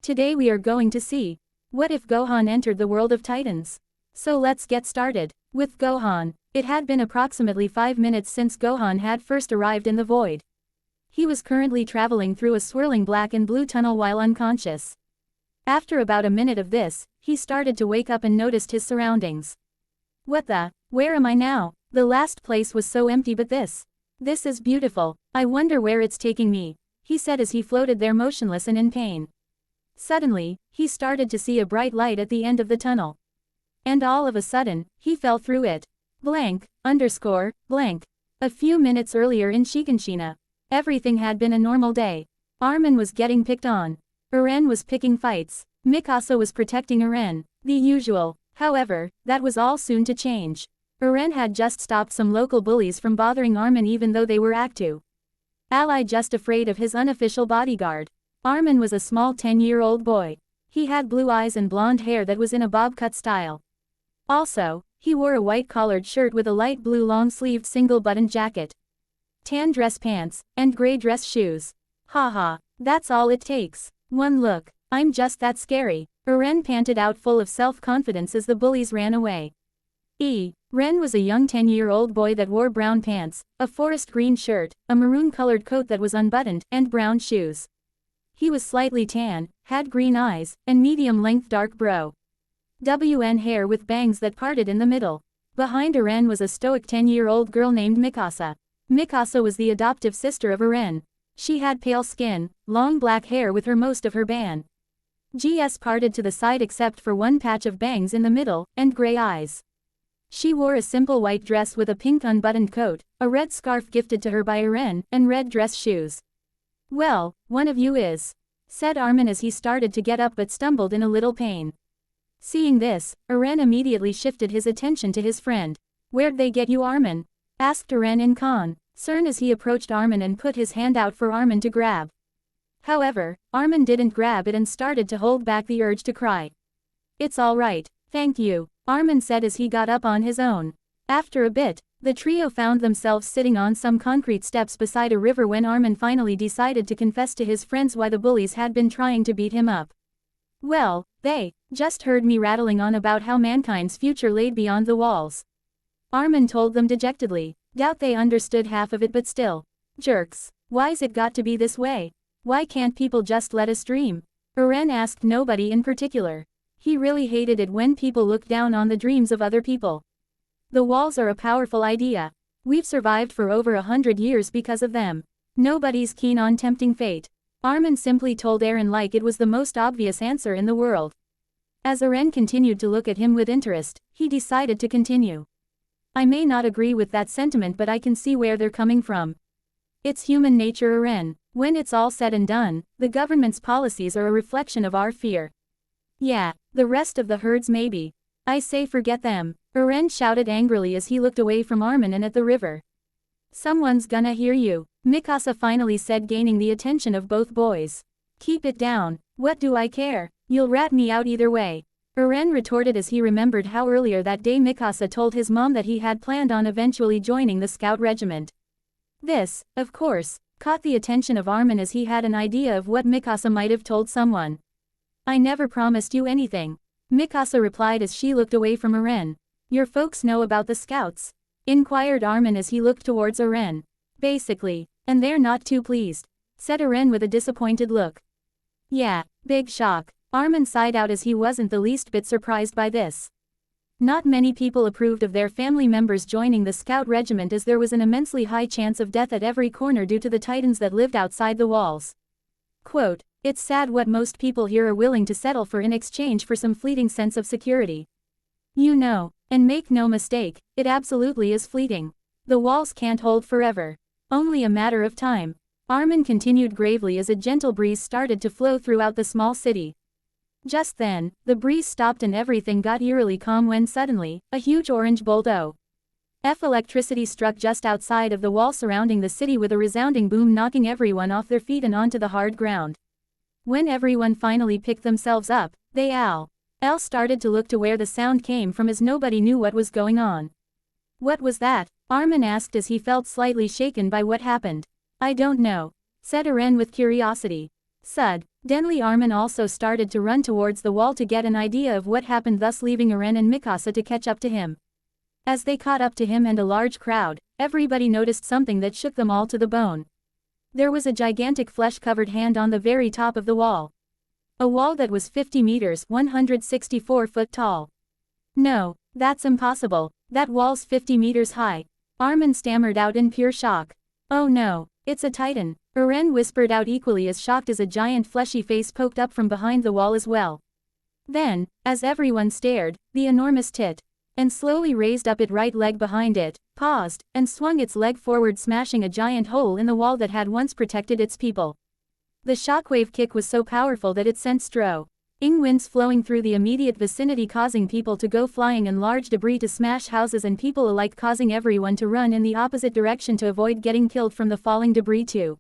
Today we are going to see what if Gohan entered the world of Titans. So let's get started. With Gohan, it had been approximately 5 minutes since Gohan had first arrived in the void. He was currently traveling through a swirling black and blue tunnel while unconscious. After about a minute of this, he started to wake up and noticed his surroundings. Where am I now? The last place was so empty, but this is beautiful. I wonder where it's taking me, he said as he floated there motionless and in pain. Suddenly, he started to see a bright light at the end of the tunnel. And all of a sudden, he fell through it. Blank. A few minutes earlier in Shiganshina, everything had been a normal day. Armin was getting picked on. Eren was picking fights. Mikasa was protecting Eren. The usual. However, that was all soon to change. Eren had just stopped some local bullies from bothering Armin even though they were Actu ally just afraid of his unofficial bodyguard. Armin was a small 10-year-old boy. He had blue eyes and blonde hair that was in a bob cut style. Also, he wore a white-collared shirt with a light blue long-sleeved single-buttoned jacket, tan dress pants, and gray dress shoes. Haha, that's all it takes. One look. I'm just that scary. Eren panted out full of self-confidence as the bullies ran away. Ren was a young 10-year-old boy that wore brown pants, a forest green shirt, a maroon-colored coat that was unbuttoned, and brown shoes. He was slightly tan, had green eyes, and medium-length dark brown hair with bangs that parted in the middle. Behind Eren was a stoic 10-year-old girl named Mikasa. Mikasa was the adoptive sister of Eren. She had pale skin, long black hair with most of her bangs parted to the side except for one patch of bangs in the middle, and gray eyes. She wore a simple white dress with a pink unbuttoned coat, a red scarf gifted to her by Eren, and red dress shoes. Well, one of you is, said Armin as he started to get up but stumbled in a little pain. Seeing this, Eren immediately shifted his attention to his friend. Where'd they get you, Armin? Asked Eren in concern as he approached Armin and put his hand out for Armin to grab. However, Armin didn't grab it and started to hold back the urge to cry. It's all right, thank you, Armin said as he got up on his own. After a bit, the trio found themselves sitting on some concrete steps beside a river when Armin finally decided to confess to his friends why the bullies had been trying to beat him up. Well, they just heard me rattling on about how mankind's future laid beyond the walls. Armin told them dejectedly. Doubt they understood half of it, but still. Jerks. Why's it got to be this way? Why can't people just let us dream? Eren asked nobody in particular. He really hated it when people looked down on the dreams of other people. The walls are a powerful idea. We've survived for over 100 years because of them. Nobody's keen on tempting fate. Armin simply told Eren like it was the most obvious answer in the world. As Eren continued to look at him with interest, he decided to continue. I may not agree with that sentiment, but I can see where they're coming from. It's human nature, Eren. When it's all said and done, the government's policies are a reflection of our fear. Yeah, the rest of the herds maybe. I say forget them. Eren shouted angrily as he looked away from Armin and at the river. Someone's gonna hear you, Mikasa finally said, gaining the attention of both boys. Keep it down. What do I care? You'll rat me out either way. Eren retorted as he remembered how earlier that day Mikasa told his mom that he had planned on eventually joining the scout regiment. This, of course, caught the attention of Armin as he had an idea of what Mikasa might have told someone. I never promised you anything, Mikasa replied as she looked away from Eren. Your folks know about the scouts? Inquired Armin as he looked towards Eren. Basically, and they're not too pleased, said Eren with a disappointed look. Yeah, big shock. Armin sighed out as he wasn't the least bit surprised by this. Not many people approved of their family members joining the scout regiment as there was an immensely high chance of death at every corner due to the titans that lived outside the walls. Quote, it's sad what most people here are willing to settle for in exchange for some fleeting sense of security. You know, and make no mistake, it absolutely is fleeting. The walls can't hold forever. Only a matter of time. Armin continued gravely as a gentle breeze started to flow throughout the small city. Just then, the breeze stopped and everything got eerily calm when suddenly, a huge orange bolt of electricity struck just outside of the wall surrounding the city with a resounding boom, knocking everyone off their feet and onto the hard ground. When everyone finally picked themselves up, they all started to look to where the sound came from as nobody knew what was going on. What was that? Armin asked as he felt slightly shaken by what happened. I don't know, said Eren with curiosity. Sud. Denli Armin also started to run towards the wall to get an idea of what happened, thus leaving Eren and Mikasa to catch up to him. As they caught up to him and a large crowd, everybody noticed something that shook them all to the bone. There was a gigantic flesh-covered hand on the very top of the wall. A wall that was 50 meters, 164 foot tall. No, that's impossible, that wall's 50 meters high. Armin stammered out in pure shock. Oh no, it's a titan. Eren whispered out, equally as shocked as a giant fleshy face poked up from behind the wall as well. Then, as everyone stared, the enormous tit, and slowly raised up its right leg behind it, paused, and swung its leg forward, smashing a giant hole in the wall that had once protected its people. The shockwave kick was so powerful that it sent stro-ing winds flowing through the immediate vicinity, causing people to go flying and large debris to smash houses and people alike, causing everyone to run in the opposite direction to avoid getting killed from the falling debris too.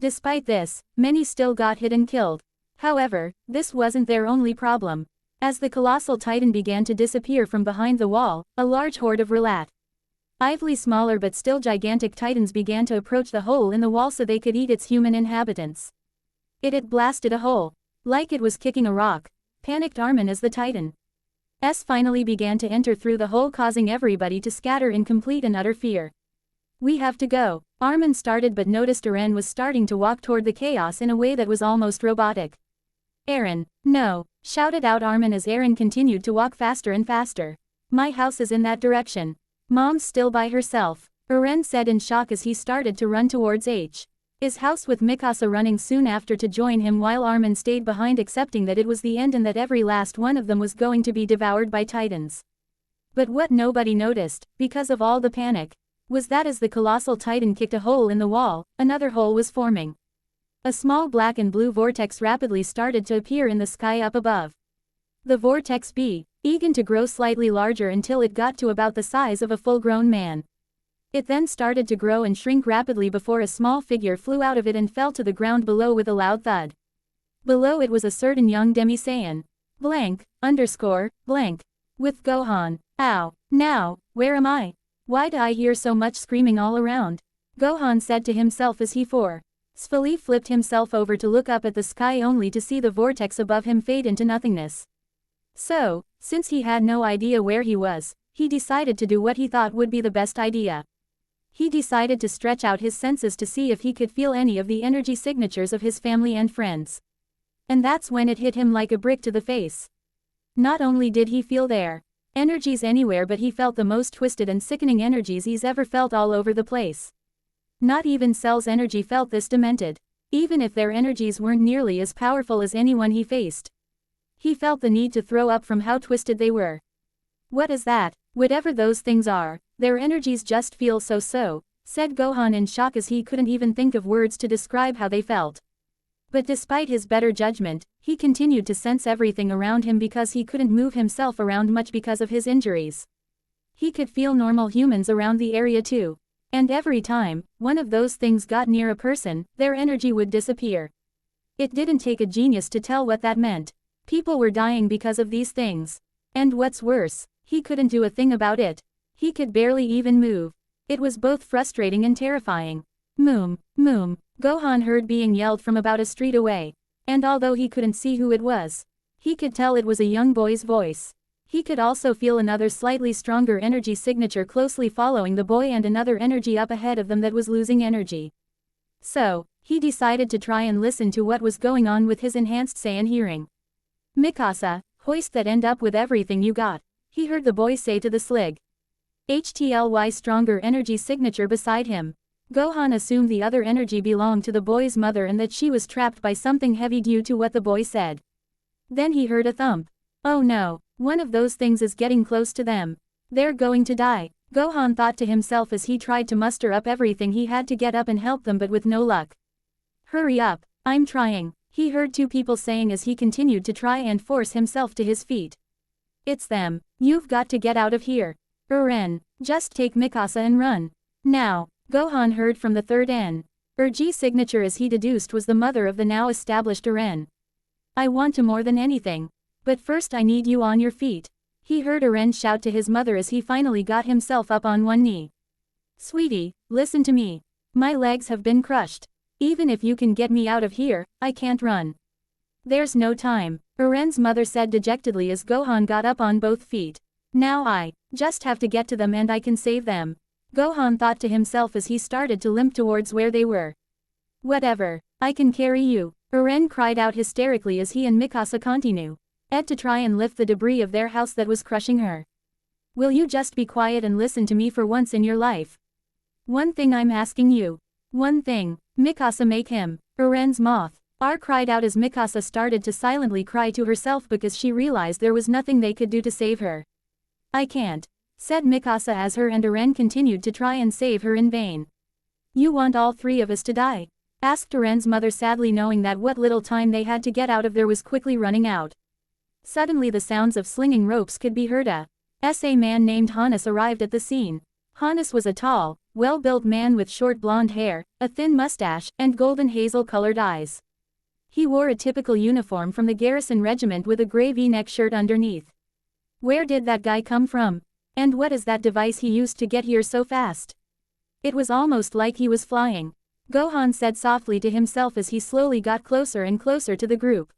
Despite this, many still got hit and killed. However, this wasn't their only problem. As the colossal titan began to disappear from behind the wall, a large horde of relatively smaller but still gigantic titans began to approach the hole in the wall so they could eat its human inhabitants. It had blasted a hole, like it was kicking a rock. Panicked Armin as the titan finally began to enter through the hole, causing everybody to scatter in complete and utter fear. We have to go. Armin started but noticed Eren was starting to walk toward the chaos in a way that was almost robotic. Eren, no, shouted out Armin as Eren continued to walk faster and faster. My house is in that direction. Mom's still by herself, Eren said in shock as he started to run towards his house, with Mikasa running soon after to join him, while Armin stayed behind, accepting that it was the end and that every last one of them was going to be devoured by titans. But what nobody noticed, because of all the panic, was that as the colossal titan kicked a hole in the wall, another hole was forming. A small black and blue vortex rapidly started to appear in the sky up above. The vortex began to grow slightly larger until it got to about the size of a full-grown man. It then started to grow and shrink rapidly before a small figure flew out of it and fell to the ground below with a loud thud. Below it was a certain young Demi-Saiyan. Blank, _, blank. With Gohan. Ow, now, where am I? Why do I hear so much screaming all around? Gohan said to himself as he forcefully flipped himself over to look up at the sky, only to see the vortex above him fade into nothingness. So, since he had no idea where he was, he decided to do what he thought would be the best idea. He decided to stretch out his senses to see if he could feel any of the energy signatures of his family and friends. And that's when it hit him like a brick to the face. Not only did he feel their energies anywhere, but he felt the most twisted and sickening energies he's ever felt all over the place. Not even Cell's energy felt this demented. Even if their energies weren't nearly as powerful as anyone he faced. He felt the need to throw up from how twisted they were. What is that? Whatever those things are, their energies just feel so, said Gohan in shock as he couldn't even think of words to describe how they felt. But despite his better judgment, he continued to sense everything around him because he couldn't move himself around much because of his injuries. He could feel normal humans around the area too. And every time one of those things got near a person, their energy would disappear. It didn't take a genius to tell what that meant. People were dying because of these things. And what's worse, he couldn't do a thing about it. He could barely even move. It was both frustrating and terrifying. Moom, moom, Gohan heard being yelled from about a street away. And although he couldn't see who it was, he could tell it was a young boy's voice. He could also feel another slightly stronger energy signature closely following the boy and another energy up ahead of them that was losing energy. So, he decided to try and listen to what was going on with his enhanced Saiyan hearing. Mikasa, hoist that end up with everything you got, he heard the boy say to the Slig. HTLY stronger energy signature beside him. Gohan assumed the other energy belonged to the boy's mother and that she was trapped by something heavy due to what the boy said. Then he heard a thump. Oh no, one of those things is getting close to them. They're going to die, Gohan thought to himself as he tried to muster up everything he had to get up and help them, but with no luck. Hurry up, I'm trying, he heard two people saying as he continued to try and force himself to his feet. It's them, you've got to get out of here. Eren, just take Mikasa and run. Now, Gohan heard from the third energy signature as he deduced was the mother of the now established Eren. I want to more than anything. But first I need you on your feet. He heard Eren shout to his mother as he finally got himself up on one knee. Sweetie, listen to me. My legs have been crushed. Even if you can get me out of here, I can't run. There's no time, Eren's mother said dejectedly as Gohan got up on both feet. Now I just have to get to them and I can save them. Gohan thought to himself as he started to limp towards where they were. Whatever, I can carry you, Eren cried out hysterically as he and Mikasa continued to try and lift the debris of their house that was crushing her. Will you just be quiet and listen to me for once in your life? One thing I'm asking you. One thing, Mikasa make him, Eren's moth. Cried out as Mikasa started to silently cry to herself because she realized there was nothing they could do to save her. I can't, said Mikasa as her and Eren continued to try and save her in vain. You want all three of us to die? Asked Eren's mother sadly, knowing that what little time they had to get out of there was quickly running out. Suddenly the sounds of slinging ropes could be heard. A man named Hannes arrived at the scene. Hannes was a tall, well-built man with short blonde hair, a thin mustache, and golden hazel-colored eyes. He wore a typical uniform from the garrison regiment with a gray V-neck shirt underneath. Where did that guy come from? And what is that device he used to get here so fast? It was almost like he was flying. Gohan said softly to himself as he slowly got closer and closer to the group.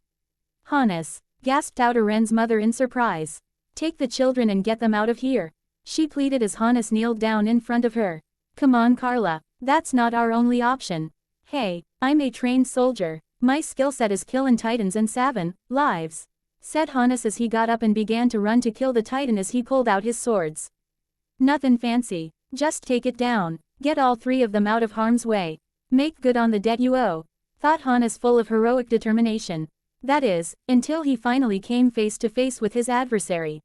Hannes, gasped out Eren's mother in surprise. Take the children and get them out of here, she pleaded as Hannes kneeled down in front of her. Come on Carla, that's not our only option. Hey, I'm a trained soldier. My skill set is killing titans and saving lives, said Hannes as he got up and began to run to kill the titan as he pulled out his swords. Nothing fancy, just take it down, get all three of them out of harm's way. Make good on the debt you owe, thought Hannes full of heroic determination. That is, until he finally came face to face with his adversary.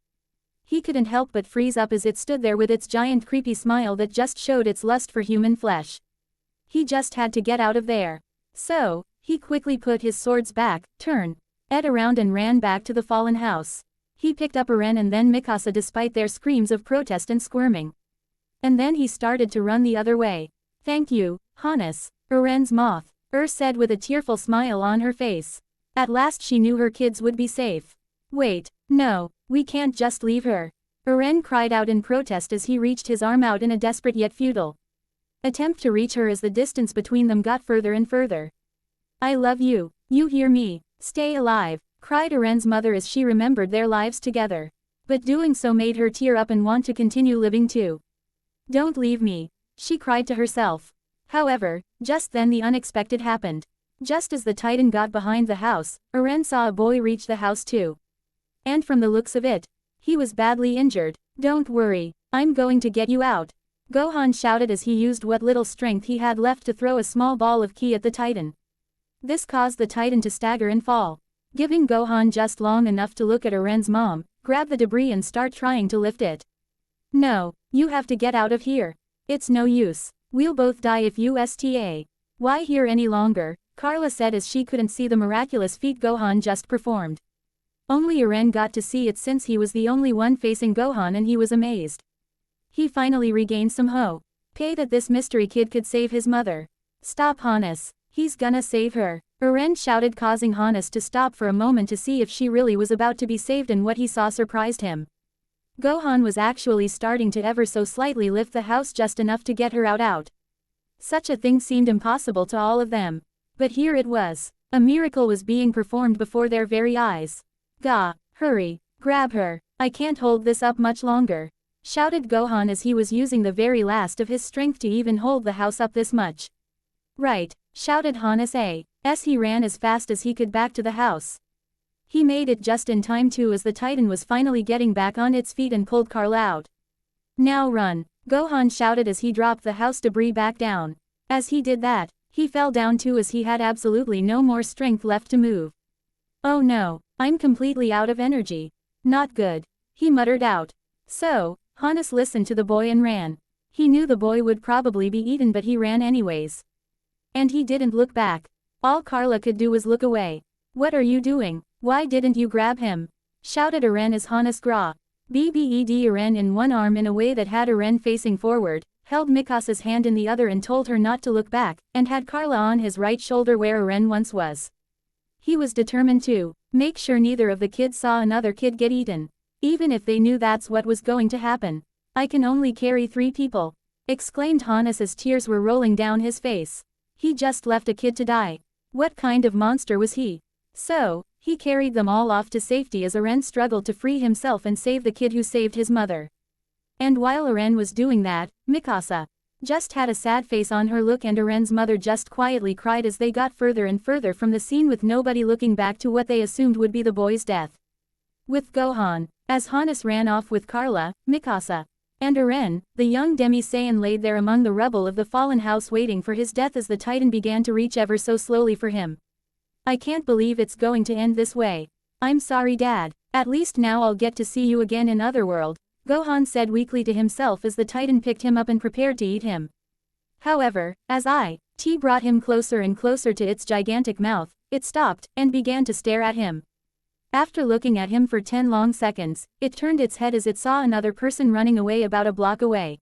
He couldn't help but freeze up as it stood there with its giant creepy smile that just showed its lust for human flesh. He just had to get out of there. So, he quickly put his swords back, turned around and ran back to the fallen house. He picked up Eren and then Mikasa despite their screams of protest and squirming. And then he started to run the other way. Thank you, Hannes, Eren's moth, said with a tearful smile on her face. At last she knew her kids would be safe. Wait, no, we can't just leave her. Eren cried out in protest as he reached his arm out in a desperate yet futile attempt to reach her as the distance between them got further and further. I love you, you hear me, stay alive, cried Eren's mother as she remembered their lives together. But doing so made her tear up and want to continue living too. Don't leave me, she cried to herself. However, just then the unexpected happened. Just as the Titan got behind the house, Eren saw a boy reach the house too. And from the looks of it, he was badly injured. Don't worry, I'm going to get you out, Gohan shouted as he used what little strength he had left to throw a small ball of ki at the Titan. This caused the Titan to stagger and fall, giving Gohan just long enough to look at Eren's mom, grab the debris and start trying to lift it. No, you have to get out of here. It's no use, we'll both die if you stay. Why here any longer, Carla said as she couldn't see the miraculous feat Gohan just performed. Only Eren got to see it since he was the only one facing Gohan and he was amazed. He finally regained some hope. Pay that this mystery kid could save his mother. Stop Hannes, he's gonna save her, Eren shouted, causing Hannes to stop for a moment to see if she really was about to be saved, and what he saw surprised him. Gohan was actually starting to ever so slightly lift the house just enough to get her out. Such a thing seemed impossible to all of them. But here it was. A miracle was being performed before their very eyes. Gah, hurry, grab her, I can't hold this up much longer, shouted Gohan as he was using the very last of his strength to even hold the house up this much. Right, shouted Hannes as he ran as fast as he could back to the house. He made it just in time too as the Titan was finally getting back on its feet and pulled Carla out. Now run, Gohan shouted as he dropped the house debris back down. As he did that, he fell down too as he had absolutely no more strength left to move. Oh no, I'm completely out of energy. Not good, he muttered out. So, Hannes listened to the boy and ran. He knew the boy would probably be eaten, but he ran anyways. And he didn't look back. All Carla could do was look away. What are you doing? Why didn't you grab him? Shouted Eren as Hannes grabbed Eren in one arm in a way that had Eren facing forward, held Mikasa's hand in the other and told her not to look back, and had Carla on his right shoulder where Eren once was. He was determined to make sure neither of the kids saw another kid get eaten. Even if they knew that's what was going to happen. I can only carry 3 people, exclaimed Hannes as tears were rolling down his face. He just left a kid to die. What kind of monster was he? So, he carried them all off to safety as Eren struggled to free himself and save the kid who saved his mother. And while Eren was doing that, Mikasa just had a sad face on her look, and Eren's mother just quietly cried as they got further and further from the scene with nobody looking back to what they assumed would be the boy's death. With Gohan, as Hannes ran off with Carla, Mikasa, and Eren, the young demi-Saiyan laid there among the rubble of the fallen house waiting for his death as the Titan began to reach ever so slowly for him. I can't believe it's going to end this way. I'm sorry, Dad. At least now I'll get to see you again in Otherworld, Gohan said weakly to himself as the Titan picked him up and prepared to eat him. However, as T brought him closer and closer to its gigantic mouth, it stopped and began to stare at him. After looking at him for 10 long seconds, it turned its head as it saw another person running away about a block away.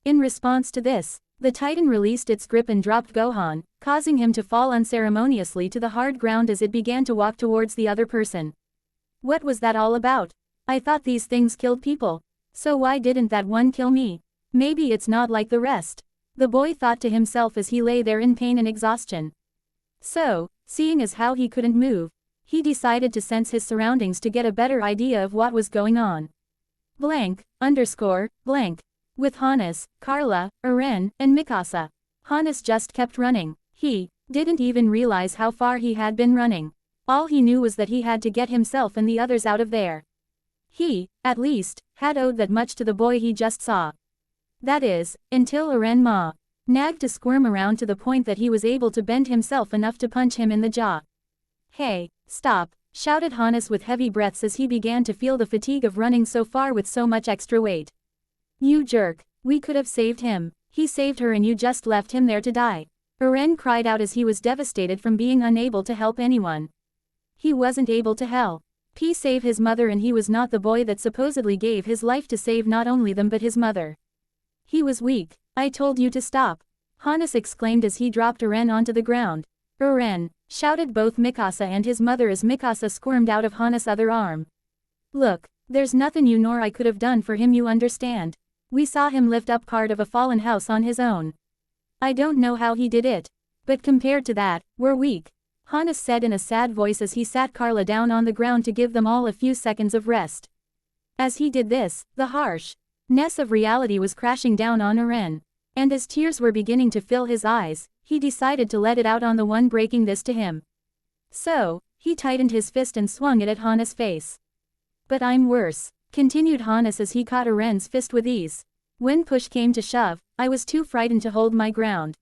In response to this, the Titan released its grip and dropped Gohan, causing him to fall unceremoniously to the hard ground as it began to walk towards the other person. What was that all about? I thought these things killed people. So why didn't that one kill me? Maybe it's not like the rest. The boy thought to himself as he lay there in pain and exhaustion. So, seeing as how he couldn't move, he decided to sense his surroundings to get a better idea of what was going on. Blank. With Hannes, Carla, Eren, and Mikasa. Hannes just kept running. He didn't even realize how far he had been running. All he knew was that he had to get himself and the others out of there. He, at least, had owed that much to the boy he just saw. That is, until Eren nagged to squirm around to the point that he was able to bend himself enough to punch him in the jaw. Hey, stop, shouted Hannes with heavy breaths as he began to feel the fatigue of running so far with so much extra weight. You jerk, we could have saved him. He saved her and you just left him there to die. Eren cried out as he was devastated from being unable to help anyone. He wasn't able to save his mother, and he was not the boy that supposedly gave his life to save not only them but his mother. He was weak. I told you to stop, Hannes exclaimed as he dropped Eren onto the ground. Eren, shouted both Mikasa and his mother as Mikasa squirmed out of Hannes' other arm. Look, there's nothing you nor I could have done for him, you understand? We saw him lift up part of a fallen house on his own. I don't know how he did it. But compared to that, we're weak, Hannes said in a sad voice as he sat Carla down on the ground to give them all a few seconds of rest. As he did this, the harshness of reality was crashing down on Eren. And as tears were beginning to fill his eyes, he decided to let it out on the one breaking this to him. So, he tightened his fist and swung it at Hannes' face. But I'm worse, continued Hannes as he caught Eren's fist with ease. When push came to shove, I was too frightened to hold my ground.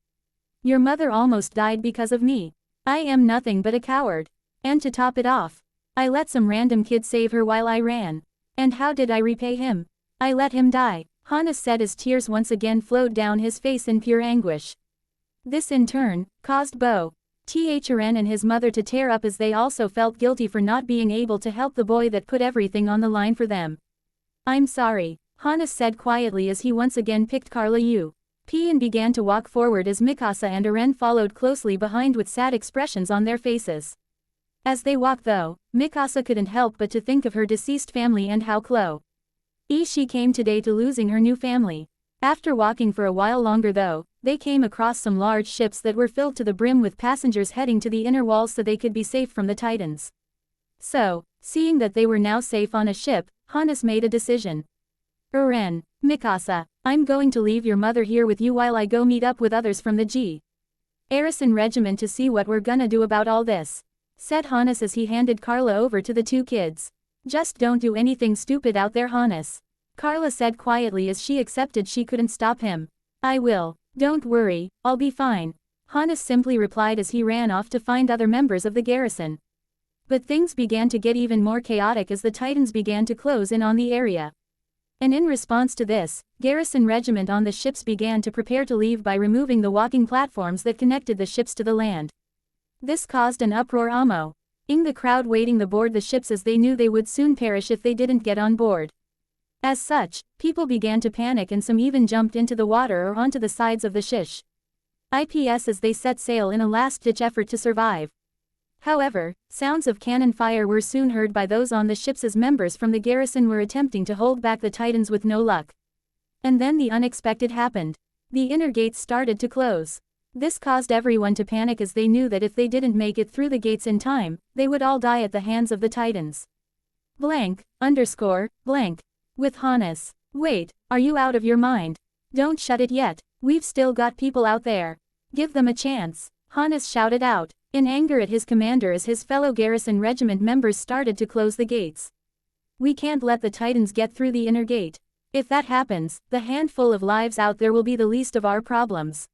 Your mother almost died because of me. I am nothing but a coward. And to top it off, I let some random kid save her while I ran. And how did I repay him? I let him die, Hannes said as tears once again flowed down his face in pure anguish. This in turn caused Eren and his mother to tear up as they also felt guilty for not being able to help the boy that put everything on the line for them. I'm sorry, Hannes said quietly as he once again picked Carla up and began to walk forward as Mikasa and Eren followed closely behind with sad expressions on their faces. As they walked though, Mikasa couldn't help but to think of her deceased family and how close she came today to losing her new family. After walking for a while longer though, they came across some large ships that were filled to the brim with passengers heading to the inner walls so they could be safe from the Titans. So, seeing that they were now safe on a ship, Hannes made a decision. Eren, Mikasa, I'm going to leave your mother here with you while I go meet up with others from the Garrison regiment to see what we're gonna do about all this, said Hannes as he handed Carla over to the two kids. Just don't do anything stupid out there, Hannes, Carla said quietly as she accepted she couldn't stop him. I will, don't worry, I'll be fine, Hannes simply replied as he ran off to find other members of the garrison. But things began to get even more chaotic as the Titans began to close in on the area. And in response to this, garrison regiment on the ships began to prepare to leave by removing the walking platforms that connected the ships to the land. This caused an uproar among the crowd waiting aboard the ships as they knew they would soon perish if they didn't get on board. As such, people began to panic and some even jumped into the water or onto the sides of the ships as they set sail in a last-ditch effort to survive. However, sounds of cannon fire were soon heard by those on the ships as members from the garrison were attempting to hold back the Titans with no luck. And then the unexpected happened. The inner gates started to close. This caused everyone to panic as they knew that if they didn't make it through the gates in time, they would all die at the hands of the Titans. Blank, underscore, blank. With Hannes. Wait, are you out of your mind? Don't shut it yet, we've still got people out there. Give them a chance, Hannes shouted out, in anger at his commander as his fellow garrison regiment members started to close the gates. We can't let the Titans get through the inner gate. If that happens, the handful of lives out there will be the least of our problems.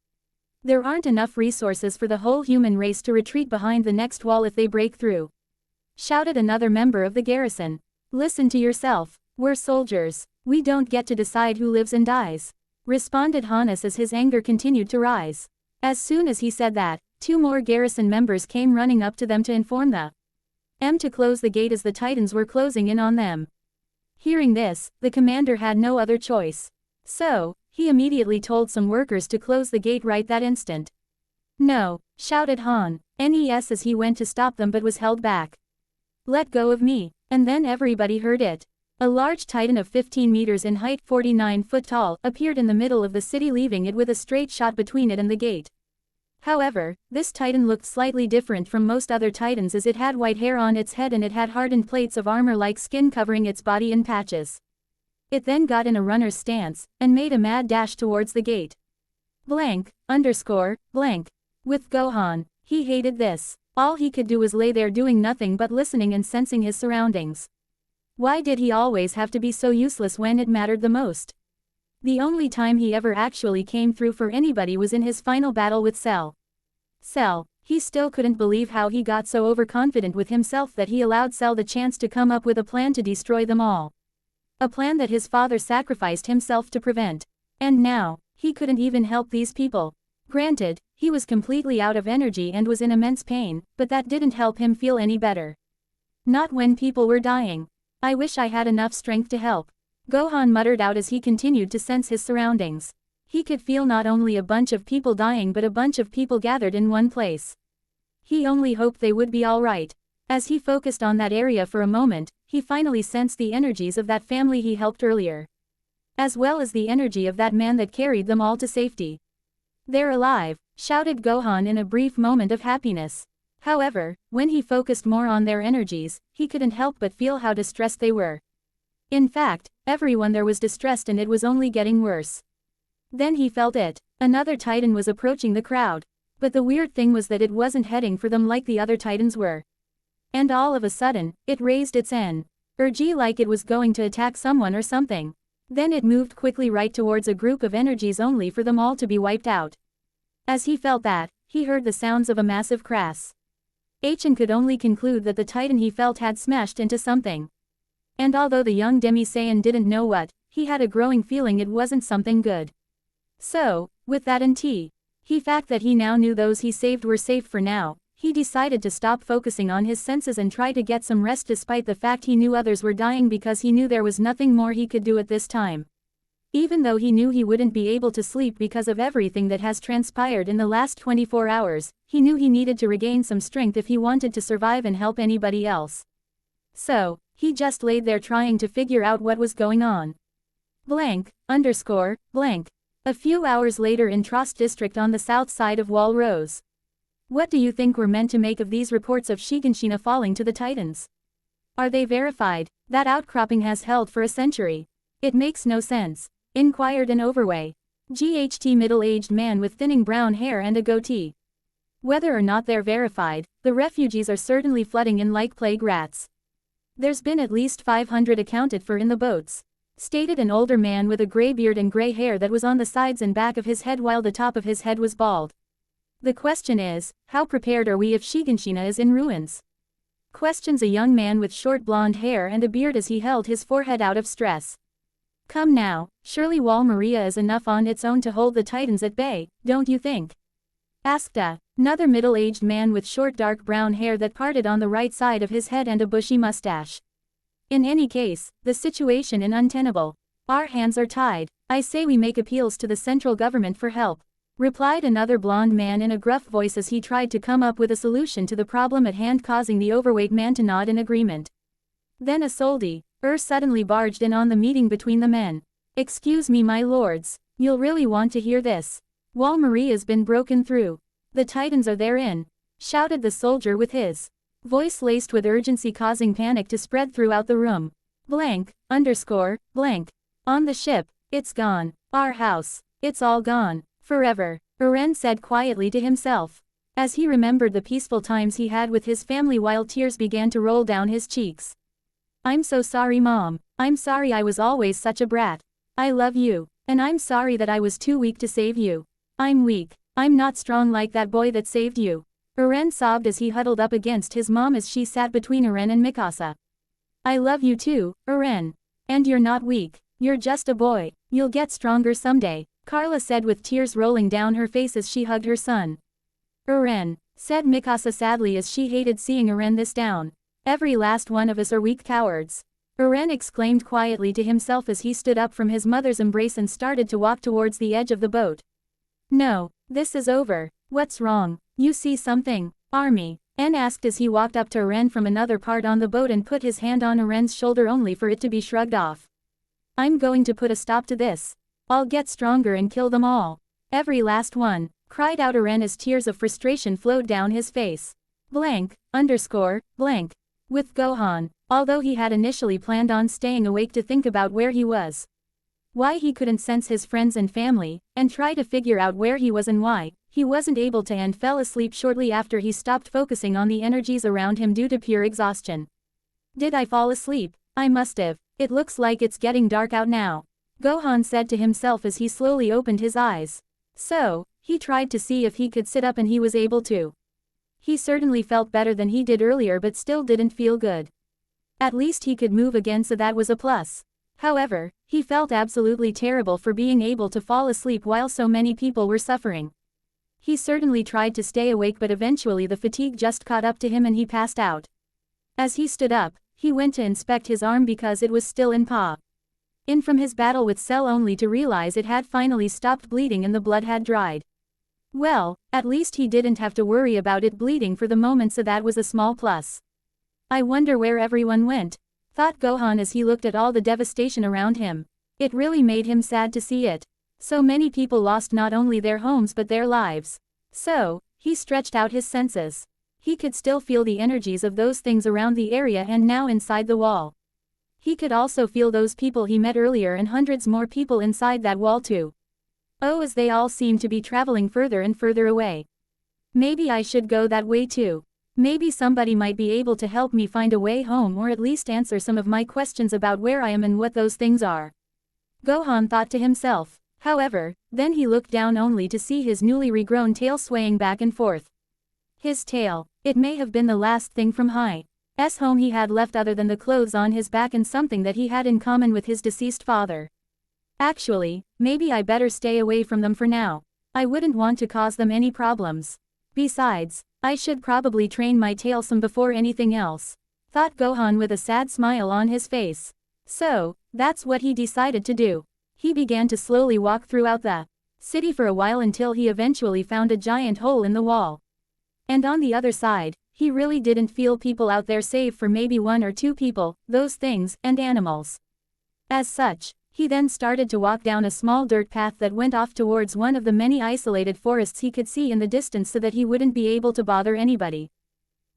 There aren't enough resources for the whole human race to retreat behind the next wall if they break through. Shouted another member of the garrison. Listen to yourself, we're soldiers, we don't get to decide who lives and dies. Responded Hannes as his anger continued to rise. As soon as he said that, 2 more garrison members came running up to them to inform the to close the gate as the Titans were closing in on them. Hearing this, the commander had no other choice. So, he immediately told some workers to close the gate right that instant. No, shouted Nes as he went to stop them but was held back. Let go of me, and then everybody heard it. A large Titan of 15 meters in height, 49 foot tall, appeared in the middle of the city, leaving it with a straight shot between it and the gate. However, this Titan looked slightly different from most other Titans as it had white hair on its head and it had hardened plates of armor-like skin covering its body in patches. It then got in a runner's stance, and made a mad dash towards the gate. Blank, underscore, blank. With Gohan, he hated this. All he could do was lay there doing nothing but listening and sensing his surroundings. Why did he always have to be so useless when it mattered the most? The only time he ever actually came through for anybody was in his final battle with Cell. He still couldn't believe how he got so overconfident with himself that he allowed Cell the chance to come up with a plan to destroy them all. A plan that his father sacrificed himself to prevent. And now, he couldn't even help these people. Granted, he was completely out of energy and was in immense pain, but that didn't help him feel any better. Not when people were dying. I wish I had enough strength to help. Gohan muttered out as he continued to sense his surroundings. He could feel not only a bunch of people dying but a bunch of people gathered in one place. He only hoped they would be alright. As he focused on that area for a moment, he finally sensed the energies of that family he helped earlier. As well as the energy of that man that carried them all to safety. They're alive, shouted Gohan in a brief moment of happiness. However, when he focused more on their energies, he couldn't help but feel how distressed they were. In fact, everyone there was distressed and it was only getting worse. Then he felt it. Another Titan was approaching the crowd. But the weird thing was that it wasn't heading for them like the other Titans were. And all of a sudden, it raised its energy like it was going to attack someone or something. Then it moved quickly right towards a group of energies only for them all to be wiped out. As he felt that, he heard the sounds of a massive crash. And could only conclude that the Titan he felt had smashed into something. And although the young Demi-Saiyan didn't know what, he had a growing feeling it wasn't something good. So, with that fact that he now knew those he saved were safe for now, he decided to stop focusing on his senses and try to get some rest despite the fact he knew others were dying because he knew there was nothing more he could do at this time. Even though he knew he wouldn't be able to sleep because of everything that has transpired in the last 24 hours, he knew he needed to regain some strength if he wanted to survive and help anybody else. So, he just laid there trying to figure out what was going on. Blank, underscore, blank. A few hours later in Trost district on the south side of Wall Rose. What do you think we're meant to make of these reports of Shiganshina falling to the Titans? Are they verified? That outcropping has held for a century. It makes no sense. Inquired an overweight, middle-aged man with thinning brown hair and a goatee. Whether or not they're verified, the refugees are certainly flooding in like plague rats. There's been at least 500 accounted for in the boats. Stated an older man with a gray beard and gray hair that was on the sides and back of his head while the top of his head was bald. The question is, how prepared are we if Shiganshina is in ruins? Questions a young man with short blonde hair and a beard as he held his forehead out of stress. Come now, surely Wall Maria is enough on its own to hold the Titans at bay, don't you think? Asked another middle-aged man with short dark brown hair that parted on the right side of his head and a bushy mustache. In any case, the situation is untenable. Our hands are tied. I say we make appeals to the central government for help. Replied another blonde man in a gruff voice as he tried to come up with a solution to the problem at hand, causing the overweight man to nod in agreement. Then a soldier suddenly barged in on the meeting between the men. Excuse me my lords, you'll really want to hear this. Wall Maria's been broken through. The Titans are therein, shouted the soldier with his voice laced with urgency, causing panic to spread throughout the room. Blank, underscore, blank. On the ship, it's gone. Our house, it's all gone. Forever, Eren said quietly to himself. As he remembered the peaceful times he had with his family while tears began to roll down his cheeks. I'm so sorry, Mom. I'm sorry I was always such a brat. I love you. And I'm sorry that I was too weak to save you. I'm weak. I'm not strong like that boy that saved you. Eren sobbed as he huddled up against his mom as she sat between Eren and Mikasa. I love you too, Eren. And you're not weak. You're just a boy. You'll get stronger someday, Carla said with tears rolling down her face as she hugged her son. Eren, said Mikasa sadly as she hated seeing Eren this down. Every last one of us are weak cowards. Eren exclaimed quietly to himself as he stood up from his mother's embrace and started to walk towards the edge of the boat. No, this is over. What's wrong? You see something? Army, N asked as he walked up to Eren from another part on the boat and put his hand on Eren's shoulder only for it to be shrugged off. I'm going to put a stop to this. I'll get stronger and kill them all. Every last one, cried out Eren as tears of frustration flowed down his face. Blank, underscore, blank. With Gohan, although he had initially planned on staying awake to think about where he was, why he couldn't sense his friends and family, and try to figure out where he was and why, he wasn't able to and fell asleep shortly after he stopped focusing on the energies around him due to pure exhaustion. Did I fall asleep? I must have. It looks like it's getting dark out now, Gohan said to himself as he slowly opened his eyes. So, he tried to see if he could sit up and he was able to. He certainly felt better than he did earlier but still didn't feel good. At least he could move again, so that was a plus. However, he felt absolutely terrible for being able to fall asleep while so many people were suffering. He certainly tried to stay awake but eventually the fatigue just caught up to him and he passed out. As he stood up, he went to inspect his arm because it was still in from his battle with Cell only to realize it had finally stopped bleeding and the blood had dried. Well, at least he didn't have to worry about it bleeding for the moment, so that was a small plus. I wonder where everyone went, thought Gohan as he looked at all the devastation around him. It really made him sad to see it. So many people lost not only their homes but their lives. So, he stretched out his senses. He could still feel the energies of those things around the area and now inside the wall. He could also feel those people he met earlier and hundreds more people inside that wall too. Oh, as they all seemed to be traveling further and further away. Maybe I should go that way too. Maybe somebody might be able to help me find a way home or at least answer some of my questions about where I am and what those things are. Gohan thought to himself. However, then he looked down only to see his newly regrown tail swaying back and forth. His tail, it may have been the last thing from Hi's home he had left other than the clothes on his back and something that he had in common with his deceased father. Actually, maybe I better stay away from them for now. I wouldn't want to cause them any problems. Besides, I should probably train my tail some before anything else, thought Gohan with a sad smile on his face. So, that's what he decided to do. He began to slowly walk throughout the city for a while until he eventually found a giant hole in the wall. And on the other side, he really didn't feel people out there save for maybe one or two people, those things, and animals. As such, he then started to walk down a small dirt path that went off towards one of the many isolated forests he could see in the distance so that he wouldn't be able to bother anybody.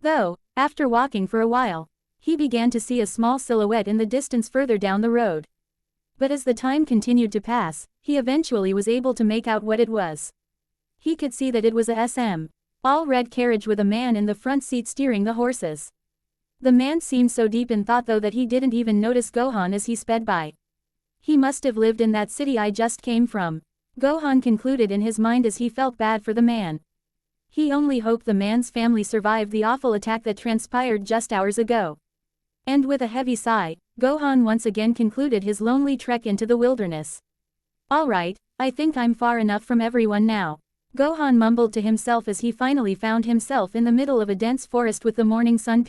Though, after walking for a while, he began to see a small silhouette in the distance further down the road. But as the time continued to pass, he eventually was able to make out what it was. He could see that it was a all-red carriage with a man in the front seat steering the horses. The man seemed so deep in thought though that he didn't even notice Gohan as he sped by. He must have lived in that city I just came from, Gohan concluded in his mind as he felt bad for the man. He only hoped the man's family survived the awful attack that transpired just hours ago. And with a heavy sigh, Gohan once again concluded his lonely trek into the wilderness. Alright, I think I'm far enough from everyone now, Gohan mumbled to himself as he finally found himself in the middle of a dense forest with the morning sun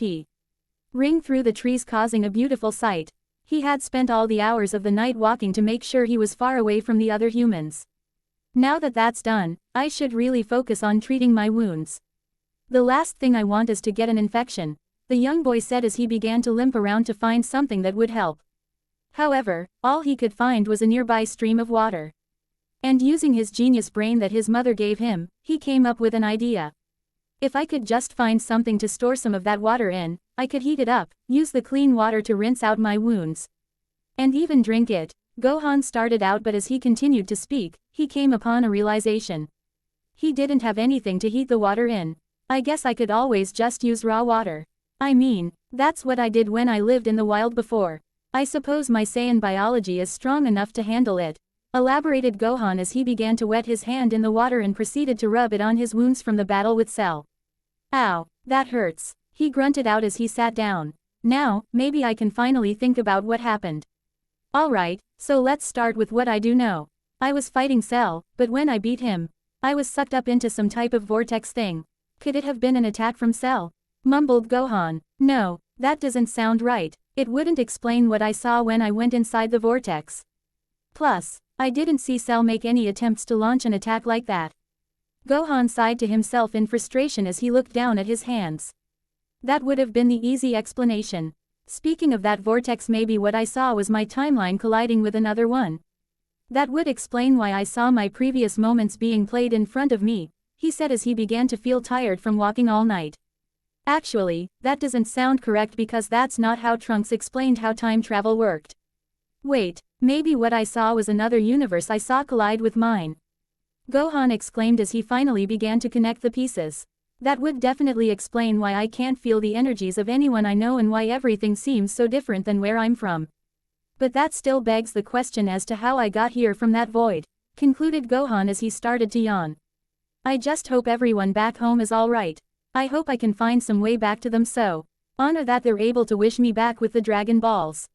ring through the trees causing a beautiful sight. He had spent all the hours of the night walking to make sure he was far away from the other humans. Now that that's done, I should really focus on treating my wounds. The last thing I want is to get an infection, the young boy said as he began to limp around to find something that would help. However, all he could find was a nearby stream of water. And using his genius brain that his mother gave him, he came up with an idea. If I could just find something to store some of that water in, I could heat it up, use the clean water to rinse out my wounds. And even drink it. Gohan started out, but as he continued to speak, he came upon a realization. He didn't have anything to heat the water in. I guess I could always just use raw water. I mean, that's what I did when I lived in the wild before. I suppose my Saiyan biology is strong enough to handle it, elaborated Gohan as he began to wet his hand in the water and proceeded to rub it on his wounds from the battle with Cell. Ow, that hurts, he grunted out as he sat down. Now, maybe I can finally think about what happened. Alright, so let's start with what I do know. I was fighting Cell, but when I beat him, I was sucked up into some type of vortex thing. Could it have been an attack from Cell? Mumbled Gohan. No, that doesn't sound right. It wouldn't explain what I saw when I went inside the vortex. Plus, I didn't see Cell make any attempts to launch an attack like that. Gohan sighed to himself in frustration as he looked down at his hands. That would have been the easy explanation. Speaking of that vortex, maybe what I saw was my timeline colliding with another one. That would explain why I saw my previous moments being played in front of me, he said as he began to feel tired from walking all night. Actually, that doesn't sound correct because that's not how Trunks explained how time travel worked. Wait, maybe what I saw was another universe I saw collide with mine. Gohan exclaimed as he finally began to connect the pieces. That would definitely explain why I can't feel the energies of anyone I know and why everything seems so different than where I'm from. But that still begs the question as to how I got here from that void, concluded Gohan as he started to yawn. I just hope everyone back home is alright. I hope I can find some way back to them so honor that they're able to wish me back with the Dragon Balls.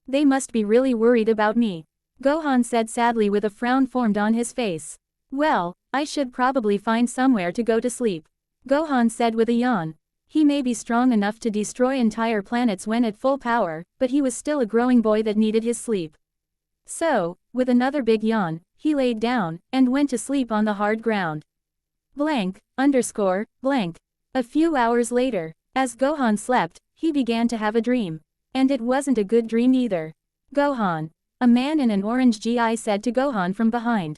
They must be really worried about me. Gohan said sadly with a frown formed on his face. Well, I should probably find somewhere to go to sleep. Gohan said with a yawn. He may be strong enough to destroy entire planets when at full power, but he was still a growing boy that needed his sleep. So, with another big yawn, he laid down, and went to sleep on the hard ground. Blank. A few hours later, as Gohan slept, he began to have a dream. And it wasn't a good dream either. Gohan. A man in an orange GI said to Gohan from behind.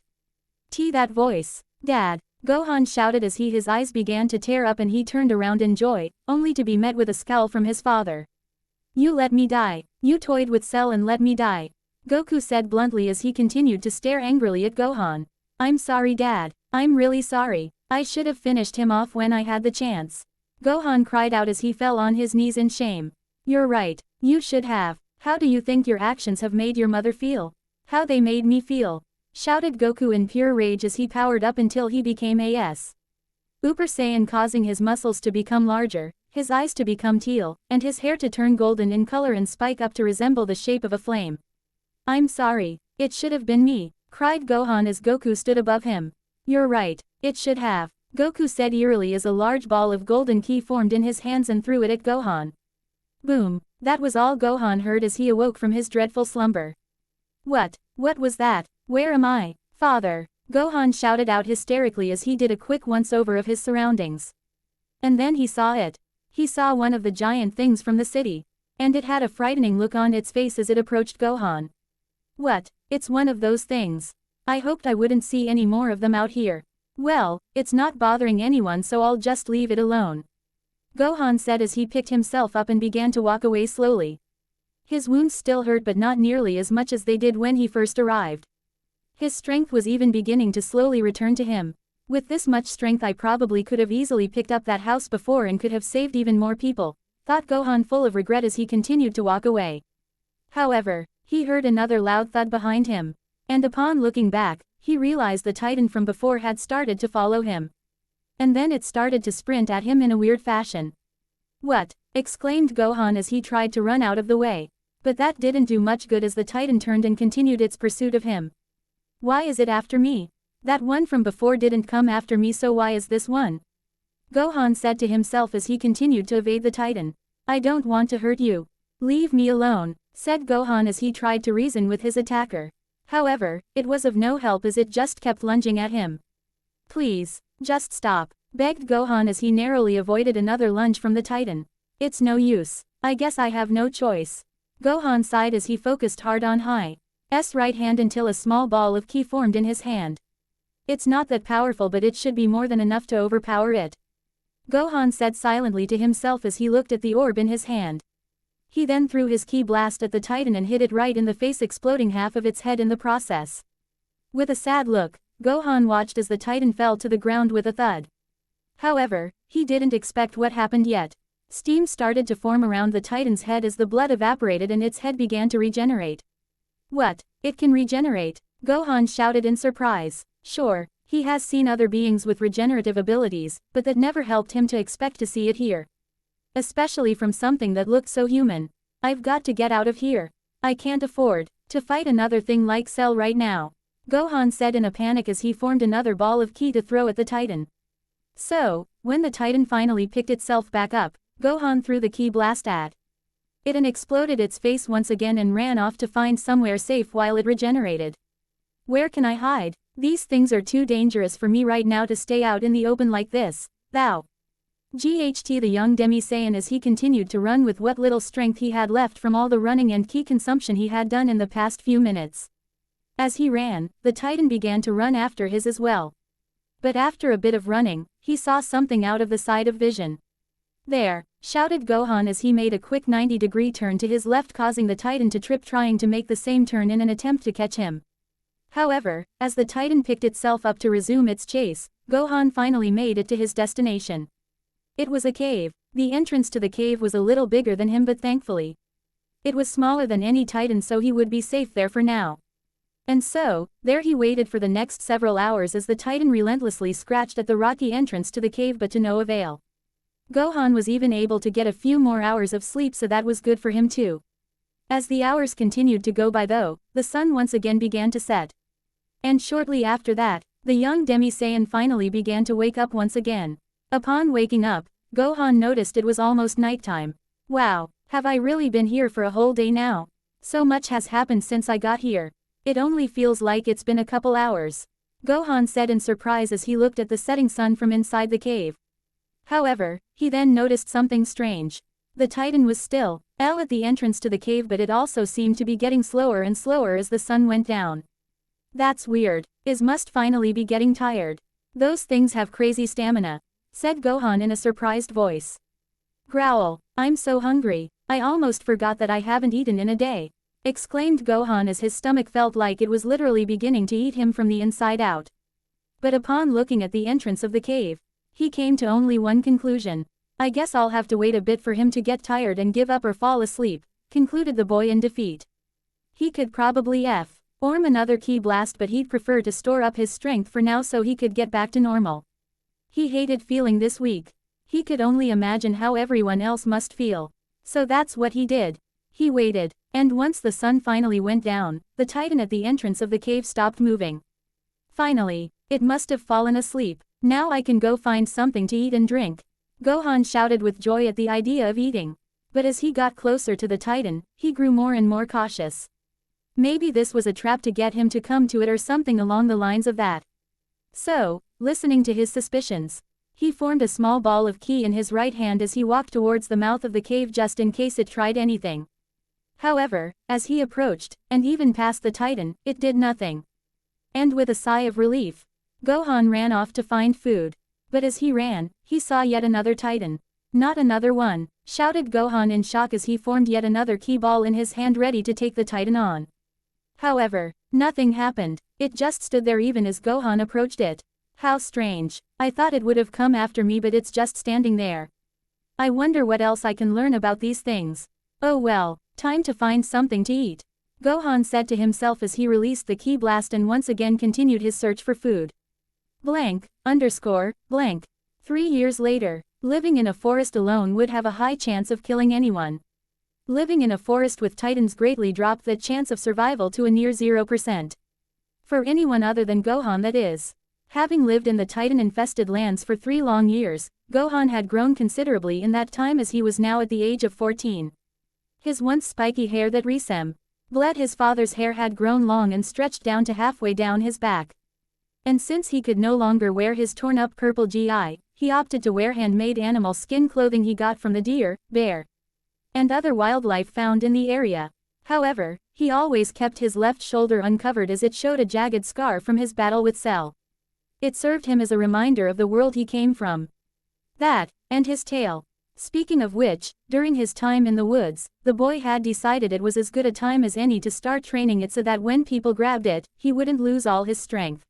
That voice. Dad. Gohan shouted as his eyes began to tear up and he turned around in joy, only to be met with a scowl from his father. You let me die. You toyed with Cell and let me die. Goku said bluntly as he continued to stare angrily at Gohan. I'm sorry, Dad. I'm really sorry. I should have finished him off when I had the chance. Gohan cried out as he fell on his knees in shame. You're right. You should have. How do you think your actions have made your mother feel? How they made me feel? Shouted Goku in pure rage as he powered up until he became a Super Saiyan, causing his muscles to become larger, his eyes to become teal, and his hair to turn golden in color and spike up to resemble the shape of a flame. I'm sorry. It should have been me, cried Gohan as Goku stood above him. You're right. It should have. Goku said eerily as a large ball of golden ki formed in his hands and threw it at Gohan. Boom. That was all Gohan heard as he awoke from his dreadful slumber. What was that? Where am I, Father? Gohan shouted out hysterically as he did a quick once-over of his surroundings. And then he saw it. He saw one of the giant things from the city. And it had a frightening look on its face as it approached Gohan. What? It's one of those things. I hoped I wouldn't see any more of them out here. Well, it's not bothering anyone, so I'll just leave it alone. Gohan said as he picked himself up and began to walk away slowly. His wounds still hurt, but not nearly as much as they did when he first arrived. His strength was even beginning to slowly return to him. With this much strength I probably could have easily picked up that house before and could have saved even more people, thought Gohan full of regret as he continued to walk away. However, he heard another loud thud behind him. And upon looking back, he realized the Titan from before had started to follow him. And then it started to sprint at him in a weird fashion. What? Exclaimed Gohan as he tried to run out of the way. But that didn't do much good as the Titan turned and continued its pursuit of him. Why is it after me? That one from before didn't come after me, so why is this one? Gohan said to himself as he continued to evade the Titan. I don't want to hurt you. Leave me alone, said Gohan as he tried to reason with his attacker. However, it was of no help as it just kept lunging at him. Please, just stop, begged Gohan as he narrowly avoided another lunge from the Titan. It's no use. I guess I have no choice. Gohan sighed as he focused hard on high. right hand until a small ball of ki formed in his hand. It's not that powerful, but it should be more than enough to overpower it. Gohan said silently to himself as he looked at the orb in his hand. He then threw his ki blast at the Titan and hit it right in the face, exploding half of its head in the process. With a sad look, Gohan watched as the Titan fell to the ground with a thud. However, he didn't expect what happened yet. Steam started to form around the Titan's head as the blood evaporated and its head began to regenerate. What? It can regenerate? Gohan shouted in surprise. Sure, he has seen other beings with regenerative abilities, but that never helped him to expect to see it here. Especially from something that looked so human. I've got to get out of here. I can't afford to fight another thing like Cell right now, Gohan said in a panic as he formed another ball of ki to throw at the Titan. So, when the Titan finally picked itself back up, Gohan threw the ki blast at it and exploded its face once again and ran off to find somewhere safe while it regenerated. Where can I hide? These things are too dangerous for me right now to stay out in the open like this. Thou. GHT the young Demi-Saiyan as he continued to run with what little strength he had left from all the running and ki consumption he had done in the past few minutes. As he ran, the Titan began to run after his as well. But after a bit of running, he saw something out of the side of vision. There, shouted Gohan as he made a quick 90-degree turn to his left, causing the Titan to trip, trying to make the same turn in an attempt to catch him. However, as the Titan picked itself up to resume its chase, Gohan finally made it to his destination. It was a cave. The entrance to the cave was a little bigger than him, but thankfully it was smaller than any Titan, so he would be safe there for now. And so, there he waited for the next several hours as the Titan relentlessly scratched at the rocky entrance to the cave, but to no avail. Gohan was even able to get a few more hours of sleep, so that was good for him too. As the hours continued to go by though, the sun once again began to set. And shortly after that, the young Demi-Saiyan finally began to wake up once again. Upon waking up, Gohan noticed it was almost nighttime. Wow, have I really been here for a whole day now? So much has happened since I got here. It only feels like it's been a couple hours, Gohan said in surprise as he looked at the setting sun from inside the cave. However, he then noticed something strange. The Titan was still at the entrance to the cave, but it also seemed to be getting slower and slower as the sun went down. That's weird. It must finally be getting tired. Those things have crazy stamina, said Gohan in a surprised voice. Growl, I'm so hungry, I almost forgot that I haven't eaten in a day, exclaimed Gohan as his stomach felt like it was literally beginning to eat him from the inside out. But upon looking at the entrance of the cave, he came to only one conclusion. I guess I'll have to wait a bit for him to get tired and give up or fall asleep, concluded the boy in defeat. He could probably form another ki blast, but he'd prefer to store up his strength for now so he could get back to normal. He hated feeling this weak. He could only imagine how everyone else must feel. So that's what he did. He waited, and once the sun finally went down, the Titan at the entrance of the cave stopped moving. Finally, it must have fallen asleep. Now I can go find something to eat and drink, Gohan shouted with joy at the idea of eating. But as he got closer to the Titan, he grew more and more cautious. Maybe this was a trap to get him to come to it or something along the lines of that. So, listening to his suspicions, he formed a small ball of ki in his right hand as he walked towards the mouth of the cave just in case it tried anything. However, as he approached, and even past the Titan, it did nothing. And with a sigh of relief, Gohan ran off to find food. But as he ran, he saw yet another Titan. Not another one, shouted Gohan in shock as he formed yet another ki ball in his hand ready to take the Titan on. However, nothing happened. It just stood there even as Gohan approached it. How strange. I thought it would have come after me, but it's just standing there. I wonder what else I can learn about these things. Oh well, time to find something to eat, Gohan said to himself as he released the ki blast and once again continued his search for food. Blank, _ blank. 3 years later, living in a forest alone would have a high chance of killing anyone. Living in a forest with Titans greatly dropped that chance of survival to a near 0%. For anyone other than Gohan, that is. Having lived in the Titan-infested lands for 3 long years, Gohan had grown considerably in that time as he was now at the age of 14. His once spiky hair that resembled his father's hair had grown long and stretched down to halfway down his back. And since he could no longer wear his torn-up purple gi, he opted to wear handmade animal skin clothing he got from the deer, bear, and other wildlife found in the area. However, he always kept his left shoulder uncovered as it showed a jagged scar from his battle with Cell. It served him as a reminder of the world he came from. That, and his tail. Speaking of which, during his time in the woods, the boy had decided it was as good a time as any to start training it so that when people grabbed it, he wouldn't lose all his strength.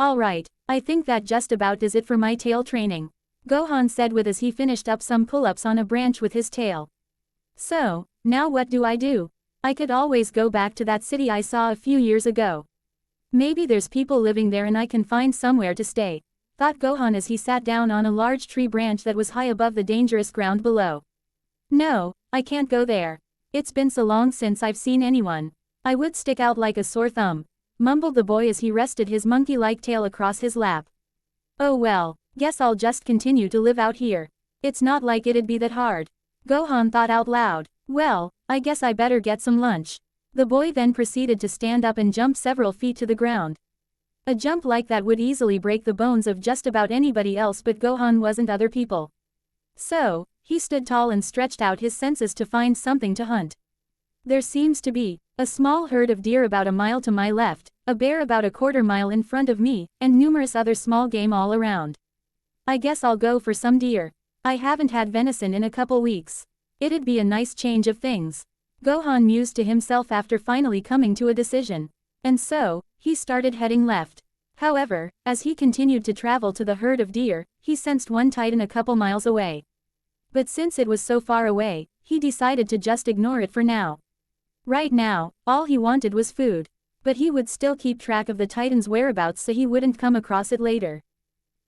Alright, I think that just about does it for my tail training, Gohan said as he finished up some pull-ups on a branch with his tail. So, now what do? I could always go back to that city I saw a few years ago. Maybe there's people living there and I can find somewhere to stay, thought Gohan as he sat down on a large tree branch that was high above the dangerous ground below. No, I can't go there. It's been so long since I've seen anyone. I would stick out like a sore thumb, mumbled the boy as he rested his monkey-like tail across his lap. Oh well, guess I'll just continue to live out here. It's not like it'd be that hard, Gohan thought out loud. Well, I guess I better get some lunch. The boy then proceeded to stand up and jump several feet to the ground. A jump like that would easily break the bones of just about anybody else, but Gohan wasn't other people. So, he stood tall and stretched out his senses to find something to hunt. There seems to be a small herd of deer about a mile to my left, a bear about a quarter mile in front of me, and numerous other small game all around. I guess I'll go for some deer. I haven't had venison in a couple weeks. It'd be a nice change of things, Gohan mused to himself after finally coming to a decision. And so, he started heading left. However, as he continued to travel to the herd of deer, he sensed one Titan a couple miles away. But since it was so far away, he decided to just ignore it for now. Right now, all he wanted was food. But he would still keep track of the Titan's whereabouts so he wouldn't come across it later.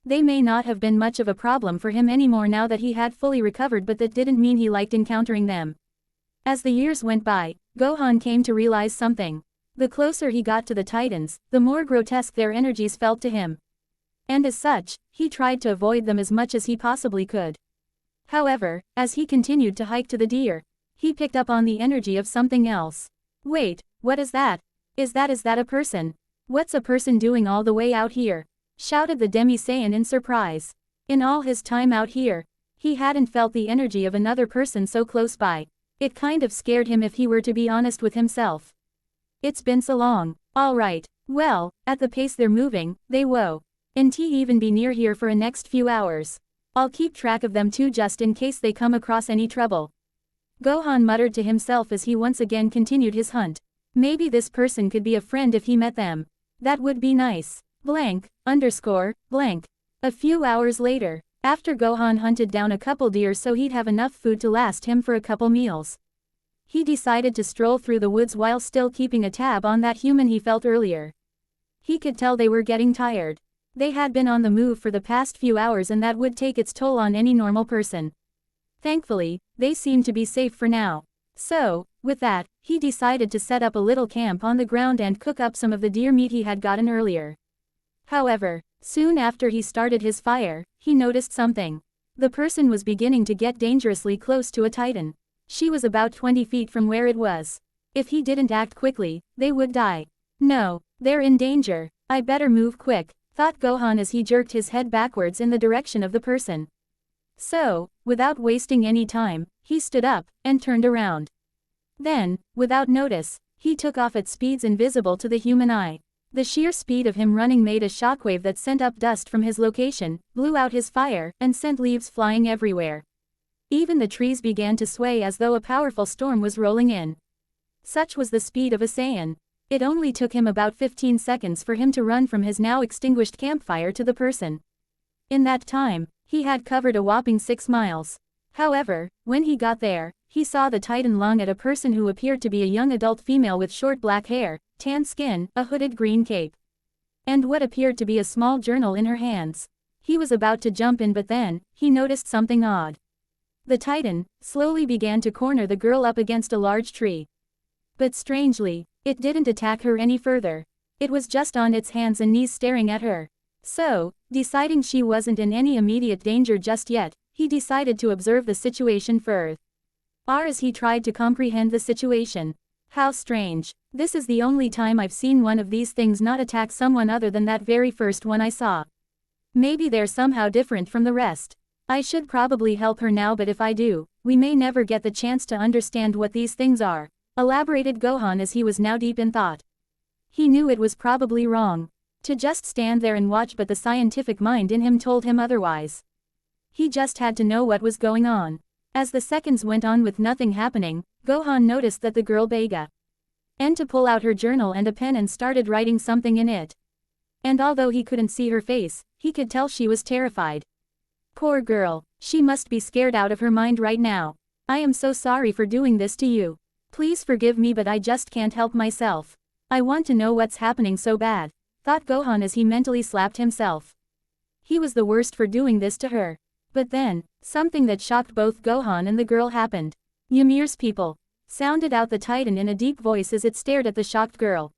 They may not have been much of a problem for him anymore now that he had fully recovered, but that didn't mean he liked encountering them. As the years went by, Gohan came to realize something. The closer he got to the Titans, the more grotesque their energies felt to him. And as such, he tried to avoid them as much as he possibly could. However, as he continued to hike to the deer, he picked up on the energy of something else. Wait, what is that? Is that a person? What's a person doing all the way out here? Shouted the Demi-Saiyan in surprise. In all his time out here, he hadn't felt the energy of another person so close by. It kind of scared him if he were to be honest with himself. It's been so long. Alright, well, at the pace they're moving, they won't even be near here for the next few hours. I'll keep track of them too just in case they come across any trouble. Gohan muttered to himself as he once again continued his hunt. Maybe this person could be a friend if he met them. That would be nice. Blank. A few hours later, after Gohan hunted down a couple deer so he'd have enough food to last him for a couple meals, he decided to stroll through the woods while still keeping a tab on that human he felt earlier. He could tell they were getting tired. They had been on the move for the past few hours and that would take its toll on any normal person. Thankfully, they seemed to be safe for now. So, with that, he decided to set up a little camp on the ground and cook up some of the deer meat he had gotten earlier. However, soon after he started his fire, he noticed something. The person was beginning to get dangerously close to a Titan. She was about 20 feet from where it was. If he didn't act quickly, they would die. No, they're in danger. I better move quick, thought Gohan as he jerked his head backwards in the direction of the person. So, without wasting any time, he stood up and turned around. Then, without notice, he took off at speeds invisible to the human eye. The sheer speed of him running made a shockwave that sent up dust from his location, blew out his fire, and sent leaves flying everywhere. Even the trees began to sway as though a powerful storm was rolling in. Such was the speed of a Saiyan. It only took him about 15 seconds for him to run from his now extinguished campfire to the person. In that time, he had covered a whopping 6 miles. However, when he got there, he saw the Titan lung at a person who appeared to be a young adult female with short black hair, tan skin, a hooded green cape, and what appeared to be a small journal in her hands. He was about to jump in, but then, he noticed something odd. The Titan slowly began to corner the girl up against a large tree. But strangely, it didn't attack her any further. It was just on its hands and knees staring at her. So, deciding she wasn't in any immediate danger just yet, he decided to observe the situation further. As he tried to comprehend the situation. How strange. This is the only time I've seen one of these things not attack someone other than that very first one I saw. Maybe they're somehow different from the rest. I should probably help her now, but if I do, we may never get the chance to understand what these things are, elaborated Gohan as he was now deep in thought. He knew it was probably wrong to just stand there and watch, but the scientific mind in him told him otherwise. He just had to know what was going on. As the seconds went on with nothing happening, Gohan noticed that the girl began to pull out her journal and a pen and started writing something in it. And although he couldn't see her face, he could tell she was terrified. Poor girl, she must be scared out of her mind right now. I am so sorry for doing this to you. Please forgive me, but I just can't help myself. I want to know what's happening so bad, thought Gohan as he mentally slapped himself. He was the worst for doing this to her. But then, something that shocked both Gohan and the girl happened. Ymir's people, sounded out the Titan in a deep voice as it stared at the shocked girl.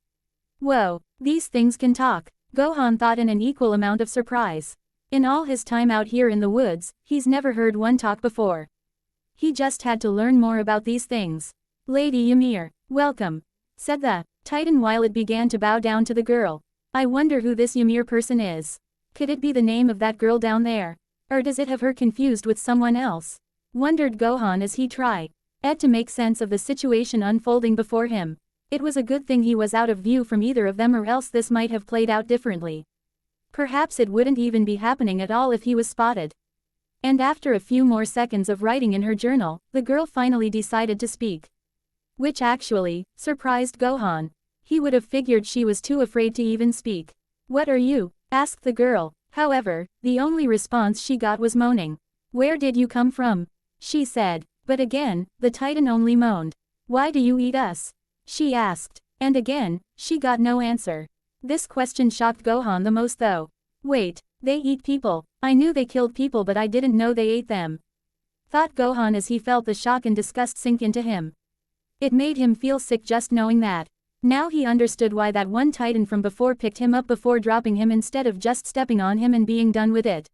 Whoa, these things can talk, Gohan thought in an equal amount of surprise. In all his time out here in the woods, he's never heard one talk before. He just had to learn more about these things. Lady Ymir, welcome, said the Titan while it began to bow down to the girl. I wonder who this Ymir person is. Could it be the name of that girl down there? Or does it have her confused with someone else? Wondered Gohan as he tried to make sense of the situation unfolding before him. It was a good thing he was out of view from either of them, or else this might have played out differently. Perhaps it wouldn't even be happening at all if he was spotted. And after a few more seconds of writing in her journal, the girl finally decided to speak. Which actually surprised Gohan. He would have figured she was too afraid to even speak. What are you? Asked the girl. However, the only response she got was moaning. Where did you come from? She said. But again, the Titan only moaned. Why do you eat us? She asked. And again, she got no answer. This question shocked Gohan the most though. Wait, they eat people. I knew they killed people, but I didn't know they ate them. Thought Gohan as he felt the shock and disgust sink into him. It made him feel sick just knowing that. Now he understood why that one Titan from before picked him up before dropping him instead of just stepping on him and being done with it.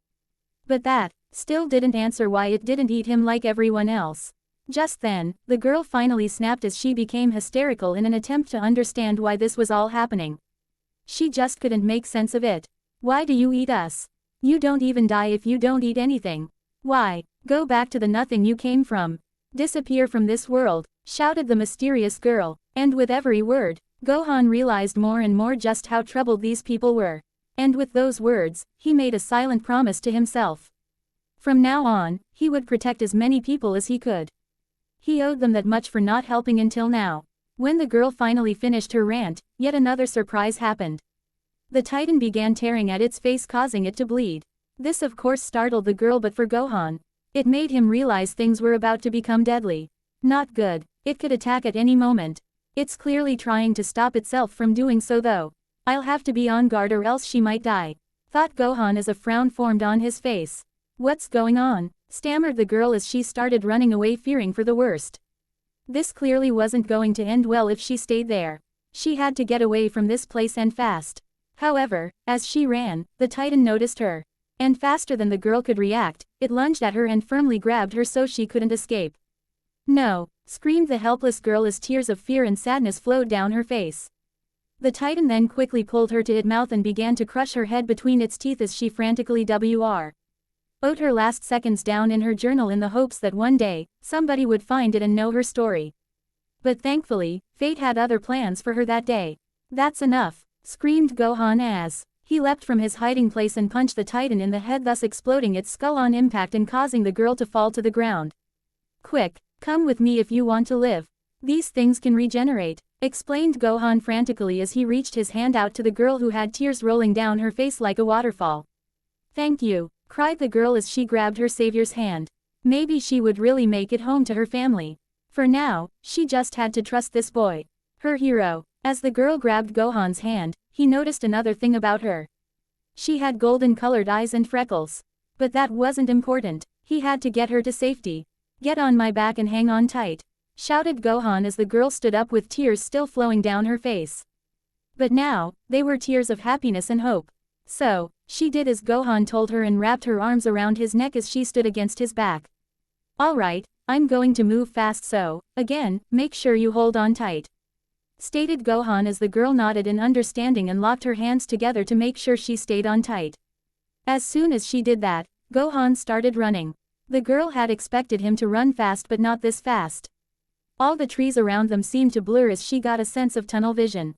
But that still didn't answer why it didn't eat him like everyone else. Just then, the girl finally snapped as she became hysterical in an attempt to understand why this was all happening. She just couldn't make sense of it. Why do you eat us? You don't even die if you don't eat anything. Why? Go back to the nothing you came from. Disappear from this world, shouted the mysterious girl, and with every word, Gohan realized more and more just how troubled these people were. And with those words, he made a silent promise to himself. From now on, he would protect as many people as he could. He owed them that much for not helping until now. When the girl finally finished her rant, yet another surprise happened. The Titan began tearing at its face, causing it to bleed. This of course startled the girl, but for Gohan, it made him realize things were about to become deadly. Not good. It could attack at any moment. It's clearly trying to stop itself from doing so though. I'll have to be on guard or else she might die, thought Gohan as a frown formed on his face. What's going on? Stammered the girl as she started running away, fearing for the worst. This clearly wasn't going to end well if she stayed there. She had to get away from this place and fast. However, as she ran, the Titan noticed her. And faster than the girl could react, it lunged at her and firmly grabbed her so she couldn't escape. No! Screamed the helpless girl as tears of fear and sadness flowed down her face. The Titan then quickly pulled her to its mouth and began to crush her head between its teeth as she frantically wrote her last seconds down in her journal in the hopes that one day, somebody would find it and know her story. But thankfully, fate had other plans for her that day. That's enough! Screamed Gohan as he leapt from his hiding place and punched the Titan in the head, thus exploding its skull on impact and causing the girl to fall to the ground. Quick, come with me if you want to live. These things can regenerate, explained Gohan frantically as he reached his hand out to the girl who had tears rolling down her face like a waterfall. Thank you, cried the girl as she grabbed her savior's hand. Maybe she would really make it home to her family. For now, she just had to trust this boy, her hero. As the girl grabbed Gohan's hand, he noticed another thing about her. She had golden-colored eyes and freckles. But that wasn't important. He had to get her to safety. Get on my back and hang on tight, shouted Gohan as the girl stood up with tears still flowing down her face. But now, they were tears of happiness and hope. So, she did as Gohan told her and wrapped her arms around his neck as she stood against his back. Alright, I'm going to move fast, so, again, make sure you hold on tight, stated Gohan as the girl nodded in understanding and locked her hands together to make sure she stayed on tight. As soon as she did that, Gohan started running. The girl had expected him to run fast, but not this fast. All the trees around them seemed to blur as she got a sense of tunnel vision.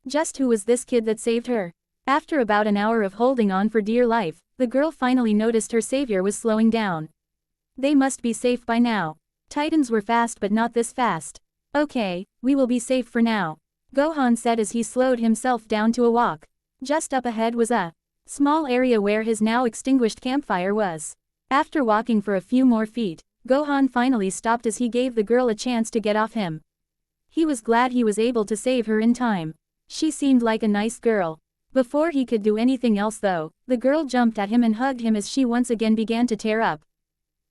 Just who was this kid that saved her? After about an hour of holding on for dear life, the girl finally noticed her savior was slowing down. They must be safe by now. Titans were fast but not this fast. Okay, we will be safe for now, Gohan said as he slowed himself down to a walk. Just up ahead was a small area where his now extinguished campfire was. After walking for a few more feet, Gohan finally stopped as he gave the girl a chance to get off him. He was glad he was able to save her in time. She seemed like a nice girl. Before he could do anything else though, the girl jumped at him and hugged him as she once again began to tear up.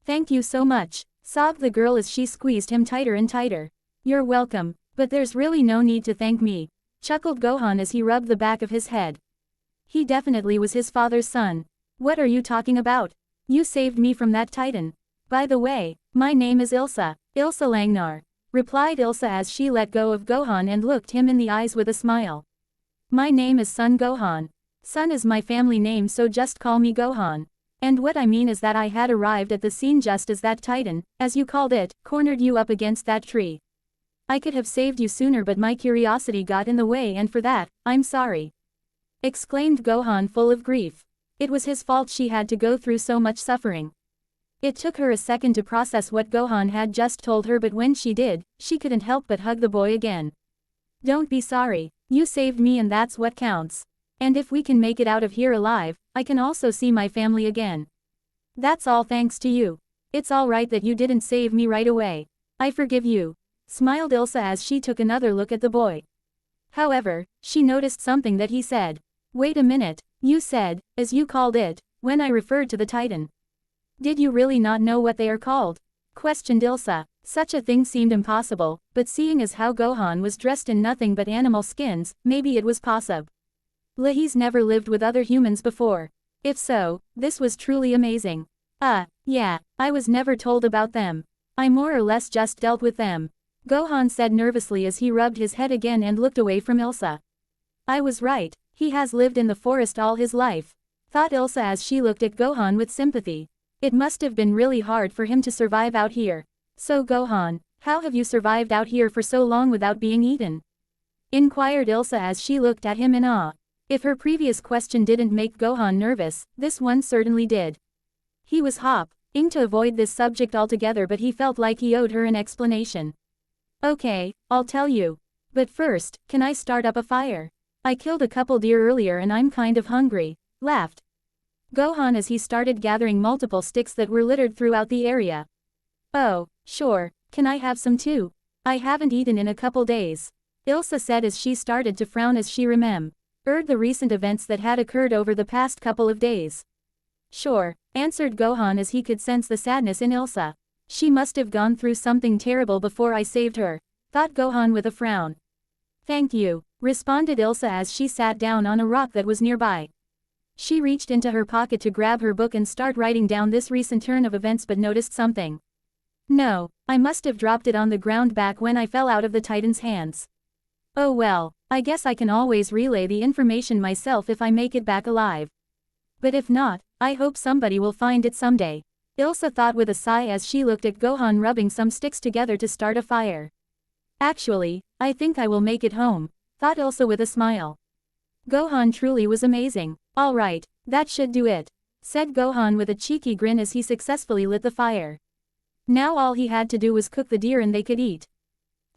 Thank you so much, sobbed the girl as she squeezed him tighter and tighter. You're welcome, but there's really no need to thank me, chuckled Gohan as he rubbed the back of his head. He definitely was his father's son. What are you talking about? You saved me from that Titan. By the way, my name is Ilsa Langnar, replied Ilsa as she let go of Gohan and looked him in the eyes with a smile. My name is Son Gohan. Son is my family name, so just call me Gohan. And what I mean is that I had arrived at the scene just as that Titan, as you called it, cornered you up against that tree. I could have saved you sooner but my curiosity got in the way and for that, I'm sorry, exclaimed Gohan full of grief. It was his fault she had to go through so much suffering. It took her a second to process what Gohan had just told her, but when she did, she couldn't help but hug the boy again. Don't be sorry, you saved me and that's what counts. And if we can make it out of here alive, I can also see my family again. That's all thanks to you. It's all right that you didn't save me right away. I forgive you, smiled Ilsa as she took another look at the boy. However, she noticed something that he said. Wait a minute, you said, as you called it, when I referred to the Titan. Did you really not know what they are called? Questioned Ilsa. Such a thing seemed impossible, but seeing as how Gohan was dressed in nothing but animal skins, maybe it was possible. He's never lived with other humans before. If so, this was truly amazing. Yeah, I was never told about them. I more or less just dealt with them, Gohan said nervously as he rubbed his head again and looked away from Ilsa. I was right, he has lived in the forest all his life, thought Ilsa as she looked at Gohan with sympathy. It must have been really hard for him to survive out here. So Gohan, how have you survived out here for so long without being eaten? Inquired Ilsa as she looked at him in awe. If her previous question didn't make Gohan nervous, this one certainly did. He was hopping to avoid this subject altogether, but he felt like he owed her an explanation. Okay, I'll tell you. But first, can I start up a fire? I killed a couple deer earlier and I'm kind of hungry, laughed Gohan as he started gathering multiple sticks that were littered throughout the area. Oh, sure, can I have some too? I haven't eaten in a couple days, Ilsa said as she started to frown as she remembered the recent events that had occurred over the past couple of days. Sure, answered Gohan as he could sense the sadness in Ilsa. She must have gone through something terrible before I saved her, thought Gohan with a frown. Thank you, responded Ilsa as she sat down on a rock that was nearby. She reached into her pocket to grab her book and start writing down this recent turn of events, but noticed something. No, I must have dropped it on the ground back when I fell out of the Titan's hands. Oh well, I guess I can always relay the information myself if I make it back alive. But if not, I hope somebody will find it someday, Ilsa thought with a sigh as she looked at Gohan rubbing some sticks together to start a fire. Actually, I think I will make it home, thought Ilsa with a smile. Gohan truly was amazing. Alright, that should do it, said Gohan with a cheeky grin as he successfully lit the fire. Now all he had to do was cook the deer and they could eat.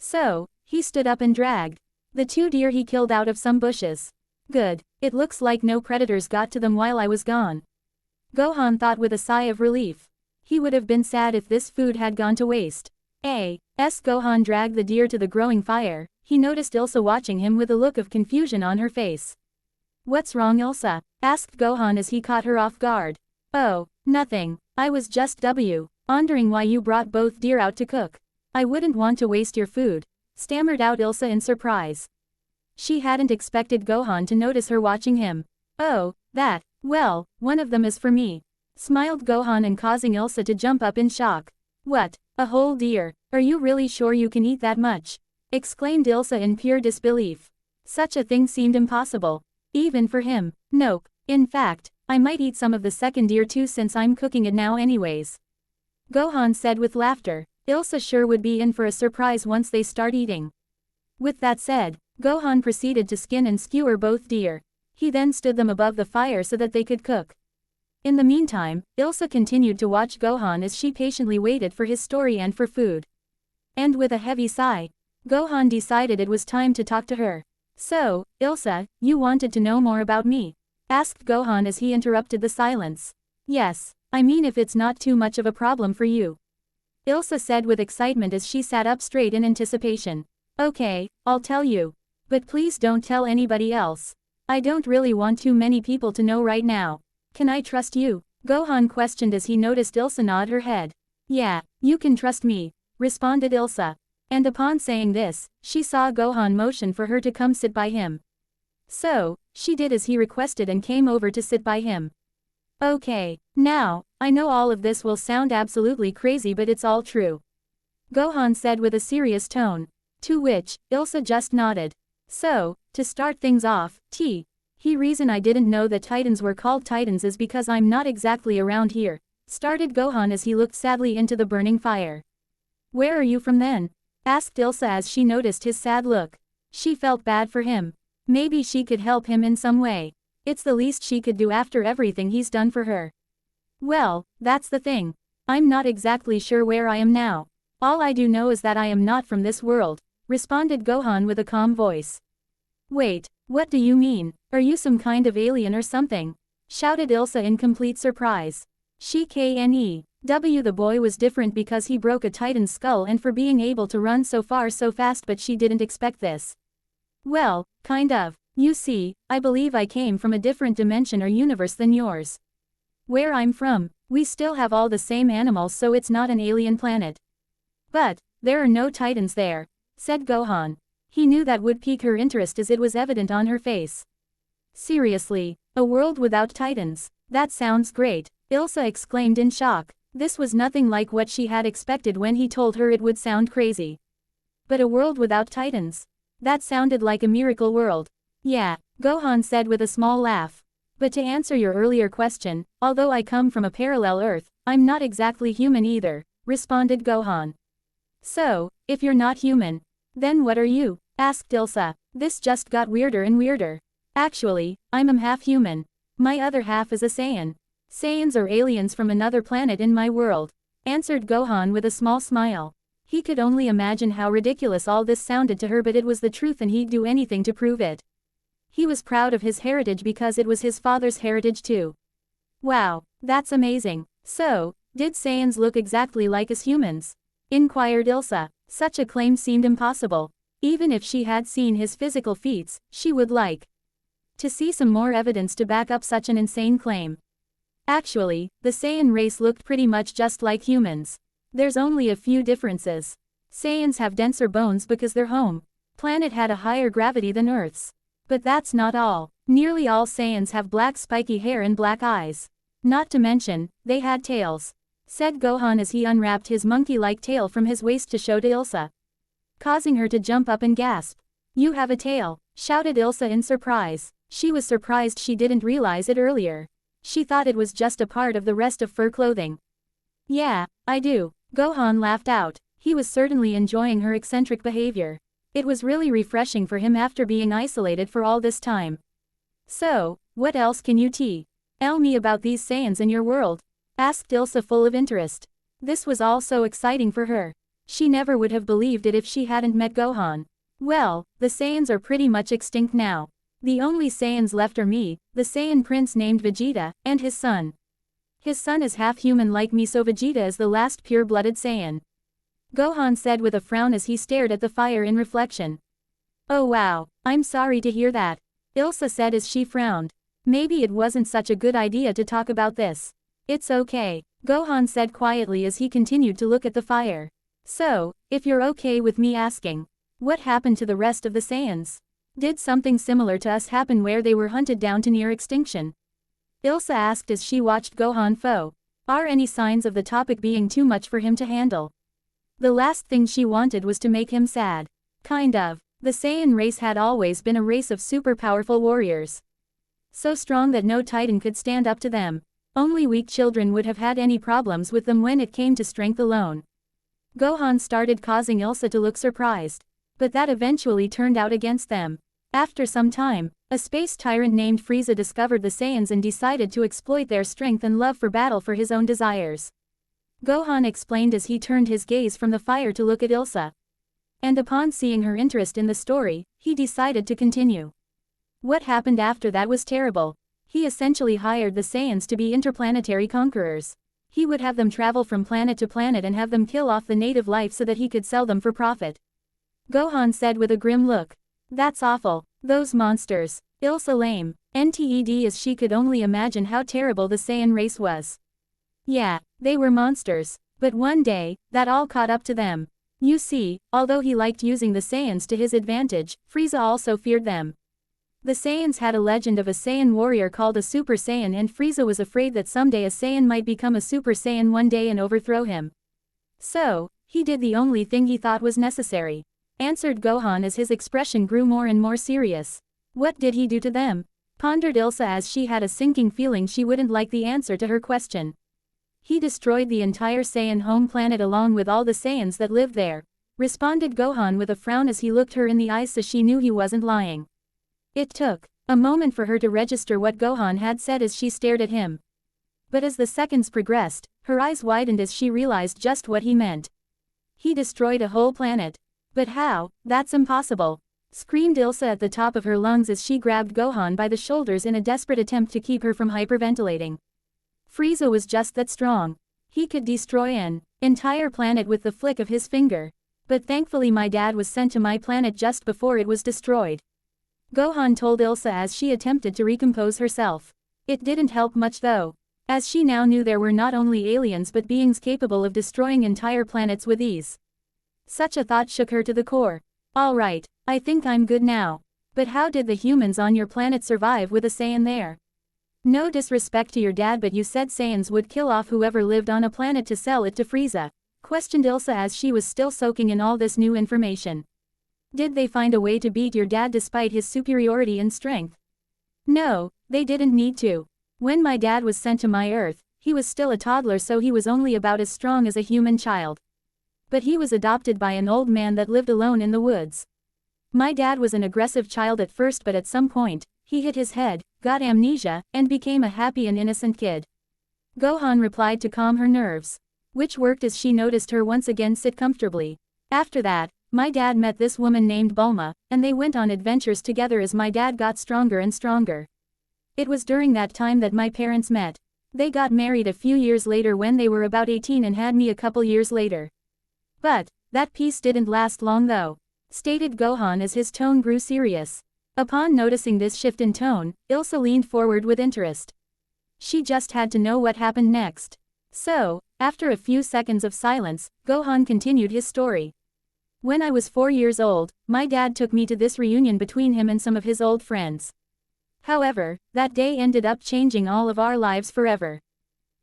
So, he stood up and dragged the 2 deer he killed out of some bushes. Good, it looks like no predators got to them while I was gone, Gohan thought with a sigh of relief. He would have been sad if this food had gone to waste. As Gohan dragged the deer to the growing fire, he noticed Ilsa watching him with a look of confusion on her face. What's wrong, Ilsa? Asked Gohan as he caught her off guard. Oh, nothing, I was just wondering why you brought both deer out to cook. I wouldn't want to waste your food, stammered out Ilsa in surprise. She hadn't expected Gohan to notice her watching him. Oh, that, well, one of them is for me, smiled Gohan and causing Ilsa to jump up in shock. What, a whole deer? Are you really sure you can eat that much? Exclaimed Ilsa in pure disbelief. Such a thing seemed impossible. Even for him. Nope, in fact, I might eat some of the second deer too since I'm cooking it now anyways, Gohan said with laughter. Ilsa sure would be in for a surprise once they start eating. With that said, Gohan proceeded to skin and skewer both deer. He then stood them above the fire so that they could cook. In the meantime, Ilsa continued to watch Gohan as she patiently waited for his story and for food. And with a heavy sigh, Gohan decided it was time to talk to her. So, Ilsa, you wanted to know more about me? Asked Gohan as he interrupted the silence. Yes, I mean if it's not too much of a problem for you. Ilsa said with excitement as she sat up straight in anticipation. Okay, I'll tell you. But please don't tell anybody else. I don't really want too many people to know right now. Can I trust you? Gohan questioned as he noticed Ilsa nod her head. Yeah, you can trust me, responded Ilsa. And upon saying this, she saw Gohan motion for her to come sit by him. So, she did as he requested and came over to sit by him. Okay, now, I know all of this will sound absolutely crazy but it's all true. Gohan said with a serious tone. To which, Ilsa just nodded. So, to start things off, the reason I didn't know that Titans were called Titans is because I'm not exactly around here, started Gohan as he looked sadly into the burning fire. Where are you from then? Asked Ilsa as she noticed his sad look. She felt bad for him. Maybe she could help him in some way. It's the least she could do after everything he's done for her. Well, that's the thing. I'm not exactly sure where I am now. All I do know is that I am not from this world, responded Gohan with a calm voice. Wait, what do you mean? Are you some kind of alien or something? Shouted Ilsa in complete surprise. The boy was different because he broke a Titan's skull and for being able to run so far so fast, but she didn't expect this. Well, kind of. You see, I believe I came from a different dimension or universe than yours. Where I'm from, we still have all the same animals, so it's not an alien planet. But, there are no Titans there, said Gohan. He knew that would pique her interest as it was evident on her face. Seriously, a world without Titans? That sounds great, Ilsa exclaimed in shock. This was nothing like what she had expected when he told her it would sound crazy. But a world without Titans? That sounded like a miracle world. Yeah, Gohan said with a small laugh. But to answer your earlier question, although I come from a parallel Earth, I'm not exactly human either, responded Gohan. So, if you're not human, then what are you? Asked Ilsa. This just got weirder and weirder. Actually, I'm half human. My other half is a Saiyan. Saiyans are aliens from another planet in my world, answered Gohan with a small smile. He could only imagine how ridiculous all this sounded to her, but it was the truth and he'd do anything to prove it. He was proud of his heritage because it was his father's heritage too. Wow, that's amazing. So, did Saiyans look exactly like us humans? Inquired Ilsa. Such a claim seemed impossible. Even if she had seen his physical feats, she would like to see some more evidence to back up such an insane claim. Actually, the Saiyan race looked pretty much just like humans. There's only a few differences. Saiyans have denser bones because their home planet had a higher gravity than Earth's. But that's not all. Nearly all Saiyans have black spiky hair and black eyes. Not to mention, they had tails, said Gohan as he unwrapped his monkey-like tail from his waist to show to Ilsa, causing her to jump up and gasp. You have a tail, shouted Ilsa in surprise. She was surprised she didn't realize it earlier. She thought it was just a part of the rest of fur clothing. Yeah, I do. Gohan laughed out. He was certainly enjoying her eccentric behavior. It was really refreshing for him after being isolated for all this time. So, what else can you tell me about these Saiyans in your world? Asked Ilsa full of interest. This was all so exciting for her. She never would have believed it if she hadn't met Gohan. Well, the Saiyans are pretty much extinct now. The only Saiyans left are me, the Saiyan prince named Vegeta, and his son. His son is half human like me, so Vegeta is the last pure-blooded Saiyan. Gohan said with a frown as he stared at the fire in reflection. Oh wow, I'm sorry to hear that, Ilsa said as she frowned. Maybe it wasn't such a good idea to talk about this. It's okay, Gohan said quietly as he continued to look at the fire. So, if you're okay with me asking, what happened to the rest of the Saiyans? Did something similar to us happen where they were hunted down to near extinction? Ilsa asked as she watched Gohan Fo. Are any signs of the topic being too much for him to handle? The last thing she wanted was to make him sad. Kind of. The Saiyan race had always been a race of super powerful warriors. So strong that no Titan could stand up to them. Only weak children would have had any problems with them when it came to strength alone. Gohan started causing Ilsa to look surprised. But that eventually turned out against them. After some time, a space tyrant named Frieza discovered the Saiyans and decided to exploit their strength and love for battle for his own desires. Gohan explained as he turned his gaze from the fire to look at Ilsa. And upon seeing her interest in the story, he decided to continue. What happened after that was terrible. He essentially hired the Saiyans to be interplanetary conquerors. He would have them travel from planet to planet and have them kill off the native life so that he could sell them for profit. Gohan said with a grim look. That's awful. Those monsters. Ilsa lame. NTED as she could only imagine how terrible the Saiyan race was. Yeah, they were monsters. But one day, that all caught up to them. You see, although he liked using the Saiyans to his advantage, Frieza also feared them. The Saiyans had a legend of a Saiyan warrior called a Super Saiyan, and Frieza was afraid that someday a Saiyan might become a Super Saiyan one day and overthrow him. So, he did the only thing he thought was necessary. Answered Gohan as his expression grew more and more serious. What did he do to them? Pondered Ilsa as she had a sinking feeling she wouldn't like the answer to her question. He destroyed the entire Saiyan home planet along with all the Saiyans that lived there, responded Gohan with a frown as he looked her in the eyes so she knew he wasn't lying. It took a moment for her to register what Gohan had said as she stared at him. But as the seconds progressed, her eyes widened as she realized just what he meant. He destroyed a whole planet. But how? That's impossible! Screamed Ilsa at the top of her lungs as she grabbed Gohan by the shoulders in a desperate attempt to keep her from hyperventilating. Frieza was just that strong. He could destroy an entire planet with the flick of his finger. But thankfully my dad was sent to my planet just before it was destroyed. Gohan told Ilsa as she attempted to recompose herself. It didn't help much though, as she now knew there were not only aliens but beings capable of destroying entire planets with ease. Such a thought shook her to the core. Alright, I think I'm good now. But how did the humans on your planet survive with a Saiyan there? No disrespect to your dad, but you said Saiyans would kill off whoever lived on a planet to sell it to Frieza, questioned Ilsa as she was still soaking in all this new information. Did they find a way to beat your dad despite his superiority in strength? No, they didn't need to. When my dad was sent to my Earth, he was still a toddler, so he was only about as strong as a human child. But he was adopted by an old man that lived alone in the woods. My dad was an aggressive child at first, but at some point, he hit his head, got amnesia, and became a happy and innocent kid. Gohan replied to calm her nerves. Which worked as she noticed her once again sit comfortably. After that, my dad met this woman named Bulma, and they went on adventures together as my dad got stronger and stronger. It was during that time that my parents met. They got married a few years later when they were about 18 and had me a couple years later. But that peace didn't last long though, stated Gohan as his tone grew serious. Upon noticing this shift in tone, Ilsa leaned forward with interest. She just had to know what happened next. So, after a few seconds of silence, Gohan continued his story. When I was 4 years old, my dad took me to this reunion between him and some of his old friends. However, that day ended up changing all of our lives forever.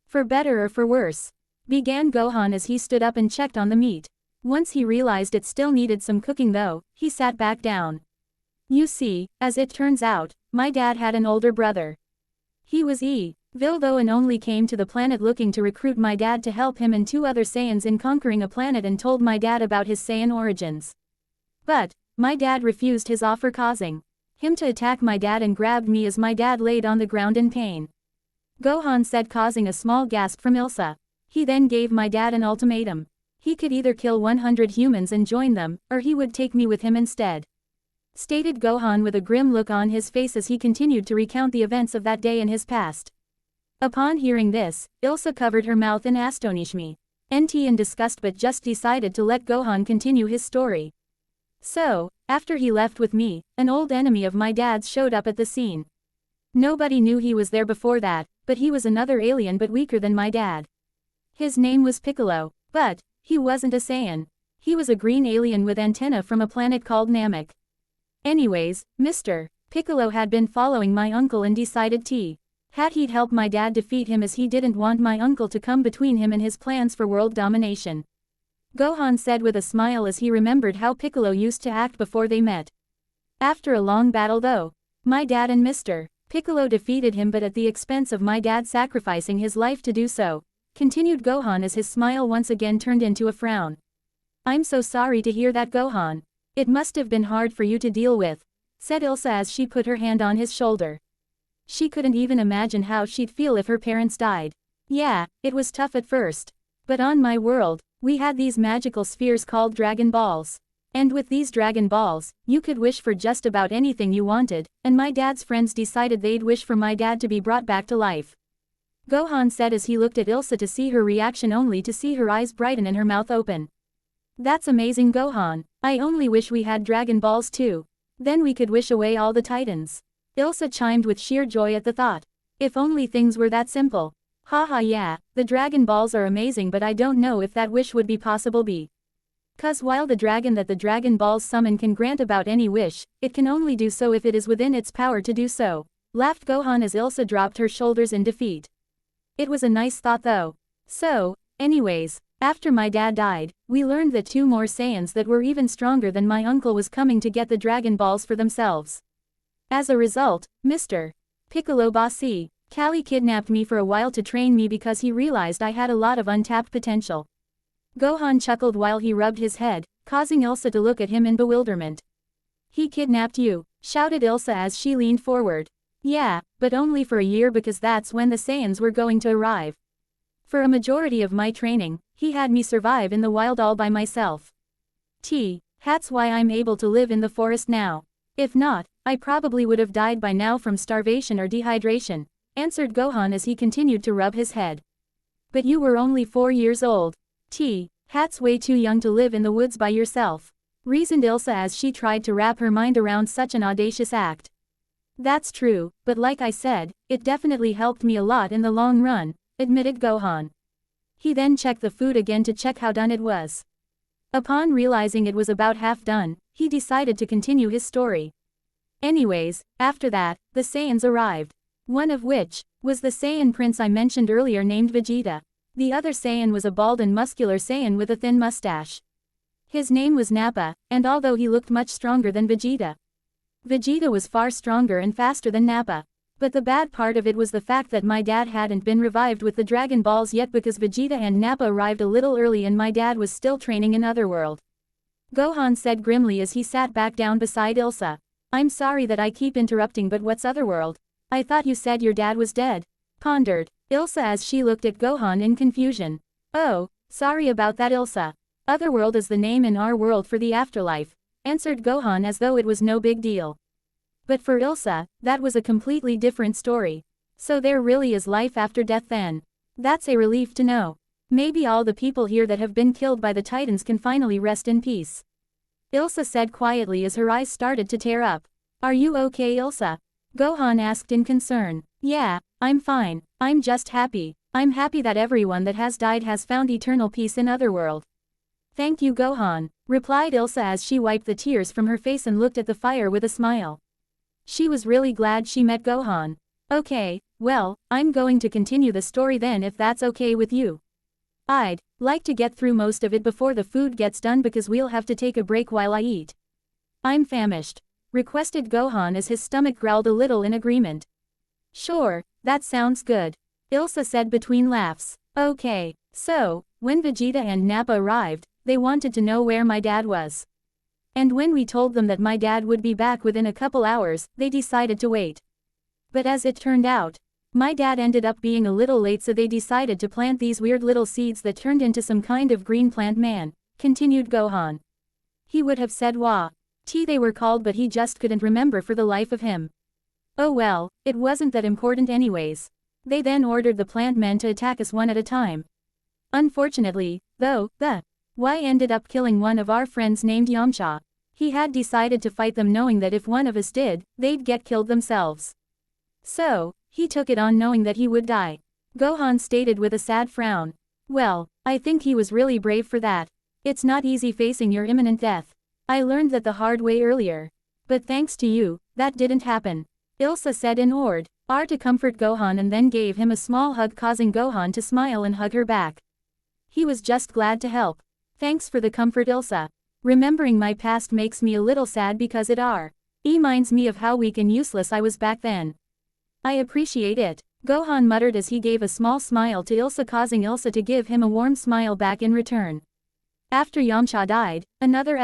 For better or for worse, began Gohan as he stood up and checked on the meat. Once he realized it still needed some cooking though, he sat back down. You see, as it turns out, my dad had an older brother. He was evil though and only came to the planet looking to recruit my dad to help him and 2 other Saiyans in conquering a planet, and told my dad about his Saiyan origins. But my dad refused his offer, causing him to attack my dad and grabbed me as my dad laid on the ground in pain. Gohan said, causing a small gasp from Ilsa. He then gave my dad an ultimatum. He could either kill 100 humans and join them, or he would take me with him instead. Stated Gohan with a grim look on his face as he continued to recount the events of that day in his past. Upon hearing this, Ilsa covered her mouth in astonishment in disgust, but just decided to let Gohan continue his story. So, after he left with me, an old enemy of my dad's showed up at the scene. Nobody knew he was there before that, but he was another alien but weaker than my dad. His name was Piccolo, but he wasn't a Saiyan. He was a green alien with antennae from a planet called Namek. Anyways, Mr. Piccolo had been following my uncle and decided he'd help my dad defeat him as he didn't want my uncle to come between him and his plans for world domination. Gohan said with a smile as he remembered how Piccolo used to act before they met. After a long battle though, my dad and Mr. Piccolo defeated him, but at the expense of my dad sacrificing his life to do so, continued Gohan as his smile once again turned into a frown. I'm so sorry to hear that, Gohan. It must have been hard for you to deal with, said Ilsa as she put her hand on his shoulder. She couldn't even imagine how she'd feel if her parents died. Yeah, it was tough at first. But on my world, we had these magical spheres called Dragon Balls. And with these Dragon Balls, you could wish for just about anything you wanted, and my dad's friends decided they'd wish for my dad to be brought back to life. Gohan said as he looked at Ilsa to see her reaction, only to see her eyes brighten and her mouth open. That's amazing, Gohan. I only wish we had Dragon Balls too. Then we could wish away all the Titans. Ilsa chimed with sheer joy at the thought. If only things were that simple. Haha, yeah, the Dragon Balls are amazing, but I don't know if that wish would be possible. Cause while the dragon that the Dragon Balls summon can grant about any wish, it can only do so if it is within its power to do so, laughed Gohan as Ilsa dropped her shoulders in defeat. It was a nice thought though. So, anyways, after my dad died, we learned that 2 more Saiyans that were even stronger than my uncle was coming to get the Dragon Balls for themselves. As a result, Mr. Piccolo Bossy, Kali kidnapped me for a while to train me because he realized I had a lot of untapped potential. Gohan chuckled while he rubbed his head, causing Ilsa to look at him in bewilderment. He kidnapped you, shouted Ilsa as she leaned forward. Yeah, but only for a year because that's when the Saiyans were going to arrive. For a majority of my training, he had me survive in the wild all by myself. That's why I'm able to live in the forest now. If not, I probably would have died by now from starvation or dehydration, answered Gohan as he continued to rub his head. But you were only 4 years old. That's way too young to live in the woods by yourself, reasoned Ilsa as she tried to wrap her mind around such an audacious act. That's true, but like I said, it definitely helped me a lot in the long run, admitted Gohan. He then checked the food again to check how done it was. Upon realizing it was about half done, he decided to continue his story. Anyways, after that, the Saiyans arrived. One of which was the Saiyan prince I mentioned earlier named Vegeta. The other Saiyan was a bald and muscular Saiyan with a thin mustache. His name was Nappa, and although he looked much stronger than Vegeta, Vegeta was far stronger and faster than Nappa. But the bad part of it was the fact that my dad hadn't been revived with the Dragon Balls yet because Vegeta and Nappa arrived a little early and my dad was still training in Otherworld. Gohan said grimly as he sat back down beside Ilsa. I'm sorry that I keep interrupting, but what's Otherworld? I thought you said your dad was dead, pondered Ilsa as she looked at Gohan in confusion. Oh, sorry about that, Ilsa. Otherworld is the name in our world for the afterlife, answered Gohan as though it was no big deal. But for Ilsa, that was a completely different story. So there really is life after death then. That's a relief to know. Maybe all the people here that have been killed by the Titans can finally rest in peace. Ilsa said quietly as her eyes started to tear up. Are you okay, Ilsa? Gohan asked in concern. Yeah, I'm fine. I'm just happy. I'm happy that everyone that has died has found eternal peace in Otherworld. Thank you, Gohan, replied Ilsa as she wiped the tears from her face and looked at the fire with a smile. She was really glad she met Gohan. Okay, well, I'm going to continue the story then if that's okay with you. I'd like to get through most of it before the food gets done because we'll have to take a break while I eat. I'm famished, requested Gohan as his stomach growled a little in agreement. Sure, that sounds good, Ilsa said between laughs. Okay, so, when Vegeta and Nappa arrived, they wanted to know where my dad was. And when we told them that my dad would be back within a couple hours, they decided to wait. But as it turned out, my dad ended up being a little late, so they decided to plant these weird little seeds that turned into some kind of green plant man, continued Gohan. He would have said they were called, but he just couldn't remember for the life of him. Oh well, it wasn't that important anyways. They then ordered the plant men to attack us one at a time. Unfortunately, though, the Y ended up killing one of our friends named Yamcha. He had decided to fight them knowing that if one of us did, they'd get killed themselves. So, he took it on knowing that he would die. Gohan stated with a sad frown. Well, I think he was really brave for that. It's not easy facing your imminent death. I learned that the hard way earlier. But thanks to you, that didn't happen, Ilsa said in order to comfort Gohan and then gave him a small hug, causing Gohan to smile and hug her back. He was just glad to help. Thanks for the comfort, Ilsa. Remembering my past makes me a little sad because it reminds me of how weak and useless I was back then. I appreciate it, Gohan muttered as he gave a small smile to Ilsa, causing Ilsa to give him a warm smile back in return. After Yamcha died, another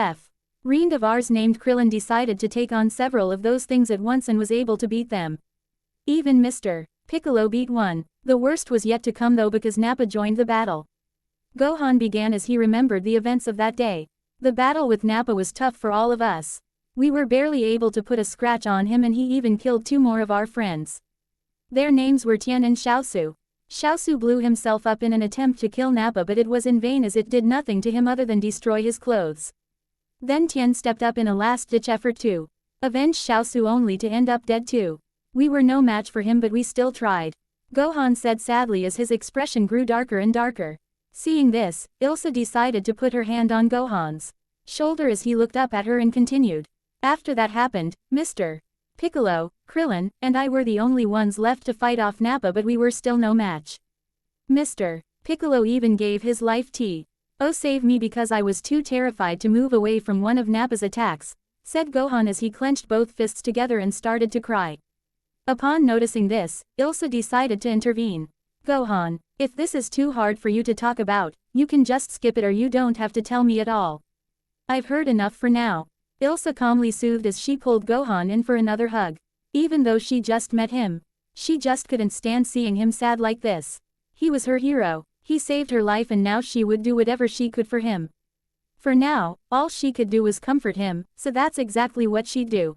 friend of ours named Krillin decided to take on several of those things at once and was able to beat them. Even Mr. Piccolo beat one. The worst was yet to come though, because Nappa joined the battle. Gohan began as he remembered the events of that day. The battle with Nappa was tough for all of us. We were barely able to put a scratch on him, and he even killed two more of our friends. Their names were Tien and Xiaosu. Xiaosu blew himself up in an attempt to kill Nappa, but it was in vain as it did nothing to him other than destroy his clothes. Then Tien stepped up in a last-ditch effort to avenge Xiaosu, only to end up dead too. We were no match for him, but we still tried. Gohan said sadly as his expression grew darker and darker. Seeing this, Ilsa decided to put her hand on Gohan's shoulder as he looked up at her and continued. After that happened, Mr. Piccolo, Krillin, and I were the only ones left to fight off Nappa, but we were still no match. Mr. Piccolo even gave his life to save me because I was too terrified to move away from one of Nappa's attacks, said Gohan as he clenched both fists together and started to cry. Upon noticing this, Ilsa decided to intervene. Gohan, if this is too hard for you to talk about, you can just skip it, or you don't have to tell me at all. I've heard enough for now. Ilsa calmly soothed as she pulled Gohan in for another hug. Even though she just met him, she just couldn't stand seeing him sad like this. He was her hero. He saved her life, and now she would do whatever she could for him. For now, all she could do was comfort him, so that's exactly what she'd do.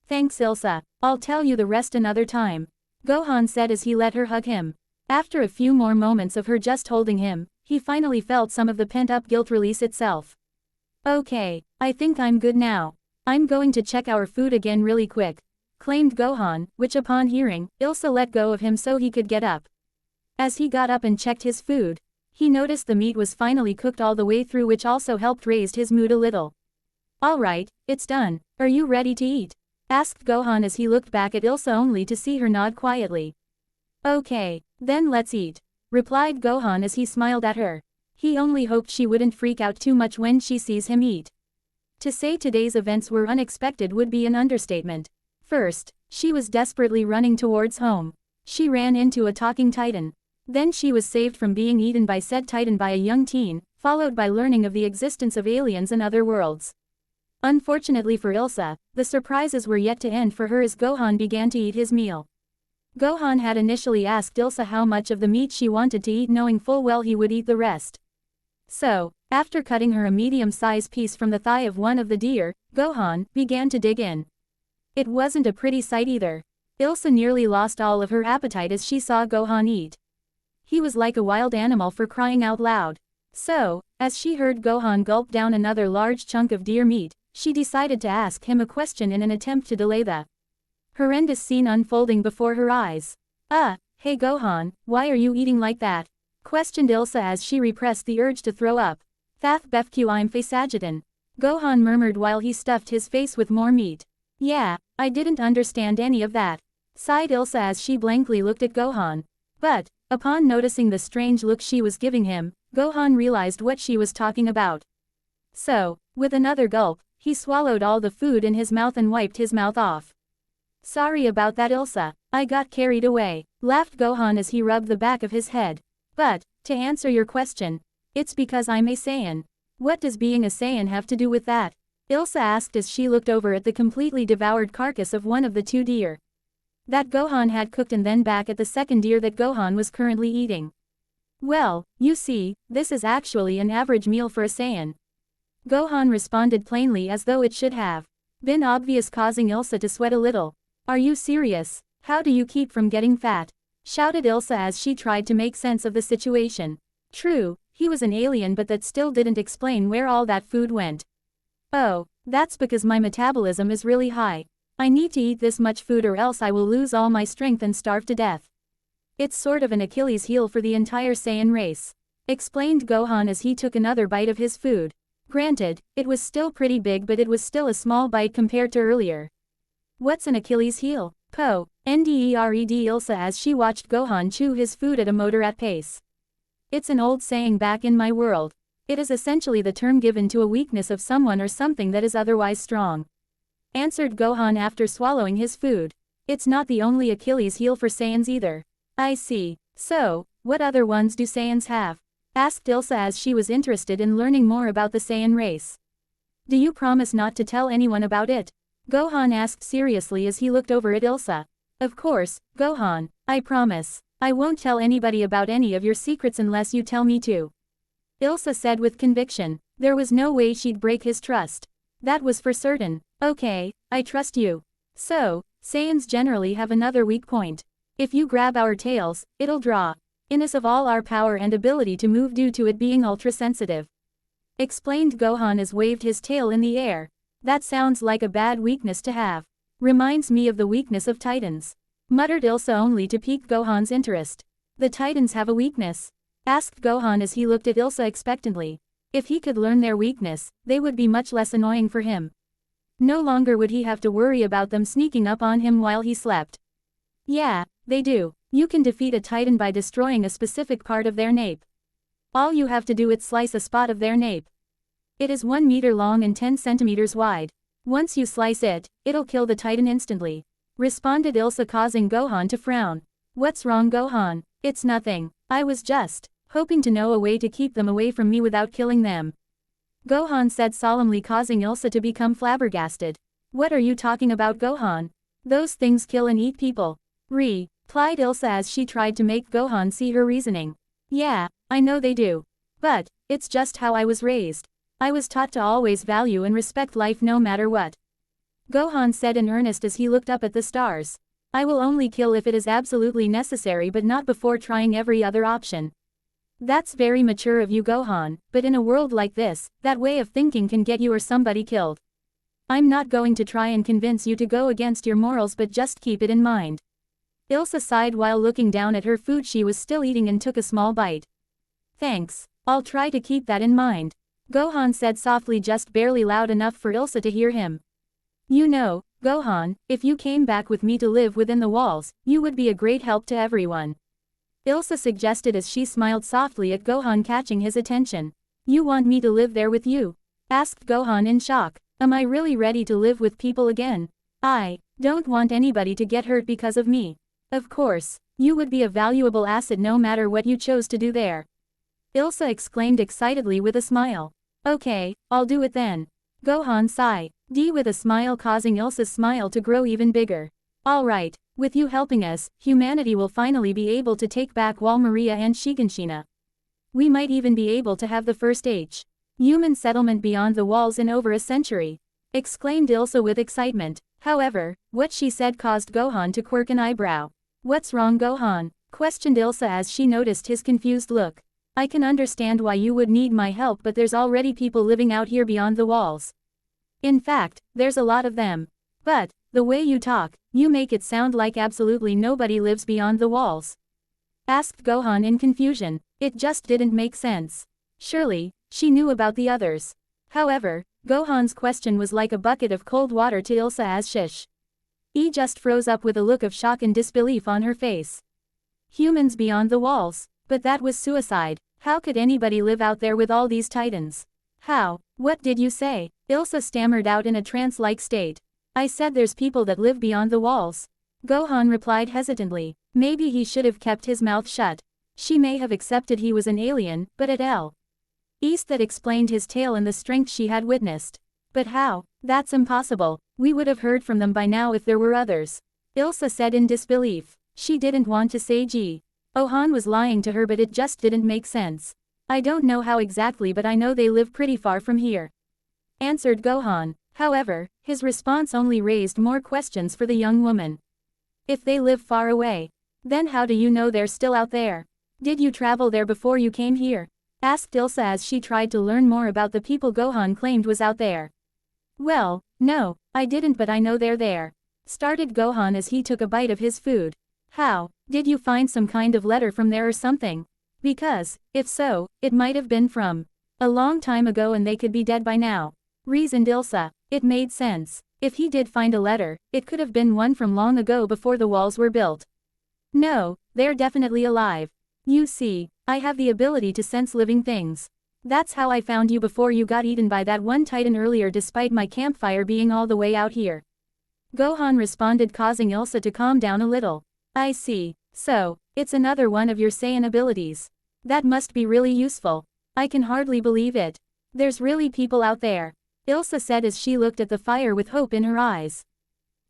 Thanks, Ilsa. I'll tell you the rest another time, Gohan said as he let her hug him. After a few more moments of her just holding him, he finally felt some of the pent-up guilt release itself. Okay, I think I'm good now. I'm going to check our food again really quick, claimed Gohan, which upon hearing, Ilsa let go of him so he could get up. As he got up and checked his food, he noticed the meat was finally cooked all the way through, which also helped raise his mood a little. Alright, it's done. Are you ready to eat? Asked Gohan as he looked back at Ilsa only to see her nod quietly. Okay, then let's eat, replied Gohan as he smiled at her. He only hoped she wouldn't freak out too much when she sees him eat. To say today's events were unexpected would be an understatement. First, she was desperately running towards home. She ran into a talking titan. Then she was saved from being eaten by said titan by a young teen, followed by learning of the existence of aliens and other worlds. Unfortunately for Ilsa, the surprises were yet to end for her as Gohan began to eat his meal. Gohan had initially asked Ilsa how much of the meat she wanted to eat, knowing full well he would eat the rest. So, after cutting her a medium-sized piece from the thigh of one of the deer, Gohan began to dig in. It wasn't a pretty sight either. Ilsa nearly lost all of her appetite as she saw Gohan eat. He was like a wild animal, for crying out loud. So, as she heard Gohan gulp down another large chunk of deer meat, she decided to ask him a question in an attempt to delay the horrendous scene unfolding before her eyes. Hey Gohan, why are you eating like that? Questioned Ilsa as she repressed the urge to throw up. Thath befq I'm fasagitan. Gohan murmured while he stuffed his face with more meat. Yeah, I didn't understand any of that, sighed Ilsa as she blankly looked at Gohan. But, upon noticing the strange look she was giving him, Gohan realized what she was talking about. So, with another gulp, he swallowed all the food in his mouth and wiped his mouth off. Sorry about that, Ilsa. I got carried away, laughed Gohan as he rubbed the back of his head. But, to answer your question, it's because I'm a Saiyan. What does being a Saiyan have to do with that? Ilsa asked as she looked over at the completely devoured carcass of one of the two deer that Gohan had cooked, and then back at the second deer that Gohan was currently eating. Well, you see, this is actually an average meal for a Saiyan. Gohan responded plainly, as though it should have been obvious, causing Ilsa to sweat a little. Are you serious? How do you keep from getting fat? Shouted Ilsa as she tried to make sense of the situation. True, he was an alien, but that still didn't explain where all that food went. Oh, that's because my metabolism is really high. I need to eat this much food or else I will lose all my strength and starve to death. It's sort of an Achilles heel for the entire Saiyan race, explained Gohan as he took another bite of his food. Granted, it was still pretty big, but it was still a small bite compared to earlier. What's an Achilles heel? Ndered Ilsa as she watched Gohan chew his food at a moderate pace. It's an old saying back in my world. It is essentially the term given to a weakness of someone or something that is otherwise strong, answered Gohan after swallowing his food. It's not the only Achilles heel for Saiyans either. I see. So, what other ones do Saiyans have? Asked Ilsa as she was interested in learning more about the Saiyan race. Do you promise not to tell anyone about it? Gohan asked seriously as he looked over at Ilsa. Of course, Gohan, I promise. I won't tell anybody about any of your secrets unless you tell me to. Ilsa said with conviction. There was no way she'd break his trust. That was for certain. Okay, I trust you. So, Saiyans generally have another weak point. If you grab our tails, it'll draw in us of all our power and ability to move due to it being ultra-sensitive. Explained Gohan as waved his tail in the air. That sounds like a bad weakness to have. Reminds me of the weakness of Titans. Muttered Ilsa only to pique Gohan's interest. The Titans have a weakness? Asked Gohan as he looked at Ilsa expectantly. If he could learn their weakness, they would be much less annoying for him. No longer would he have to worry about them sneaking up on him while he slept. Yeah, they do. You can defeat a Titan by destroying a specific part of their nape. All you have to do is slice a spot of their nape. It is 1 meter long and 10 centimeters wide. Once you slice it, it'll kill the Titan instantly. Responded Ilsa, causing Gohan to frown. What's wrong, Gohan? It's nothing. I was just hoping to know a way to keep them away from me without killing them. Gohan said solemnly, causing Ilsa to become flabbergasted. What are you talking about, Gohan? Those things kill and eat people. Replied Ilsa as she tried to make Gohan see her reasoning. Yeah, I know they do. But it's just how I was raised. I was taught to always value and respect life no matter what. Gohan said in earnest as he looked up at the stars. I will only kill if it is absolutely necessary, but not before trying every other option. That's very mature of you, Gohan, but in a world like this, that way of thinking can get you or somebody killed. I'm not going to try and convince you to go against your morals, but just keep it in mind. Ilsa sighed while looking down at her food she was still eating and took a small bite. Thanks, I'll try to keep that in mind. Gohan said softly, just barely loud enough for Ilsa to hear him. You know, Gohan, if you came back with me to live within the walls, you would be a great help to everyone. Ilsa suggested as she smiled softly at Gohan, catching his attention. You want me to live there with you? Asked Gohan in shock. Am I really ready to live with people again? I don't want anybody to get hurt because of me. Of course, you would be a valuable asset no matter what you chose to do there. Ilsa exclaimed excitedly with a smile. Okay, I'll do it then. Gohan sighed with a smile, causing Ilsa's smile to grow even bigger. Alright, with you helping us, humanity will finally be able to take back Wall Maria and Shiganshina. We might even be able to have the first human settlement beyond the walls in over a century. Exclaimed Ilsa with excitement. However, what she said caused Gohan to quirk an eyebrow. What's wrong, Gohan? Questioned Ilsa as she noticed his confused look. I can understand why you would need my help, but there's already people living out here beyond the walls. In fact, there's a lot of them. But the way you talk, you make it sound like absolutely nobody lives beyond the walls. Asked Gohan in confusion. It just didn't make sense. Surely, she knew about the others. However, Gohan's question was like a bucket of cold water to Ilsa as she just froze up with a look of shock and disbelief on her face. Humans beyond the walls? But that was suicide. How could anybody live out there with all these Titans? How? What did you say? Ilsa stammered out in a trance-like state. I said there's people that live beyond the walls. Gohan replied hesitantly. Maybe he should have kept his mouth shut. She may have accepted he was an alien, but at least that explained his tale and the strength she had witnessed. But how? That's impossible. We would have heard from them by now if there were others. Ilsa said in disbelief. She didn't want to say Gohan was lying to her, but it just didn't make sense. I don't know how exactly, but I know they live pretty far from here. Answered Gohan. However, his response only raised more questions for the young woman. If they live far away, then how do you know they're still out there? Did you travel there before you came here? Asked Ilsa as she tried to learn more about the people Gohan claimed was out there. Well, no, I didn't, but I know they're there. Started Gohan as he took a bite of his food. How? Did you find some kind of letter from there or something? Because, if so, it might have been from a long time ago and they could be dead by now. Reasoned Ilsa. It made sense. If he did find a letter, it could have been one from long ago before the walls were built. No, they're definitely alive. You see, I have the ability to sense living things. That's how I found you before you got eaten by that one Titan earlier, despite my campfire being all the way out here. Gohan responded, causing Ilsa to calm down a little. I see. So, it's another one of your Saiyan abilities. That must be really useful. I can hardly believe it. There's really people out there. Ilsa said as she looked at the fire with hope in her eyes.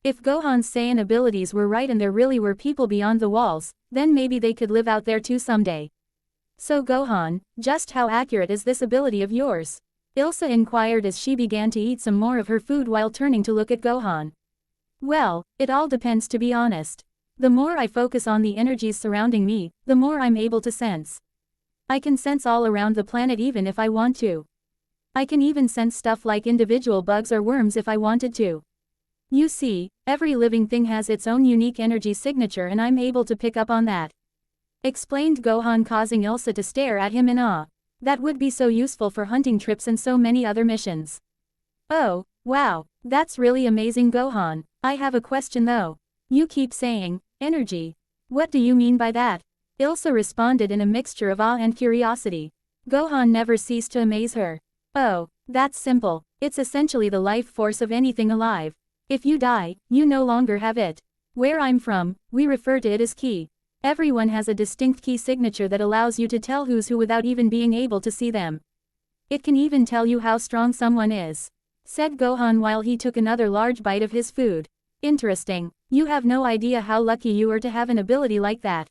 If Gohan's Saiyan abilities were right and there really were people beyond the walls, then maybe they could live out there too someday. So Gohan, just how accurate is this ability of yours? Ilsa inquired as she began to eat some more of her food while turning to look at Gohan. Well, it all depends, to be honest. The more I focus on the energies surrounding me, the more I'm able to sense. I can sense all around the planet even if I want to. I can even sense stuff like individual bugs or worms if I wanted to. You see, every living thing has its own unique energy signature and I'm able to pick up on that. Explained Gohan, causing Ilsa to stare at him in awe. That would be so useful for hunting trips and so many other missions. Oh, wow, that's really amazing, Gohan. I have a question though. You keep saying, energy. What do you mean by that? Ilsa responded in a mixture of awe and curiosity. Gohan never ceased to amaze her. Oh, that's simple. It's essentially the life force of anything alive. If you die, you no longer have it. Where I'm from, we refer to it as ki. Everyone has a distinct ki signature that allows you to tell who's who without even being able to see them. It can even tell you how strong someone is, said Gohan while he took another large bite of his food. Interesting. You have no idea how lucky you are to have an ability like that.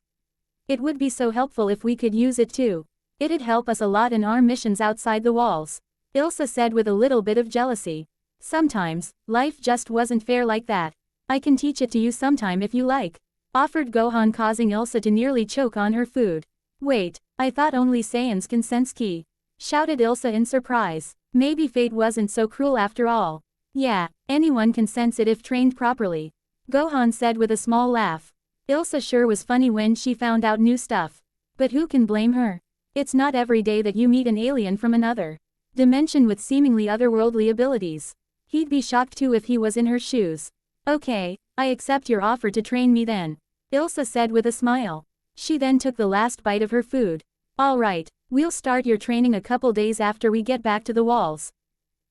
It would be so helpful if we could use it too. It'd help us a lot in our missions outside the walls, Ilsa said with a little bit of jealousy. Sometimes, life just wasn't fair like that. I can teach it to you sometime if you like, offered Gohan, causing Ilsa to nearly choke on her food. Wait, I thought only Saiyans can sense ki, shouted Ilsa in surprise. Maybe fate wasn't so cruel after all. Yeah, anyone can sense it if trained properly, Gohan said with a small laugh. Ilsa sure was funny when she found out new stuff. But who can blame her? It's not every day that you meet an alien from another dimension with seemingly otherworldly abilities. He'd be shocked too if he was in her shoes. Okay, I accept your offer to train me then, Ilsa said with a smile. She then took the last bite of her food. Alright, we'll start your training a couple days after we get back to the walls.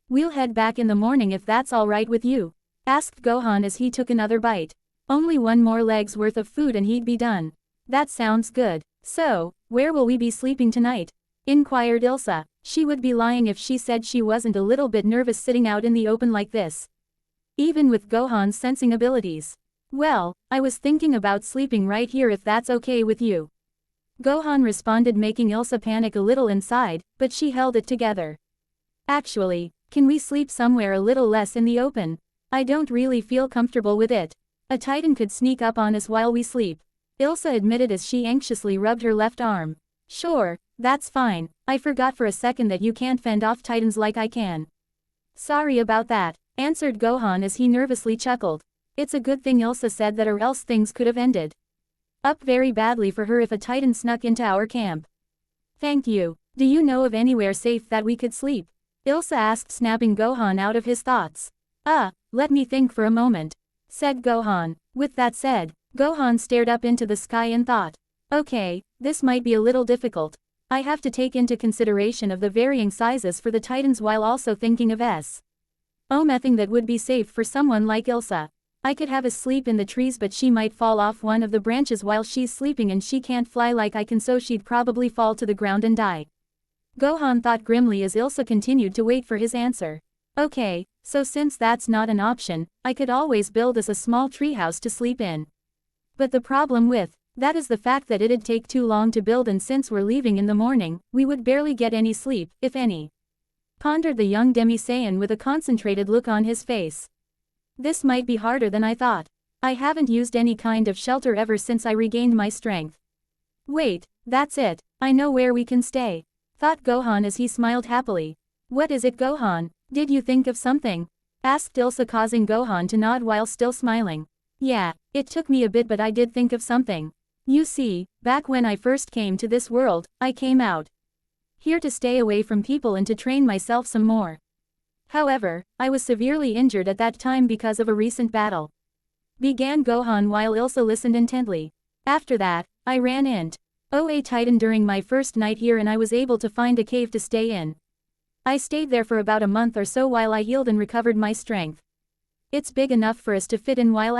We'll head back in the morning if that's alright with you, asked Gohan as he took another bite. Only one more leg's worth of food and he'd be done. That sounds good. So, where will we be sleeping tonight? Inquired Ilsa. She would be lying if she said she wasn't a little bit nervous sitting out in the open like this, even with Gohan's sensing abilities. Well, I was thinking about sleeping right here if that's okay with you, Gohan responded, making Ilsa panic a little inside, but she held it together. Actually, can we sleep somewhere a little less in the open? I don't really feel comfortable with it. A Titan could sneak up on us while we sleep, Ilsa admitted as she anxiously rubbed her left arm. Sure, that's fine. I forgot for a second that you can't fend off Titans like I can. Sorry about that, answered Gohan as he nervously chuckled. It's a good thing Ilsa said that, or else things could have ended up very badly for her if a Titan snuck into our camp. Thank you. Do you know of anywhere safe that we could sleep? Ilsa asked, snapping Gohan out of his thoughts. Let me think for a moment, said Gohan. With that said, Gohan stared up into the sky and thought. Okay, this might be a little difficult. I have to take into consideration of the varying sizes for the Titans while also thinking of anything that would be safe for someone like Ilsa. I could have us sleep in the trees, but she might fall off one of the branches while she's sleeping and she can't fly like I can, so she'd probably fall to the ground and die. Gohan thought grimly as Ilsa continued to wait for his answer. Okay, so since that's not an option, I could always build us a small treehouse to sleep in. But the problem with that is the fact that it'd take too long to build, and since we're leaving in the morning, we would barely get any sleep, if any, pondered the young Demi-Saiyan with a concentrated look on his face. This might be harder than I thought. I haven't used any kind of shelter ever since I regained my strength. Wait, that's it. I know where we can stay, thought Gohan as he smiled happily. What is it, Gohan? Did you think of something? Asked Ilsa, causing Gohan to nod while still smiling. Yeah, it took me a bit, but I did think of something. You see, back when I first came to this world, I came out here to stay away from people and to train myself some more. However, I was severely injured at that time because of a recent battle, began Gohan while Ilsa listened intently. After that, I ran into a Titan during my first night here and I was able to find a cave to stay in. I stayed there for about a month or so while I healed and recovered my strength. It's big enough for us to fit in while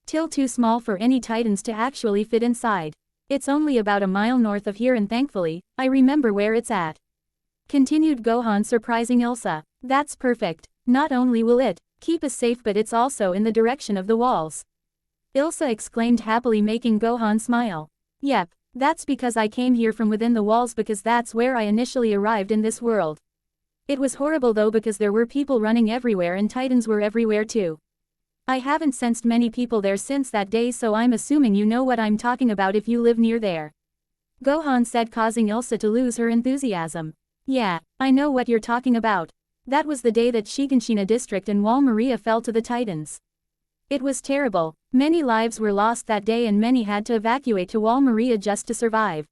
still too small for any Titans to actually fit inside. It's only about a mile north of here and thankfully, I remember where it's at. Continued Gohan, surprising Ilsa. That's perfect. Not only will it keep us safe but it's also in the direction of the walls. Ilsa exclaimed happily, making Gohan smile. Yep, that's because I came here from within the walls because that's where I initially arrived in this world. It was horrible though because there were people running everywhere and Titans were everywhere too. I haven't sensed many people there since that day, so I'm assuming you know what I'm talking about if you live near there. Gohan said, causing Ilsa to lose her enthusiasm. Yeah, I know what you're talking about. That was the day that Shiganshina district and Wall Maria fell to the Titans. It was terrible. Many lives were lost that day and many had to evacuate to Wall Maria just to survive.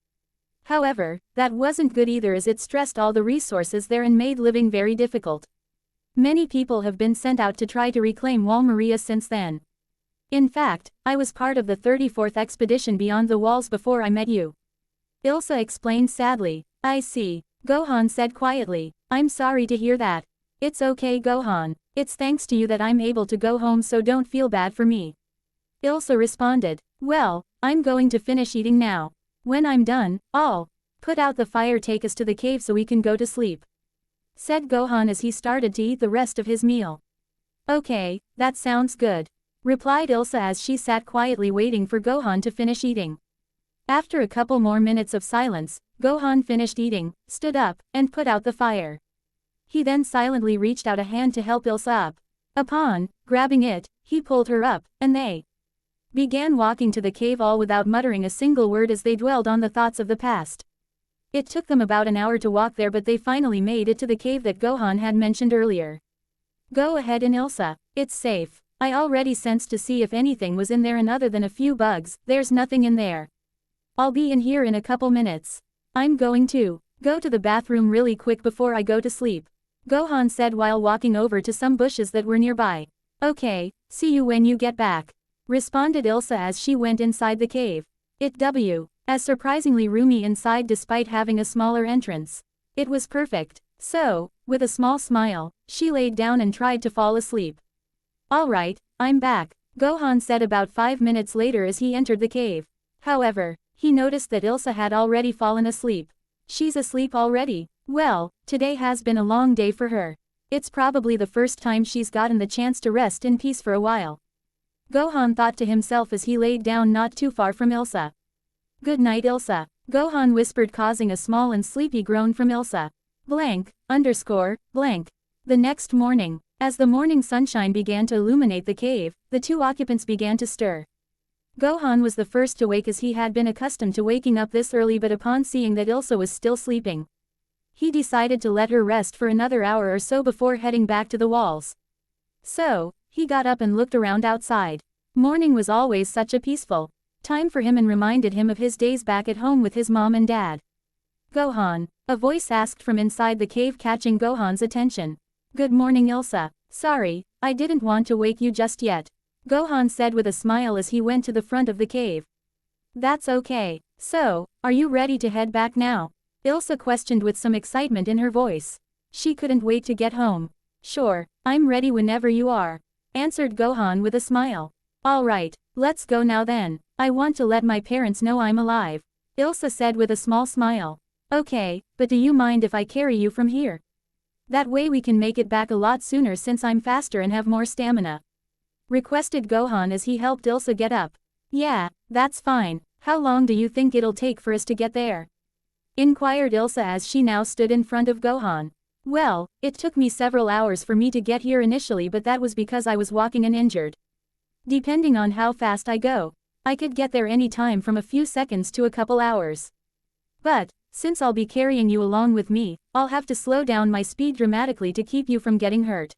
However, that wasn't good either as it stressed all the resources there and made living very difficult. Many people have been sent out to try to reclaim Wall Maria since then. In fact, I was part of the 34th expedition beyond the walls before I met you. Ilsa explained sadly. I see. Gohan said quietly. I'm sorry to hear that. It's okay, Gohan. It's thanks to you that I'm able to go home, so don't feel bad for me. Ilsa responded. Well, I'm going to finish eating now. When I'm done, I'll put out the fire, take us to the cave so we can go to sleep, said Gohan as he started to eat the rest of his meal. Okay, that sounds good, replied Ilsa as she sat quietly waiting for Gohan to finish eating. After a couple more minutes of silence, Gohan finished eating, stood up, and put out the fire. He then silently reached out a hand to help Ilsa up. Upon grabbing it, he pulled her up, and they began walking to the cave, all without muttering a single word as they dwelled on the thoughts of the past. It took them about an hour to walk there, but they finally made it to the cave that Gohan had mentioned earlier. Go ahead and Ilsa, it's safe. I already sensed to see if anything was in there, and other than a few bugs, there's nothing in there. I'll be in here in a couple minutes. I'm going to go to the bathroom really quick before I go to sleep, Gohan said while walking over to some bushes that were nearby. Okay, see you when you get back, responded Ilsa as she went inside the cave. It was surprisingly roomy inside despite having a smaller entrance. It was perfect. So, with a small smile, she laid down and tried to fall asleep. Alright, I'm back, Gohan said about 5 minutes later as he entered the cave. However, he noticed that Ilsa had already fallen asleep. She's asleep already? Well, today has been a long day for her. It's probably the first time she's gotten the chance to rest in peace for a while, Gohan thought to himself as he laid down not too far from Ilsa. Good night, Ilsa, Gohan whispered, causing a small and sleepy groan from Ilsa. The next morning, as the morning sunshine began to illuminate the cave, the two occupants began to stir. Gohan was the first to wake as he had been accustomed to waking up this early, but upon seeing that Ilsa was still sleeping, he decided to let her rest for another hour or so before heading back to the walls. So, he got up and looked around outside. Morning was always such a peaceful time for him and reminded him of his days back at home with his mom and dad. Gohan, a voice asked from inside the cave, catching Gohan's attention. Good morning, Ilsa. Sorry, I didn't want to wake you just yet, Gohan said with a smile as he went to the front of the cave. That's okay. So, are you ready to head back now? Ilsa questioned with some excitement in her voice. She couldn't wait to get home. Sure, I'm ready whenever you are, answered Gohan with a smile. Alright, let's go now then. I want to let my parents know I'm alive, Ilsa said with a small smile. Okay, but do you mind if I carry you from here? That way we can make it back a lot sooner since I'm faster and have more stamina, requested Gohan as he helped Ilsa get up. Yeah, that's fine. How long do you think it'll take for us to get there? Inquired Ilsa as she now stood in front of Gohan. Well, it took me several hours for me to get here initially, but that was because I was walking and injured. Depending on how fast I go, I could get there any time from a few seconds to a couple hours. But, since I'll be carrying you along with me, I'll have to slow down my speed dramatically to keep you from getting hurt.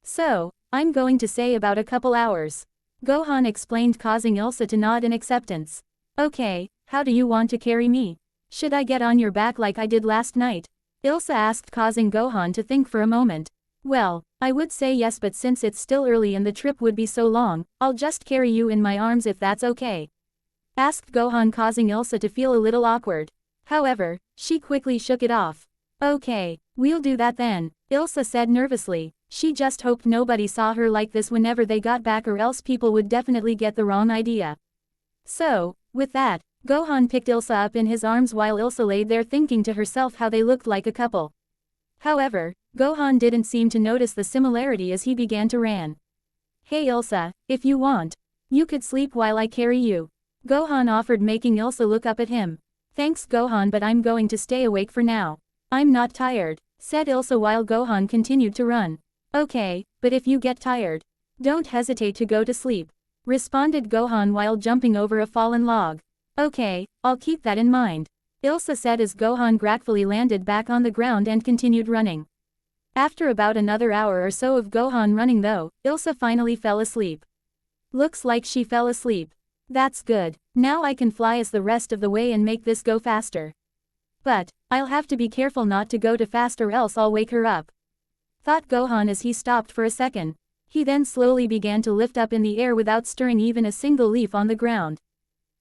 So, I'm going to say about a couple hours, Gohan explained, causing Ilsa to nod in acceptance. Okay, how do you want to carry me? Should I get on your back like I did last night? Ilsa asked, causing Gohan to think for a moment. Well, I would say yes, but since it's still early and the trip would be so long, I'll just carry you in my arms if that's okay, asked Gohan, causing Ilsa to feel a little awkward. However, she quickly shook it off. Okay, we'll do that then, Ilsa said nervously. She just hoped nobody saw her like this whenever they got back, or else people would definitely get the wrong idea. So, with that, Gohan picked Ilsa up in his arms while Ilsa lay there thinking to herself how they looked like a couple. However, Gohan didn't seem to notice the similarity as he began to run. Hey Ilsa, if you want, you could sleep while I carry you. Gohan offered, making Ilsa look up at him. Thanks Gohan, but I'm going to stay awake for now. I'm not tired, said Ilsa while Gohan continued to run. Okay, but if you get tired, don't hesitate to go to sleep, responded Gohan while jumping over a fallen log. Okay, I'll keep that in mind, Ilsa said as Gohan gratefully landed back on the ground and continued running. After about another hour or so of Gohan running though, Ilsa finally fell asleep. Looks like she fell asleep. That's good, now I can fly as the rest of the way and make this go faster. But, I'll have to be careful not to go too fast or else I'll wake her up, thought Gohan as he stopped for a second. He then slowly began to lift up in the air without stirring even a single leaf on the ground.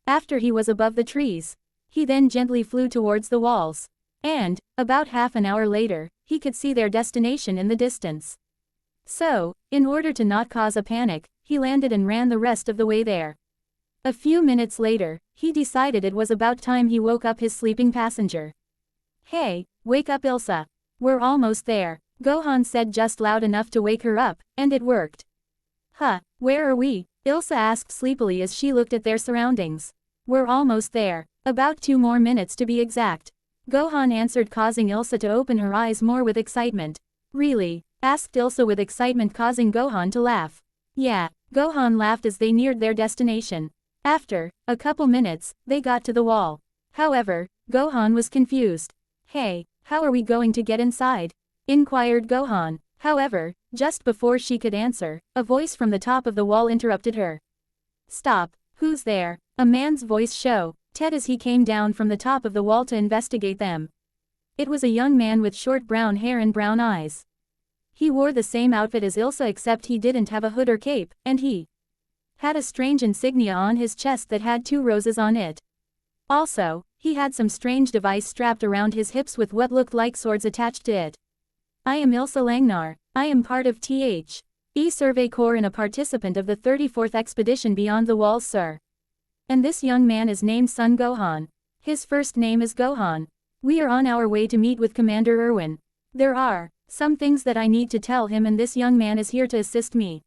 After he was above the trees, he then gently flew towards the walls. And, about half an hour later, he could see their destination in the distance. So, in order to not cause a panic, he landed and ran the rest of the way there. A few minutes later, he decided it was about time he woke up his sleeping passenger. Hey, wake up Ilsa. We're almost there, Gohan said just loud enough to wake her up, and it worked. Huh, where are we? Ilsa asked sleepily as she looked at their surroundings. We're almost there, about 2 more minutes to be exact, Gohan answered, causing Ilsa to open her eyes more with excitement. Really? Asked Ilsa with excitement, causing Gohan to laugh. Yeah, Gohan laughed as they neared their destination. After a couple minutes, they got to the wall. However, Gohan was confused. Hey, how are we going to get inside? Inquired Gohan. However, just before she could answer, a voice from the top of the wall interrupted her. Stop, who's there? A man's voice showed Ted as he came down from the top of the wall to investigate them. It was a young man with short brown hair and brown eyes. He wore the same outfit as Ilsa except he didn't have a hood or cape, and he had a strange insignia on his chest that had 2 roses on it. Also, he had some strange device strapped around his hips with what looked like swords attached to it. I am Ilsa Langnar. I am part of THE Survey Corps and a participant of the 34th Expedition Beyond the Walls, sir. And this young man is named Son Gohan. His first name is Gohan. We are on our way to meet with Commander Erwin. There are some things that I need to tell him and this young man is here to assist me,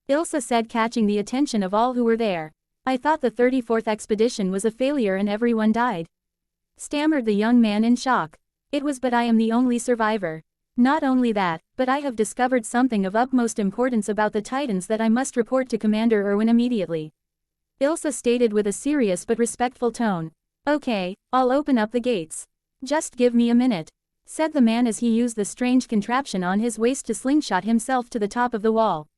Ilsa said, catching the attention of all who were there. I thought the 34th expedition was a failure and everyone died, stammered the young man in shock. It was, but I am the only survivor. Not only that, but I have discovered something of utmost importance about the Titans that I must report to Commander Erwin immediately, Ilsa stated with a serious but respectful tone. Okay, I'll open up the gates. Just give me a minute, said the man as he used the strange contraption on his waist to slingshot himself to the top of the wall.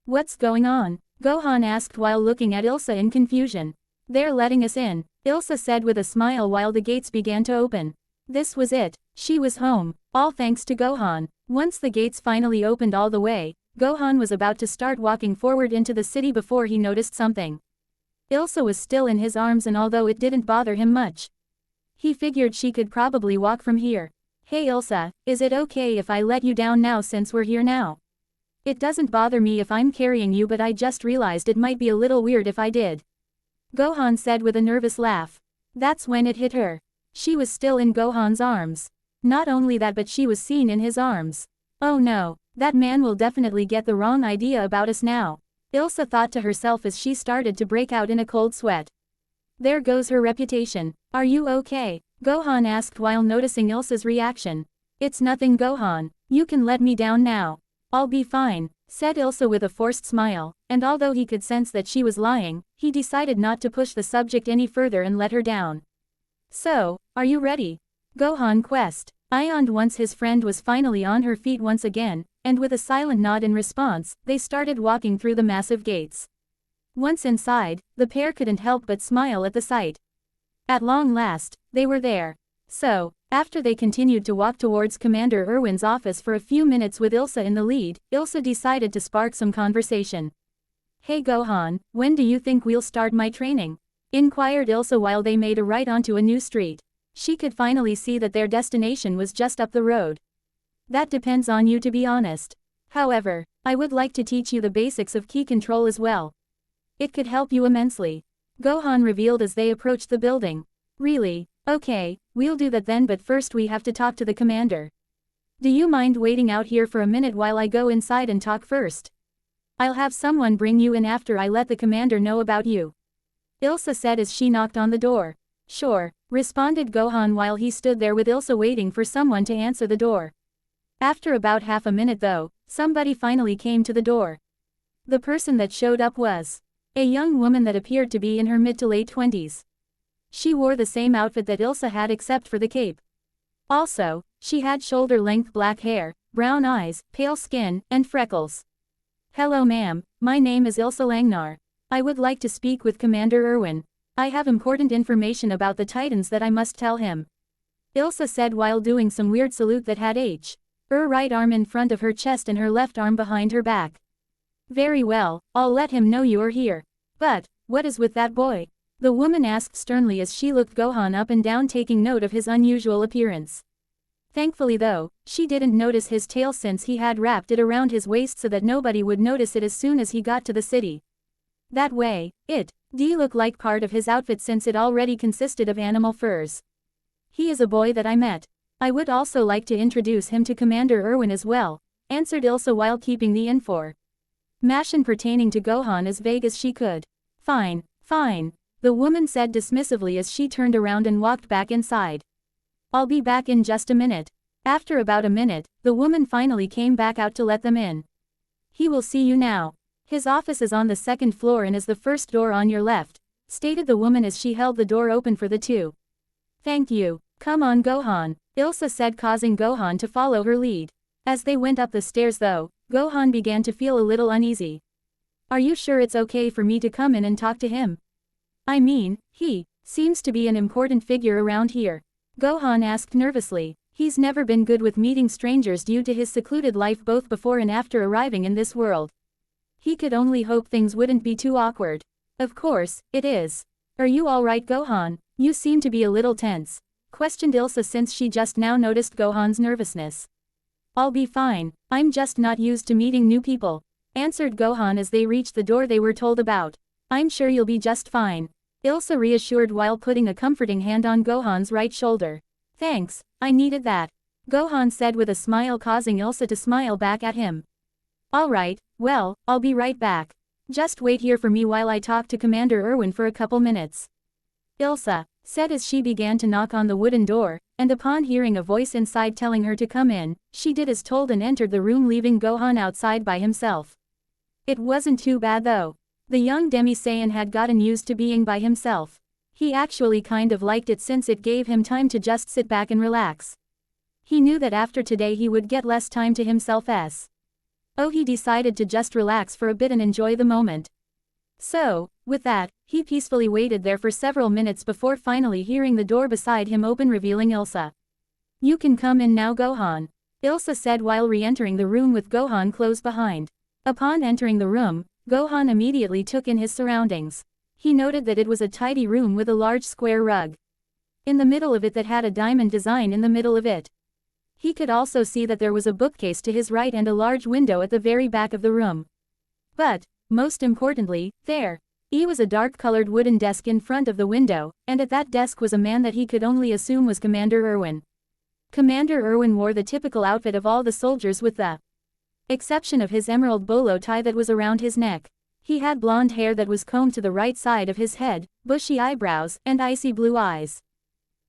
What's going on? Gohan asked while looking at Ilsa in confusion. They're letting us in, Ilsa said with a smile while the gates began to open. This was it. She was home, all thanks to Gohan. Once the gates finally opened all the way, Gohan was about to start walking forward into the city before he noticed something. Ilsa was still in his arms, and although it didn't bother him much, he figured she could probably walk from here. Hey Ilsa, is it okay if I let you down now since we're here now? It doesn't bother me if I'm carrying you, but I just realized it might be a little weird if I did, Gohan said with a nervous laugh. That's when it hit her. She was still in Gohan's arms. Not only that, but she was seen in his arms. Oh no, that man will definitely get the wrong idea about us now, Ilsa thought to herself as she started to break out in a cold sweat. There goes her reputation. Are you okay? Gohan asked while noticing Ilsa's reaction. It's nothing Gohan, you can let me down now. I'll be fine, said Ilsa with a forced smile, and although he could sense that she was lying, he decided not to push the subject any further and let her down. So, are you ready? Gohan quest. Ioned once his friend was finally on her feet once again, and with a silent nod in response, they started walking through the massive gates. Once inside, the pair couldn't help but smile at the sight. At long last, they were there. So, after they continued to walk towards Commander Erwin's office for a few minutes with Ilsa in the lead, Ilsa decided to spark some conversation. Hey Gohan, when do you think we'll start my training? Inquired Ilsa while they made a right onto a new street. She could finally see that their destination was just up the road. That depends on you, to be honest. However, I would like to teach you the basics of ki control as well. It could help you immensely. Gohan revealed as they approached the building. Really? Okay, we'll do that then, but first we have to talk to the commander. Do you mind waiting out here for a minute while I go inside and talk first? I'll have someone bring you in after I let the commander know about you. Ilsa said as she knocked on the door. Sure, responded Gohan while he stood there with Ilsa waiting for someone to answer the door. After about half a minute though, somebody finally came to the door. The person that showed up was a young woman that appeared to be in her mid to late 20s. She wore the same outfit that Ilsa had except for the cape. Also, she had shoulder-length black hair, brown eyes, pale skin, and freckles. Hello ma'am, my name is Ilsa Langnar. I would like to speak with Commander Erwin. I have important information about the Titans that I must tell him. Ilsa said while doing some weird salute that had her right arm in front of her chest and her left arm behind her back. Very well, I'll let him know you are here. But, what is with that boy? The woman asked sternly as she looked Gohan up and down taking note of his unusual appearance. Thankfully though, she didn't notice his tail since he had wrapped it around his waist so that nobody would notice it as soon as he got to the city. That way, it did look like part of his outfit since it already consisted of animal furs. He is a boy that I met. I would also like to introduce him to Commander Erwin as well, answered Ilsa while keeping the information pertaining to Gohan as vague as she could. Fine, fine, the woman said dismissively as she turned around and walked back inside. I'll be back in just a minute. After about a minute, the woman finally came back out to let them in. He will see you now. His office is on the second floor and is the first door on your left, stated the woman as she held the door open for the two. Thank you. Come on Gohan, Ilsa said, causing Gohan to follow her lead. As they went up the stairs though, Gohan began to feel a little uneasy. Are you sure it's okay for me to come in and talk to him? I mean, he seems to be an important figure around here. Gohan asked nervously. He's never been good with meeting strangers due to his secluded life both before and after arriving in this world. He could only hope things wouldn't be too awkward. Of course, it is. Are you alright Gohan? You seem to be a little tense, questioned Ilsa since she just now noticed Gohan's nervousness. I'll be fine, I'm just not used to meeting new people, answered Gohan as they reached the door they were told about. I'm sure you'll be just fine, Ilsa reassured while putting a comforting hand on Gohan's right shoulder. Thanks, I needed that, Gohan said with a smile, causing Ilsa to smile back at him. Alright, well, I'll be right back. Just wait here for me while I talk to Commander Erwin for a couple minutes. Ilsa said as she began to knock on the wooden door, and upon hearing a voice inside telling her to come in, she did as told and entered the room, leaving Gohan outside by himself. It wasn't too bad though. The young Demi-Saiyan had gotten used to being by himself. He actually kind of liked it since it gave him time to just sit back and relax. He knew that after today he would get less time to himself he decided to just relax for a bit and enjoy the moment. So, with that, he peacefully waited there for several minutes before finally hearing the door beside him open, revealing Ilsa. You can come in now Gohan, Ilsa said while re-entering the room with Gohan close behind. Upon entering the room, Gohan immediately took in his surroundings. He noted that it was a tidy room with a large square rug in the middle of it that had a diamond design in the middle of it. He could also see that there was a bookcase to his right and a large window at the very back of the room. But, most importantly, there was a dark-colored wooden desk in front of the window, and at that desk was a man that he could only assume was Commander Erwin. Commander Erwin wore the typical outfit of all the soldiers with the exception of his emerald bolo tie that was around his neck. He had blonde hair that was combed to the right side of his head, bushy eyebrows, and icy blue eyes.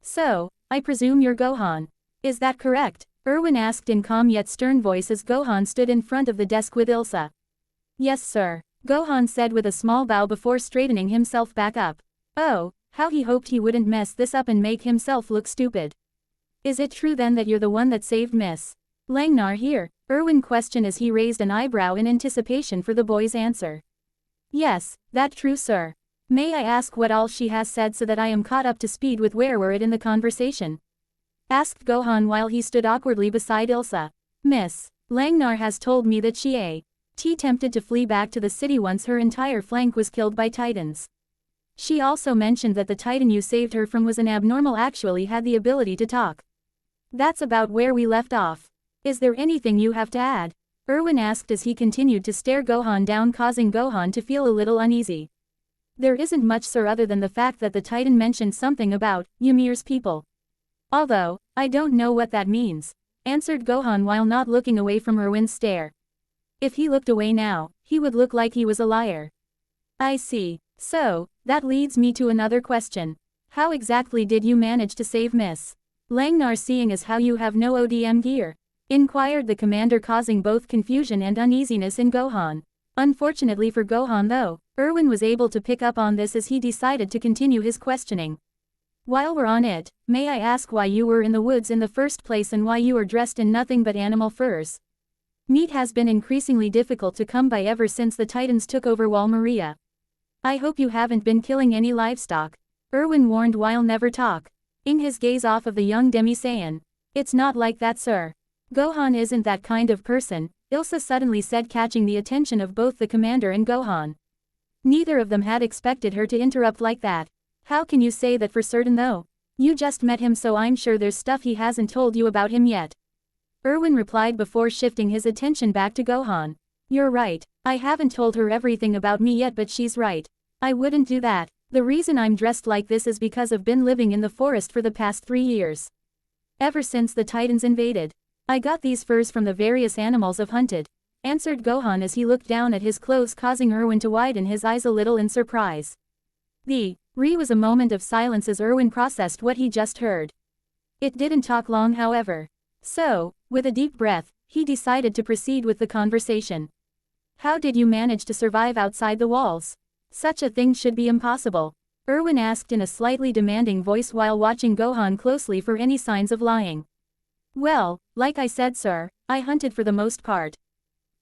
So, I presume you're Gohan. Is that correct? Erwin asked in calm yet stern voice as Gohan stood in front of the desk with Ilsa. Yes sir, Gohan said with a small bow before straightening himself back up. Oh, how he hoped he wouldn't mess this up and make himself look stupid. Is it true then that you're the one that saved Miss Langnar here? Erwin questioned as he raised an eyebrow in anticipation for the boy's answer. Yes, that true sir. May I ask what all she has said so that I am caught up to speed with where we're at in the conversation? Asked Gohan while he stood awkwardly beside Ilsa. Miss Langnar has told me that she attempted to flee back to the city once her entire flank was killed by Titans. She also mentioned that the Titan you saved her from was an abnormal, actually had the ability to talk. That's about where we left off. Is there anything you have to add? Erwin asked as he continued to stare Gohan down, causing Gohan to feel a little uneasy. There isn't much, sir, other than the fact that the Titan mentioned something about Ymir's people. Although, I don't know what that means, answered Gohan while not looking away from Erwin's stare. If he looked away now, he would look like he was a liar. I see. So, that leads me to another question. How exactly did you manage to save Miss Langnar, seeing as how you have no ODM gear? Inquired the commander, causing both confusion and uneasiness in Gohan. Unfortunately for Gohan though, Erwin was able to pick up on this as he decided to continue his questioning. While we're on it, may I ask why you were in the woods in the first place and why you are dressed in nothing but animal furs? Meat has been increasingly difficult to come by ever since the Titans took over Wall Maria. I hope you haven't been killing any livestock, Erwin warned while never taking his gaze off of the young Demi-Saiyan. It's not like that, sir. Gohan isn't that kind of person, Ilsa suddenly said, catching the attention of both the commander and Gohan. Neither of them had expected her to interrupt like that. How can you say that for certain though? You just met him, so I'm sure there's stuff he hasn't told you about him yet. Erwin replied before shifting his attention back to Gohan. You're right, I haven't told her everything about me yet, but she's right. I wouldn't do that. The reason I'm dressed like this is because I've been living in the forest for the past 3 years. Ever since the Titans invaded. I got these furs from the various animals I've hunted, answered Gohan as he looked down at his clothes, causing Erwin to widen his eyes a little in surprise. Was a moment of silence as Erwin processed what he just heard. It didn't take long, however. So, with a deep breath, he decided to proceed with the conversation. How did you manage to survive outside the walls? Such a thing should be impossible, Erwin asked in a slightly demanding voice while watching Gohan closely for any signs of lying. Well, like I said, sir, I hunted for the most part.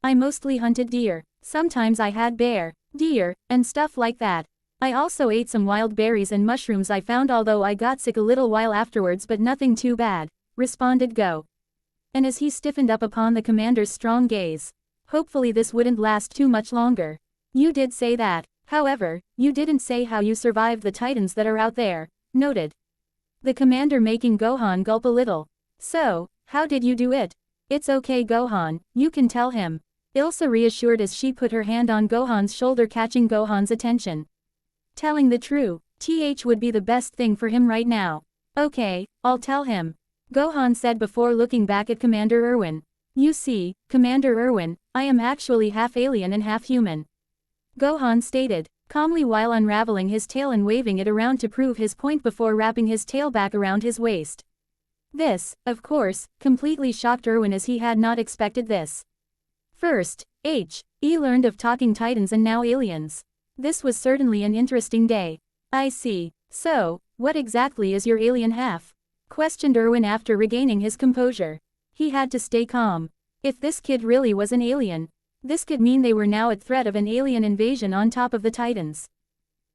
I mostly hunted deer. Sometimes I had bear, deer, and stuff like that. I also ate some wild berries and mushrooms I found, although I got sick a little while afterwards, but nothing too bad, responded Go. And as he stiffened up upon the commander's strong gaze. Hopefully this wouldn't last too much longer. You did say that. However, you didn't say how you survived the Titans that are out there, noted the commander, making Gohan gulp a little. So, how did you do it? It's okay, Gohan, you can tell him, Ilsa reassured as she put her hand on Gohan's shoulder, catching Gohan's attention. Telling the truth would be the best thing for him right now. Okay, I'll tell him, Gohan said before looking back at Commander Erwin. You see, Commander Erwin, I am actually half alien and half human, Gohan stated, calmly while unraveling his tail and waving it around to prove his point before wrapping his tail back around his waist. This, of course, completely shocked Erwin as he had not expected this. First, he learned of talking Titans and now aliens. This was certainly an interesting day. I see. So, what exactly is your alien half? Questioned Erwin after regaining his composure. He had to stay calm. If this kid really was an alien, this could mean they were now at threat of an alien invasion on top of the Titans.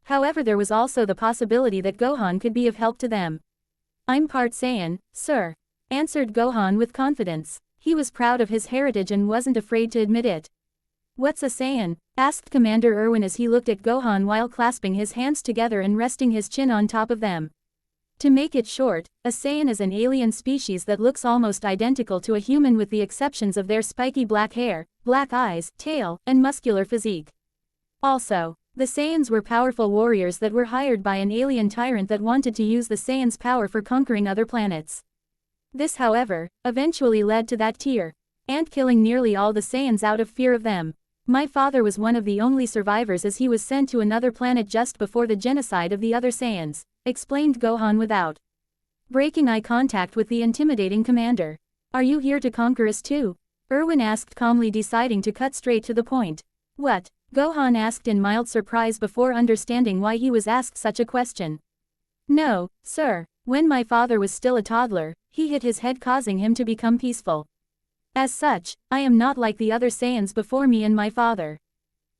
However, there was also the possibility that Gohan could be of help to them. I'm part Saiyan, sir, answered Gohan with confidence. He was proud of his heritage and wasn't afraid to admit it. What's a Saiyan? Asked Commander Erwin as he looked at Gohan while clasping his hands together and resting his chin on top of them. To make it short, a Saiyan is an alien species that looks almost identical to a human with the exceptions of their spiky black hair, black eyes, tail, and muscular physique. Also, the Saiyans were powerful warriors that were hired by an alien tyrant that wanted to use the Saiyans' power for conquering other planets. This, however, eventually led to that tier, and killing nearly all the Saiyans out of fear of them. My father was one of the only survivors as he was sent to another planet just before the genocide of the other Saiyans, explained Gohan without breaking eye contact with the intimidating commander. Are you here to conquer us too? Erwin asked calmly, deciding to cut straight to the point. What? Gohan asked in mild surprise before understanding why he was asked such a question. No, sir. When my father was still a toddler, he hit his head, causing him to become peaceful. As such, I am not like the other Saiyans before me and my father.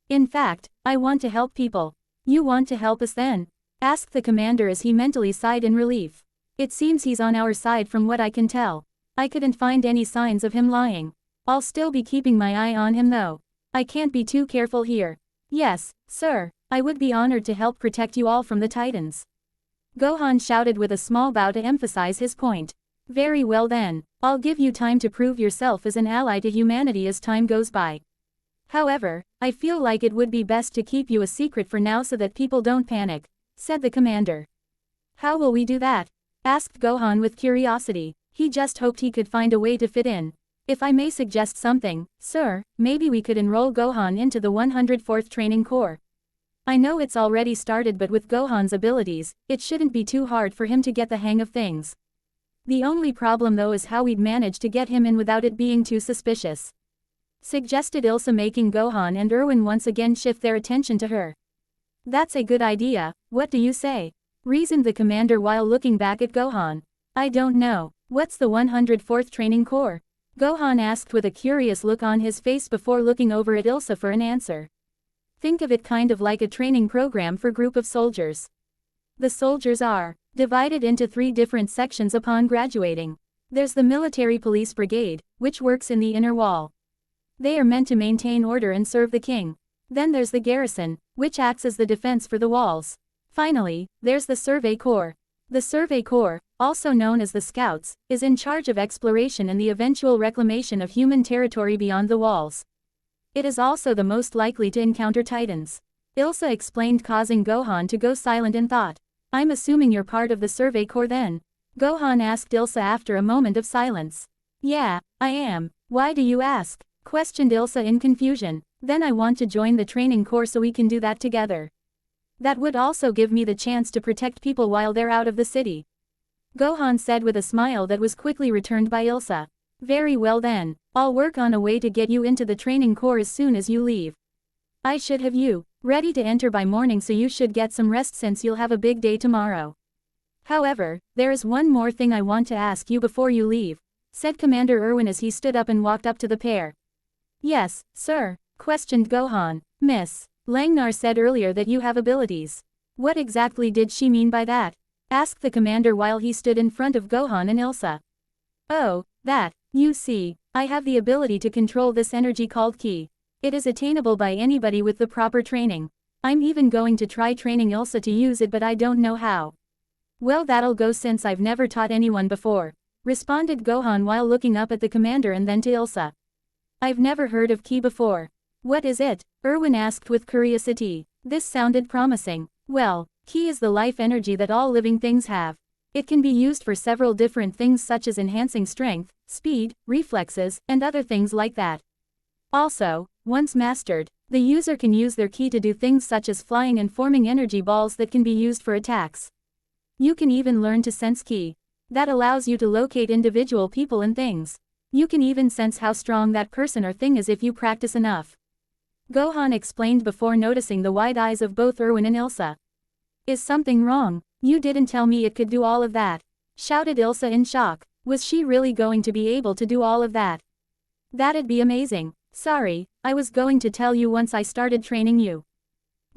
In fact, I want to help people. You want to help us then? Asked the commander as he mentally sighed in relief. It seems he's on our side from what I can tell. I couldn't find any signs of him lying. I'll still be keeping my eye on him though. I can't be too careful here. Yes, sir, I would be honored to help protect you all from the Titans. Gohan shouted with a small bow to emphasize his point. Very well then, I'll give you time to prove yourself as an ally to humanity as time goes by. However, I feel like it would be best to keep you a secret for now so that people don't panic, said the commander. How will we do that? Asked Gohan with curiosity. He just hoped he could find a way to fit in. If I may suggest something, sir, maybe we could enroll Gohan into the 104th Training Corps. I know it's already started, but with Gohan's abilities, it shouldn't be too hard for him to get the hang of things. The only problem though is how we'd manage to get him in without it being too suspicious. Suggested Ilsa, making Gohan and Erwin once again shift their attention to her. That's a good idea, what do you say? Reasoned the commander while looking back at Gohan. I don't know, what's the 104th Training Corps? Gohan asked with a curious look on his face before looking over at Ilsa for an answer. Think of it kind of like a training program for group of soldiers. The soldiers are divided into 3 different sections upon graduating. There's the military police brigade, which works in the inner wall. They are meant to maintain order and serve the king. Then there's the garrison, which acts as the defense for the walls. Finally, there's the survey corps. The survey corps, also known as the scouts, is in charge of exploration and the eventual reclamation of human territory beyond the walls. It is also the most likely to encounter Titans. Ilsa explained, causing Gohan to go silent in thought. I'm assuming you're part of the survey corps then? Gohan asked Ilsa after a moment of silence. Yeah, I am. Why do you ask? Questioned Ilsa in confusion. Then I want to join the training corps so we can do that together. That would also give me the chance to protect people while they're out of the city. Gohan said with a smile that was quickly returned by Ilsa. Very well then, I'll work on a way to get you into the training corps as soon as you leave. I should have you ready to enter by morning, so you should get some rest since you'll have a big day tomorrow. However, there is one more thing I want to ask you before you leave, said Commander Erwin as he stood up and walked up to the pair. Yes, sir, questioned Gohan. Miss Langnar said earlier that you have abilities. What exactly did she mean by that? Asked the commander while he stood in front of Gohan and Ilsa. Oh, that. You see, I have the ability to control this energy called Ki. It is attainable by anybody with the proper training. I'm even going to try training Ilsa to use it, but I don't know how. Well, that'll go since I've never taught anyone before, responded Gohan while looking up at the commander and then to Ilsa. I've never heard of Ki before. What is it? Erwin asked with curiosity. This sounded promising. Well, Ki is the life energy that all living things have. It can be used for several different things such as enhancing strength, speed, reflexes, and other things like that. Also, once mastered, the user can use their Ki to do things such as flying and forming energy balls that can be used for attacks. You can even learn to sense Ki. That allows you to locate individual people and things. You can even sense how strong that person or thing is if you practice enough. Gohan explained before noticing the wide eyes of both Erwin and Ilsa. Is something wrong? You didn't tell me it could do all of that, shouted Ilsa in shock. Was she really going to be able to do all of that? That'd be amazing. Sorry, I was going to tell you once I started training you,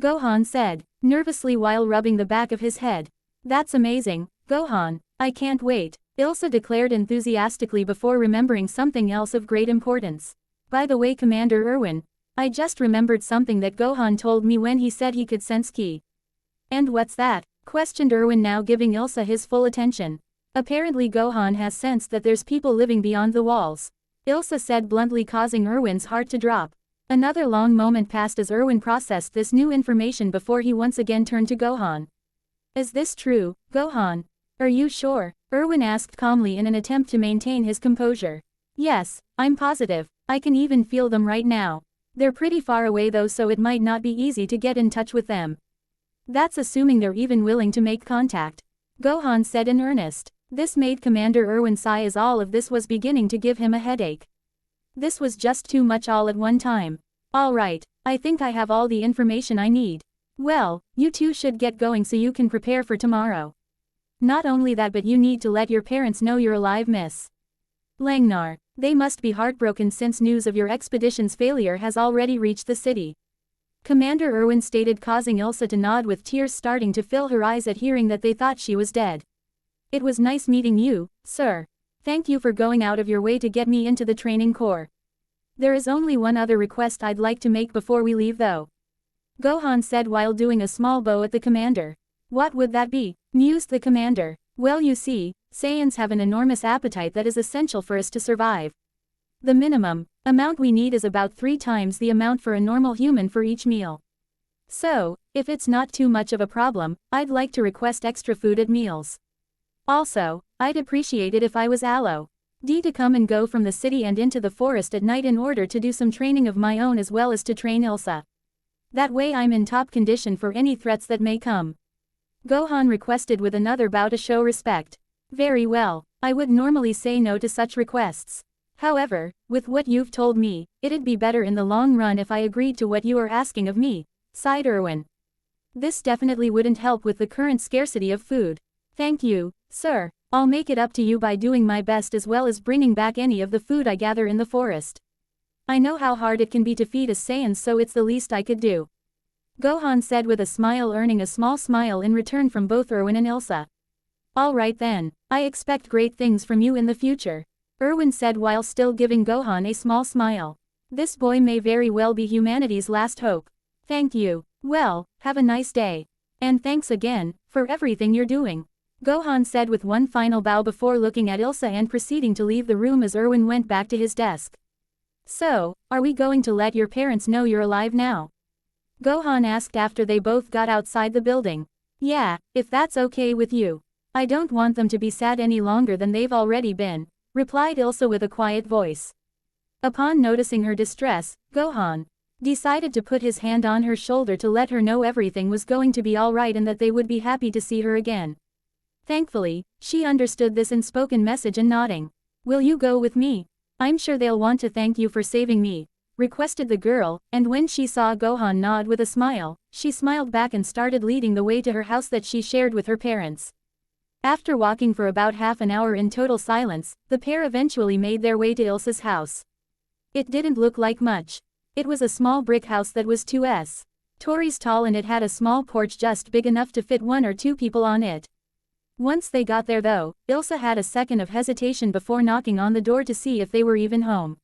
Gohan said, nervously while rubbing the back of his head. That's amazing, Gohan, I can't wait, Ilsa declared enthusiastically before remembering something else of great importance. By the way, Commander Erwin, I just remembered something that Gohan told me when he said he could sense Ki. And what's that? Questioned Erwin, now giving Ilsa his full attention. Apparently Gohan has sensed that there's people living beyond the walls, Ilsa said bluntly, causing Erwin's heart to drop. Another long moment passed as Erwin processed this new information before he once again turned to Gohan. Is this true, Gohan? Are you sure? Erwin asked calmly in an attempt to maintain his composure. Yes, I'm positive. I can even feel them right now. They're pretty far away though, so it might not be easy to get in touch with them. That's assuming they're even willing to make contact, Gohan said in earnest. This made Commander Erwin sigh as all of this was beginning to give him a headache. This was just too much all at one time. Alright, I think I have all the information I need. Well, you two should get going so you can prepare for tomorrow. Not only that, but you need to let your parents know you're alive, Miss Langnar. They must be heartbroken since news of your expedition's failure has already reached the city, Commander Erwin stated, causing Ilsa to nod with tears starting to fill her eyes at hearing that they thought she was dead. It was nice meeting you, sir. Thank you for going out of your way to get me into the training corps. There is only one other request I'd like to make before we leave though, Gohan said while doing a small bow at the commander. What would that be? Mused the commander. Well, you see, Saiyans have an enormous appetite that is essential for us to survive. The minimum amount we need is about 3 times the amount for a normal human for each meal. So, if it's not too much of a problem, I'd like to request extra food at meals. Also, I'd appreciate it if I was Aloe D to come and go from the city and into the forest at night in order to do some training of my own as well as to train Ilsa. That way I'm in top condition for any threats that may come. Gohan requested with another bow to show respect. Very well, I would normally say no to such requests. However, with what you've told me, it'd be better in the long run if I agreed to what you are asking of me, sighed Erwin. This definitely wouldn't help with the current scarcity of food. Thank you, sir. I'll make it up to you by doing my best as well as bringing back any of the food I gather in the forest. I know how hard it can be to feed a Saiyan, so it's the least I could do. Gohan said with a smile, earning a small smile in return from both Erwin and Ilsa. Alright then, I expect great things from you in the future, Erwin said while still giving Gohan a small smile. This boy may very well be humanity's last hope. Thank you. Well, have a nice day. And thanks again, for everything you're doing, Gohan said with one final bow before looking at Ilsa and proceeding to leave the room as Erwin went back to his desk. So, are we going to let your parents know you're alive now? Gohan asked after they both got outside the building. Yeah, if that's okay with you. I don't want them to be sad any longer than they've already been, replied Ilsa with a quiet voice. Upon noticing her distress, Gohan decided to put his hand on her shoulder to let her know everything was going to be alright and that they would be happy to see her again. Thankfully, she understood this unspoken message and nodding. Will you go with me? I'm sure they'll want to thank you for saving me, requested the girl, and when she saw Gohan nod with a smile, she smiled back and started leading the way to her house that she shared with her parents. After walking for about half an hour in total silence, the pair eventually made their way to Ilsa's house. It didn't look like much. It was a small brick house that was 2 stories tall and it had a small porch just big enough to fit 1 or 2 people on it. Once they got there though, Ilsa had a second of hesitation before knocking on the door to see if they were even home.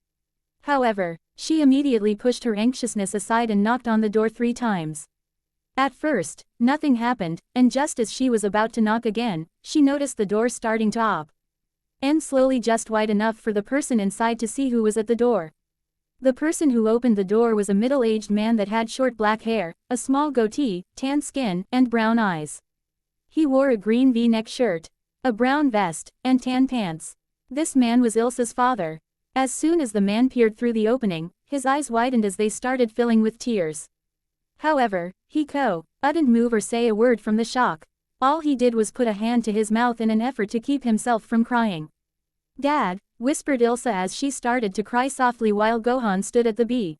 However, she immediately pushed her anxiousness aside and knocked on the door 3 times. At first, nothing happened, and just as she was about to knock again, she noticed the door starting to open and slowly just wide enough for the person inside to see who was at the door. The person who opened the door was a middle-aged man that had short black hair, a small goatee, tan skin, and brown eyes. He wore a green V-neck shirt, a brown vest, and tan pants. This man was Ilsa's father. As soon as the man peered through the opening, his eyes widened as they started filling with tears. However, he couldn't move or say a word from the shock. All he did was put a hand to his mouth in an effort to keep himself from crying. Dad, whispered Ilsa as she started to cry softly while Gohan stood at the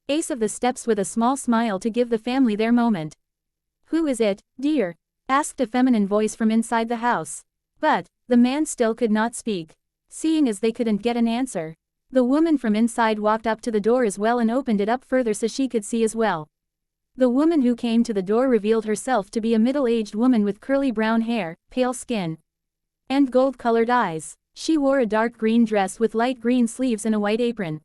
base of the steps with a small smile to give the family their moment. Who is it, dear? Asked a feminine voice from inside the house. But the man still could not speak. Seeing as they couldn't get an answer, the woman from inside walked up to the door as well and opened it up further so she could see as well. The woman who came to the door revealed herself to be a middle-aged woman with curly brown hair, pale skin, and gold-colored eyes. She wore a dark green dress with light green sleeves and a white apron.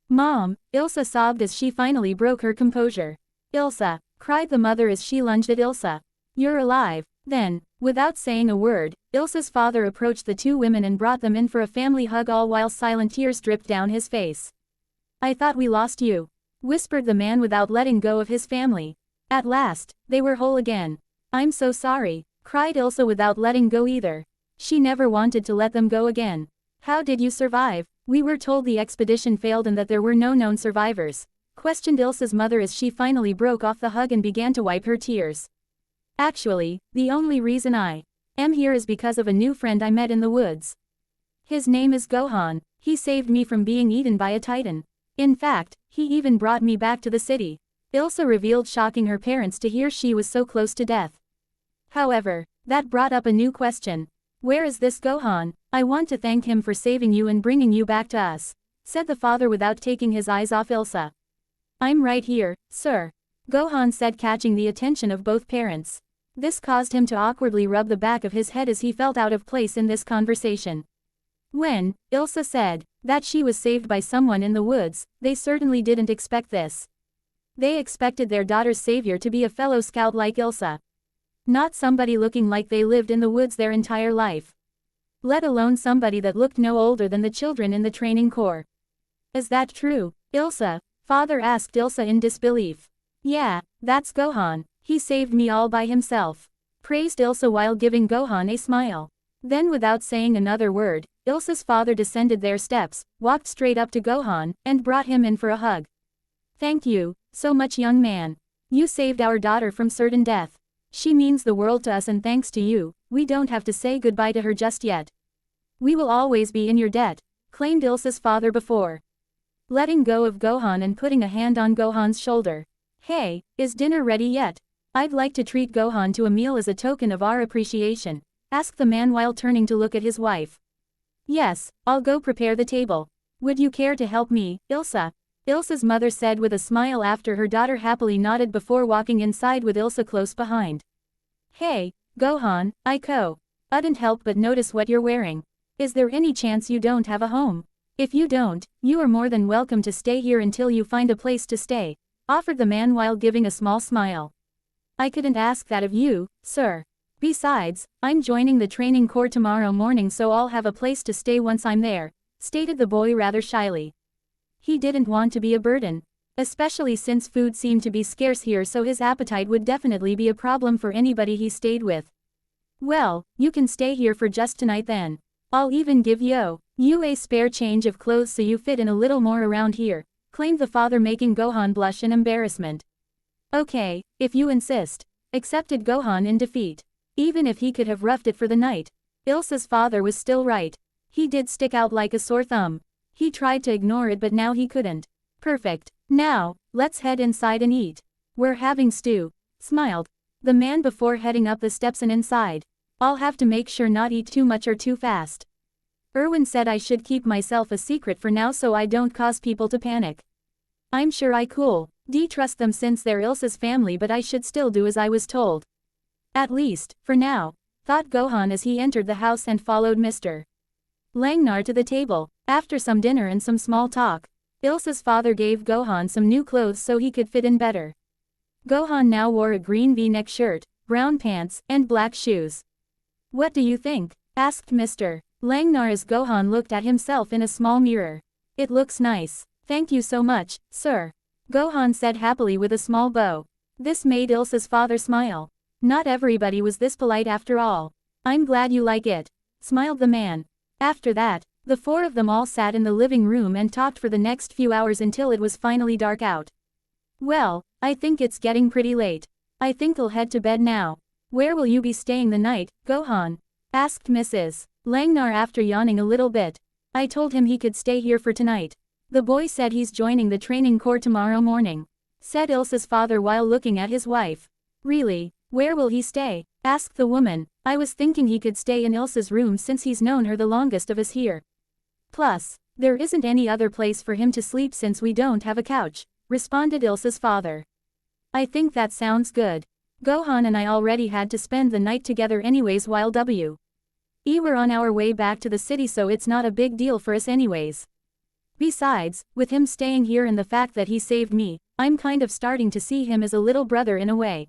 Mom, Ilsa sobbed as she finally broke her composure. Ilsa, cried the mother as she lunged at Ilsa. You're alive. Then, without saying a word, Ilsa's father approached the 2 women and brought them in for a family hug, all while silent tears dripped down his face. I thought we lost you, whispered the man without letting go of his family. At last, they were whole again. I'm so sorry, cried Ilsa without letting go either. She never wanted to let them go again. How did you survive? We were told the expedition failed and that there were no known survivors, questioned Ilsa's mother as she finally broke off the hug and began to wipe her tears. Actually, the only reason I am here is because of a new friend I met in the woods. His name is Gohan. He saved me from being eaten by a titan. In fact, he even brought me back to the city, Ilsa revealed, shocking her parents to hear she was so close to death. However, that brought up a new question. Where is this Gohan? I want to thank him for saving you and bringing you back to us, said the father without taking his eyes off Ilsa. I'm right here, sir, Gohan said, catching the attention of both parents. This caused him to awkwardly rub the back of his head as he felt out of place in this conversation. When Ilsa said that she was saved by someone in the woods, they certainly didn't expect this. They expected their daughter's savior to be a fellow scout like Ilsa. Not somebody looking like they lived in the woods their entire life. Let alone somebody that looked no older than the children in the training corps. Is that true, Ilsa? Father asked Ilsa in disbelief. Yeah, that's Gohan. He saved me all by himself. Praised Ilsa while giving Gohan a smile. Then without saying another word, Ilsa's father descended their steps, walked straight up to Gohan, and brought him in for a hug. Thank you, so much young man. You saved our daughter from certain death. She means the world to us and thanks to you, we don't have to say goodbye to her just yet. We will always be in your debt, claimed Ilsa's father before letting go of Gohan and putting a hand on Gohan's shoulder. Hey, is dinner ready yet? I'd like to treat Gohan to a meal as a token of our appreciation, asked the man while turning to look at his wife. Yes, I'll go prepare the table. Would you care to help me, Ilsa? Ilsa's mother said with a smile after her daughter happily nodded before walking inside with Ilsa close behind. Hey, Gohan, I couldn't help but notice what you're wearing. Is there any chance you don't have a home? If you don't, you are more than welcome to stay here until you find a place to stay, offered the man while giving a small smile. I couldn't ask that of you, sir. Besides, I'm joining the training corps tomorrow morning so I'll have a place to stay once I'm there, stated the boy rather shyly. He didn't want to be a burden, especially since food seemed to be scarce here, so his appetite would definitely be a problem for anybody he stayed with. Well, you can stay here for just tonight then. I'll even give you a spare change of clothes so you fit in a little more around here, claimed the father, making Gohan blush in embarrassment. Okay, if you insist, accepted Gohan in defeat. Even if he could have roughed it for the night, Ilsa's father was still right. He did stick out like a sore thumb. He tried to ignore it but now he couldn't. Perfect. Now, let's head inside and eat. We're having stew, smiled the man before heading up the steps and inside. I'll have to make sure not eat too much or too fast. Erwin said I should keep myself a secret for now so I don't cause people to panic. I'm sure I could trust them since they're Ilsa's family, but I should still do as I was told. At least, for now, thought Gohan as he entered the house and followed Mr. Langnar to the table. After some dinner and some small talk, Ilsa's father gave Gohan some new clothes so he could fit in better. Gohan now wore a green V-neck shirt, brown pants, and black shoes. What do you think? Asked Mr. Langnar as Gohan looked at himself in a small mirror. It looks nice. Thank you so much, sir. Gohan said happily with a small bow. This made Ilsa's father smile. Not everybody was this polite after all. I'm glad you like it, smiled the man. After that, the four of them all sat in the living room and talked for the next few hours until it was finally dark out. Well, I think it's getting pretty late. I think I'll head to bed now. Where will you be staying the night, Gohan? Asked Mrs. Langnar after yawning a little bit. I told him he could stay here for tonight. The boy said he's joining the training corps tomorrow morning, said Ilsa's father while looking at his wife. Really, where will he stay? Asked the woman. I was thinking he could stay in Ilsa's room since he's known her the longest of us here. Plus, there isn't any other place for him to sleep since we don't have a couch, responded Ilsa's father. I think that sounds good. Gohan and I already had to spend the night together anyways while we're on our way back to the city, so it's not a big deal for us anyways. Besides, with him staying here and the fact that he saved me, I'm kind of starting to see him as a little brother in a way.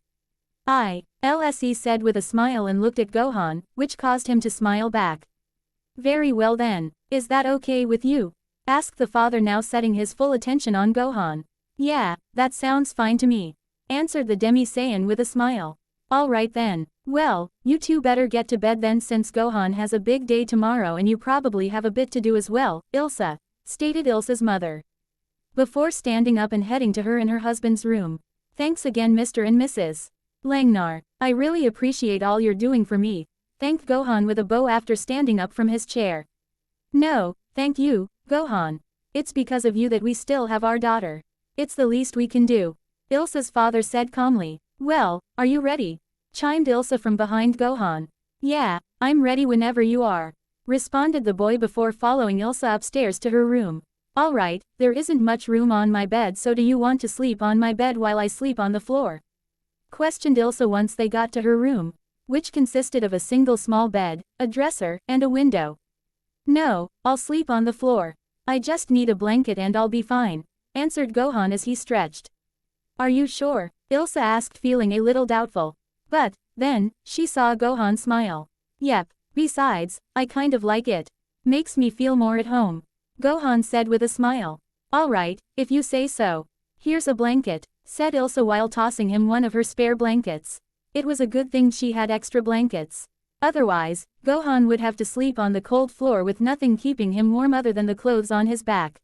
LSE said with a smile and looked at Gohan, which caused him to smile back. Very well then, is that okay with you? Asked the father, now setting his full attention on Gohan. Yeah, that sounds fine to me, answered the Demi-Saiyan with a smile. Alright then. Well, you two better get to bed then since Gohan has a big day tomorrow and you probably have a bit to do as well, Ilsa, stated Ilsa's mother. Before standing up and heading to her and her husband's room. Thanks again Mr. and Mrs. Langnar. I really appreciate all you're doing for me, thanked Gohan with a bow after standing up from his chair. No, thank you, Gohan. It's because of you that we still have our daughter. It's the least we can do, Ilsa's father said calmly. Well, are you ready? Chimed Ilsa from behind Gohan. Yeah, I'm ready whenever you are, responded the boy before following Ilsa upstairs to her room. Alright, there isn't much room on my bed, so do you want to sleep on my bed while I sleep on the floor? Questioned Ilsa once they got to her room, which consisted of a single small bed, a dresser, and a window. No, I'll sleep on the floor. I just need a blanket and I'll be fine, answered Gohan as he stretched. Are you sure? Ilsa asked, feeling a little doubtful. But, then, she saw Gohan smile. Yep, besides, I kind of like it. Makes me feel more at home, Gohan said with a smile. Alright, if you say so. Here's a blanket, said Ilsa while tossing him one of her spare blankets. It was a good thing she had extra blankets. Otherwise, Gohan would have to sleep on the cold floor with nothing keeping him warm other than the clothes on his back.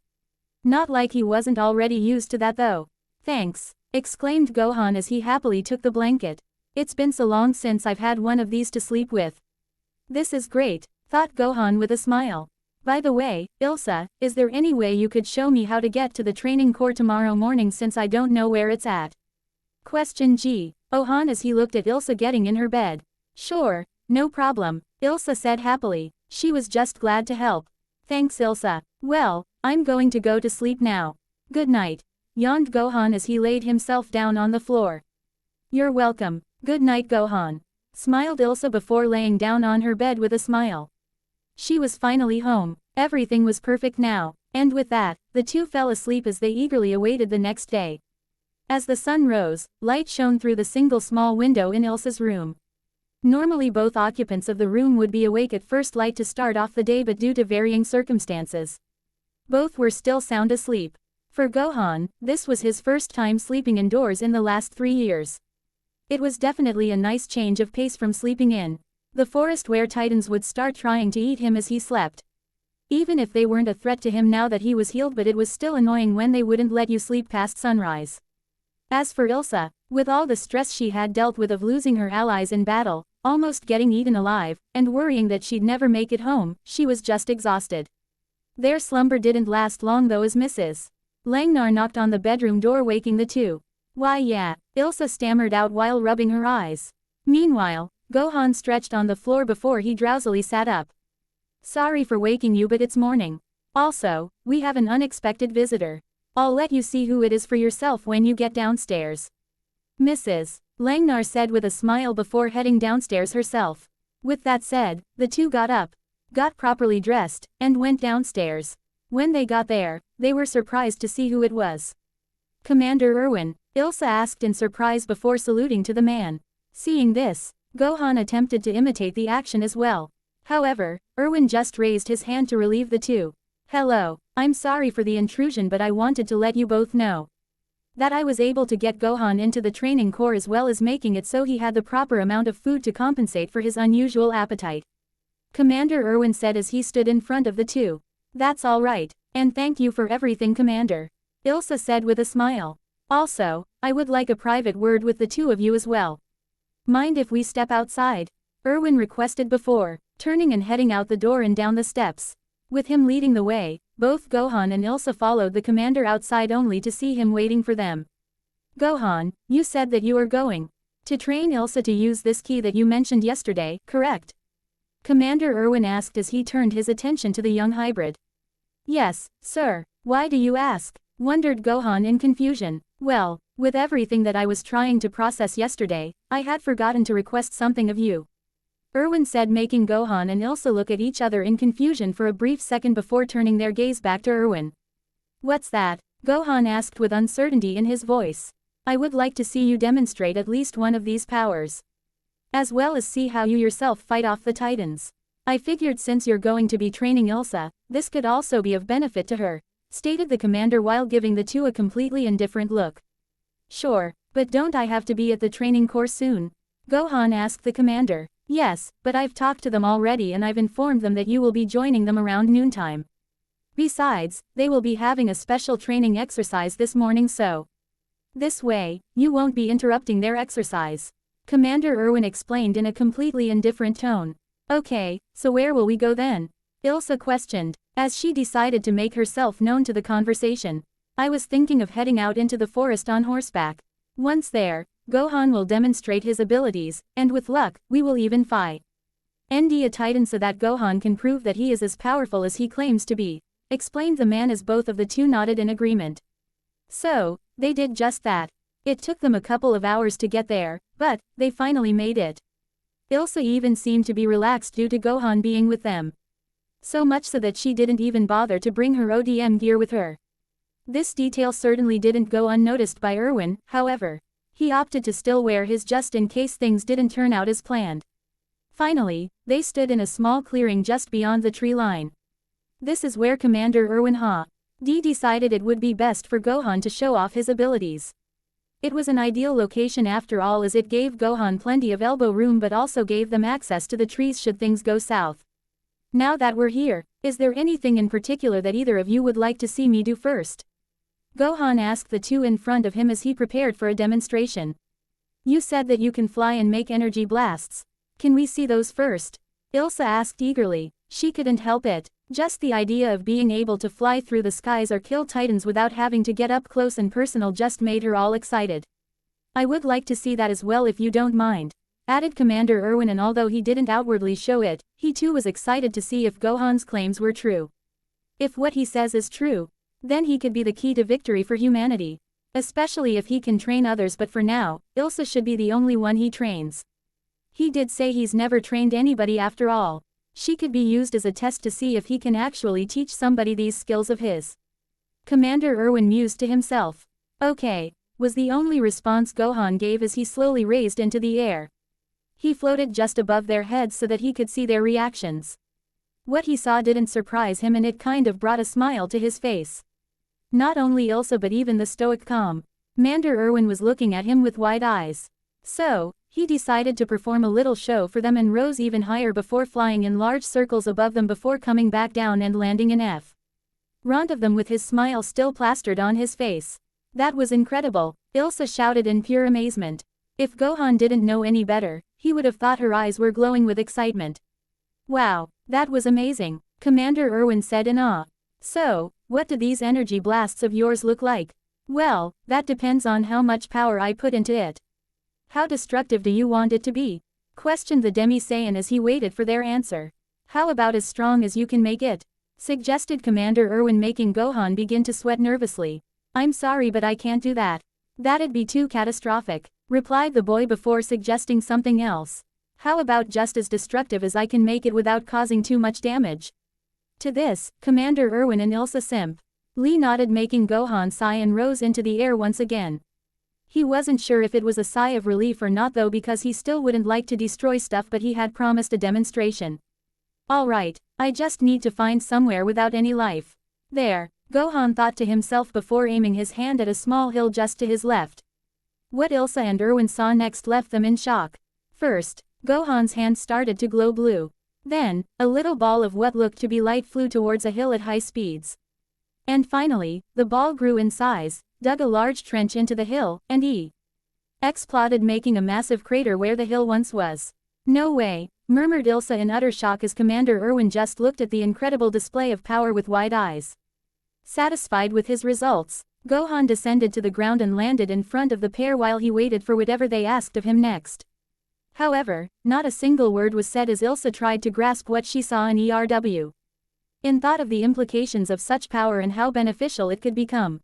Not like he wasn't already used to that though. Thanks, exclaimed Gohan as he happily took the blanket. It's been so long since I've had one of these to sleep with. This is great, thought Gohan with a smile. By the way, Ilsa, is there any way you could show me how to get to the training core tomorrow morning since I don't know where it's at? Question G. Gohan as he looked at Ilsa getting in her bed. Sure, no problem, Ilsa said happily. She was just glad to help. Thanks Ilsa. Well, I'm going to go to sleep now. Good night, yawned Gohan as he laid himself down on the floor. You're welcome. Good night Gohan, smiled Ilsa before laying down on her bed with a smile. She was finally home, everything was perfect now, and with that, the two fell asleep as they eagerly awaited the next day. As the sun rose, light shone through the single small window in Ilsa's room. Normally both occupants of the room would be awake at first light to start off the day, but due to varying circumstances, both were still sound asleep. For Gohan, this was his first time sleeping indoors in the last 3 years. It was definitely a nice change of pace from sleeping in the forest where titans would start trying to eat him as he slept. Even if they weren't a threat to him now that he was healed, but it was still annoying when they wouldn't let you sleep past sunrise. As for Ilsa, with all the stress she had dealt with of losing her allies in battle, almost getting eaten alive, and worrying that she'd never make it home, she was just exhausted. Their slumber didn't last long though as Mrs. Langnar knocked on the bedroom door, waking the two. Why yeah, Ilsa stammered out while rubbing her eyes. Meanwhile, Gohan stretched on the floor before he drowsily sat up. Sorry for waking you, but it's morning. Also, we have an unexpected visitor. I'll let you see who it is for yourself when you get downstairs. Mrs. Langnar said with a smile before heading downstairs herself. With that said, the two got up, got properly dressed, and went downstairs. When they got there, they were surprised to see who it was. Commander Erwin, Ilsa asked in surprise before saluting to the man. Seeing this, Gohan attempted to imitate the action as well. However, Erwin just raised his hand to relieve the two. Hello, I'm sorry for the intrusion, but I wanted to let you both know that I was able to get Gohan into the training core as well as making it so he had the proper amount of food to compensate for his unusual appetite. Commander Erwin said as he stood in front of the two. That's all right, and thank you for everything, Commander, Ilsa said with a smile. Also, I would like a private word with the two of you as well. Mind if we step outside? Erwin requested before turning and heading out the door and down the steps. With him leading the way, both Gohan and Ilsa followed the commander outside only to see him waiting for them. Gohan, you said that you are going to train Ilsa to use this key that you mentioned yesterday, correct? Commander Erwin asked as he turned his attention to the young hybrid. Yes, sir. Why do you ask? Wondered Gohan in confusion. Well, with everything that I was trying to process yesterday, I had forgotten to request something of you. Erwin said, making Gohan and Ilsa look at each other in confusion for a brief second before turning their gaze back to Erwin. What's that? Gohan asked with uncertainty in his voice. I would like to see you demonstrate at least one of these powers, as well as see how you yourself fight off the titans. I figured since you're going to be training Ilsa, this could also be of benefit to her, stated the commander while giving the two a completely indifferent look. Sure, but don't I have to be at the training course soon? Gohan asked the commander. Yes, but I've talked to them already and I've informed them that you will be joining them around noontime. Besides, they will be having a special training exercise this morning, so this way, you won't be interrupting their exercise. Commander Erwin explained in a completely indifferent tone. Okay, so where will we go then? Ilsa questioned, as she decided to make herself known to the conversation. I was thinking of heading out into the forest on horseback. Once there, Gohan will demonstrate his abilities, and with luck, we will even fight a titan so that Gohan can prove that he is as powerful as he claims to be, explained the man as both of the two nodded in agreement. So, they did just that. It took them a couple of hours to get there, but they finally made it. Ilsa even seemed to be relaxed due to Gohan being with them. So much so that she didn't even bother to bring her ODM gear with her. This detail certainly didn't go unnoticed by Erwin, however. He opted to still wear his just in case things didn't turn out as planned. Finally, they stood in a small clearing just beyond the tree line. This is where Commander Erwin Dee decided it would be best for Gohan to show off his abilities. It was an ideal location after all, as it gave Gohan plenty of elbow room but also gave them access to the trees should things go south. Now that we're here, is there anything in particular that either of you would like to see me do first? Gohan asked the two in front of him as he prepared for a demonstration. You said that you can fly and make energy blasts. Can we see those first? Ilsa asked eagerly. She couldn't help it. Just the idea of being able to fly through the skies or kill titans without having to get up close and personal just made her all excited. I would like to see that as well if you don't mind, added Commander Erwin, and although he didn't outwardly show it, he too was excited to see if Gohan's claims were true. If what he says is true, then he could be the key to victory for humanity. Especially if he can train others, but for now, Ilsa should be the only one he trains. He did say he's never trained anybody after all. She could be used as a test to see if he can actually teach somebody these skills of his. Commander Erwin mused to himself. Okay, was the only response Gohan gave as he slowly raised into the air. He floated just above their heads so that he could see their reactions. What he saw didn't surprise him, and it kind of brought a smile to his face. Not only Ilsa but even the stoic calm Commander Erwin was looking at him with wide eyes. So, he decided to perform a little show for them and rose even higher before flying in large circles above them before coming back down and landing in front of them with his smile still plastered on his face. That was incredible, Ilsa shouted in pure amazement. If Gohan didn't know any better, he would have thought her eyes were glowing with excitement. Wow, that was amazing, Commander Erwin said in awe. So, what do these energy blasts of yours look like? Well, that depends on how much power I put into it. How destructive do you want it to be? Questioned the Demi-Saiyan as he waited for their answer. How about as strong as you can make it? Suggested Commander Erwin, making Gohan begin to sweat nervously. I'm sorry, but I can't do that. That'd be too catastrophic, replied the boy before suggesting something else. How about just as destructive as I can make it without causing too much damage? To this, Commander Erwin and Ilsa simped. Lee nodded, making Gohan sigh and rose into the air once again. He wasn't sure if it was a sigh of relief or not though, because he still wouldn't like to destroy stuff, but he had promised a demonstration. Alright, I just need to find somewhere without any life. There, Gohan thought to himself before aiming his hand at a small hill just to his left. What Ilsa and Erwin saw next left them in shock. First, Gohan's hand started to glow blue. Then, a little ball of what looked to be light flew towards a hill at high speeds. And finally, the ball grew in size, dug a large trench into the hill, and exploded, making a massive crater where the hill once was. No way, murmured Ilsa in utter shock as Commander Erwin just looked at the incredible display of power with wide eyes. Satisfied with his results, Gohan descended to the ground and landed in front of the pair while he waited for whatever they asked of him next. However, not a single word was said as Ilsa tried to grasp what she saw in ERW. In thought of the implications of such power and how beneficial it could become.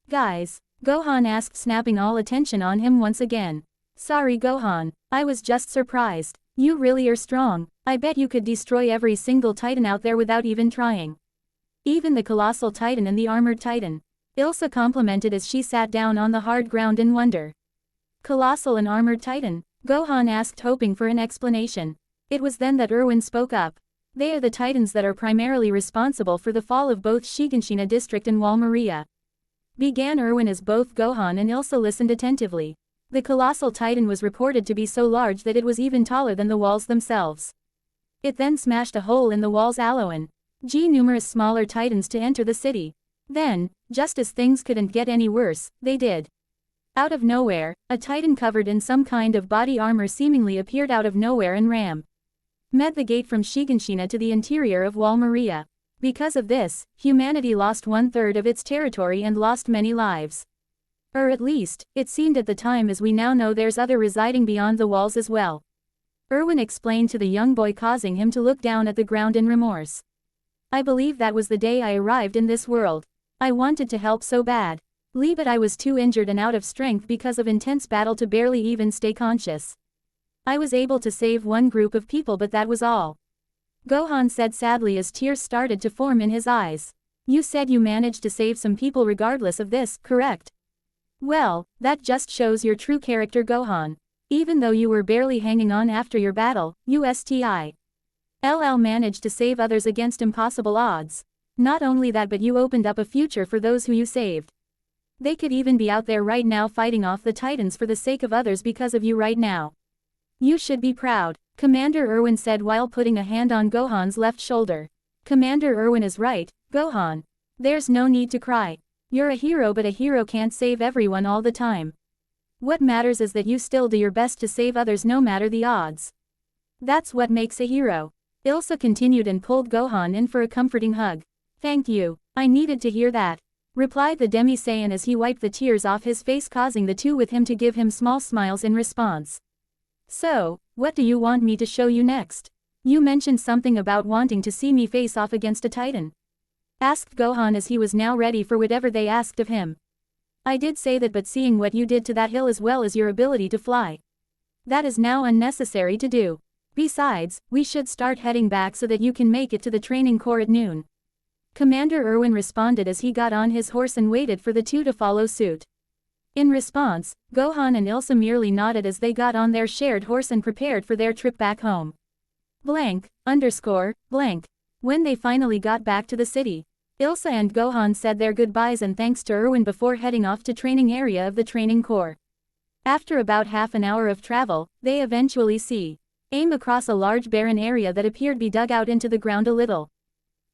Guys, Gohan asked, snapping all attention on him once again. Sorry Gohan, I was just surprised. You really are strong. I bet you could destroy every single Titan out there without even trying. Even the Colossal Titan and the Armored Titan. Ilsa complimented as she sat down on the hard ground in wonder. Colossal and Armored Titan? Gohan asked, hoping for an explanation. It was then that Erwin spoke up. They are the Titans that are primarily responsible for the fall of both Shiganshina District and Wall Maria. Began Erwin as both Gohan and Ilsa listened attentively. The Colossal Titan was reported to be so large that it was even taller than the walls themselves. It then smashed a hole in the walls, allowing numerous smaller Titans to enter the city. Then, just as things couldn't get any worse, they did. Out of nowhere, a Titan covered in some kind of body armor seemingly appeared out of nowhere and met the gate from Shiganshina to the interior of Wall Maria. Because of this, humanity lost 1/3 of its territory and lost many lives. Or at least, it seemed at the time, as we now know there's other residing beyond the walls as well. Erwin explained to the young boy, causing him to look down at the ground in remorse. I believe that was the day I arrived in this world. I wanted to help so bad. Lee, but I was too injured and out of strength because of intense battle to barely even stay conscious. I was able to save one group of people, but that was all. Gohan said sadly as tears started to form in his eyes. You said you managed to save some people regardless of this, correct? Well, that just shows your true character, Gohan. Even though you were barely hanging on after your battle, you still managed to save others against impossible odds. Not only that, but you opened up a future for those who you saved. They could even be out there right now fighting off the Titans for the sake of others because of you right now. You should be proud, Commander Erwin said while putting a hand on Gohan's left shoulder. Commander Erwin is right, Gohan. There's no need to cry. You're a hero, but a hero can't save everyone all the time. What matters is that you still do your best to save others no matter the odds. That's what makes a hero. Ilsa continued and pulled Gohan in for a comforting hug. Thank you, I needed to hear that, replied the Demi-Saiyan as he wiped the tears off his face, causing the two with him to give him small smiles in response. So, what do you want me to show you next? You mentioned something about wanting to see me face off against a Titan, asked Gohan as he was now ready for whatever they asked of him. I did say that, but seeing what you did to that hill as well as your ability to fly, that is now unnecessary to do. Besides, we should start heading back so that you can make it to the training corps at noon. Commander Erwin responded as he got on his horse and waited for the two to follow suit. In response, Gohan and Ilsa merely nodded as they got on their shared horse and prepared for their trip back home. Blank. When they finally got back to the city, Ilsa and Gohan said their goodbyes and thanks to Erwin before heading off to training area of the training corps. After about half an hour of travel, they eventually aim across a large barren area that appeared to be dug out into the ground a little.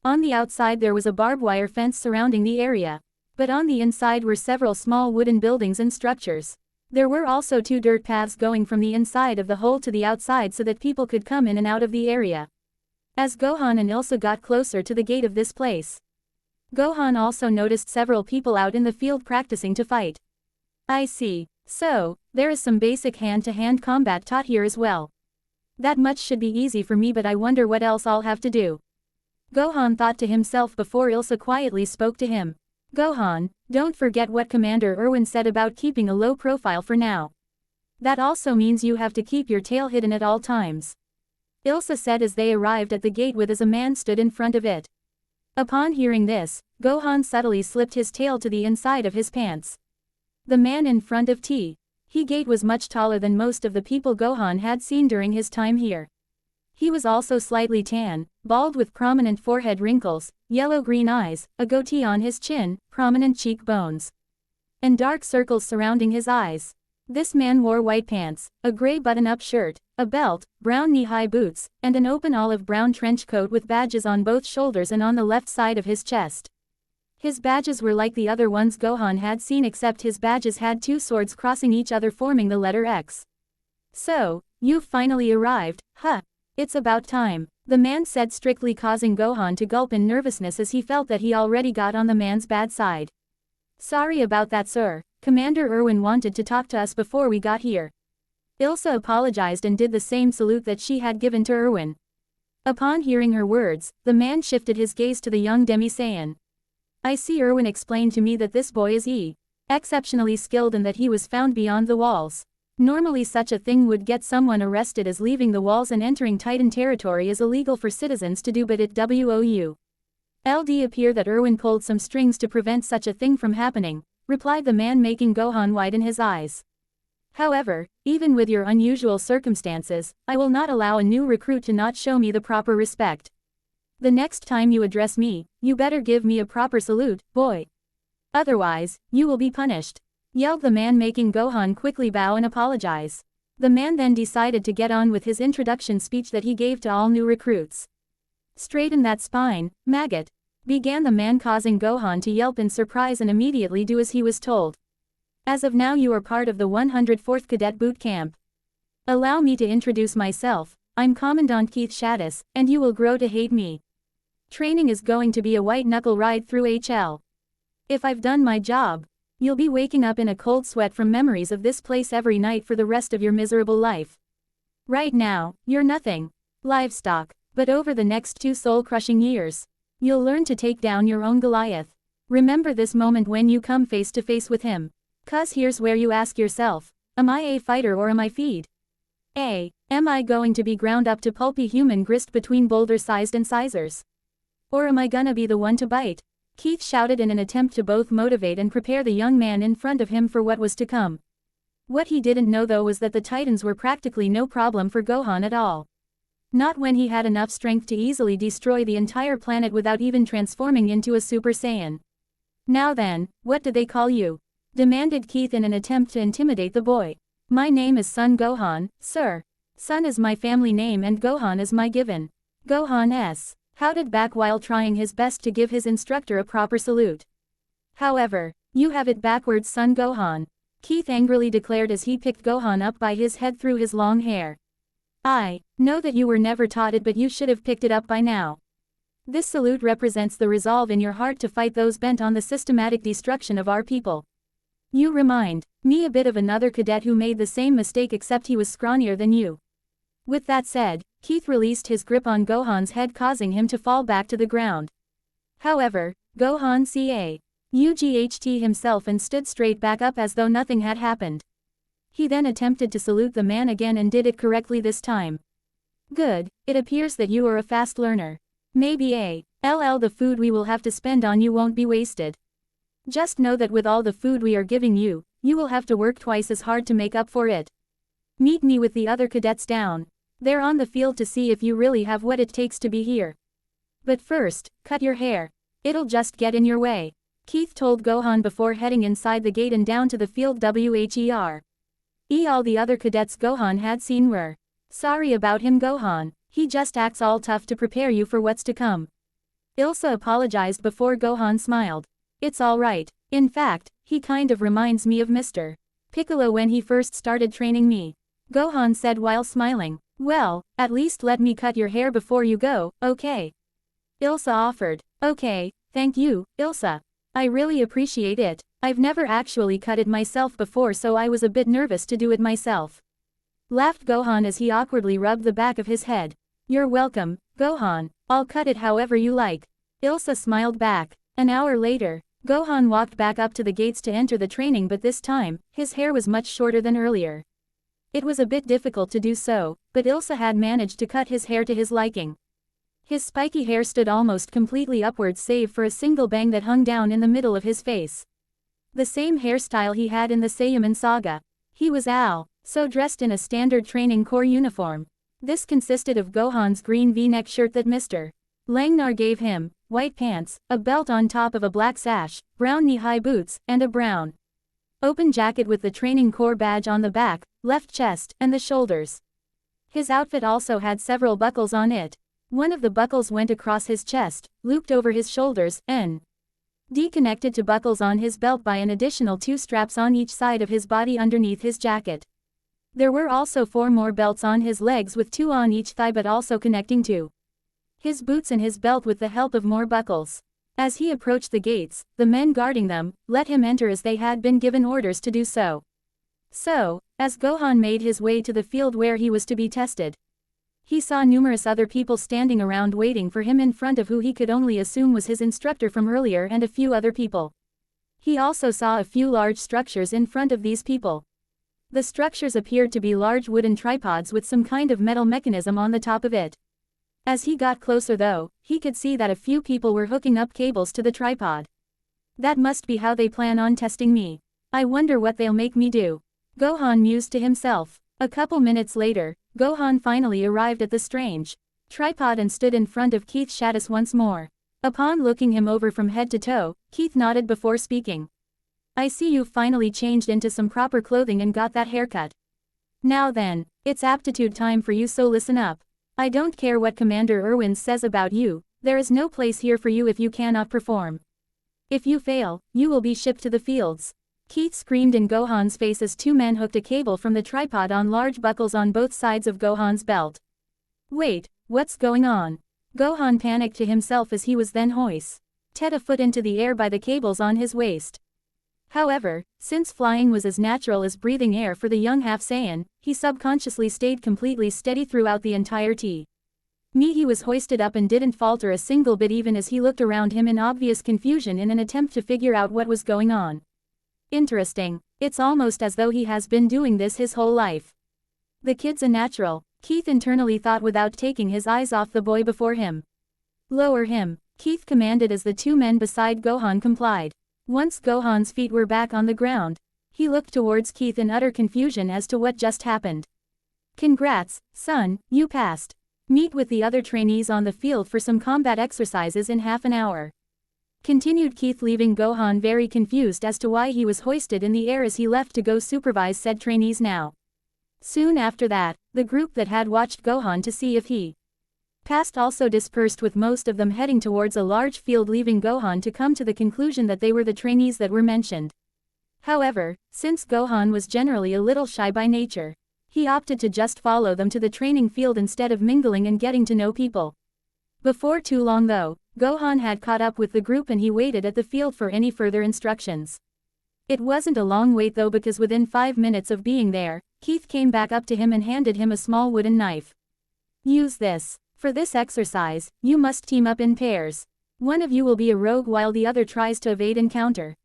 On the outside there was a barbed wire fence surrounding the area, but on the inside were several small wooden buildings and structures. There were also 2 dirt paths going from the inside of the hole to the outside so that people could come in and out of the area. As Gohan and Ilsa got closer to the gate of this place, Gohan also noticed several people out in the field practicing to fight. I see. So, there is some basic hand-to-hand combat taught here as well. That much should be easy for me, but I wonder what else I'll have to do. Gohan thought to himself before Ilsa quietly spoke to him. Gohan, don't forget what Commander Erwin said about keeping a low profile for now. That also means you have to keep your tail hidden at all times. Ilsa said as they arrived at the gate with as a man stood in front of it. Upon hearing this, Gohan subtly slipped his tail to the inside of his pants. The man in front of the gate was much taller than most of the people Gohan had seen during his time here. He was also slightly tan, bald with prominent forehead wrinkles, yellow-green eyes, a goatee on his chin, prominent cheekbones, and dark circles surrounding his eyes. This man wore white pants, a gray button-up shirt, a belt, brown knee-high boots, and an open olive-brown trench coat with badges on both shoulders and on the left side of his chest. His badges were like the other ones Gohan had seen, except his badges had 2 swords crossing each other forming the letter X. So, you've finally arrived, huh? It's about time, the man said, strictly, causing Gohan to gulp in nervousness as he felt that he already got on the man's bad side. Sorry about that, sir. Commander Erwin wanted to talk to us before we got here. Ilsa apologized and did the same salute that she had given to Erwin. Upon hearing her words, the man shifted his gaze to the young Demi-Saiyan. I see. Erwin explained to me that this boy is exceptionally skilled and that he was found beyond the walls. Normally such a thing would get someone arrested, as leaving the walls and entering Titan territory is illegal for citizens to do, but it would appear that Erwin pulled some strings to prevent such a thing from happening, replied the man, making Gohan widen his eyes. However, even with your unusual circumstances, I will not allow a new recruit to not show me the proper respect. The next time you address me, you better give me a proper salute, boy. Otherwise, you will be punished, yelled the man, making Gohan quickly bow and apologize. The man then decided to get on with his introduction speech that he gave to all new recruits. Straighten that spine, maggot, began the man, causing Gohan to yelp in surprise and immediately do as he was told. As of now you are part of the 104th Cadet Boot Camp. Allow me to introduce myself, I'm Commandant Keith Shaddis, and you will grow to hate me. Training is going to be a white-knuckle ride through HL. If I've done my job, you'll be waking up in a cold sweat from memories of this place every night for the rest of your miserable life. Right now, you're nothing. Livestock. But over the next 2 soul-crushing years, you'll learn to take down your own Goliath. Remember this moment when you come face to face with him. 'Cause here's where you ask yourself, am I a fighter or am I feed? Am I going to be ground up to pulpy human grist between boulder-sized incisors? Or am I gonna be the one to bite? Keith shouted in an attempt to both motivate and prepare the young man in front of him for what was to come. What he didn't know though was that the Titans were practically no problem for Gohan at all. Not when he had enough strength to easily destroy the entire planet without even transforming into a Super Saiyan. Now then, what do they call you? Demanded Keith in an attempt to intimidate the boy. My name is Son Gohan, sir. Son is my family name and Gohan is my given. Gohan S. Howded back while trying his best to give his instructor a proper salute. However, you have it backwards, Son Gohan. Keith angrily declared as he picked Gohan up by his head through his long hair. I know that you were never taught it, but you should have picked it up by now. This salute represents the resolve in your heart to fight those bent on the systematic destruction of our people. You remind me a bit of another cadet who made the same mistake, except he was scrawnier than you. With that said, Keith released his grip on Gohan's head, causing him to fall back to the ground. However, Gohan UGHT himself and stood straight back up as though nothing had happened. He then attempted to salute the man again and did it correctly this time. Good, it appears that you are a fast learner. Maybe the food we will have to spend on you won't be wasted. Just know that with all the food we are giving you, you will have to work twice as hard to make up for it. Meet me with the other cadets down there on the field to see if you really have what it takes to be here. But first, cut your hair. It'll just get in your way. Keith told Gohan before heading inside the gate and down to the field. All the other cadets Gohan had seen were sorry about him. Gohan, he just acts all tough to prepare you for what's to come. Ilsa apologized before Gohan smiled. It's alright. In fact, he kind of reminds me of Mr. Piccolo when he first started training me. Gohan said while smiling. Well, at least let me cut your hair before you go, okay? Ilsa offered. Okay, thank you, Ilsa. I really appreciate it. I've never actually cut it myself before, so I was a bit nervous to do it myself. Laughed Gohan as he awkwardly rubbed the back of his head. You're welcome, Gohan. I'll cut it however you like. Ilsa smiled back. An hour later, Gohan walked back up to the gates to enter the training, but this time, his hair was much shorter than earlier. It was a bit difficult to do so, but Ilsa had managed to cut his hair to his liking. His spiky hair stood almost completely upwards save for a single bang that hung down in the middle of his face. The same hairstyle he had in the Saiyaman saga. He was so dressed in a standard training corps uniform. This consisted of Gohan's green V-neck shirt that Mr. Langnar gave him, white pants, a belt on top of a black sash, brown knee-high boots, and a brown open jacket with the training corps badge on the back, left chest, and the shoulders. His outfit also had several buckles on it. One of the buckles went across his chest, looped over his shoulders, and connected to buckles on his belt by an additional 2 straps on each side of his body underneath his jacket. There were also 4 more belts on his legs with 2 on each thigh, but also connecting to his boots and his belt with the help of more buckles. As he approached the gates, the men guarding them let him enter as they had been given orders to do so. So, as Gohan made his way to the field where he was to be tested, he saw numerous other people standing around waiting for him in front of who he could only assume was his instructor from earlier and a few other people. He also saw a few large structures in front of these people. The structures appeared to be large wooden tripods with some kind of metal mechanism on the top of it. As he got closer though, he could see that a few people were hooking up cables to the tripod. That must be how they plan on testing me. I wonder what they'll make me do. Gohan mused to himself. A couple minutes later, Gohan finally arrived at the strange tripod and stood in front of Keith Shadis once more. Upon looking him over from head to toe, Keith nodded before speaking. I see you've finally changed into some proper clothing and got that haircut. Now then, it's aptitude time for you, so listen up. I don't care what Commander Erwin says about you, there is no place here for you if you cannot perform. If you fail, you will be shipped to the fields. Keith screamed in Gohan's face as 2 men hooked a cable from the tripod on large buckles on both sides of Gohan's belt. Wait, what's going on? Gohan panicked to himself as he was then hoisted a foot into the air by the cables on his waist. However, since flying was as natural as breathing air for the young half-Saiyan, he subconsciously stayed completely steady throughout the entire He was hoisted up and didn't falter a single bit even as he looked around him in obvious confusion in an attempt to figure out what was going on. Interesting, it's almost as though he has been doing this his whole life. The kid's a natural, Keith internally thought without taking his eyes off the boy before him. Lower him, Keith commanded as the 2 men beside Gohan complied. Once Gohan's feet were back on the ground, he looked towards Keith in utter confusion as to what just happened. Congrats, son, you passed. Meet with the other trainees on the field for some combat exercises in half an hour. Continued Keith, leaving Gohan very confused as to why he was hoisted in the air as he left to go supervise said trainees now. Soon after that, the group that had watched Gohan to see if he passed also dispersed, with most of them heading towards a large field, leaving Gohan to come to the conclusion that they were the trainees that were mentioned. However, since Gohan was generally a little shy by nature, he opted to just follow them to the training field instead of mingling and getting to know people. Before too long though, Gohan had caught up with the group and he waited at the field for any further instructions. It wasn't a long wait though, because within 5 minutes of being there, Keith came back up to him and handed him a small wooden knife. Use this. For this exercise, you must team up in pairs. One of you will be a rogue while the other tries to evade and counter.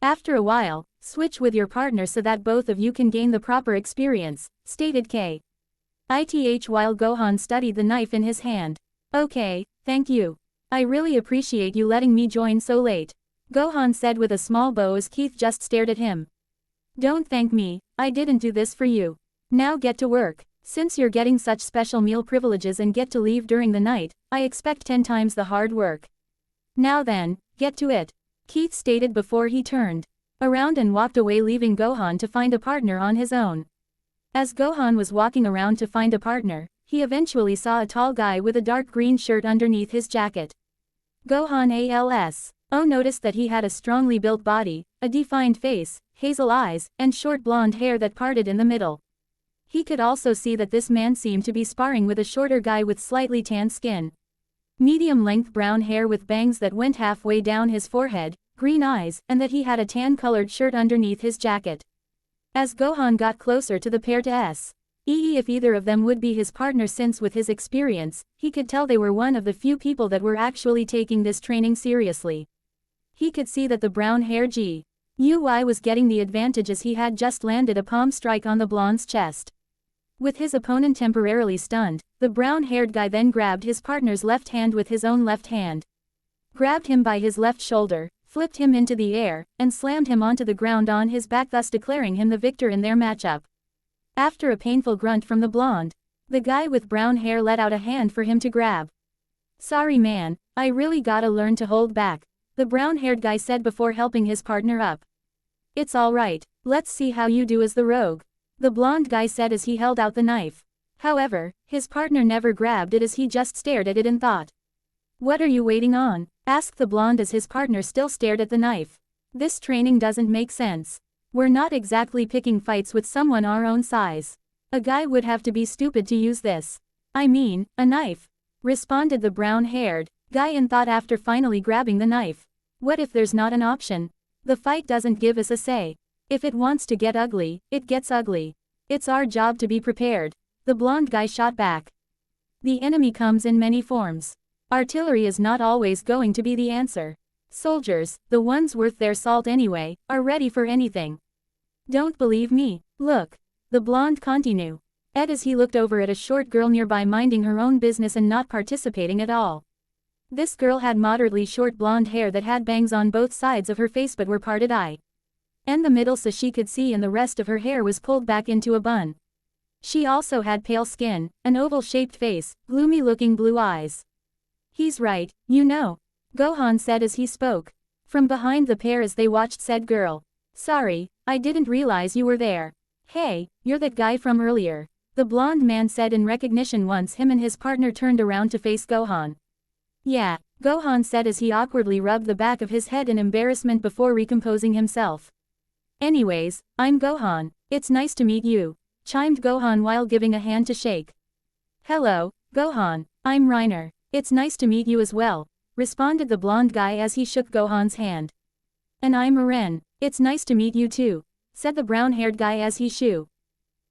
After a while, switch with your partner so that both of you can gain the proper experience, stated K. Ith while Gohan studied the knife in his hand. Okay, thank you. I really appreciate you letting me join so late, Gohan said with a small bow as Keith just stared at him. Don't thank me, I didn't do this for you. Now get to work. Since you're getting such special meal privileges and get to leave during the night, I expect 10 times the hard work. Now then, get to it, Keith stated before he turned around and walked away, leaving Gohan to find a partner on his own. As Gohan was walking around to find a partner, he eventually saw a tall guy with a dark green shirt underneath his jacket. Gohan noticed that he had a strongly built body, a defined face, hazel eyes, and short blonde hair that parted in the middle. He could also see that this man seemed to be sparring with a shorter guy with slightly tan skin. Medium-length brown hair with bangs that went halfway down his forehead, green eyes, and that he had a tan-colored shirt underneath his jacket. As Gohan got closer to the pair to see if either of them would be his partner, since with his experience, he could tell they were one of the few people that were actually taking this training seriously. He could see that the brown-haired Guy was getting the advantage as he had just landed a palm strike on the blonde's chest. With his opponent temporarily stunned, the brown-haired guy then grabbed his partner's left hand with his own left hand, grabbed him by his left shoulder, flipped him into the air, and slammed him onto the ground on his back, thus declaring him the victor in their matchup. After a painful grunt from the blonde, the guy with brown hair let out a hand for him to grab. Sorry man, I really gotta learn to hold back, the brown-haired guy said before helping his partner up. It's alright, let's see how you do as the rogue, the blonde guy said as he held out the knife. However, his partner never grabbed it as he just stared at it in thought. What are you waiting on? Asked the blonde as his partner still stared at the knife. This training doesn't make sense. We're not exactly picking fights with someone our own size. A guy would have to be stupid to use this. I mean, a knife, responded the brown-haired guy in thought after finally grabbing the knife. What if there's not an option? The fight doesn't give us a say. If it wants to get ugly, it gets ugly. It's our job to be prepared, the blonde guy shot back. The enemy comes in many forms. Artillery is not always going to be the answer. Soldiers, the ones worth their salt anyway, are ready for anything. Don't believe me? Look, the blonde continued as he looked over at a short girl nearby minding her own business and not participating at all. This girl had moderately short blonde hair that had bangs on both sides of her face but were parted and the middle so she could see, and the rest of her hair was pulled back into a bun. She also had pale skin, an oval-shaped face, gloomy-looking blue eyes. He's right, you know, Gohan said as he spoke from behind the pair as they watched said girl. Sorry, I didn't realize you were there. Hey, you're that guy from earlier, the blonde man said in recognition once him and his partner turned around to face Gohan. Yeah, Gohan said as he awkwardly rubbed the back of his head in embarrassment before recomposing himself. Anyways, I'm Gohan, it's nice to meet you, chimed Gohan while giving a hand to shake. Hello, Gohan, I'm Reiner, it's nice to meet you as well, responded the blonde guy as he shook Gohan's hand. And I'm Eren, it's nice to meet you too, said the brown-haired guy as he shook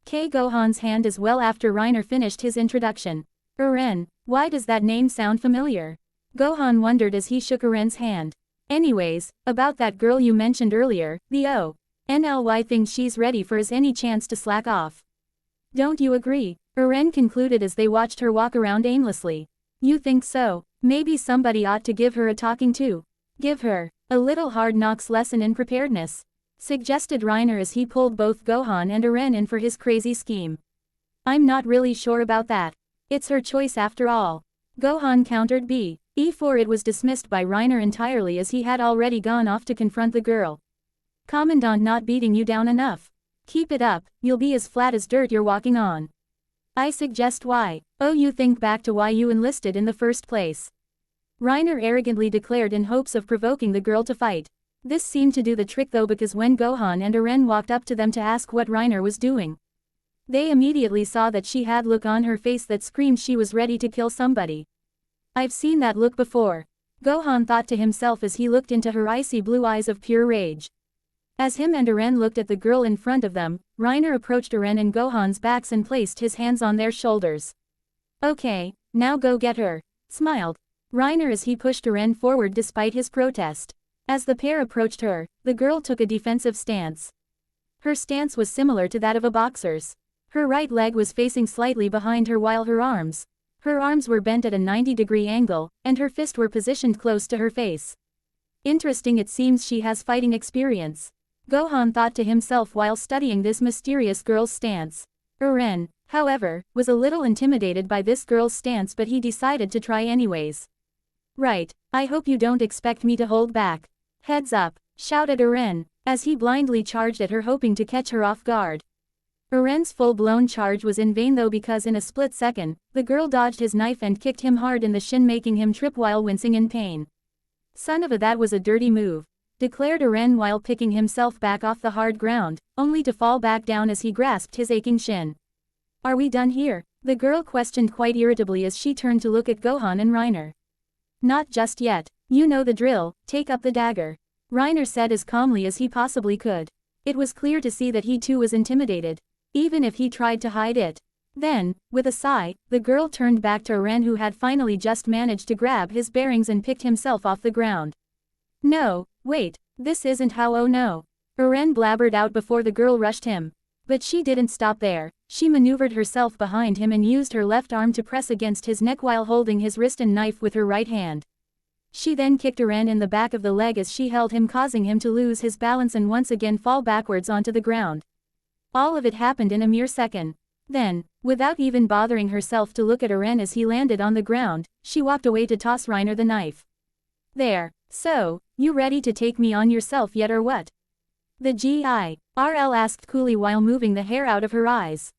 Gohan's hand as well after Reiner finished his introduction. Eren, why does that name sound familiar? Gohan wondered as he shook Eren's hand. Anyways, about that girl you mentioned earlier, the ONLY thinks she's ready for any chance to slack off. Don't you agree? Eren concluded as they watched her walk around aimlessly. You think so? Maybe somebody ought to give her a talking to. Give her a little hard knocks lesson in preparedness, suggested Reiner as he pulled both Gohan and Eren in for his crazy scheme. I'm not really sure about that. It's her choice after all. Gohan countered B. E4. It was dismissed by Reiner entirely as he had already gone off to confront the girl. Commandant not beating you down enough. Keep it up, you'll be as flat as dirt you're walking on. I suggest why. Oh, you think back to why you enlisted in the first place. Reiner arrogantly declared in hopes of provoking the girl to fight. This seemed to do the trick though, because when Gohan and Eren walked up to them to ask what Reiner was doing, they immediately saw that she had look on her face that screamed she was ready to kill somebody. I've seen that look before. Gohan thought to himself as he looked into her icy blue eyes of pure rage. As him and Eren looked at the girl in front of them, Reiner approached Eren and Gohan's backs and placed his hands on their shoulders. Okay, now go get her, smiled Reiner as he pushed Eren forward despite his protest. As the pair approached her, the girl took a defensive stance. Her stance was similar to that of a boxer's. Her right leg was facing slightly behind her while her arms were bent at a 90-degree angle, and her fists were positioned close to her face. Interesting, it seems she has fighting experience. Gohan thought to himself while studying this mysterious girl's stance. Eren, however, was a little intimidated by this girl's stance, but he decided to try anyways. Right, I hope you don't expect me to hold back. Heads up, shouted Eren, as he blindly charged at her hoping to catch her off guard. Eren's full-blown charge was in vain though, because in a split second, the girl dodged his knife and kicked him hard in the shin, making him trip while wincing in pain. Son of a, that was a dirty move, declared Eren while picking himself back off the hard ground, only to fall back down as he grasped his aching shin. Are we done here? The girl questioned quite irritably as she turned to look at Gohan and Reiner. Not just yet. You know the drill, take up the dagger. Reiner said as calmly as he possibly could. It was clear to see that he too was intimidated, even if he tried to hide it. Then, with a sigh, the girl turned back to Eren, who had finally just managed to grab his bearings and picked himself off the ground. No, wait, this isn't how. Oh no. Eren blabbered out before the girl rushed him. But she didn't stop there. She maneuvered herself behind him and used her left arm to press against his neck while holding his wrist and knife with her right hand. She then kicked Eren in the back of the leg as she held him, causing him to lose his balance and once again fall backwards onto the ground. All of it happened in a mere second. Then, without even bothering herself to look at Eren as he landed on the ground, she walked away to toss Reiner the knife. There, so, you ready to take me on yourself yet or what? The G.I.R.L. asked coolly while moving the hair out of her eyes.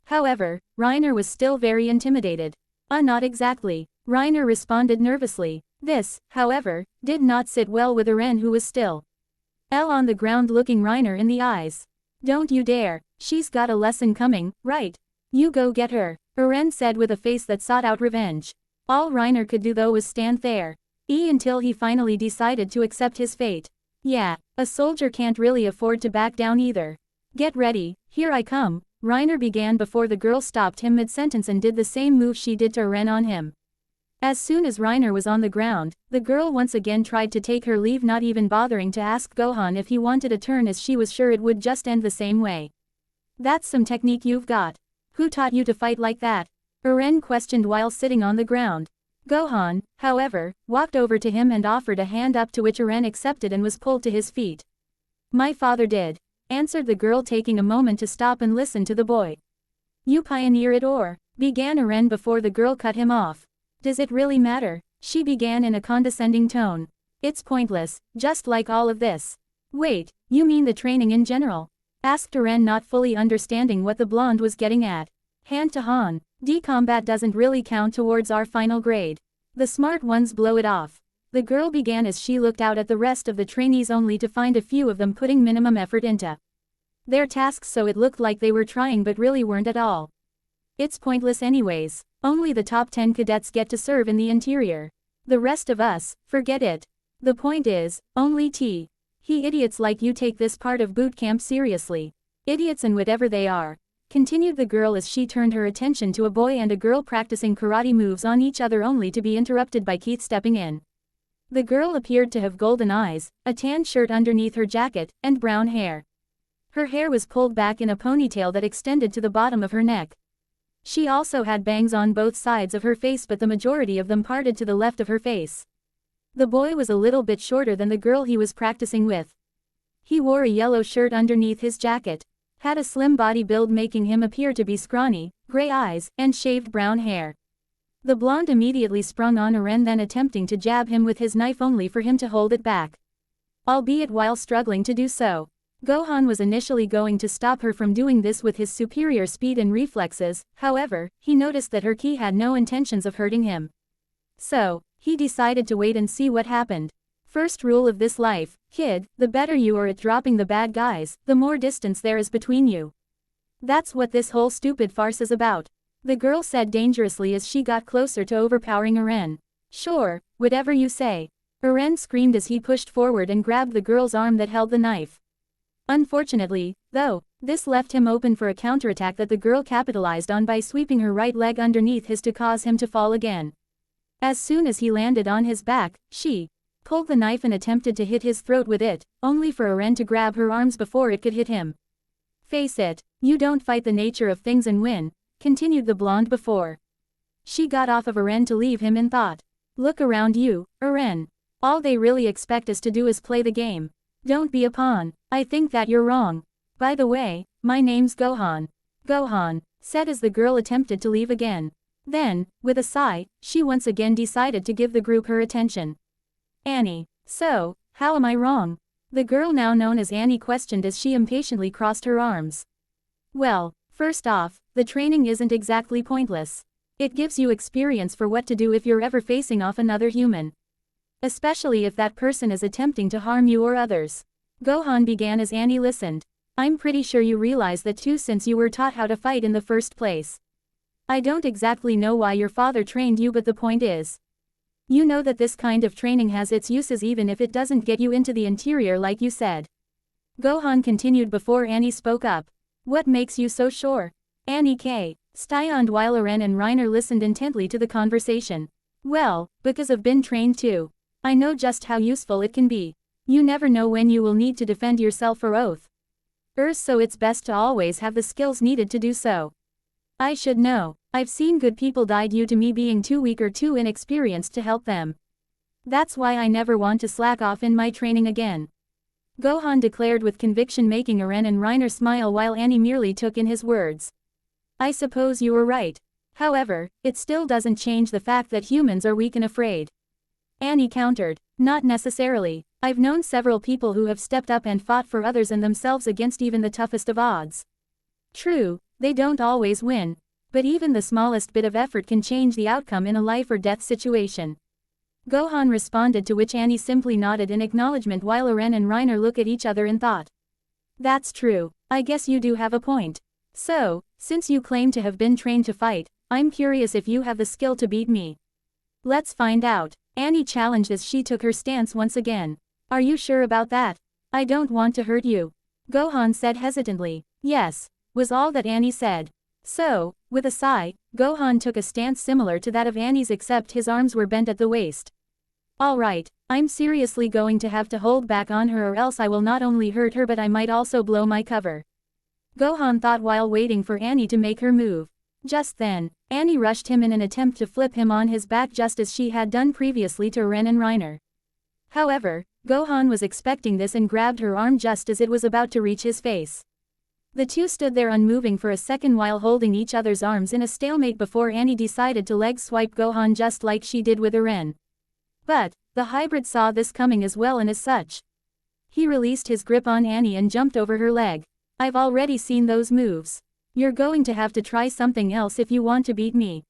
However, Reiner was still very intimidated. Not exactly, Reiner responded nervously. This, however, did not sit well with Eren, who was still on the ground looking Reiner in the eyes. Don't you dare, she's got a lesson coming, right? You go get her, Eren said with a face that sought out revenge. All Reiner could do though was stand there. Until he finally decided to accept his fate. Yeah, a soldier can't really afford to back down either. Get ready, here I come, Reiner began before the girl stopped him mid-sentence and did the same move she did to Eren on him. As soon as Reiner was on the ground, the girl once again tried to take her leave, not even bothering to ask Gohan if he wanted a turn, as she was sure it would just end the same way. That's some technique you've got. Who taught you to fight like that? Eren questioned while sitting on the ground. Gohan, however, walked over to him and offered a hand up, to which Eren accepted and was pulled to his feet. My father did, answered the girl, taking a moment to stop and listen to the boy. You pioneer it, or, began Eren before the girl cut him off. Does it really matter? She began in a condescending tone. It's pointless, just like all of this. Wait, you mean the training in general? Asked Eren, not fully understanding what the blonde was getting at. Hand to Han, D-combat doesn't really count towards our final grade. The smart ones blow it off. The girl began as she looked out at the rest of the trainees, only to find a few of them putting minimum effort into their tasks, so it looked like they were trying but really weren't at all. It's pointless anyways. Only the top 10 cadets get to serve in the interior. The rest of us, forget it. The point is, only he idiots like you take this part of boot camp seriously. Idiots and whatever they are. Continued the girl as she turned her attention to a boy and a girl practicing karate moves on each other, only to be interrupted by Keith stepping in. The girl appeared to have golden eyes, a tan shirt underneath her jacket, and brown hair. Her hair was pulled back in a ponytail that extended to the bottom of her neck. She also had bangs on both sides of her face, but the majority of them parted to the left of her face. The boy was a little bit shorter than the girl he was practicing with. He wore a yellow shirt underneath his jacket. had a slim body build making him appear to be scrawny, gray eyes, and shaved brown hair. The blonde immediately sprung on Eren, then attempting to jab him with his knife only for him to hold it back. Albeit while struggling to do so. Gohan was initially going to stop her from doing this with his superior speed and reflexes, however, he noticed that her ki had no intentions of hurting him. So, he decided to wait and see what happened. First rule of this life, kid, the better you are at dropping the bad guys, the more distance there is between you. That's what this whole stupid farce is about. The girl said dangerously as she got closer to overpowering Eren. Sure, whatever you say. Eren screamed as he pushed forward and grabbed the girl's arm that held the knife. Unfortunately, though, this left him open for a counterattack that the girl capitalized on by sweeping her right leg underneath his to cause him to fall again. As soon as he landed on his back, she pulled the knife and attempted to hit his throat with it, only for Eren to grab her arms before it could hit him. Face it, you don't fight the nature of things and win, continued the blonde before. She got off of Eren to leave him in thought. Look around you, Eren. All they really expect us to do is play the game. Don't be a pawn. I think that you're wrong. By the way, my name's Gohan. Gohan, said as the girl attempted to leave again. Then, with a sigh, she once again decided to give the group her attention. Annie. So, how am I wrong? The girl now known as Annie questioned as she impatiently crossed her arms. Well, first off, the training isn't exactly pointless. It gives you experience for what to do if you're ever facing off another human. Especially if that person is attempting to harm you or others. Gohan began as Annie listened. I'm pretty sure you realize that too since you were taught how to fight in the first place. I don't exactly know why your father trained you, but the point is, you know that this kind of training has its uses even if it doesn't get you into the interior like you said. Gohan continued before Annie spoke up. What makes you so sure? Annie stoned while Eren and Reiner listened intently to the conversation. Well, because I've been trained too. I know just how useful it can be. You never know when you will need to defend yourself or oath. So it's best to always have the skills needed to do so. I should know. I've seen good people die due to me being too weak or too inexperienced to help them. That's why I never want to slack off in my training again. Gohan declared with conviction, making Eren and Reiner smile while Annie merely took in his words. I suppose you were right. However, it still doesn't change the fact that humans are weak and afraid. Annie countered. Not necessarily. I've known several people who have stepped up and fought for others and themselves against even the toughest of odds. True, they don't always win. But even the smallest bit of effort can change the outcome in a life or death situation. Gohan responded, to which Annie simply nodded in acknowledgement while Eren and Reiner looked at each other in thought. That's true. I guess you do have a point. So, since you claim to have been trained to fight, I'm curious if you have the skill to beat me. Let's find out. Annie challenged as she took her stance once again. Are you sure about that? I don't want to hurt you. Gohan said hesitantly. Yes, was all that Annie said. So, with a sigh, Gohan took a stance similar to that of Annie's, except his arms were bent at the waist. Alright, I'm seriously going to have to hold back on her, or else I will not only hurt her but I might also blow my cover. Gohan thought while waiting for Annie to make her move. Just then, Annie rushed him in an attempt to flip him on his back just as she had done previously to Eren and Reiner. However, Gohan was expecting this and grabbed her arm just as it was about to reach his face. The two stood there unmoving for a second while holding each other's arms in a stalemate before Annie decided to leg swipe Gohan just like she did with Eren. But, the hybrid saw this coming as well, and as such, he released his grip on Annie and jumped over her leg. I've already seen those moves. You're going to have to try something else if you want to beat me.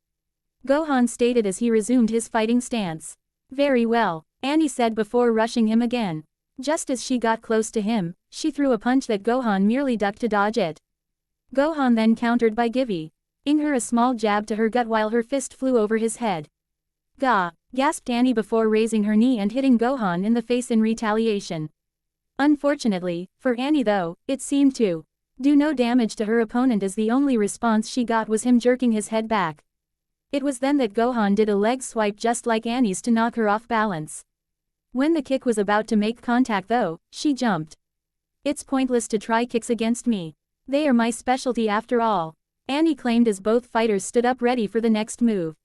Gohan stated as he resumed his fighting stance. Very well, Annie said before rushing him again. Just as she got close to him, she threw a punch that Gohan merely ducked to dodge it. Gohan then countered by giving her a small jab to her gut while her fist flew over his head. Gah! Gasped Annie before raising her knee and hitting Gohan in the face in retaliation. Unfortunately, for Annie though, it seemed to do no damage to her opponent, as the only response she got was him jerking his head back. It was then that Gohan did a leg swipe just like Annie's to knock her off balance. When the kick was about to make contact though, she jumped. It's pointless to try kicks against me. They are my specialty after all, Annie claimed as both fighters stood up ready for the next move.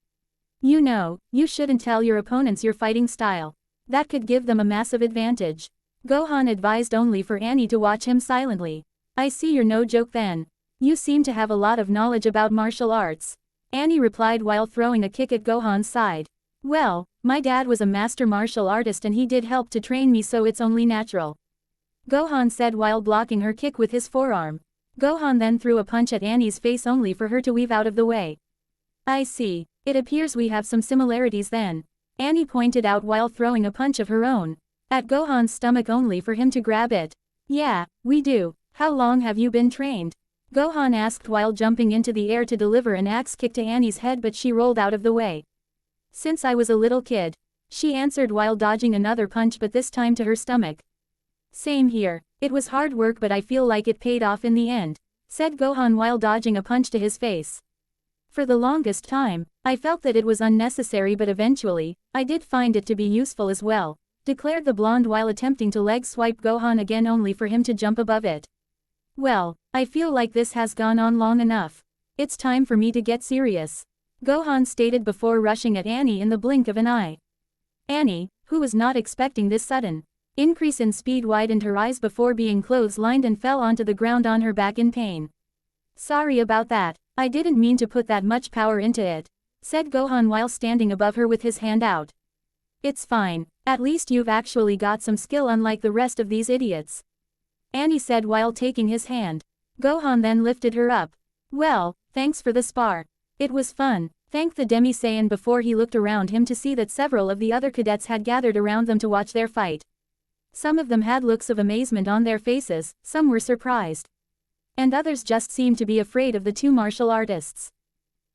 You know, you shouldn't tell your opponents your fighting style. That could give them a massive advantage. Gohan advised, only for Annie to watch him silently. I see you're no joke then. You seem to have a lot of knowledge about martial arts. Annie replied while throwing a kick at Gohan's side. Well, my dad was a master martial artist and he did help to train me, so it's only natural. Gohan said while blocking her kick with his forearm. Gohan then threw a punch at Annie's face only for her to weave out of the way. I see. It appears we have some similarities then. Annie pointed out while throwing a punch of her own at Gohan's stomach only for him to grab it. Yeah, we do. How long have you been trained? Gohan asked while jumping into the air to deliver an axe kick to Annie's head, but she rolled out of the way. Since I was a little kid, she answered while dodging another punch, but this time to her stomach. Same here. It was hard work, but I feel like it paid off in the end, said Gohan while dodging a punch to his face. For the longest time, I felt that it was unnecessary, but eventually, I did find it to be useful as well, declared the blonde while attempting to leg swipe Gohan again only for him to jump above it. Well, I feel like this has gone on long enough. It's time for me to get serious, Gohan stated before rushing at Annie in the blink of an eye. Annie, who was not expecting this sudden increase in speed, widened her eyes before being clotheslined and fell onto the ground on her back in pain. Sorry about that, I didn't mean to put that much power into it, said Gohan while standing above her with his hand out. It's fine, at least you've actually got some skill unlike the rest of these idiots, Annie said while taking his hand. Gohan then lifted her up. Well, thanks for the spar. It was fun, thanked the Demi-Saiyan before he looked around him to see that several of the other cadets had gathered around them to watch their fight. Some of them had looks of amazement on their faces, some were surprised, and others just seemed to be afraid of the two martial artists.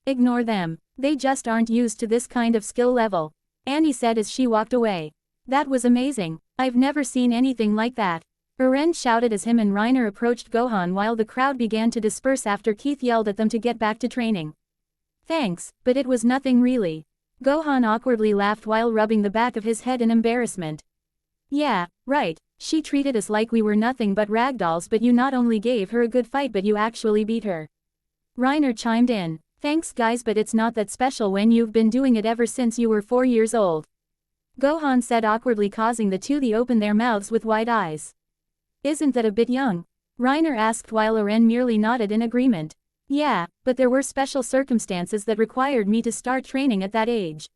Ignore them, they just aren't used to this kind of skill level, Annie said as she walked away. That was amazing, I've never seen anything like that, Eren shouted as him and Reiner approached Gohan while the crowd began to disperse after Keith yelled at them to get back to training. Thanks, but it was nothing really. Gohan awkwardly laughed while rubbing the back of his head in embarrassment. Yeah, right, she treated us like we were nothing but ragdolls, but you not only gave her a good fight but you actually beat her. Reiner chimed in. Thanks guys, but it's not that special when you've been doing it ever since you were 4 years old, Gohan said awkwardly, causing the two to open their mouths with wide eyes. Isn't that a bit young? Reiner asked while Eren merely nodded in agreement. Yeah, but there were special circumstances that required me to start training at that age.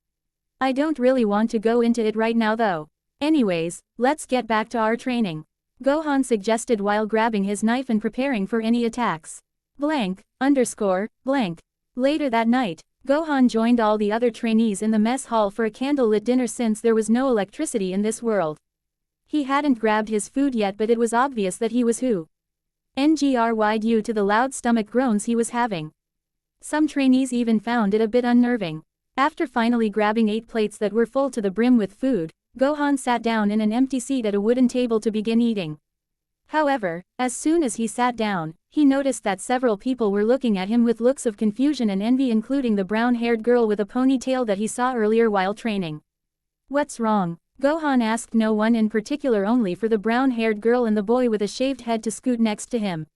I don't really want to go into it right now though. Anyways, let's get back to our training, Gohan suggested while grabbing his knife and preparing for any attacks. Blank. Later that night, Gohan joined all the other trainees in the mess hall for a candlelit dinner since there was no electricity in this world. He hadn't grabbed his food yet, but it was obvious that he was hungry due to the loud stomach groans he was having. Some trainees even found it a bit unnerving. After finally grabbing 8 plates that were full to the brim with food, Gohan sat down in an empty seat at a wooden table to begin eating. However, as soon as he sat down, he noticed that several people were looking at him with looks of confusion and envy, including the brown-haired girl with a ponytail that he saw earlier while training. What's wrong? Gohan asked no one in particular, only for the brown-haired girl and the boy with a shaved head to scoot next to him.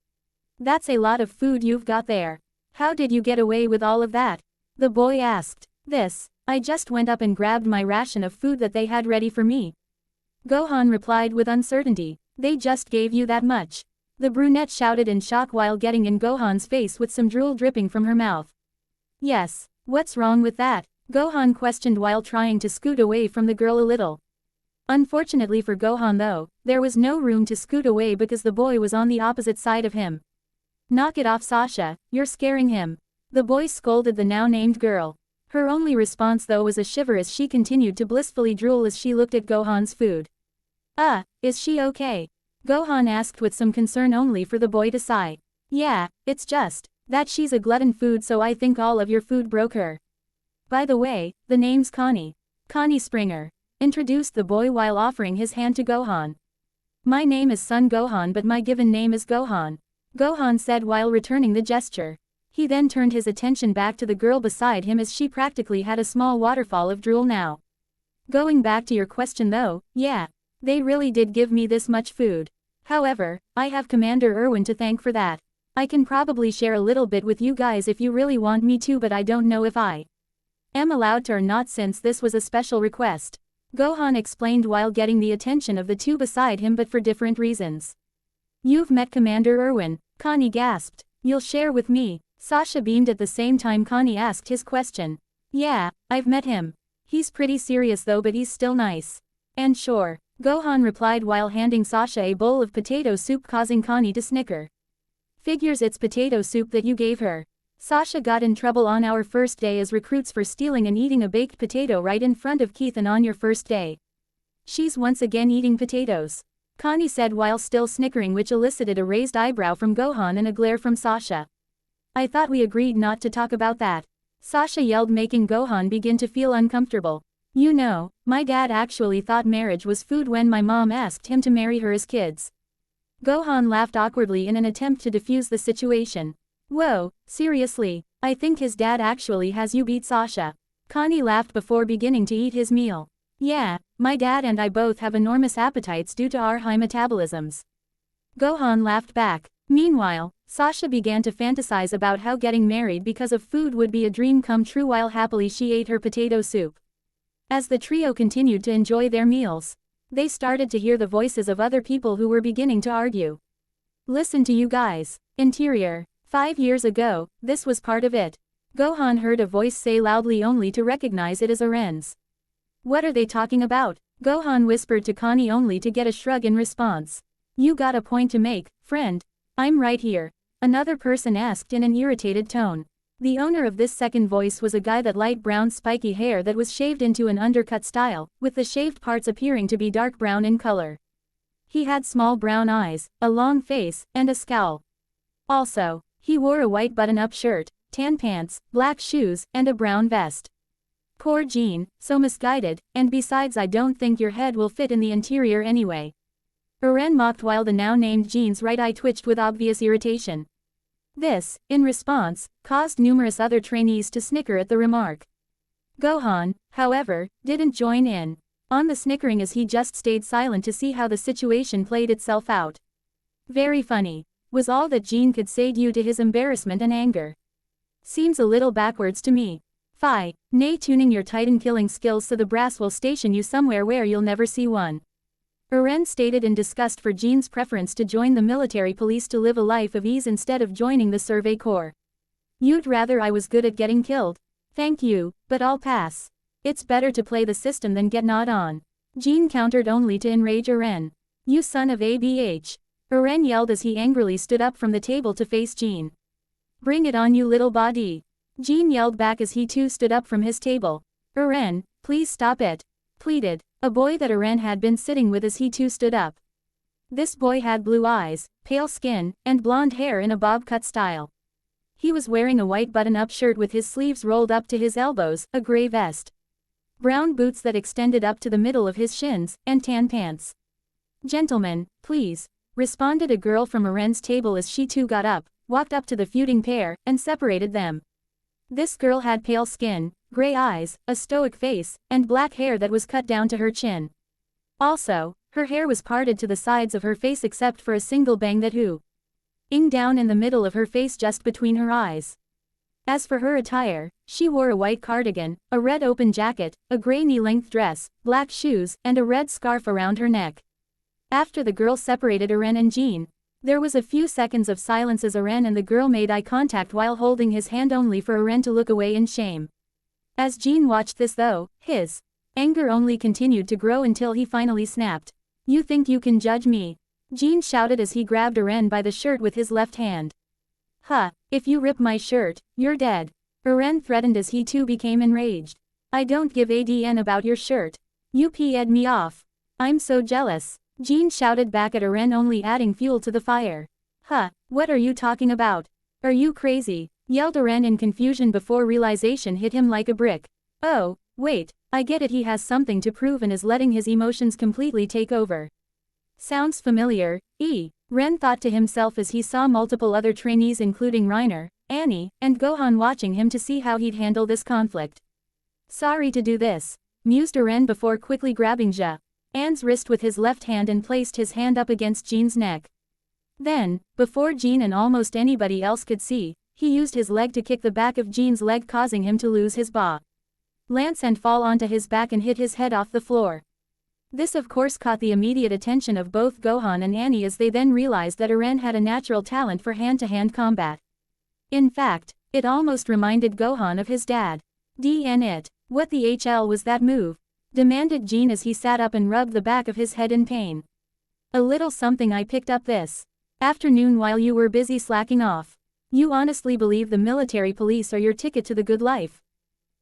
That's a lot of food you've got there. How did you get away with all of that? The boy asked. I just went up and grabbed my ration of food that they had ready for me, Gohan replied with uncertainty. They just gave you that much? The brunette shouted in shock while getting in Gohan's face with some drool dripping from her mouth. Yes, what's wrong with that? Gohan questioned while trying to scoot away from the girl a little. Unfortunately for Gohan though, there was no room to scoot away because the boy was on the opposite side of him. Knock it off, Sasha, you're scaring him, the boy scolded the now named girl. Her only response though was a shiver as she continued to blissfully drool as she looked at Gohan's food. Is she okay? Gohan asked with some concern, only for the boy to sigh. Yeah, it's just that she's a glutton food, so I think all of your food broke her. By the way, the name's Connie. Connie Springer, introduced the boy while offering his hand to Gohan. My name is Son Gohan, but my given name is Gohan, Gohan said while returning the gesture. He then turned his attention back to the girl beside him as she practically had a small waterfall of drool now. Going back to your question though, yeah, they really did give me this much food. However, I have Commander Erwin to thank for that. I can probably share a little bit with you guys if you really want me to, but I don't know if I am allowed to or not since this was a special request, Gohan explained while getting the attention of the two beside him, but for different reasons. You've met Commander Irwin, Connie gasped. You'll share with me. Sasha beamed at the same time Connie asked his question. Yeah, I've met him. He's pretty serious though, but he's still nice. And sure, Gohan replied while handing Sasha a bowl of potato soup, causing Connie to snicker. Figures it's potato soup that you gave her. Sasha got in trouble on our first day as recruits for stealing and eating a baked potato right in front of Keith, and on your first day. She's once again eating potatoes. Connie said while still snickering, which elicited a raised eyebrow from Gohan and a glare from Sasha. I thought we agreed not to talk about that. Sasha yelled, making Gohan begin to feel uncomfortable. You know, my dad actually thought marriage was food when my mom asked him to marry her as kids. Gohan laughed awkwardly in an attempt to defuse the situation. Whoa, seriously, I think his dad actually has you beat, Sasha. Connie laughed before beginning to eat his meal. Yeah, my dad and I both have enormous appetites due to our high metabolisms. Gohan laughed back. Meanwhile, Sasha began to fantasize about how getting married because of food would be a dream come true while happily she ate her potato soup. As the trio continued to enjoy their meals, they started to hear the voices of other people who were beginning to argue. Listen to you guys. Interior. 5 years ago, this was part of it. Gohan heard a voice say loudly only to recognize it as Aren's. What are they talking about? Gohan whispered to Connie only to get a shrug in response. You got a point to make, friend. I'm right here. Another person asked in an irritated tone. The owner of this second voice was a guy that light brown spiky hair that was shaved into an undercut style, with the shaved parts appearing to be dark brown in color. He had small brown eyes, a long face, and a scowl. Also, he wore a white button-up shirt, tan pants, black shoes, and a brown vest. Poor Jean, so misguided, and besides I don't think your head will fit in the interior anyway. Eren mocked while the now named Jean's right eye twitched with obvious irritation. This, in response, caused numerous other trainees to snicker at the remark. Gohan, however, didn't join in on the snickering as he just stayed silent to see how the situation played itself out. Very funny, was all that Jean could say due to his embarrassment and anger. Seems a little backwards to me. Phi, nay, tuning your Titan killing skills so the brass will station you somewhere where you'll never see one. Eren stated in disgust for Jean's preference to join the military police to live a life of ease instead of joining the Survey Corps. You'd rather I was good at getting killed? Thank you, but I'll pass. It's better to play the system than get gnawed on. Jean countered only to enrage Eren. You son of a bitch. Eren yelled as he angrily stood up from the table to face Jean. Bring it on, you little body. Jean yelled back as he too stood up from his table. Eren, please stop it. Pleaded a boy that Eren had been sitting with as he too stood up. This boy had blue eyes, pale skin, and blonde hair in a bob-cut style. He was wearing a white button-up shirt with his sleeves rolled up to his elbows, a gray vest, brown boots that extended up to the middle of his shins, and tan pants. Gentlemen, please, responded a girl from Eren's table as she too got up, walked up to the feuding pair, and separated them. This girl had pale skin, gray eyes, a stoic face, and black hair that was cut down to her chin. Also, her hair was parted to the sides of her face except for a single bang that hung down in the middle of her face just between her eyes. As for her attire, she wore a white cardigan, a red open jacket, a gray knee-length dress, black shoes, and a red scarf around her neck. After the girl separated Eren and Jean, there was a few seconds of silence as Eren and the girl made eye contact while holding his hand only for Eren to look away in shame. As Jean watched this though, his anger only continued to grow until he finally snapped. You think you can judge me? Jean shouted as he grabbed Eren by the shirt with his left hand. Huh, if you rip my shirt, you're dead. Eren threatened as he too became enraged. I don't give a damn about your shirt. You peed me off. I'm so jealous. Jean shouted back at Eren, only adding fuel to the fire. Huh, what are you talking about? Are you crazy? Yelled Eren in confusion before realization hit him like a brick. Oh, wait, I get it, he has something to prove and is letting his emotions completely take over. Sounds familiar, Ren thought to himself as he saw multiple other trainees including Reiner, Annie, and Gohan watching him to see how he'd handle this conflict. Sorry to do this, mused Eren before quickly grabbing An's wrist with his left hand and placed his hand up against Jean's neck. Then, before Jean and almost anybody else could see, he used his leg to kick the back of Jean's leg, causing him to lose his balance and fall onto his back and hit his head off the floor. This of course caught the immediate attention of both Gohan and Annie as they then realized that Eren had a natural talent for hand-to-hand combat. In fact, it almost reminded Gohan of his dad. DN it. What the HL was that move? Demanded Jean as he sat up and rubbed the back of his head in pain. A little something I picked up this afternoon while you were busy slacking off. You honestly believe the military police are your ticket to the good life?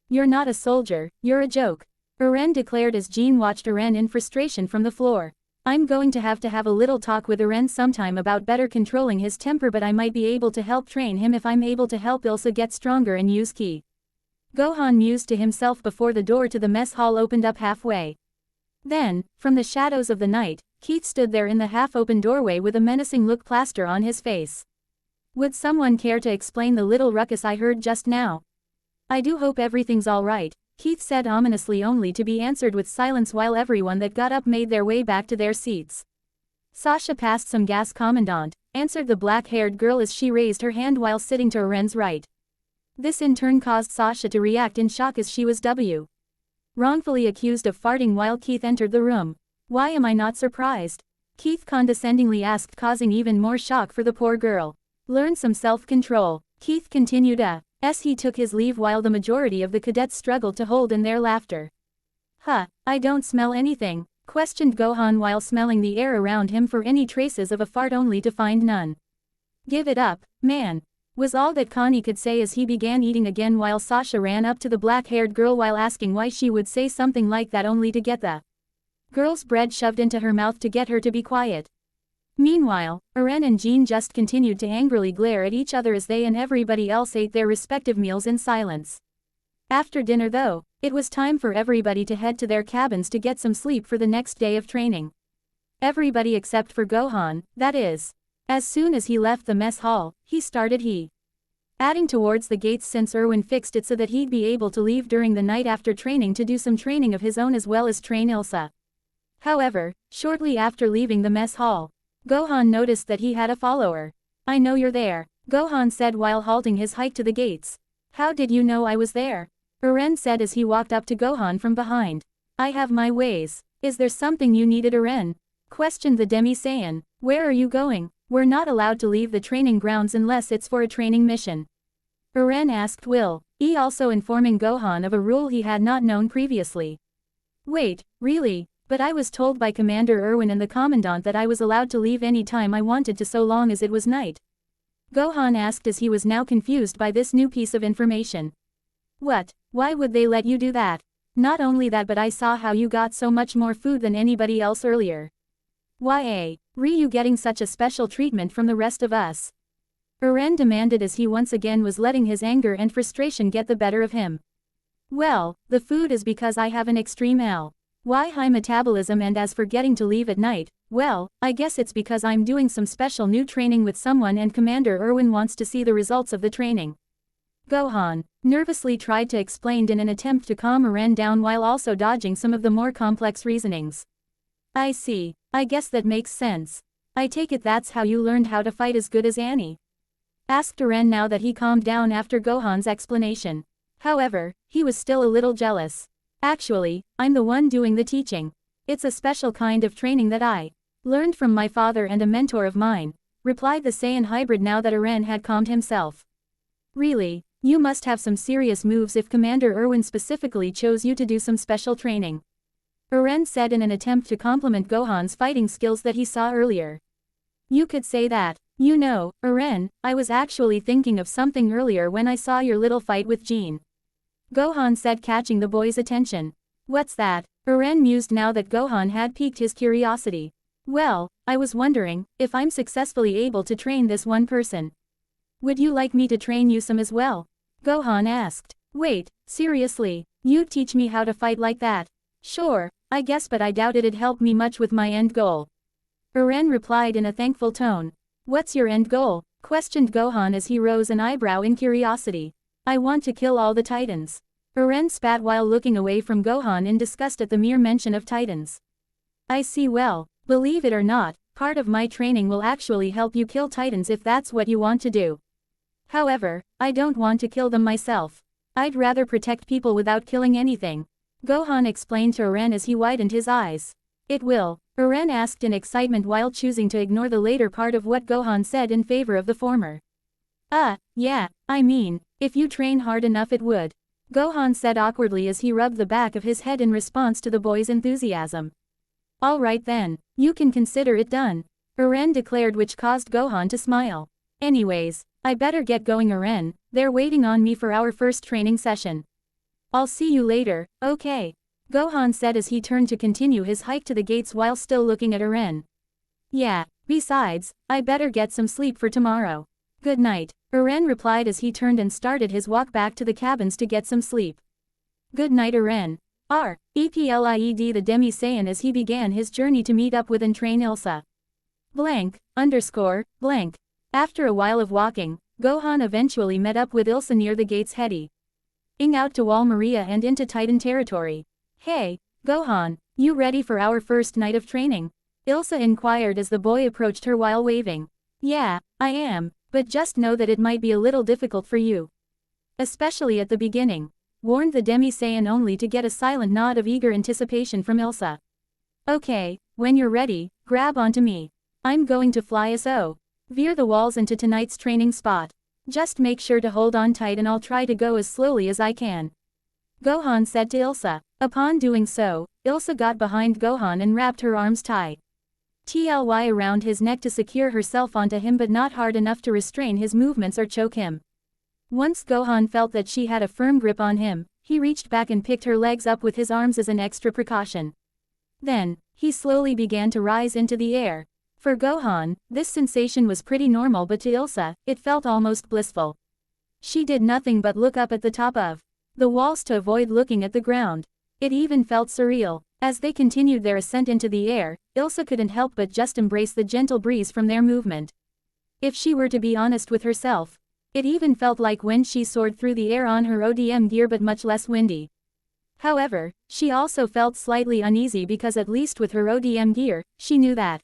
You're not a soldier, you're a joke. Eren declared as Jean watched Eren in frustration from the floor. I'm going to have a little talk with Eren sometime about better controlling his temper, but I might be able to help train him if I'm able to help Ilsa get stronger and use ki. Gohan mused to himself before the door to the mess hall opened up halfway. Then, from the shadows of the night, Keith stood there in the half-open doorway with a menacing look plaster on his face. Would someone care to explain the little ruckus I heard just now? I do hope everything's all right, Keith said ominously, only to be answered with silence while everyone that got up made their way back to their seats. Sasha passed some gas, Commandant, answered the black-haired girl as she raised her hand while sitting to Eren's right. This in turn caused Sasha to react in shock as she was wrongfully accused of farting while Keith entered the room. Why am I not surprised? Keith condescendingly asked, causing even more shock for the poor girl. Learn some self-control, Keith continued as he took his leave while the majority of the cadets struggled to hold in their laughter. Huh, I don't smell anything, questioned Gohan while smelling the air around him for any traces of a fart only to find none. Give it up, man, was all that Connie could say as he began eating again while Sasha ran up to the black-haired girl while asking why she would say something like that only to get the girl's bread shoved into her mouth to get her to be quiet. Meanwhile, Eren and Jean just continued to angrily glare at each other as they and everybody else ate their respective meals in silence. After dinner though, it was time for everybody to head to their cabins to get some sleep for the next day of training. Everybody except for Gohan, that is. As soon as he left the mess hall, he started adding towards the gates since Erwin fixed it so that he'd be able to leave during the night after training to do some training of his own as well as train Ilsa. However, shortly after leaving the mess hall, Gohan noticed that he had a follower. I know you're there, Gohan said while halting his hike to the gates. How did you know I was there? Eren said as he walked up to Gohan from behind. I have my ways. Is there something you needed, Eren? Questioned the Demi-Saiyan. Where are you going? We're not allowed to leave the training grounds unless it's for a training mission. Eren asked Will, also informing Gohan of a rule he had not known previously. Wait, really? But I was told by Commander Erwin and the Commandant that I was allowed to leave any time I wanted to so long as it was night. Gohan asked as he was now confused by this new piece of information. What? Why would they let you do that? Not only that, but I saw how you got so much more food than anybody else earlier. Why you getting such a special treatment from the rest of us? Eren demanded as he once again was letting his anger and frustration get the better of him. Well, the food is because I have an extreme high metabolism, and as for getting to leave at night, well, I guess it's because I'm doing some special new training with someone and Commander Erwin wants to see the results of the training. Gohan nervously tried to explain in an attempt to calm Eren down while also dodging some of the more complex reasonings. I see, I guess that makes sense. I take it that's how you learned how to fight as good as Annie? Asked Eren now that he calmed down after Gohan's explanation. However, he was still a little jealous. Actually, I'm the one doing the teaching. It's a special kind of training that I learned from my father and a mentor of mine, replied the Saiyan hybrid now that Eren had calmed himself. Really, you must have some serious moves if Commander Erwin specifically chose you to do some special training. Eren said in an attempt to compliment Gohan's fighting skills that he saw earlier. You could say that. You know, Eren, I was actually thinking of something earlier when I saw your little fight with Jean. Gohan said, catching the boy's attention. What's that? Eren mused now that Gohan had piqued his curiosity. Well, I was wondering, if I'm successfully able to train this one person, would you like me to train you some as well? Gohan asked. Wait, seriously, you'd teach me how to fight like that? Sure, I guess, but I doubt it'd help me much with my end goal. Eren replied in a thankful tone. What's your end goal? Questioned Gohan as he rose an eyebrow in curiosity. I want to kill all the Titans. Eren spat while looking away from Gohan in disgust at the mere mention of Titans. I see. Well, believe it or not, part of my training will actually help you kill Titans if that's what you want to do. However, I don't want to kill them myself. I'd rather protect people without killing anything. Gohan explained to Eren as he widened his eyes. It will, Eren asked in excitement while choosing to ignore the later part of what Gohan said in favor of the former. Yeah, I mean, if you train hard enough it would. Gohan said awkwardly as he rubbed the back of his head in response to the boy's enthusiasm. Alright then, you can consider it done, Eren declared, which caused Gohan to smile. Anyways, I better get going, Eren, they're waiting on me for our first training session. I'll see you later, okay? Gohan said as he turned to continue his hike to the gates while still looking at Eren. Yeah, besides, I better get some sleep for tomorrow. Good night, Eren replied as he turned and started his walk back to the cabins to get some sleep. Good night, Eren. Replied the Demi-Saiyan as he began his journey to meet up with and train Ilsa. Blank. After a while of walking, Gohan eventually met up with Ilsa near the gates heading out to Wall Maria and into Titan territory. Hey, Gohan, you ready for our first night of training? Ilsa inquired as the boy approached her while waving. Yeah, I am, but just know that it might be a little difficult for you. Especially at the beginning, warned the Demi-Saiyan, only to get a silent nod of eager anticipation from Ilsa. Okay, when you're ready, grab onto me. I'm going to fly us veer the walls into tonight's training spot. Just make sure to hold on tight and I'll try to go as slowly as I can. Gohan said to Ilsa. Upon doing so, Ilsa got behind Gohan and wrapped her arms tightly around his neck to secure herself onto him, but not hard enough to restrain his movements or choke him. Once Gohan felt that she had a firm grip on him, he reached back and picked her legs up with his arms as an extra precaution. Then, he slowly began to rise into the air. For Gohan, this sensation was pretty normal, but to Ilsa, it felt almost blissful. She did nothing but look up at the top of the walls to avoid looking at the ground. It even felt surreal. As they continued their ascent into the air, Ilsa couldn't help but just embrace the gentle breeze from their movement. If she were to be honest with herself, it even felt like when she soared through the air on her ODM gear, but much less windy. However, she also felt slightly uneasy because at least with her ODM gear, she knew that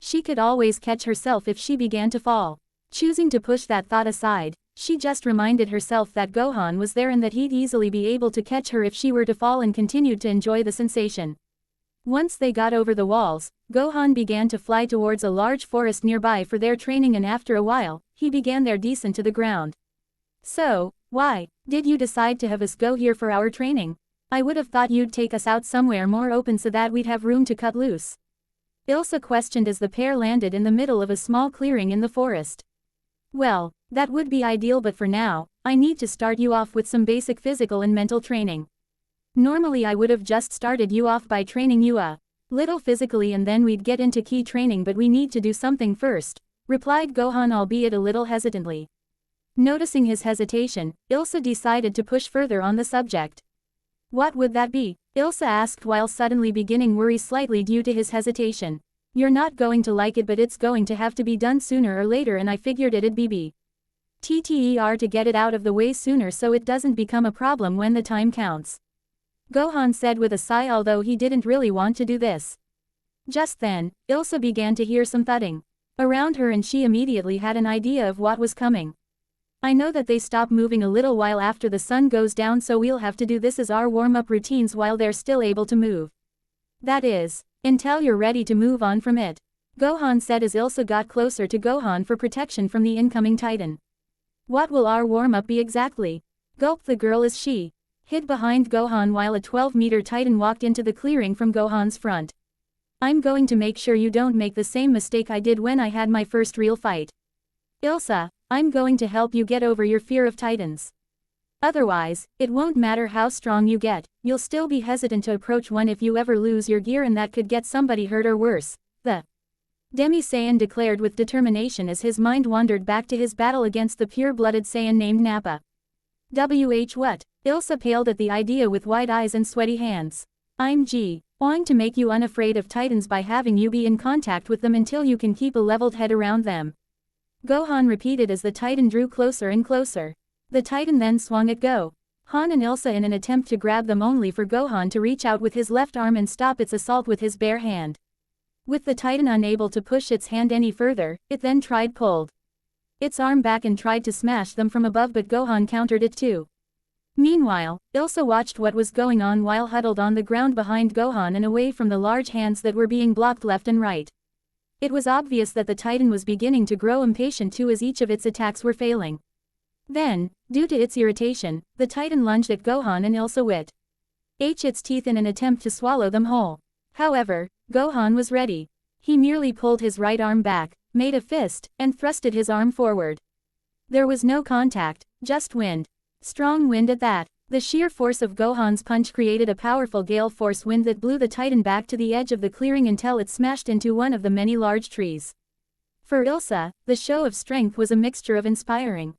she could always catch herself if she began to fall. Choosing to push that thought aside, she just reminded herself that Gohan was there and that he'd easily be able to catch her if she were to fall, and continued to enjoy the sensation. Once they got over the walls, Gohan began to fly towards a large forest nearby for their training, and after a while, he began their descent to the ground. So, why did you decide to have us go here for our training? I would have thought you'd take us out somewhere more open so that we'd have room to cut loose. Ilsa questioned as the pair landed in the middle of a small clearing in the forest. Well, that would be ideal, but for now, I need to start you off with some basic physical and mental training. Normally I would have just started you off by training you a little physically and then we'd get into key training, but we need to do something first, replied Gohan, albeit a little hesitantly. Noticing his hesitation, Ilsa decided to push further on the subject. What would that be? Ilsa asked while suddenly beginning worry slightly due to his hesitation. You're not going to like it, but it's going to have to be done sooner or later, and I figured it'd be better to get it out of the way sooner so it doesn't become a problem when the time counts. Gohan said with a sigh, although he didn't really want to do this. Just then, Ilsa began to hear some thudding around her and she immediately had an idea of what was coming. I know that they stop moving a little while after the sun goes down, so we'll have to do this as our warm-up routines while they're still able to move. That is, until you're ready to move on from it. Gohan said as Ilsa got closer to Gohan for protection from the incoming Titan. What will our warm-up be exactly? Gulped the girl as she hid behind Gohan while a 12-meter Titan walked into the clearing from Gohan's front. I'm going to make sure you don't make the same mistake I did when I had my first real fight. Ilsa, I'm going to help you get over your fear of Titans. Otherwise, it won't matter how strong you get, you'll still be hesitant to approach one if you ever lose your gear, and that could get somebody hurt or worse, the Demi-Saiyan declared with determination as his mind wandered back to his battle against the pure-blooded Saiyan named Nappa. What? Ilsa paled at the idea with wide eyes and sweaty hands. I'm going to make you unafraid of Titans by having you be in contact with them until you can keep a leveled head around them. Gohan repeated as the Titan drew closer and closer. The Titan then swung at Gohan and Ilsa in an attempt to grab them, only for Gohan to reach out with his left arm and stop its assault with his bare hand. With the Titan unable to push its hand any further, it then pulled its arm back and tried to smash them from above, but Gohan countered it too. Meanwhile, Ilsa watched what was going on while huddled on the ground behind Gohan and away from the large hands that were being blocked left and right. It was obvious that the Titan was beginning to grow impatient too as each of its attacks were failing. Then, due to its irritation, the Titan lunged at Gohan and Ilsa with its teeth in an attempt to swallow them whole. However, Gohan was ready. He merely pulled his right arm back, made a fist, and thrusted his arm forward. There was no contact, just wind. Strong wind at that. The sheer force of Gohan's punch created a powerful gale force wind that blew the Titan back to the edge of the clearing until it smashed into one of the many large trees. For Ilsa, the show of strength was a mixture of inspiring,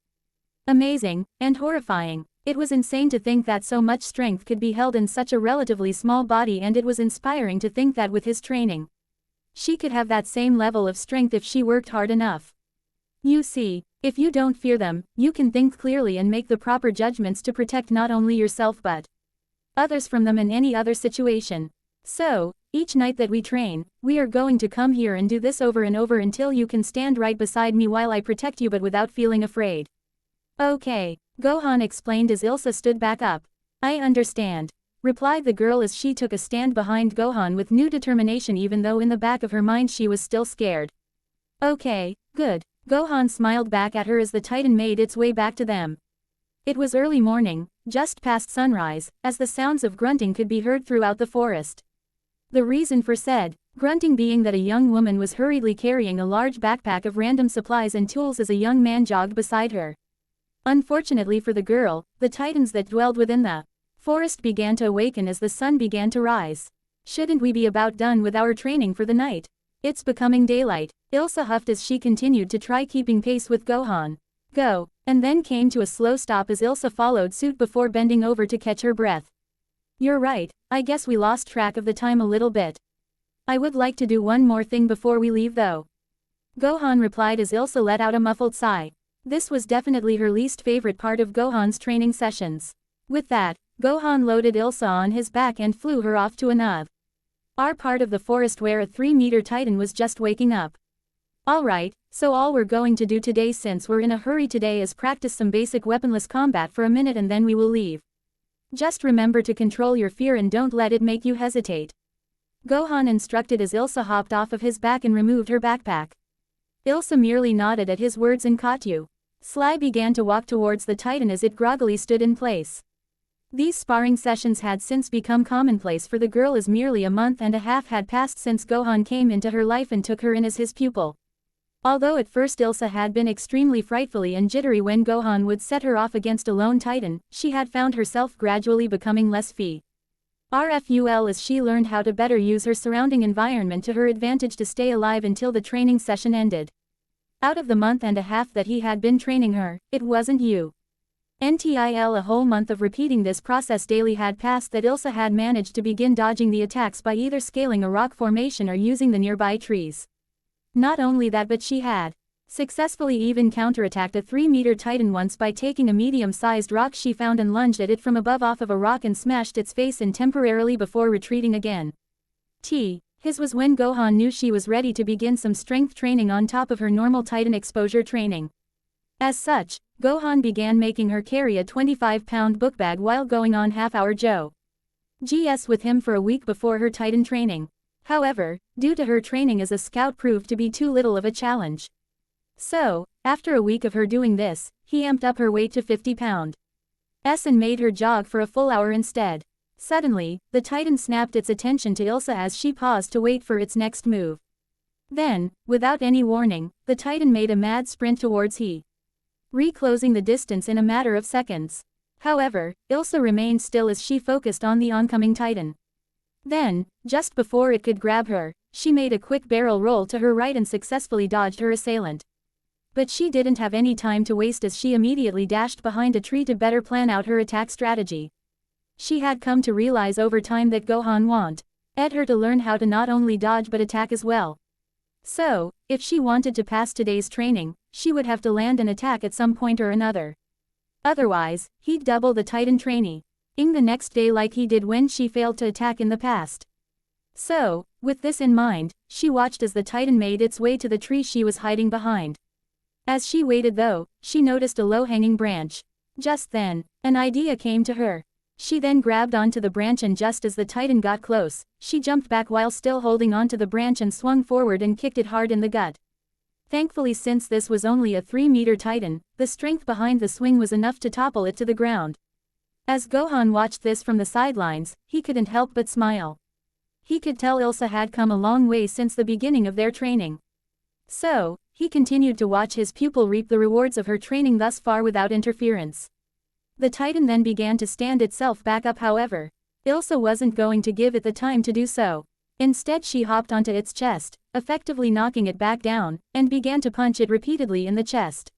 amazing, and horrifying. It was insane to think that so much strength could be held in such a relatively small body, and it was inspiring to think that with his training, she could have that same level of strength if she worked hard enough. You see, if you don't fear them, you can think clearly and make the proper judgments to protect not only yourself but others from them in any other situation. So, each night that we train, we are going to come here and do this over and over until you can stand right beside me while I protect you but without feeling afraid. Okay, Gohan explained as Ilsa stood back up. I understand, replied the girl as she took a stand behind Gohan with new determination even though in the back of her mind she was still scared. Okay, good. Gohan smiled back at her as the Titan made its way back to them. It was early morning, just past sunrise, as the sounds of grunting could be heard throughout the forest. The reason for said grunting being that a young woman was hurriedly carrying a large backpack of random supplies and tools as a young man jogged beside her. Unfortunately for the girl, the Titans that dwelled within the forest began to awaken as the sun began to rise. Shouldn't we be about done with our training for the night? It's becoming daylight, Ilsa huffed as she continued to try keeping pace with Gohan. Go, and then came to a slow stop as Ilsa followed suit before bending over to catch her breath. You're right, I guess we lost track of the time a little bit. I would like to do one more thing before we leave though. Gohan replied as Ilsa let out a muffled sigh. This was definitely her least favorite part of Gohan's training sessions. With that, Gohan loaded Ilsa on his back and flew her off to another part of the forest where a 3-meter Titan was just waking up. Alright, so all we're going to do today since we're in a hurry today is practice some basic weaponless combat for a minute and then we will leave. Just remember to control your fear and don't let it make you hesitate. Gohan instructed as Ilsa hopped off of his back and removed her backpack. Ilsa merely nodded at his words and caught you. Sly began to walk towards the Titan as it groggily stood in place. These sparring sessions had since become commonplace for the girl as merely a month and a half had passed since Gohan came into her life and took her in as his pupil. Although at first Ilsa had been extremely frightfully and jittery when Gohan would set her off against a lone Titan, she had found herself gradually becoming less fearful as she learned how to better use her surrounding environment to her advantage to stay alive until the training session ended. Out of the month and a half that he had been training her, it wasn't until a whole month of repeating this process daily had passed that Ilsa had managed to begin dodging the attacks by either scaling a rock formation or using the nearby trees. Not only that, but she had successfully even counterattacked a 3-meter Titan once by taking a medium-sized rock she found and lunged at it from above off of a rock and smashed its face in temporarily before retreating again. His was when Gohan knew she was ready to begin some strength training on top of her normal Titan exposure training. As such, Gohan began making her carry a 25-pound book bag while going on half-hour GS with him for a week before her Titan training. However, due to her training as a scout proved to be too little of a challenge. So, after a week of her doing this, he amped up her weight to 50 pounds and made her jog for a full hour instead. Suddenly, the Titan snapped its attention to Ilsa as she paused to wait for its next move. Then, without any warning, the Titan made a mad sprint towards reclosing the distance in a matter of seconds. However, Ilsa remained still as she focused on the oncoming Titan. Then, just before it could grab her, she made a quick barrel roll to her right and successfully dodged her assailant. But she didn't have any time to waste as she immediately dashed behind a tree to better plan out her attack strategy. She had come to realize over time that Gohan wanted her to learn how to not only dodge but attack as well. So, if she wanted to pass today's training, she would have to land an attack at some point or another. Otherwise, he'd double the Titan training the next day like he did when she failed to attack in the past. So, with this in mind, she watched as the Titan made its way to the tree she was hiding behind. As she waited though, she noticed a low-hanging branch. Just then, An idea came to her. She then grabbed onto the branch, and just as the Titan got close, she jumped back while still holding onto the branch and swung forward and kicked it hard in the gut. Thankfully, since this was only a 3-meter Titan, the strength behind the swing was enough to topple it to the ground. As Gohan watched this from the sidelines, he couldn't help but smile. He could tell Ilsa had come a long way since the beginning of their training. So, he continued to watch his pupil reap the rewards of her training thus far without interference. The Titan then began to stand itself back up. However, Ilsa wasn't going to give it the time to do so. Instead, she hopped onto its chest, effectively knocking it back down, and began to punch it repeatedly in the chest.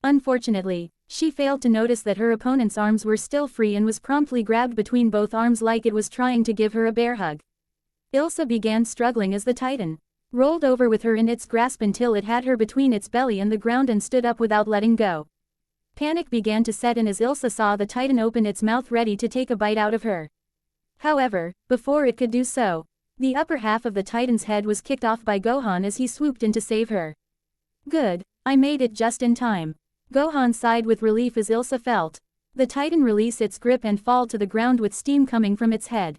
Unfortunately, she failed to notice that her opponent's arms were still free and was promptly grabbed between both arms like it was trying to give her a bear hug. Ilsa began struggling as the Titan rolled over with her in its grasp until it had her between its belly and the ground and stood up without letting go. Panic began to set in as Ilsa saw the Titan open its mouth ready to take a bite out of her. However, before it could do so, the upper half of the Titan's head was kicked off by Gohan as he swooped in to save her. Good, I made it just in time. Gohan sighed with relief as Ilsa felt the Titan release its grip and fall to the ground with steam coming from its head.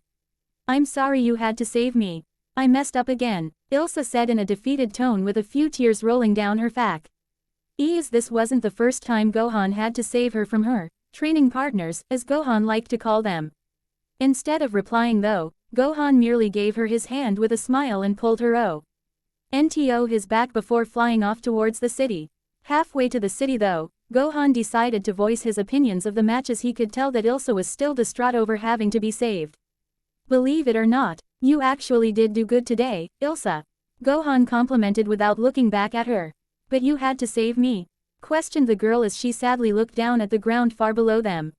I'm sorry you had to save me. I messed up again, Ilsa said in a defeated tone with a few tears rolling down her face. This wasn't the first time Gohan had to save her from her training partners, as Gohan liked to call them. Instead of replying though, Gohan merely gave her his hand with a smile and pulled her onto his back before flying off towards the city. Halfway to the city though, Gohan decided to voice his opinions of the match as he could tell that Ilsa was still distraught over having to be saved. Believe it or not, you actually did do good today, Ilsa. Gohan complimented without looking back at her. But you had to save me? Questioned the girl as she sadly looked down at the ground far below them.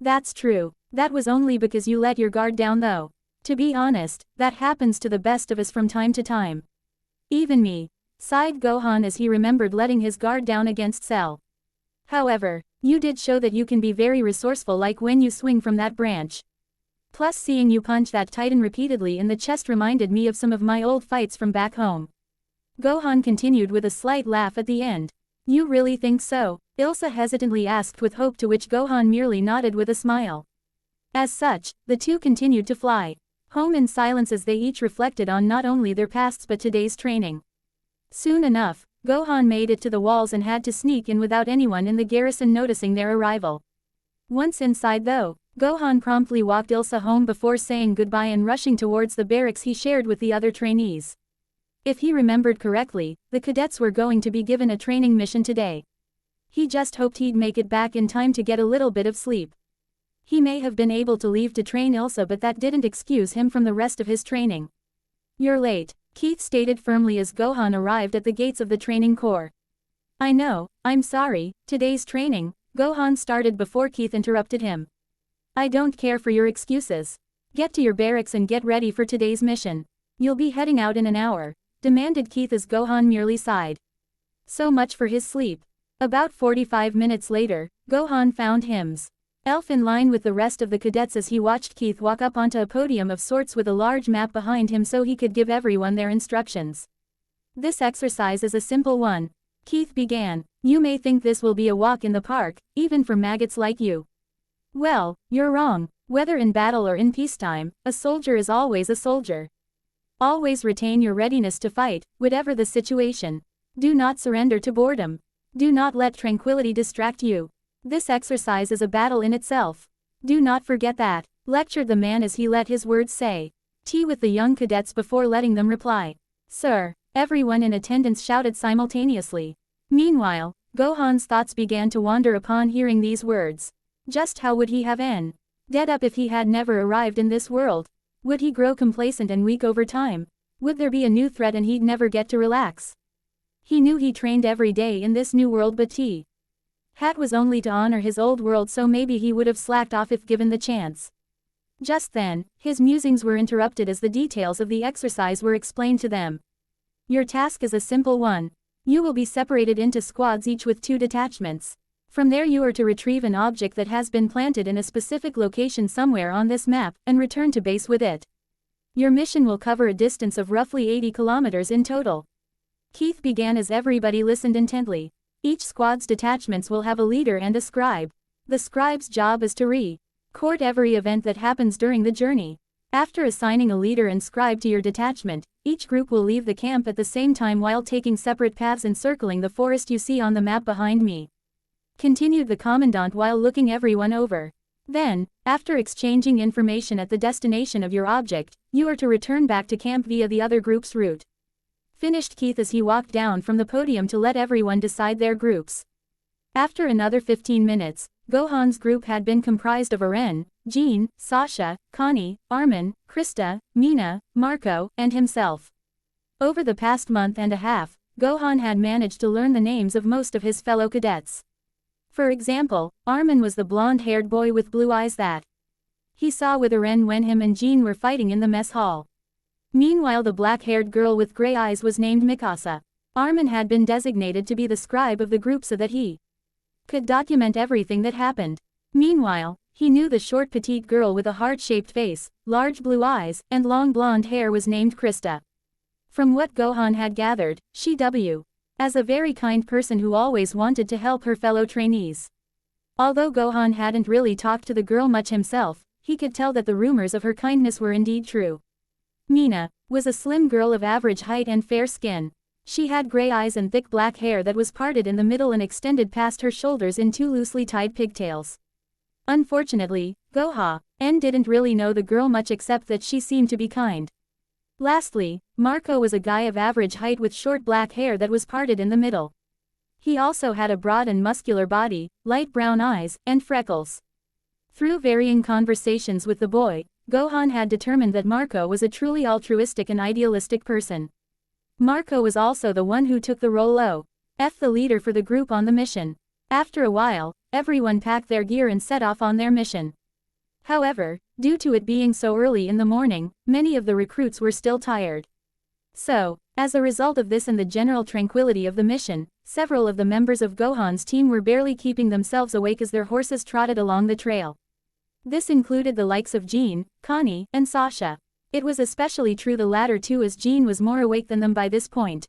That's true. That was only because you let your guard down though. To be honest, that happens to the best of us from time to time. Even me, sighed Gohan as he remembered letting his guard down against Cell. However, you did show that you can be very resourceful, like when you swing from that branch. Plus, seeing you punch that Titan repeatedly in the chest reminded me of some of my old fights from back home. Gohan continued with a slight laugh at the end. You really think so? Ilsa hesitantly asked with hope, to which Gohan merely nodded with a smile. As such, the two continued to fly home in silence as they each reflected on not only their pasts but today's training. Soon enough, Gohan made it to the walls and had to sneak in without anyone in the garrison noticing their arrival. Once inside though, Gohan promptly walked Ilsa home before saying goodbye and rushing towards the barracks he shared with the other trainees. If he remembered correctly, the cadets were going to be given a training mission today. He just hoped he'd make it back in time to get a little bit of sleep. He may have been able to leave to train Ilsa, but that didn't excuse him from the rest of his training. You're late, Keith stated firmly as Gohan arrived at the gates of the training corps. I know, I'm sorry, today's training, Gohan started before Keith interrupted him. I don't care for your excuses. Get to your barracks and get ready for today's mission. You'll be heading out in an hour, demanded Keith as Gohan merely sighed. So much for his sleep. About 45 minutes later, Gohan found himself in line with the rest of the cadets as he watched Keith walk up onto a podium of sorts with a large map behind him so he could give everyone their instructions. This exercise is a simple one, Keith began. You may think this will be a walk in the park, even for maggots like you. Well, you're wrong. Whether in battle or in peacetime, a soldier is always a soldier. Always retain your readiness to fight, whatever the situation. Do not surrender to boredom. Do not let tranquility distract you. This exercise is a battle in itself. Do not forget that, lectured the man as he let his words say tea with the young cadets before letting them reply. Sir, everyone in attendance shouted simultaneously. Meanwhile, Gohan's thoughts began to wander upon hearing these words. Just how would he have ended up if he had never arrived in this world? Would he grow complacent and weak over time? Would there be a new threat and he'd never get to relax? He knew he trained every day in this new world, but hat was only to honor his old world, so maybe he would have slacked off if given the chance. Just then, his musings were interrupted as the details of the exercise were explained to them. Your task is a simple one. You will be separated into squads, each with 2 detachments. From there you are to retrieve an object that has been planted in a specific location somewhere on this map, and return to base with it. Your mission will cover a distance of roughly 80 kilometers in total. Keith began as everybody listened intently. Each squad's detachments will have a leader and a scribe. The scribe's job is to record every event that happens during the journey. After assigning a leader and scribe to your detachment, each group will leave the camp at the same time while taking separate paths encircling the forest you see on the map behind me. Continued the commandant while looking everyone over. Then, after exchanging information at the destination of your object, you are to return back to camp via the other group's route. Finished Keith as he walked down from the podium to let everyone decide their groups. After another 15 minutes, Gohan's group had been comprised of Eren, Jean, Sasha, Connie, Armin, Krista, Mina, Marco, and himself. Over the past month and a half, Gohan had managed to learn the names of most of his fellow cadets. For example, Armin was the blonde-haired boy with blue eyes that he saw with Eren when him and Jean were fighting in the mess hall. Meanwhile, the black-haired girl with gray eyes was named Mikasa. Armin had been designated to be the scribe of the group so that he could document everything that happened. Meanwhile, he knew the short petite girl with a heart-shaped face, large blue eyes, and long blonde hair was named Krista. From what Gohan had gathered, she as a very kind person who always wanted to help her fellow trainees. Although Gohan hadn't really talked to the girl much himself, he could tell that the rumors of her kindness were indeed true. Mina was a slim girl of average height and fair skin. She had gray eyes and thick black hair that was parted in the middle and extended past her shoulders in two loosely tied pigtails. Unfortunately, Gohan didn't really know the girl much except that she seemed to be kind. Lastly, Marco was a guy of average height with short black hair that was parted in the middle. He also had a broad and muscular body, light brown eyes, and freckles. Through varying conversations with the boy, Gohan had determined that Marco was a truly altruistic and idealistic person. Marco was also the one who took the role of the leader for the group on the mission. After a while, everyone packed their gear and set off on their mission. However, due to it being so early in the morning, many of the recruits were still tired. So, as a result of this and the general tranquility of the mission, several of the members of Gohan's team were barely keeping themselves awake as their horses trotted along the trail. This included the likes of Jean, Connie, and Sasha. It was especially true the latter two as Jean was more awake than them by this point.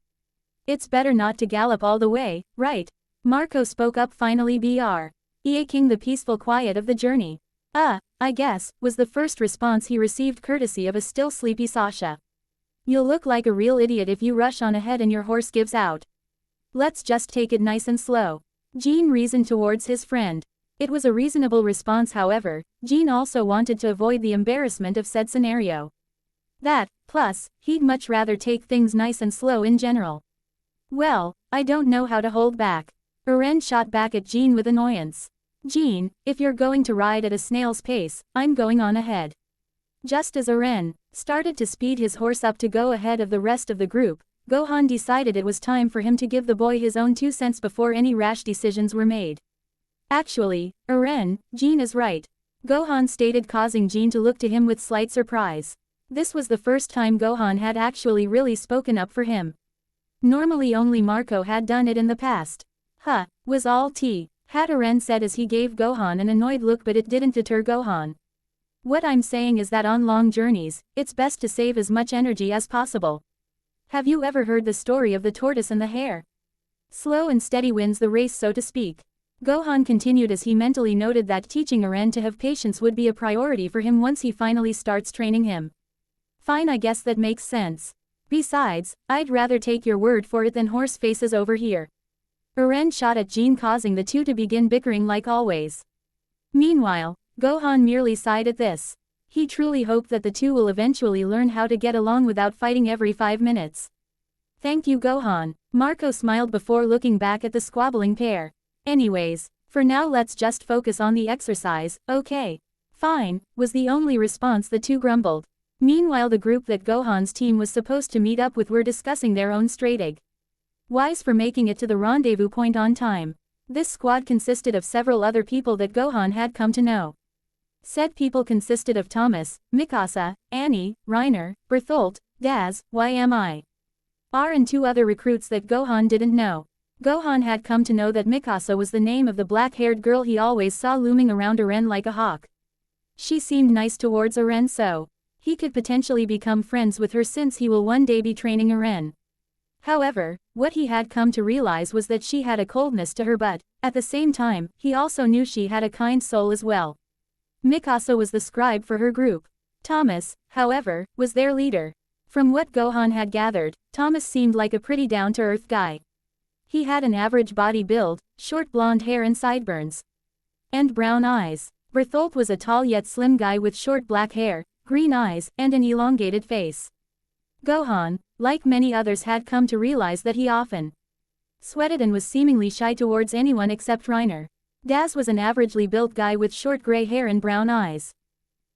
It's better not to gallop all the way, right? Marco spoke up finally breaking the peaceful quiet of the journey. I guess, was the first response he received courtesy of a still sleepy Sasha. You'll look like a real idiot if you rush on ahead and your horse gives out. Let's just take it nice and slow. Jean reasoned towards his friend. It was a reasonable response. However, Jean also wanted to avoid the embarrassment of said scenario. Plus, he'd much rather take things nice and slow in general. Well, I don't know how to hold back. Eren shot back at Jean with annoyance. Jean, if you're going to ride at a snail's pace, I'm going on ahead. Just as Eren started to speed his horse up to go ahead of the rest of the group, Gohan decided it was time for him to give the boy his own 2 cents before any rash decisions were made. Actually, Eren, Jean is right. Gohan stated, causing Jean to look to him with slight surprise. This was the first time Gohan had actually really spoken up for him. Normally only Marco had done it in the past. Was all had Eren said as he gave Gohan an annoyed look, but it didn't deter Gohan. What I'm saying is that on long journeys, it's best to save as much energy as possible. Have you ever heard the story of the tortoise and the hare? Slow and steady wins the race, so to speak. Gohan continued as he mentally noted that teaching Eren to have patience would be a priority for him once he finally starts training him. Fine, I guess that makes sense. Besides, I'd rather take your word for it than horse faces over here. Eren shot at Jean, causing the two to begin bickering like always. Meanwhile, Gohan merely sighed at this. He truly hoped that the two will eventually learn how to get along without fighting every 5 minutes. Thank you, Gohan. Marco smiled before looking back at the squabbling pair. Anyways, for now let's just focus on the exercise, okay? Fine, was the only response the two grumbled. Meanwhile, the group that Gohan's team was supposed to meet up with were discussing their own strategy. Wise for making it to the rendezvous point on time. This squad consisted of several other people that Gohan had come to know. Said people consisted of Thomas, Mikasa, Annie, Reiner, Bertholdt, Daz, Ymi. And 2 other recruits that Gohan didn't know. Gohan had come to know that Mikasa was the name of the black-haired girl he always saw looming around Eren like a hawk. She seemed nice towards Eren, so he could potentially become friends with her since he will one day be training Eren. However, what he had come to realize was that she had a coldness to her, but, at the same time, he also knew she had a kind soul as well. Mikasa was the scribe for her group. Thomas, however, was their leader. From what Gohan had gathered, Thomas seemed like a pretty down-to-earth guy. He had an average body build, short blonde hair and sideburns, and brown eyes. Bertholdt was a tall yet slim guy with short black hair, green eyes, and an elongated face. Gohan, like many others, had come to realize that he often sweated and was seemingly shy towards anyone except Reiner. Daz was an averagely built guy with short gray hair and brown eyes.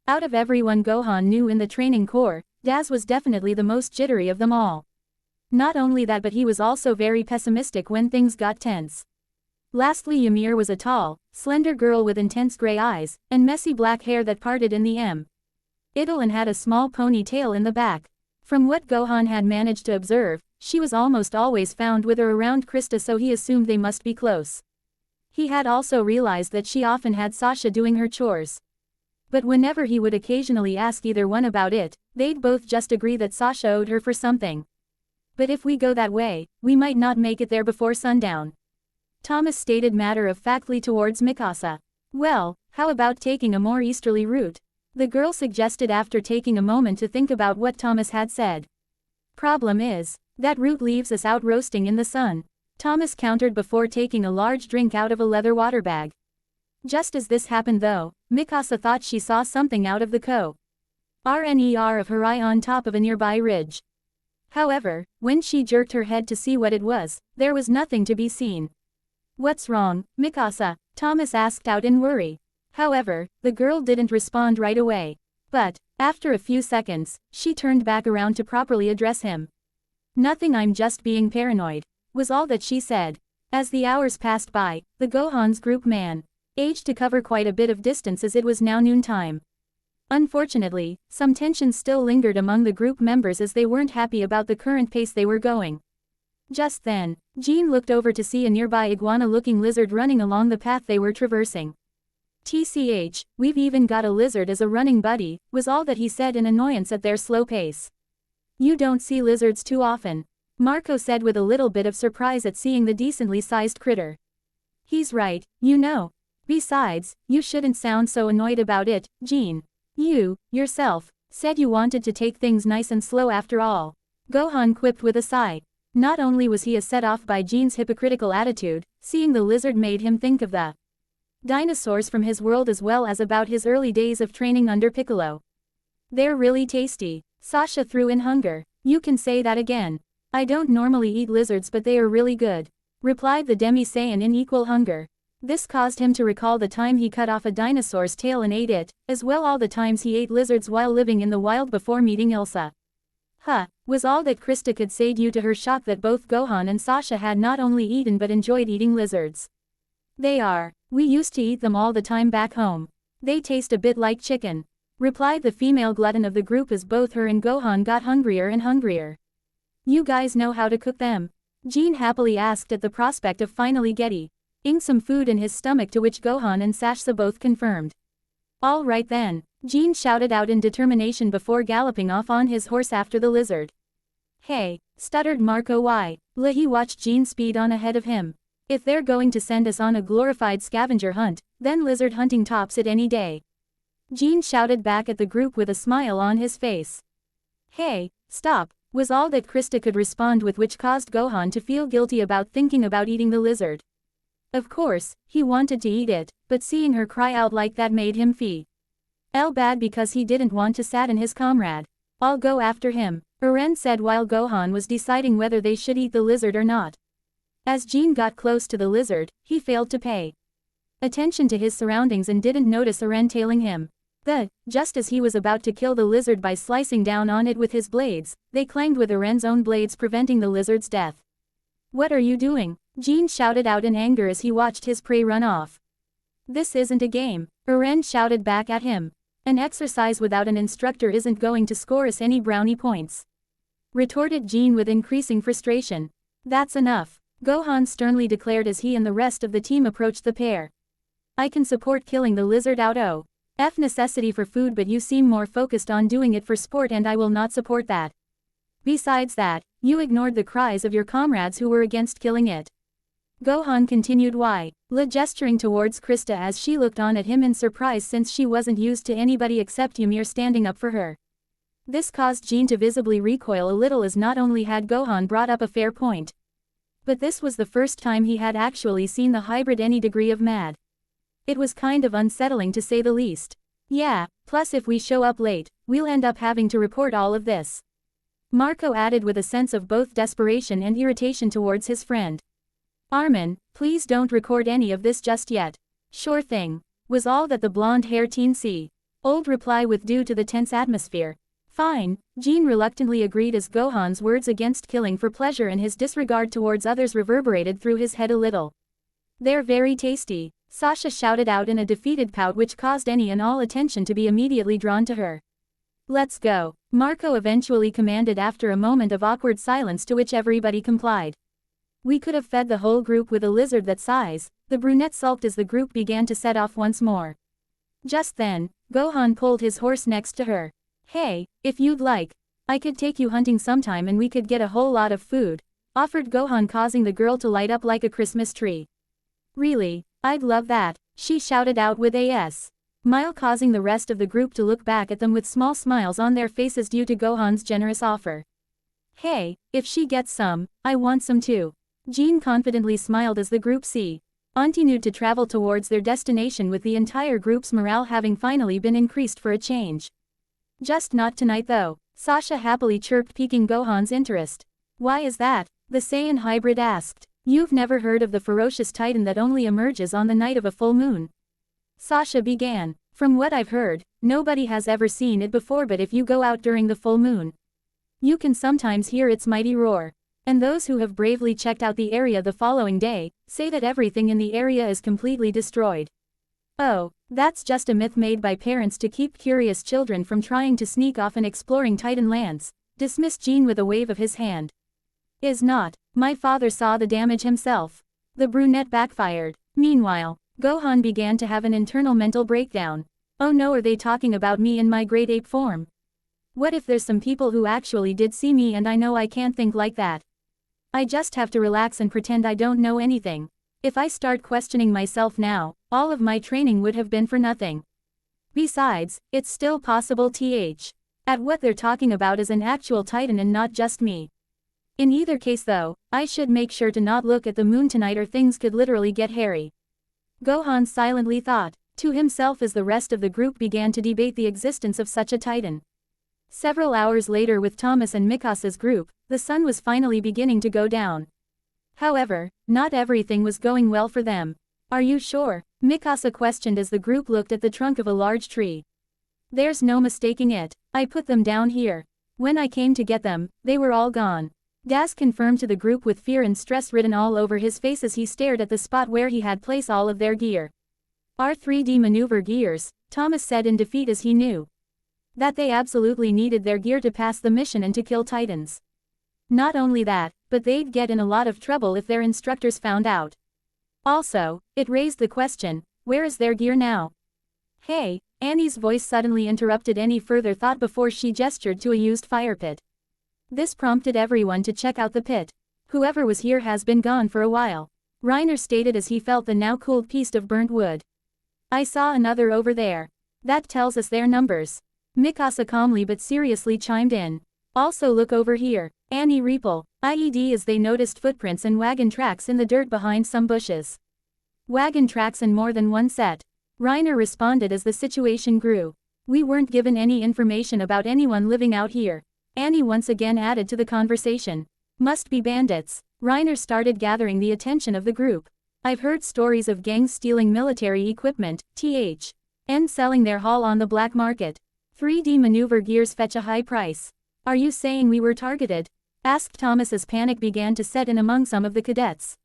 Out of everyone Gohan knew in the training corps, Daz was definitely the most jittery of them all. Not only that, but he was also very pessimistic when things got tense. Lastly, Ymir was a tall, slender girl with intense gray eyes, and messy black hair that parted in the middle and had a small ponytail in the back. From what Gohan had managed to observe, she was almost always found with or around Krista, so he assumed they must be close. He had also realized that she often had Sasha doing her chores. But whenever he would occasionally ask either one about it, they'd both just agree that Sasha owed her for something. But if we go that way, we might not make it there before sundown, Thomas stated matter-of-factly towards Mikasa. Well, how about taking a more easterly route? The girl suggested after taking a moment to think about what Thomas had said. Problem is, that route leaves us out roasting in the sun, Thomas countered before taking a large drink out of a leather water bag. Just as this happened though, Mikasa thought she saw something out of the corner of her eye on top of a nearby ridge. However, when she jerked her head to see what it was, there was nothing to be seen. "What's wrong, Mikasa?" Thomas asked out in worry. However, the girl didn't respond right away. But, after a few seconds, she turned back around to properly address him. "Nothing, I'm just being paranoid," was all that she said. As the hours passed by, the Gohan's group managed to cover quite a bit of distance as it was now noontime. Unfortunately, some tension still lingered among the group members as they weren't happy about the current pace they were going. Just then, Jean looked over to see a nearby iguana-looking lizard running along the path they were traversing. "TCH, we've even got a lizard as a running buddy," was all that he said in annoyance at their slow pace. "You don't see lizards too often," Marco said with a little bit of surprise at seeing the decently sized critter. "He's right, you know. Besides, you shouldn't sound so annoyed about it, Jean. You, yourself, said you wanted to take things nice and slow after all," Gohan quipped with a sigh. Not only was he set off by Jean's hypocritical attitude, seeing the lizard made him think of the dinosaurs from his world as well as about his early days of training under Piccolo. "They're really tasty," Sasha threw in hunger. "You can say that again." "I don't normally eat lizards, but they are really good," replied the Demi-Saiyan in equal hunger. This caused him to recall the time he cut off a dinosaur's tail and ate it, as well all the times he ate lizards while living in the wild before meeting Ilsa. "Huh," was all that Krista could say due to her shock that both Gohan and Sasha had not only eaten but enjoyed eating lizards. We used to eat them all the time back home. They taste a bit like chicken," replied the female glutton of the group as both her and Gohan got hungrier and hungrier. "You guys know how to cook them?" Jean happily asked at the prospect of finally getting some food in his stomach, to which Gohan and Sasha both confirmed. "All right then," Jean shouted out in determination before galloping off on his horse after the lizard. "Hey," stuttered Marco. "Why?" He watched Jean speed on ahead of him. "If they're going to send us on a glorified scavenger hunt, then lizard hunting tops it any day." Jean shouted back at the group with a smile on his face. "Hey, stop," was all that Krista could respond with, which caused Gohan to feel guilty about thinking about eating the lizard. Of course, he wanted to eat it, but seeing her cry out like that made him feel bad because he didn't want to sadden his comrade. "I'll go after him," Eren said while Gohan was deciding whether they should eat the lizard or not. As Jean got close to the lizard, he failed to pay attention to his surroundings and didn't notice Eren tailing him. Just as he was about to kill the lizard by slicing down on it with his blades, they clanged with Eren's own blades, preventing the lizard's death. "What are you doing?" Jean shouted out in anger as he watched his prey run off. "This isn't a game," Eren shouted back at him. "An exercise without an instructor isn't going to score us any brownie points," retorted Jean with increasing frustration. "That's enough," Gohan sternly declared as he and the rest of the team approached the pair. "I can support killing the lizard out of necessity for food, but you seem more focused on doing it for sport and I will not support that. Besides that, You ignored the cries of your comrades who were against killing it. Gohan continued gesturing towards Krista as she looked on at him in surprise since she wasn't used to anybody except Ymir standing up for her. This caused Jean to visibly recoil a little as not only had Gohan brought up a fair point, but this was the first time he had actually seen the hybrid any degree of mad. It was kind of unsettling to say the least. Yeah, plus if we show up late, we'll end up having to report all of this. Marco added with a sense of both desperation and irritation towards his friend. Armin, please don't record any of this just yet. Sure thing, was all that the blonde-haired teen old reply with due to the tense atmosphere. Fine, Jean reluctantly agreed as Gohan's words against killing for pleasure and his disregard towards others reverberated through his head a little. They're very tasty, Sasha shouted out in a defeated pout which caused any and all attention to be immediately drawn to her. Let's go, Marco eventually commanded after a moment of awkward silence to which everybody complied. We could have fed the whole group with a lizard that size, the brunette sulked as the group began to set off once more. Just then, Gohan pulled his horse next to her. Hey, if you'd like, I could take you hunting sometime and we could get a whole lot of food, offered Gohan, causing the girl to light up like a Christmas tree. Really, I'd love that, she shouted out with a smile, causing the rest of the group to look back at them with small smiles on their faces due to Gohan's generous offer. Hey, if she gets some, I want some too. Jean confidently smiled as the group continued to travel towards their destination with the entire group's morale having finally been increased for a change. Just not tonight though, Sasha happily chirped, piquing Gohan's interest. Why is that? The Saiyan hybrid asked. You've never heard of the ferocious titan that only emerges on the night of a full moon? Sasha began. From what I've heard, nobody has ever seen it before, but if you go out during the full moon, you can sometimes hear its mighty roar. And those who have bravely checked out the area the following day, say that everything in the area is completely destroyed. Oh, that's just a myth made by parents to keep curious children from trying to sneak off and exploring Titan lands, dismissed Jean with a wave of his hand. Is not. My father saw the damage himself. The brunette backfired. Meanwhile, Gohan began to have an internal mental breakdown. Oh no, are they talking about me in my great ape form? What if there's some people who actually did see me and I know I can't think like that? I just have to relax and pretend I don't know anything. If I start questioning myself now, all of my training would have been for nothing. Besides, it's still possible at what they're talking about is an actual titan and not just me. In either case though, I should make sure to not look at the moon tonight or things could literally get hairy. Gohan silently thought to himself as the rest of the group began to debate the existence of such a titan. Several hours later, with Thomas and Mikasa's group, the sun was finally beginning to go down. However, not everything was going well for them. Are you sure? Mikasa questioned as the group looked at the trunk of a large tree. There's no mistaking it. I put them down here. When I came to get them, they were all gone. Gas confirmed to the group with fear and stress written all over his face as he stared at the spot where he had placed all of their gear. Our 3D maneuver gears, Thomas said in defeat as he knew that they absolutely needed their gear to pass the mission and to kill Titans. Not only that, but they'd get in a lot of trouble if their instructors found out. Also, it raised the question, where is their gear now? Hey, Annie's voice suddenly interrupted any further thought before she gestured to a used fire pit. This prompted everyone to check out the pit. Whoever was here has been gone for a while, Reiner stated as he felt the now cooled piece of burnt wood. I saw another over there. That tells us their numbers. Mikasa calmly but seriously chimed in. Also look over here, Annie Reapel, IED, as they noticed footprints and wagon tracks in the dirt behind some bushes. Wagon tracks in more than one set. Reiner responded as the situation grew. We weren't given any information about anyone living out here. Annie once again added to the conversation. Must be bandits. Reiner started gathering the attention of the group. I've heard stories of gangs stealing military equipment, and selling their haul on the black market. 3D maneuver gears fetch a high price. Are you saying we were targeted? Asked Thomas as panic began to set in among some of the cadets.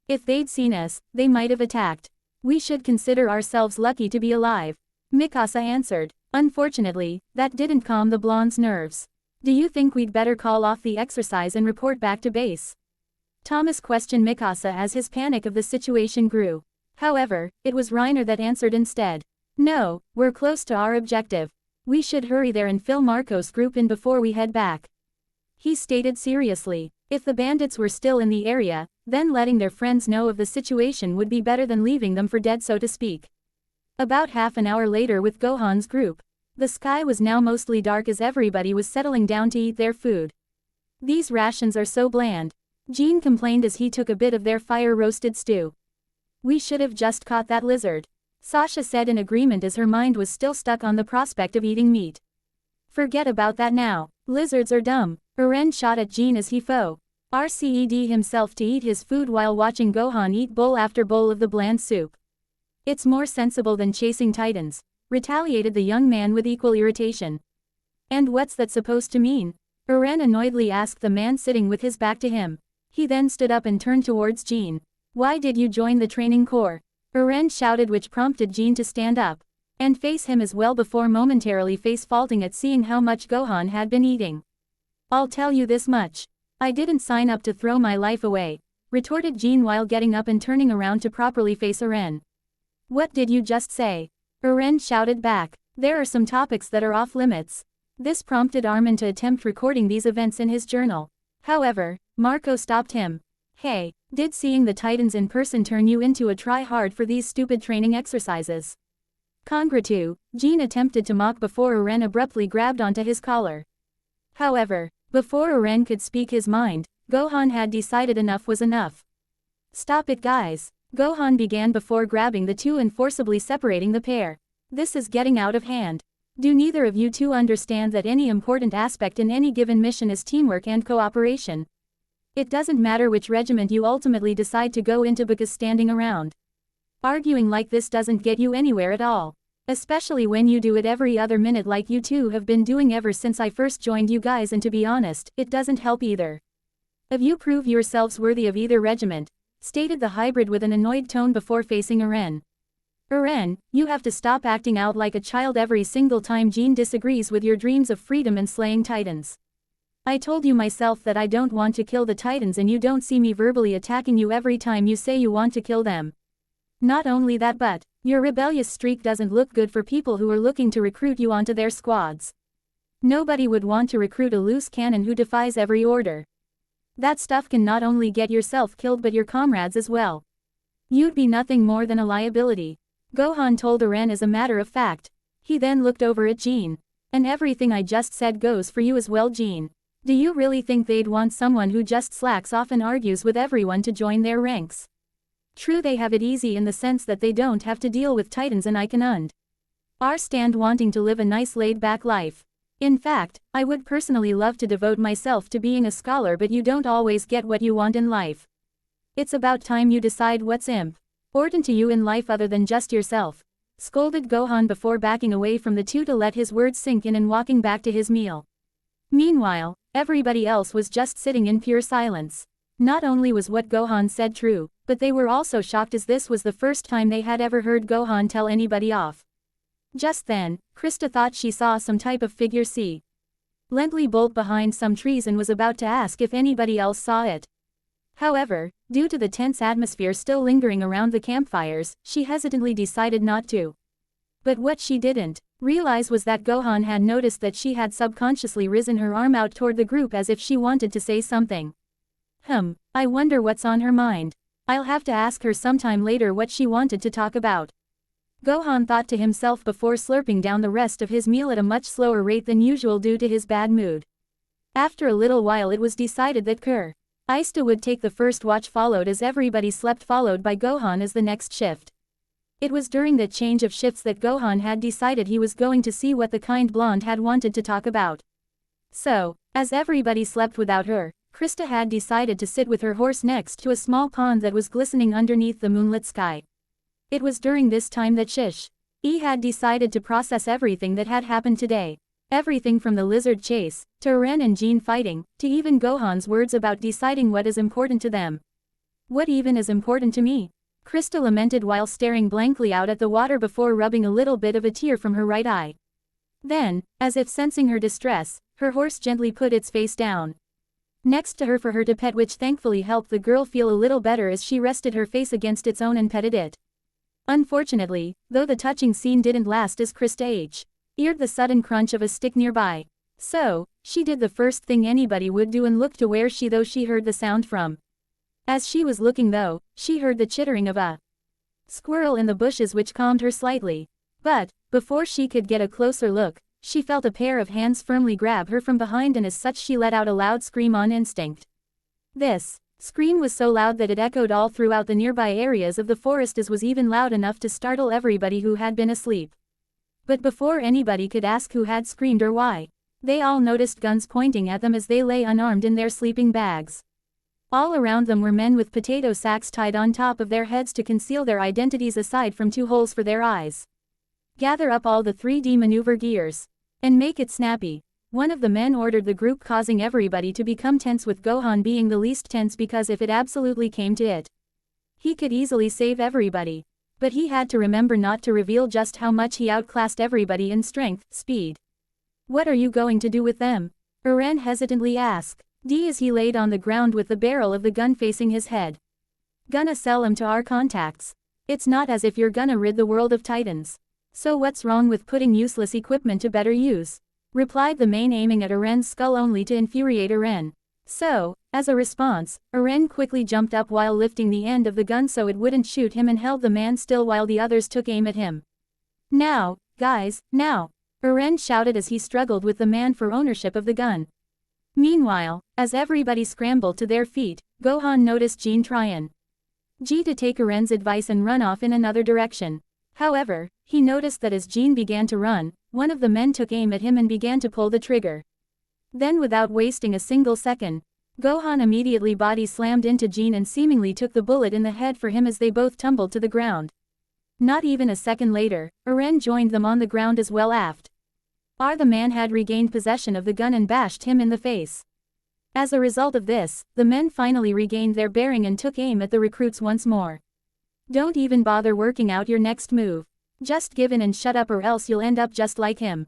If they'd seen us, they might have attacked. We should consider ourselves lucky to be alive. Mikasa answered. Unfortunately, that didn't calm the blonde's nerves. Do you think we'd better call off the exercise and report back to base? Thomas questioned Mikasa as his panic of the situation grew. However, it was Reiner that answered instead. No, we're close to our objective. We should hurry there and fill Marco's group in before we head back. He stated seriously. If the bandits were still in the area, then letting their friends know of the situation would be better than leaving them for dead, so to speak. About half an hour later, with Gohan's group, the sky was now mostly dark as everybody was settling down to eat their food. These rations are so bland, Jean complained as he took a bit of their fire-roasted stew. We should have just caught that lizard, Sasha said in agreement as her mind was still stuck on the prospect of eating meat. Forget about that now, lizards are dumb, Eren shot at Jean as he RCED himself to eat his food while watching Gohan eat bowl after bowl of the bland soup. It's more sensible than chasing titans, retaliated the young man with equal irritation. And what's that supposed to mean? Eren annoyedly asked the man sitting with his back to him. He then stood up and turned towards Jean. Why did you join the training corps? Eren shouted, which prompted Jean to stand up and face him as well before momentarily face-faulting at seeing how much Gohan had been eating. I'll tell you this much. I didn't sign up to throw my life away, retorted Jean while getting up and turning around to properly face Eren. What did you just say? Eren shouted back. There are some topics that are off limits. This prompted Armin to attempt recording these events in his journal. However, Marco stopped him. Hey, did seeing the Titans in person turn you into a try-hard for these stupid training exercises? Congratu, Jean attempted to mock before Eren abruptly grabbed onto his collar. However, before Eren could speak his mind, Gohan had decided enough was enough. Stop it, guys, Gohan began before grabbing the two and forcibly separating the pair. This is getting out of hand. Do neither of you two understand that any important aspect in any given mission is teamwork and cooperation? It doesn't matter which regiment you ultimately decide to go into, because standing around arguing like this doesn't get you anywhere at all. Especially when you do it every other minute like you two have been doing ever since I first joined you guys, and to be honest, it doesn't help either. If you prove yourselves worthy of either regiment, stated the hybrid with an annoyed tone before facing Eren. Eren, you have to stop acting out like a child every single time Jean disagrees with your dreams of freedom and slaying titans. I told you myself that I don't want to kill the titans, and you don't see me verbally attacking you every time you say you want to kill them. Not only that, but your rebellious streak doesn't look good for people who are looking to recruit you onto their squads. Nobody would want to recruit a loose cannon who defies every order. That stuff can not only get yourself killed but your comrades as well. You'd be nothing more than a liability, Gohan told Eren as a matter of fact. He then looked over at Jean. And everything I just said goes for you as well, Jean. Do you really think they'd want someone who just slacks off and argues with everyone to join their ranks? True, they have it easy in the sense that they don't have to deal with titans, and I can understand wanting to live a nice laid-back life. In fact, I would personally love to devote myself to being a scholar, but you don't always get what you want in life. It's about time you decide what's important to you in life other than just yourself, scolded Gohan before backing away from the two to let his words sink in and walking back to his meal. Meanwhile, everybody else was just sitting in pure silence. Not only was what Gohan said true, but they were also shocked, as this was the first time they had ever heard Gohan tell anybody off. Just then, Krista thought she saw some type of figure silently bolt behind some trees and was about to ask if anybody else saw it. However, due to the tense atmosphere still lingering around the campfires, she hesitantly decided not to. But what she didn't realize was that Gohan had noticed that she had subconsciously risen her arm out toward the group as if she wanted to say something. I wonder what's on her mind. I'll have to ask her sometime later what she wanted to talk about, Gohan thought to himself before slurping down the rest of his meal at a much slower rate than usual due to his bad mood. After a little while it was decided that Aista would take the first watch, followed as everybody slept, followed by Gohan as the next shift. It was during that change of shifts that Gohan had decided he was going to see what the kind blonde had wanted to talk about. So, as everybody slept without her, Krista had decided to sit with her horse next to a small pond that was glistening underneath the moonlit sky. It was during this time that Shish-E had decided to process everything that had happened today. Everything from the lizard chase, to Eren and Jean fighting, to even Gohan's words about deciding what is important to them. What even is important to me? Krista lamented while staring blankly out at the water before rubbing a little bit of a tear from her right eye. Then, as if sensing her distress, her horse gently put its face down next to her for her to pet, which thankfully helped the girl feel a little better as she rested her face against its own and petted it. Unfortunately, though, the touching scene didn't last as Krista H. eared the sudden crunch of a stick nearby. So, she did the first thing anybody would do and looked to where she heard the sound from. As she was looking though, she heard the chittering of a squirrel in the bushes which calmed her slightly. But, before she could get a closer look, she felt a pair of hands firmly grab her from behind, and as such she let out a loud scream on instinct. This scream was so loud that it echoed all throughout the nearby areas of the forest, as was even loud enough to startle everybody who had been asleep. But before anybody could ask who had screamed or why, they all noticed guns pointing at them as they lay unarmed in their sleeping bags. All around them were men with potato sacks tied on top of their heads to conceal their identities, aside from 2 holes for their eyes. Gather up all the 3D maneuver gears. And make it snappy. One of the men ordered the group, causing everybody to become tense, with Gohan being the least tense because if it absolutely came to it, he could easily save everybody. But he had to remember not to reveal just how much he outclassed everybody in strength, speed. What are you going to do with them? Eren hesitantly asked. As he laid on the ground with the barrel of the gun facing his head. Gonna sell 'em to our contacts. It's not as if you're gonna rid the world of Titans. So what's wrong with putting useless equipment to better use? Replied the man, aiming at Eren's skull only to infuriate Eren. So, as a response, Eren quickly jumped up while lifting the end of the gun so it wouldn't shoot him, and held the man still while the others took aim at him. Now, guys, now! Eren shouted as he struggled with the man for ownership of the gun. Meanwhile, as everybody scrambled to their feet, Gohan noticed Jean trying to take Eren's advice and run off in another direction. However, he noticed that as Jean began to run, one of the men took aim at him and began to pull the trigger. Then, without wasting a single second, Gohan immediately body slammed into Jean and seemingly took the bullet in the head for him as they both tumbled to the ground. Not even a second later, Eren joined them on the ground as well aft. The man had regained possession of the gun and bashed him in the face. As a result of this, the men finally regained their bearing and took aim at the recruits once more. Don't even bother working out your next move. Just give in and shut up, or else you'll end up just like him.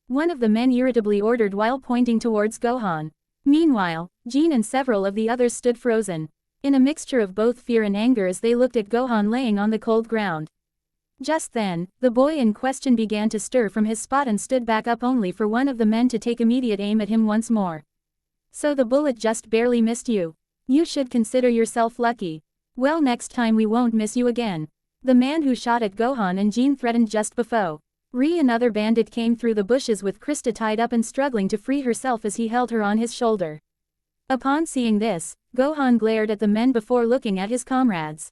One of the men irritably ordered while pointing towards Gohan. Meanwhile, Jean and several of the others stood frozen, in a mixture of both fear and anger as they looked at Gohan laying on the cold ground. Just then, the boy in question began to stir from his spot and stood back up only for one of the men to take immediate aim at him once more. So the bullet just barely missed you. You should consider yourself lucky. Well, next time we won't miss you again. The man who shot at Gohan and Jean threatened just before another bandit came through the bushes with Krista tied up and struggling to free herself as he held her on his shoulder. Upon seeing this, Gohan glared at the men before looking at his comrades.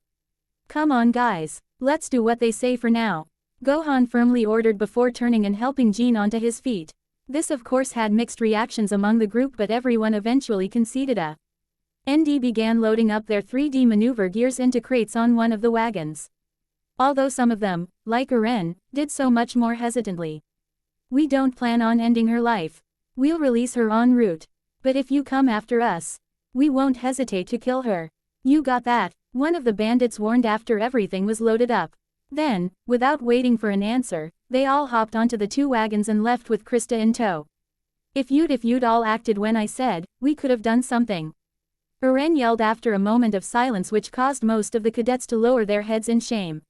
Come on guys, let's do what they say for now. Gohan firmly ordered before turning and helping Jean onto his feet. This of course had mixed reactions among the group, but everyone eventually conceded a ND began loading up their 3D maneuver gears into crates on one of the wagons. Although some of them, like Eren, did so much more hesitantly. We don't plan on ending her life. We'll release her en route. But if you come after us, we won't hesitate to kill her. You got that? One of the bandits warned after everything was loaded up. Then, without waiting for an answer, they all hopped onto the 2 wagons and left with Krista in tow. If you'd all acted when I said, we could have done something. Eren yelled after a moment of silence, which caused most of the cadets to lower their heads in shame.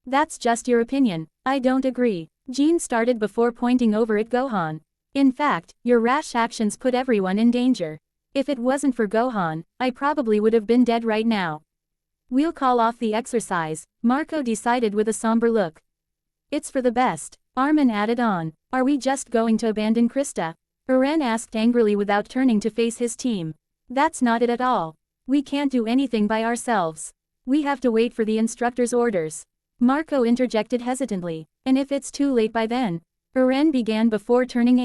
That's just your opinion. I don't agree. Jean started before pointing over at Gohan. In fact, your rash actions put everyone in danger. If it wasn't for Gohan, I probably would have been dead right now. We'll call off the exercise, Marco decided with a somber look. It's for the best, Armin added on. Are we just going to abandon Krista? Eren asked angrily without turning to face his team. That's not it at all. We can't do anything by ourselves. We have to wait for the instructor's orders. Marco interjected hesitantly. And if it's too late by then? Eren began before turning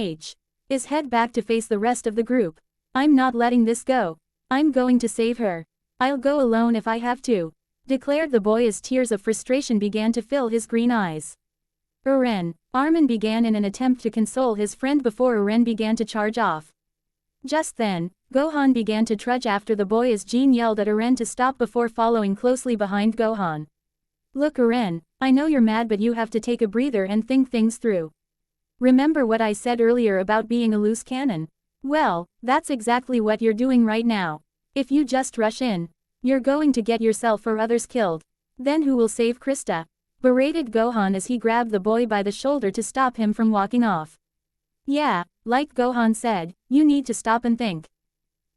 his head back to face the rest of the group. I'm not letting this go. I'm going to save her. I'll go alone if I have to, declared the boy as tears of frustration began to fill his green eyes. Eren, Armin began in an attempt to console his friend before Eren began to charge off. Just then, Gohan began to trudge after the boy as Jean yelled at Eren to stop before following closely behind Gohan. Look Eren, I know you're mad, but you have to take a breather and think things through. Remember what I said earlier about being a loose cannon? Well, that's exactly what you're doing right now. If you just rush in, you're going to get yourself or others killed. Then who will save Krista? Berated Gohan as he grabbed the boy by the shoulder to stop him from walking off. Yeah, like Gohan said, you need to stop and think.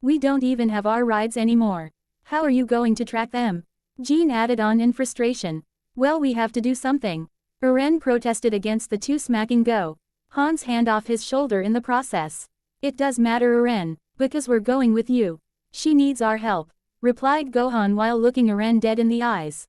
We don't even have our rides anymore. How are you going to track them? Jean added on in frustration. Well, we have to do something. Eren protested against the two smacking Gohan's hand off his shoulder in the process. It does matter, Eren, because we're going with you. She needs our help, replied Gohan while looking Eren dead in the eyes.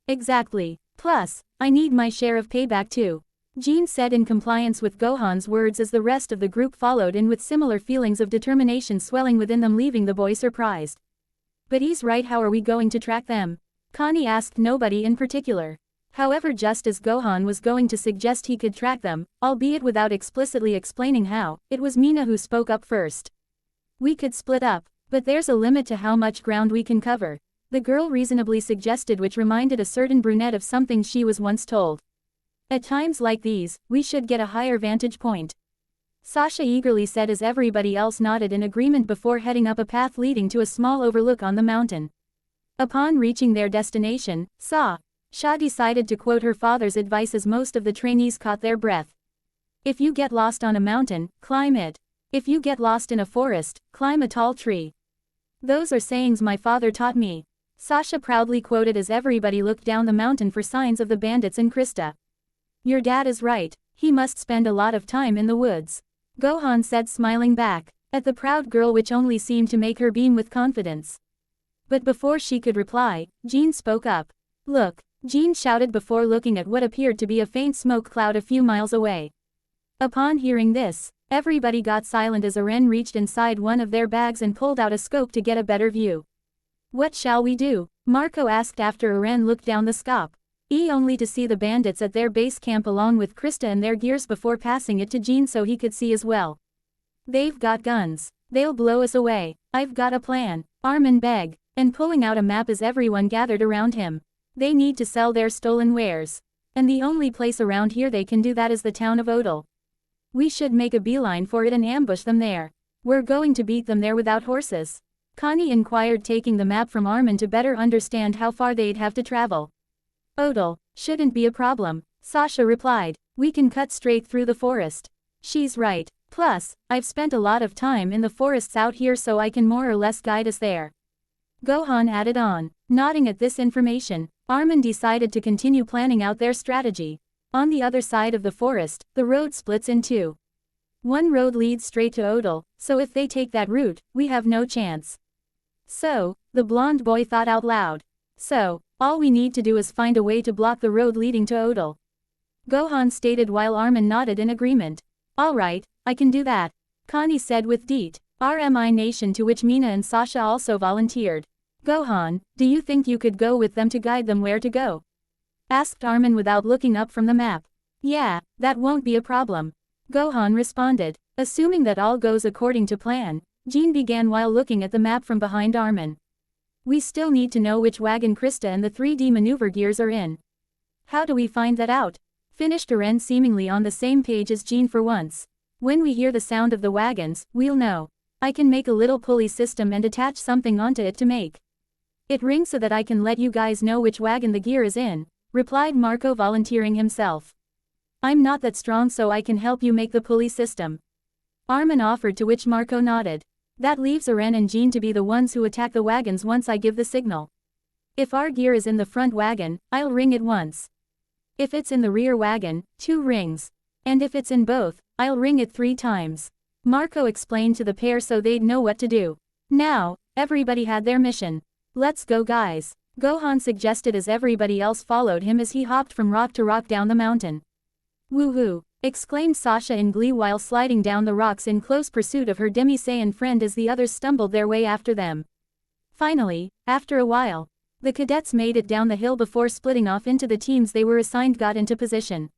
Exactly. Plus, I need my share of payback too. Jean said in compliance with Gohan's words as the rest of the group followed in with similar feelings of determination swelling within them, leaving the boy surprised. But he's right, how are we going to track them? Connie asked nobody in particular. However, just as Gohan was going to suggest he could track them, albeit without explicitly explaining how, it was Mina who spoke up first. We could split up, but there's a limit to how much ground we can cover, the girl reasonably suggested, which reminded a certain brunette of something she was once told. At times like these, we should get a higher vantage point. Sasha eagerly said as everybody else nodded in agreement before heading up a path leading to a small overlook on the mountain. Upon reaching their destination, Sasha decided to quote her father's advice as most of the trainees caught their breath. If you get lost on a mountain, climb it. If you get lost in a forest, climb a tall tree. Those are sayings my father taught me. Sasha proudly quoted as everybody looked down the mountain for signs of the bandits and Krista. Your dad is right, he must spend a lot of time in the woods. Gohan said, smiling back at the proud girl, which only seemed to make her beam with confidence. But before she could reply, Jean spoke up. Look, Jean shouted before looking at what appeared to be a faint smoke cloud a few miles away. Upon hearing this, everybody got silent as Eren reached inside one of their bags and pulled out a scope to get a better view. What shall we do? Marco asked after Eren looked down the scope. Only to see the bandits at their base camp along with Krista and their gears before passing it to Jean so he could see as well. They've got guns. They'll blow us away. I've got a plan. Armin begged, and pulling out a map as everyone gathered around him. They need to sell their stolen wares. And the only place around here they can do that is the town of Odal. We should make a beeline for it and ambush them there. We're going to beat them there without horses. Connie inquired, taking the map from Armin to better understand how far they'd have to travel. Odal shouldn't be a problem, Sasha replied. We can cut straight through the forest. She's right. Plus, I've spent a lot of time in the forests out here, so I can more or less guide us there. Gohan added on. Nodding at this information, Armin decided to continue planning out their strategy. On the other side of the forest, the road splits in two. One road leads straight to Odal, so if they take that route, we have no chance. So, the blonde boy thought out loud. So, all we need to do is find a way to block the road leading to Odal. Gohan stated while Armin nodded in agreement. Alright, I can do that, Connie said with determination, to which Mina and Sasha also volunteered. Gohan, do you think you could go with them to guide them where to go? Asked Armin without looking up from the map. Yeah, that won't be a problem, Gohan responded. Assuming that all goes according to plan, Jean began while looking at the map from behind Armin. We still need to know which wagon Krista and the 3D maneuver gears are in. How do we find that out? Finished Eren, seemingly on the same page as Jean for once. When we hear the sound of the wagons, we'll know. I can make a little pulley system and attach something onto it to make it ring so that I can let you guys know which wagon the gear is in, replied Marco, volunteering himself. I'm not that strong, so I can help you make the pulley system, Armin offered, to which Marco nodded. That leaves Eren and Jean to be the ones who attack the wagons once I give the signal. If our gear is in the front wagon, I'll ring it once. If it's in the rear wagon, 2 rings. And if it's in both, I'll ring it 3 times. Marco explained to the pair so they'd know what to do. Now, everybody had their mission. Let's go, guys, Gohan suggested as everybody else followed him as he hopped from rock to rock down the mountain. Woohoo! Exclaimed Sasha in glee while sliding down the rocks in close pursuit of her Demi-Saiyan friend as the others stumbled their way after them. Finally, after a while, the cadets made it down the hill before splitting off into the teams they were assigned. Got into position.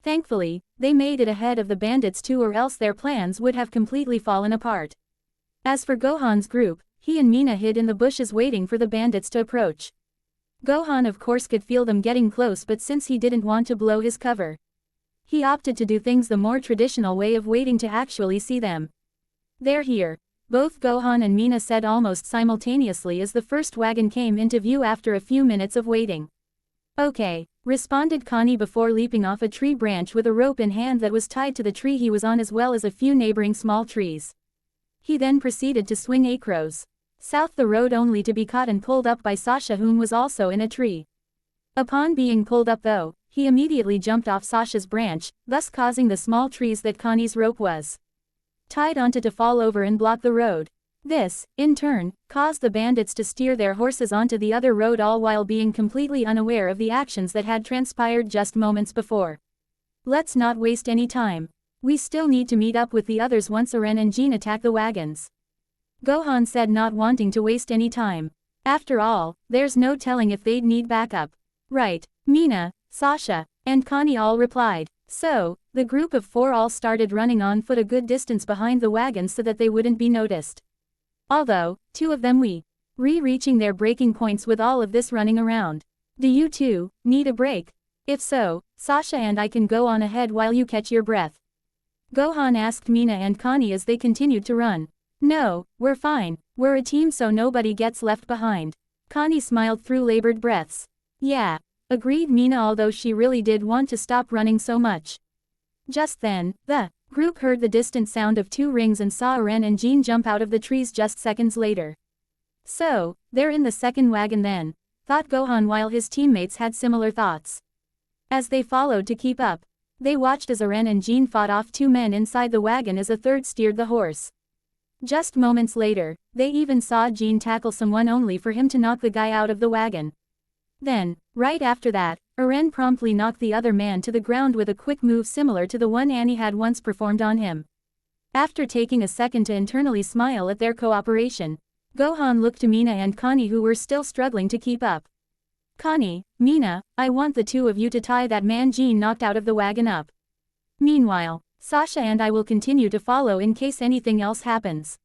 Thankfully, they made it ahead of the bandits too, or else their plans would have completely fallen apart. As for Gohan's group, he and Mina hid in the bushes waiting for the bandits to approach. Gohan of course could feel them getting close, but since he didn't want to blow his cover, he opted to do things the more traditional way of waiting to actually see them. They're here, both Gohan and Mina said almost simultaneously as the first wagon came into view after a few minutes of waiting. Okay, responded Connie before leaping off a tree branch with a rope in hand that was tied to the tree he was on as well as a few neighboring small trees. He then proceeded to swing across south the road only to be caught and pulled up by Sasha, whom was also in a tree. Upon being pulled up though, he immediately jumped off Sasha's branch, thus causing the small trees that Connie's rope was tied onto to fall over and block the road. This, in turn, caused the bandits to steer their horses onto the other road, all while being completely unaware of the actions that had transpired just moments before. Let's not waste any time. We still need to meet up with the others once Eren and Jean attack the wagons. Gohan said, not wanting to waste any time. After all, there's no telling if they'd need backup. Right, Mina, Sasha, and Connie all replied. So, the group of 4 all started running on foot a good distance behind the wagons so that they wouldn't be noticed. Although, 2 of them reaching their breaking points with all of this running around. Do you two need a break? If so, Sasha and I can go on ahead while you catch your breath. Gohan asked Mina and Connie as they continued to run. No, we're fine, we're a team so nobody gets left behind. Connie smiled through labored breaths. Yeah, agreed Mina, although she really did want to stop running so much. Just then, the group heard the distant sound of 2 rings and saw Eren and Jean jump out of the trees just seconds later. So, they're in the second wagon then, thought Gohan while his teammates had similar thoughts. As they followed to keep up, they watched as Eren and Jean fought off 2 men inside the wagon as a third steered the horse. Just moments later, they even saw Jean tackle someone only for him to knock the guy out of the wagon. Then, right after that, Eren promptly knocked the other man to the ground with a quick move similar to the one Annie had once performed on him. After taking a second to internally smile at their cooperation, Gohan looked to Mina and Connie, who were still struggling to keep up. Connie, Mina, I want the 2 of you to tie that man Jean knocked out of the wagon up. Meanwhile, Sasha and I will continue to follow in case anything else happens.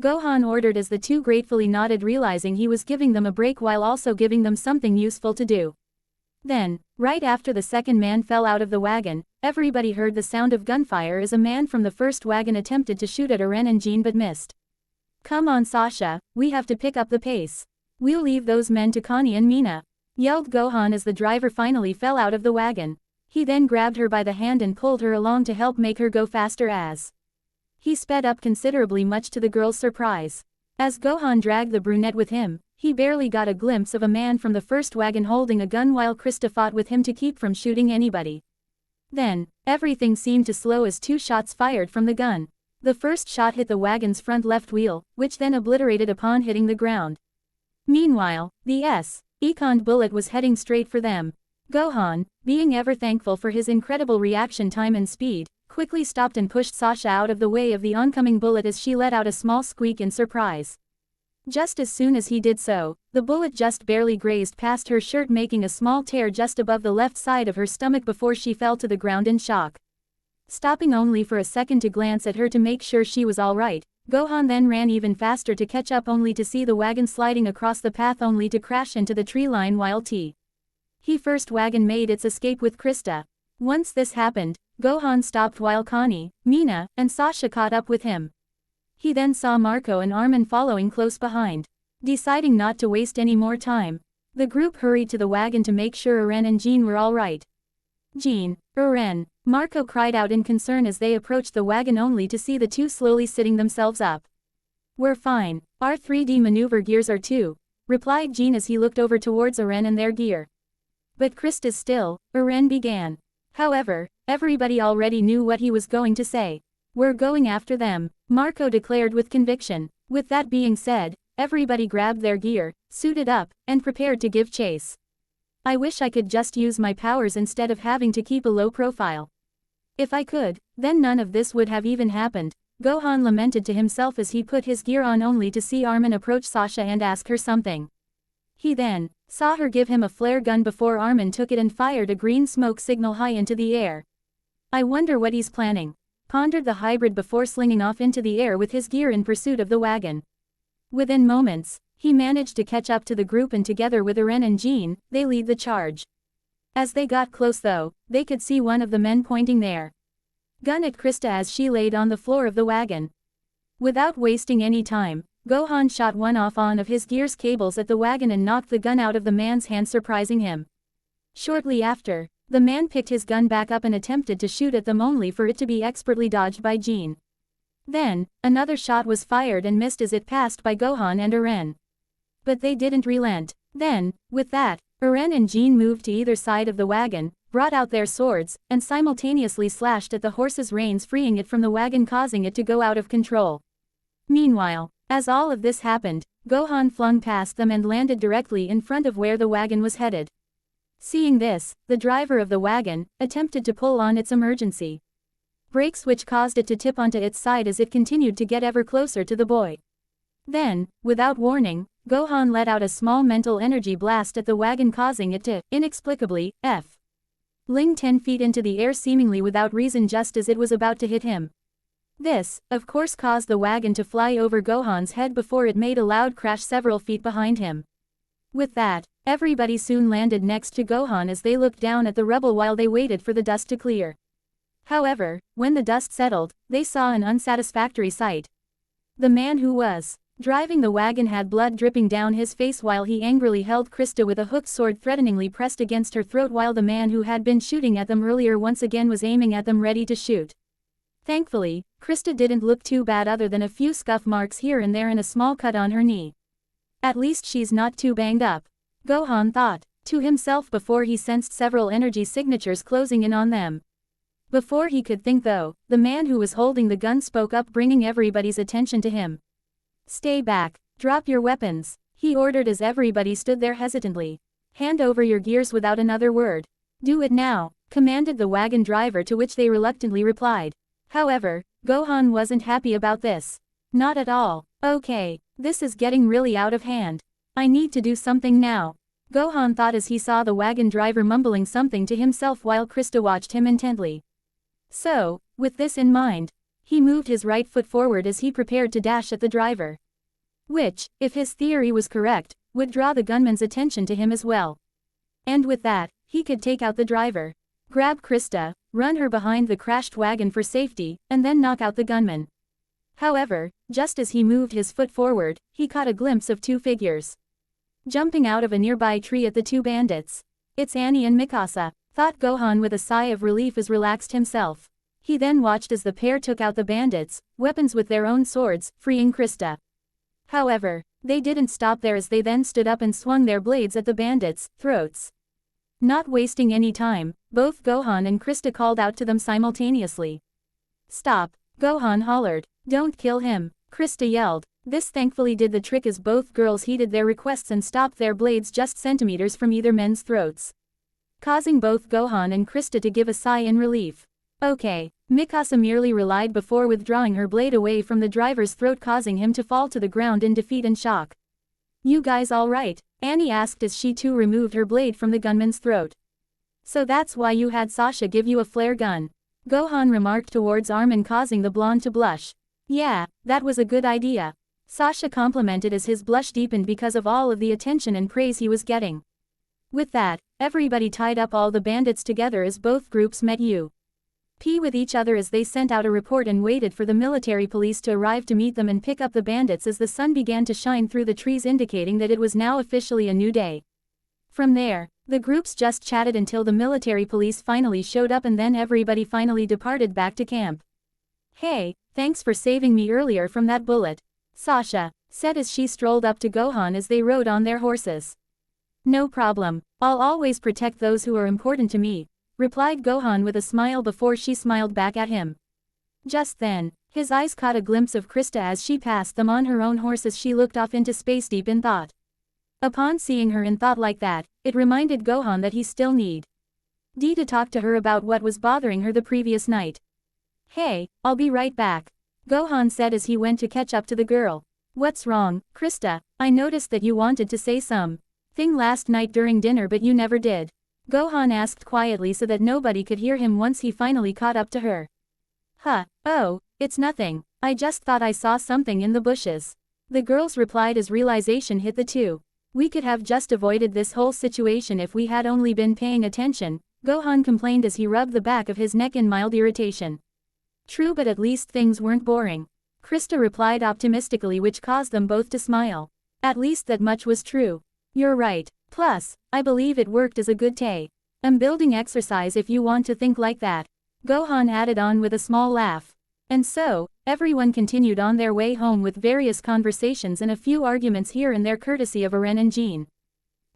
Gohan ordered as the 2 gratefully nodded, realizing he was giving them a break while also giving them something useful to do. Then, right after the second man fell out of the wagon, everybody heard the sound of gunfire as a man from the first wagon attempted to shoot at Eren and Jean but missed. Come on Sasha, we have to pick up the pace. We'll leave those men to Connie and Mina, yelled Gohan as the driver finally fell out of the wagon. He then grabbed her by the hand and pulled her along to help make her go faster as he sped up considerably, much to the girl's surprise. As Gohan dragged the brunette with him, he barely got a glimpse of a man from the first wagon holding a gun while Krista fought with him to keep from shooting anybody. Then, everything seemed to slow as 2 shots fired from the gun. The first shot hit the wagon's front left wheel, which then obliterated upon hitting the ground. Meanwhile, the second bullet was heading straight for them. Gohan, being ever thankful for his incredible reaction time and speed, quickly stopped and pushed Sasha out of the way of the oncoming bullet as she let out a small squeak in surprise. Just as soon as he did so, the bullet just barely grazed past her shirt, making a small tear just above the left side of her stomach before she fell to the ground in shock. Stopping only for a second to glance at her to make sure she was all right, Gohan then ran even faster to catch up, only to see the wagon sliding across the path only to crash into the tree line while he first wagon made its escape with Krista. Once this happened, Gohan stopped while Connie, Mina, and Sasha caught up with him. He then saw Marco and Armin following close behind. Deciding not to waste any more time, the group hurried to the wagon to make sure Eren and Jean were all right. Jean, Eren, Marco cried out in concern as they approached the wagon only to see the 2 slowly sitting themselves up. We're fine, our 3D maneuver gears are too, replied Jean as he looked over towards Eren and their gear. But Krista's still, Eren began. However, everybody already knew what he was going to say. We're going after them, Marco declared with conviction. With that being said, everybody grabbed their gear, suited up, and prepared to give chase. I wish I could just use my powers instead of having to keep a low profile. If I could, then none of this would have even happened, Gohan lamented to himself as he put his gear on only to see Armin approach Sasha and ask her something. He then saw her give him a flare gun before Armin took it and fired a green smoke signal high into the air. I wonder what he's planning, pondered the hybrid before slinging off into the air with his gear in pursuit of the wagon. Within moments, he managed to catch up to the group and together with Eren and Jean, they lead the charge. As they got close though, they could see one of the men pointing their gun at Krista as she laid on the floor of the wagon. Without wasting any time, Gohan shot one off of his gear's cables at the wagon and knocked the gun out of the man's hand, surprising him. Shortly after, the man picked his gun back up and attempted to shoot at them only for it to be expertly dodged by Jean. Then, another shot was fired and missed as it passed by Gohan and Eren. But they didn't relent. Then, with that, Eren and Jean moved to either side of the wagon, brought out their swords, and simultaneously slashed at the horse's reins, freeing it from the wagon, causing it to go out of control. Meanwhile, as all of this happened, Gohan flung past them and landed directly in front of where the wagon was headed. Seeing this, the driver of the wagon attempted to pull on its emergency brakes, which caused it to tip onto its side as it continued to get ever closer to the boy. Then, without warning, Gohan let out a small mental energy blast at the wagon, causing it to, inexplicably, fling 10 feet into the air seemingly without reason just as it was about to hit him. This, of course, caused the wagon to fly over Gohan's head before it made a loud crash several feet behind him. With that, everybody soon landed next to Gohan as they looked down at the rubble while they waited for the dust to clear. However, when the dust settled, they saw an unsatisfactory sight. The man who was driving the wagon had blood dripping down his face while he angrily held Krista with a hooked sword threateningly pressed against her throat, while the man who had been shooting at them earlier once again was aiming at them, ready to shoot. Thankfully, Krista didn't look too bad other than a few scuff marks here and there and a small cut on her knee. At least she's not too banged up, Gohan thought to himself before he sensed several energy signatures closing in on them. Before he could think though, the man who was holding the gun spoke up, bringing everybody's attention to him. "Stay back, drop your weapons," he ordered as everybody stood there hesitantly. "Hand over your gears without another word." "Do it now," commanded the wagon driver, to which they reluctantly replied. However, Gohan wasn't happy about this. Not at all. "Okay, this is getting really out of hand. I need to do something now," Gohan thought as he saw the wagon driver mumbling something to himself while Krista watched him intently. So, with this in mind, he moved his right foot forward as he prepared to dash at the driver. Which, if his theory was correct, would draw the gunman's attention to him as well. And with that, he could take out the driver, grab Krista, run her behind the crashed wagon for safety, and then knock out the gunman. However, just as he moved his foot forward, he caught a glimpse of two figures jumping out of a nearby tree at the two bandits. "It's Annie and Mikasa," thought Gohan with a sigh of relief as relaxed himself. He then watched as the pair took out the bandits, weapons with their own swords, freeing Krista. However, they didn't stop there as they then stood up and swung their blades at the bandits' throats. Not wasting any time, both Gohan and Krista called out to them simultaneously. "Stop," Gohan hollered. "Don't kill him," Krista yelled. This thankfully did the trick as both girls heeded their requests and stopped their blades just centimeters from either men's throats, causing both Gohan and Krista to give a sigh in relief. "Okay," Mikasa merely relied before withdrawing her blade away from the driver's throat, causing him to fall to the ground in defeat and shock. "You guys all right?" Annie asked as she too removed her blade from the gunman's throat. "So that's why you had Sasha give you a flare gun," Gohan remarked towards Armin, causing the blonde to blush. "Yeah, that was a good idea," Sasha complimented as his blush deepened because of all of the attention and praise he was getting. With that, everybody tied up all the bandits together as both groups met up with each other as they sent out a report and waited for the military police to arrive to meet them and pick up the bandits as the sun began to shine through the trees, indicating that it was now officially a new day. From there, the groups just chatted until the military police finally showed up, and then everybody finally departed back to camp. "Hey, thanks for saving me earlier from that bullet," Sasha said as she strolled up to Gohan as they rode on their horses. "No problem, I'll always protect those who are important to me," replied Gohan with a smile before she smiled back at him. Just then, his eyes caught a glimpse of Krista as she passed them on her own horse as she looked off into space deep in thought. Upon seeing her in thought like that, it reminded Gohan that he still needed to talk to her about what was bothering her the previous night. "Hey, I'll be right back," Gohan said as he went to catch up to the girl. "What's wrong, Krista? I noticed that you wanted to say something last night during dinner but you never did," Gohan asked quietly so that nobody could hear him once he finally caught up to her. Oh, it's nothing, I just thought I saw something in the bushes," the girls replied as realization hit the two. "We could have just avoided this whole situation if we had only been paying attention," Gohan complained as he rubbed the back of his neck in mild irritation. "True, but at least things weren't boring," Krista replied optimistically, which caused them both to smile. "At least that much was true. You're right. Plus, I believe it worked as a good I'm building exercise if you want to think like that. Gohan added on with a small laugh. And so, everyone continued on their way home with various conversations and a few arguments here and there courtesy of Eren and Jean.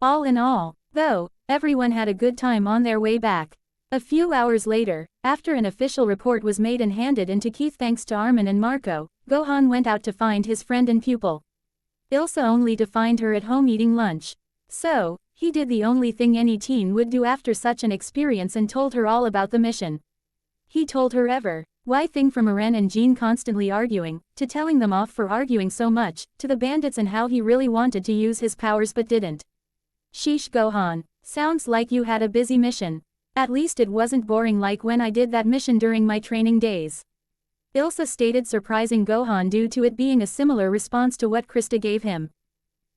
All in all, though, everyone had a good time on their way back. A few hours later, after an official report was made and handed in to Keith thanks to Armin and Marco, Gohan went out to find his friend and pupil. Ilsa only to find her at home eating lunch. So, he did the only thing any teen would do after such an experience and told her all about the mission. He told her why thing from Eren and Jean constantly arguing, to telling them off for arguing so much, to the bandits and how he really wanted to use his powers but didn't. Sheesh Gohan, sounds like you had a busy mission. At least it wasn't boring like when I did that mission during my training days. Ilsa stated surprising Gohan due to it being a similar response to what Krista gave him.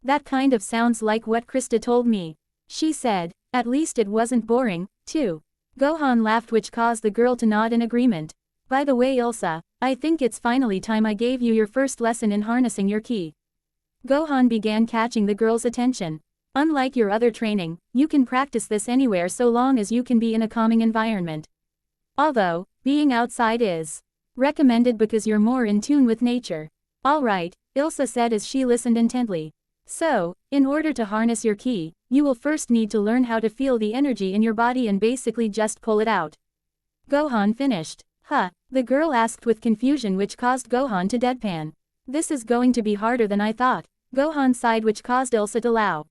That kind of sounds like what Krista told me. She said, at least it wasn't boring, too. Gohan laughed which caused the girl to nod in agreement. By the way Ilsa, I think it's finally time I gave you your first lesson in harnessing your ki. Gohan began catching the girl's attention. Unlike your other training, you can practice this anywhere so long as you can be in a calming environment. Although, being outside is recommended because you're more in tune with nature. Alright, Ilsa said as she listened intently. So, in order to harness your ki, you will first need to learn how to feel the energy in your body and basically just pull it out. Gohan finished. The girl asked with confusion which caused Gohan to deadpan. This is going to be harder than I thought. Gohan sighed which caused Ilsa to low.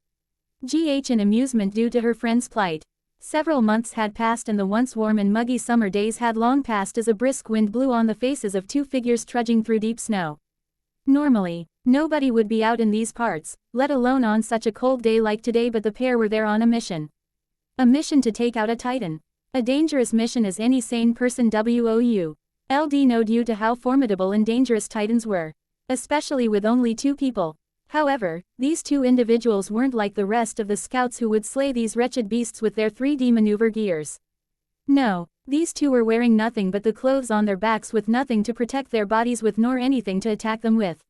GH in amusement due to her friend's plight. Several months had passed and the once warm and muggy summer days had long passed as a brisk wind blew on the faces of two figures trudging through deep snow. Normally, nobody would be out in these parts, let alone on such a cold day like today, but the pair were there on a mission. A mission to take out a Titan. A dangerous mission as any sane person would know due to how formidable and dangerous Titans were. Especially with only two people. However, these two individuals weren't like the rest of the scouts who would slay these wretched beasts with their 3D maneuver gears. No, these two were wearing nothing but the clothes on their backs with nothing to protect their bodies with nor anything to attack them with.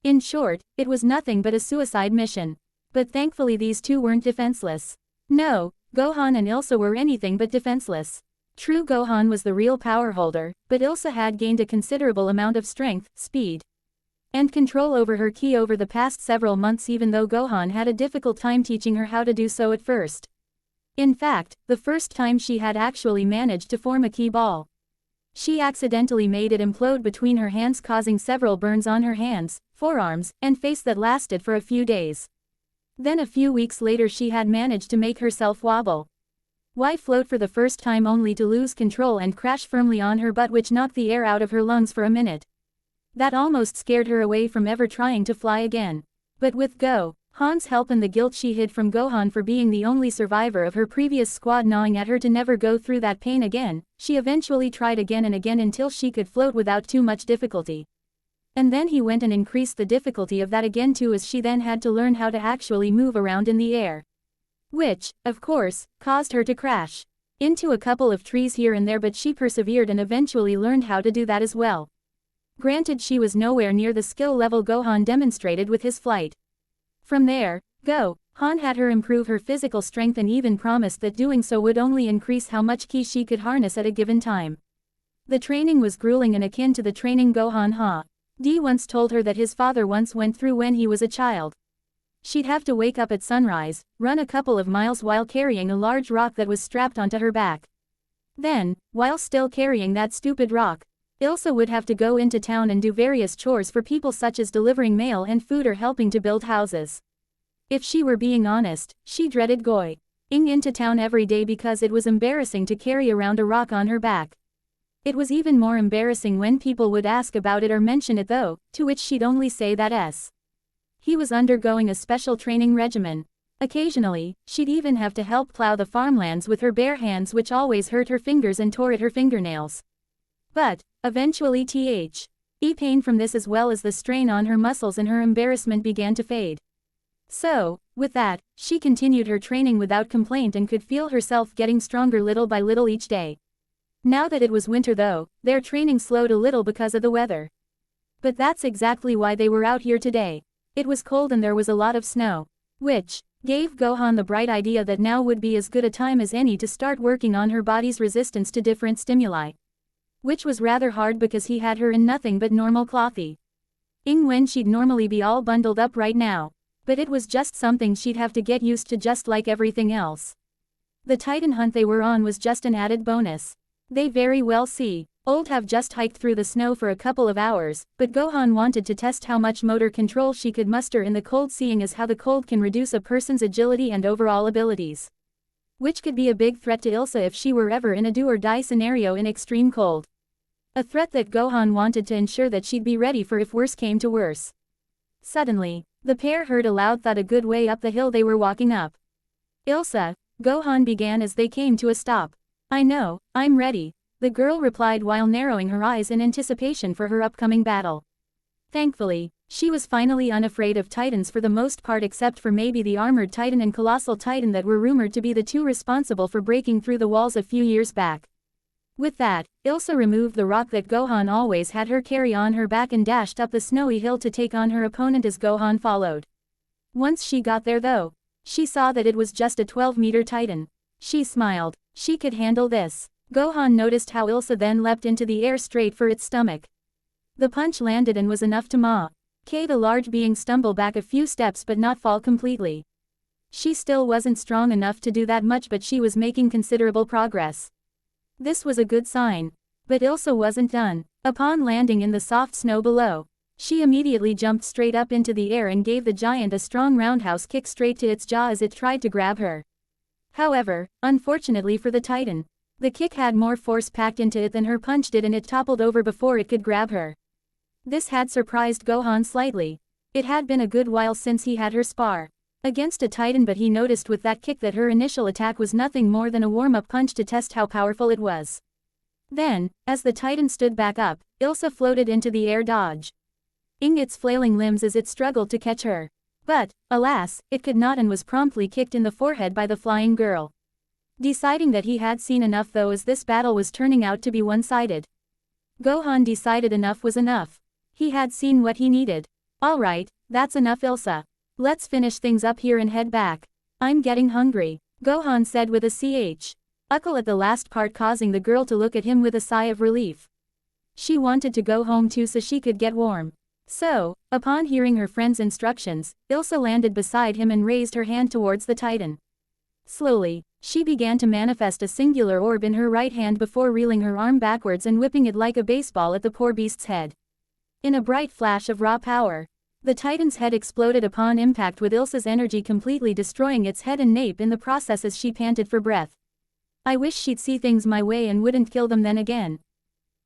In short, it was nothing but a suicide mission. But thankfully these two weren't defenseless. No, Gohan and Ilsa were anything but defenseless. True, Gohan was the real power holder, but Ilsa had gained a considerable amount of strength, speed, and control over her ki over the past several months, even though Gohan had a difficult time teaching her how to do so at first. In fact, the first time she had actually managed to form a ki ball. She accidentally made it implode between her hands, causing several burns on her hands, forearms, and face that lasted for a few days. Then a few weeks later she had managed to make herself wobble. Why float for the first time only to lose control and crash firmly on her butt, which knocked the air out of her lungs for a minute. That almost scared her away from ever trying to fly again. But with Gohan's help and the guilt she hid from Gohan for being the only survivor of her previous squad gnawing at her to never go through that pain again, she eventually tried again and again until she could float without too much difficulty. And then he went and increased the difficulty of that again too, as she then had to learn how to actually move around in the air. Which, of course, caused her to crash into a couple of trees here and there, but she persevered and eventually learned how to do that as well. Granted, she was nowhere near the skill level Gohan demonstrated with his flight. From there, Gohan had her improve her physical strength and even promised that doing so would only increase how much ki she could harness at a given time. The training was grueling and akin to the training Gohan once told her that his father once went through when he was a child. She'd have to wake up at sunrise, run a couple of miles while carrying a large rock that was strapped onto her back. Then, while still carrying that stupid rock, Ilsa would have to go into town and do various chores for people such as delivering mail and food or helping to build houses. If she were being honest, she dreaded going into town every day because it was embarrassing to carry around a rock on her back. It was even more embarrassing when people would ask about it or mention it though, to which she'd only say that he was undergoing a special training regimen. Occasionally, she'd even have to help plow the farmlands with her bare hands, which always hurt her fingers and tore at her fingernails. But, eventually pain from this as well as the strain on her muscles and her embarrassment began to fade. So, with that, she continued her training without complaint and could feel herself getting stronger little by little each day. Now that it was winter though, their training slowed a little because of the weather. But that's exactly why they were out here today. It was cold and there was a lot of snow. Which gave Gohan the bright idea that now would be as good a time as any to start working on her body's resistance to different stimuli. Which was rather hard because he had her in nothing but normal clothy. When she'd normally be all bundled up right now. But it was just something she'd have to get used to just like everything else. The Titan hunt they were on was just an added bonus. They very well see. Old have just hiked through the snow for a couple of hours, but Gohan wanted to test how much motor control she could muster in the cold, seeing as how the cold can reduce a person's agility and overall abilities. Which could be a big threat to Ilsa if she were ever in a do-or-die scenario in extreme cold. A threat that Gohan wanted to ensure that she'd be ready for if worse came to worse. Suddenly, the pair heard a loud thud a good way up the hill they were walking up. Ilsa, Gohan began as they came to a stop. I know, I'm ready, the girl replied while narrowing her eyes in anticipation for her upcoming battle. Thankfully, she was finally unafraid of Titans for the most part, except for maybe the Armored Titan and Colossal Titan that were rumored to be the two responsible for breaking through the walls a few years back. With that, Ilsa removed the rock that Gohan always had her carry on her back and dashed up the snowy hill to take on her opponent as Gohan followed. Once she got there though, she saw that it was just a 12-meter Titan. She smiled. She could handle this. Gohan noticed how Ilsa then leapt into the air straight for its stomach. The punch landed and was enough to the large being stumble back a few steps but not fall completely. She still wasn't strong enough to do that much, but she was making considerable progress. This was a good sign. But Ilsa wasn't done. Upon landing in the soft snow below, she immediately jumped straight up into the air and gave the giant a strong roundhouse kick straight to its jaw as it tried to grab her. However, unfortunately for the Titan, the kick had more force packed into it than her punch did and it toppled over before it could grab her. This had surprised Gohan slightly. It had been a good while since he had her spar against a Titan, but he noticed with that kick that her initial attack was nothing more than a warm-up punch to test how powerful it was. Then, as the Titan stood back up, Ilsa floated into the air, dodging its flailing limbs as it struggled to catch her. But, alas, it could not and was promptly kicked in the forehead by the flying girl. Deciding that he had seen enough though, as this battle was turning out to be one-sided, Gohan decided enough was enough. He had seen what he needed. Alright, that's enough Ilsa. Let's finish things up here and head back. I'm getting hungry, Gohan said with a chuckle at the last part, causing the girl to look at him with a sigh of relief. She wanted to go home too so she could get warm. So, upon hearing her friend's instructions, Ilsa landed beside him and raised her hand towards the Titan. Slowly, she began to manifest a singular orb in her right hand before reeling her arm backwards and whipping it like a baseball at the poor beast's head. In a bright flash of raw power, the Titan's head exploded upon impact, with Ilsa's energy completely destroying its head and nape in the process as she panted for breath. I wish she'd see things my way and wouldn't kill them then again.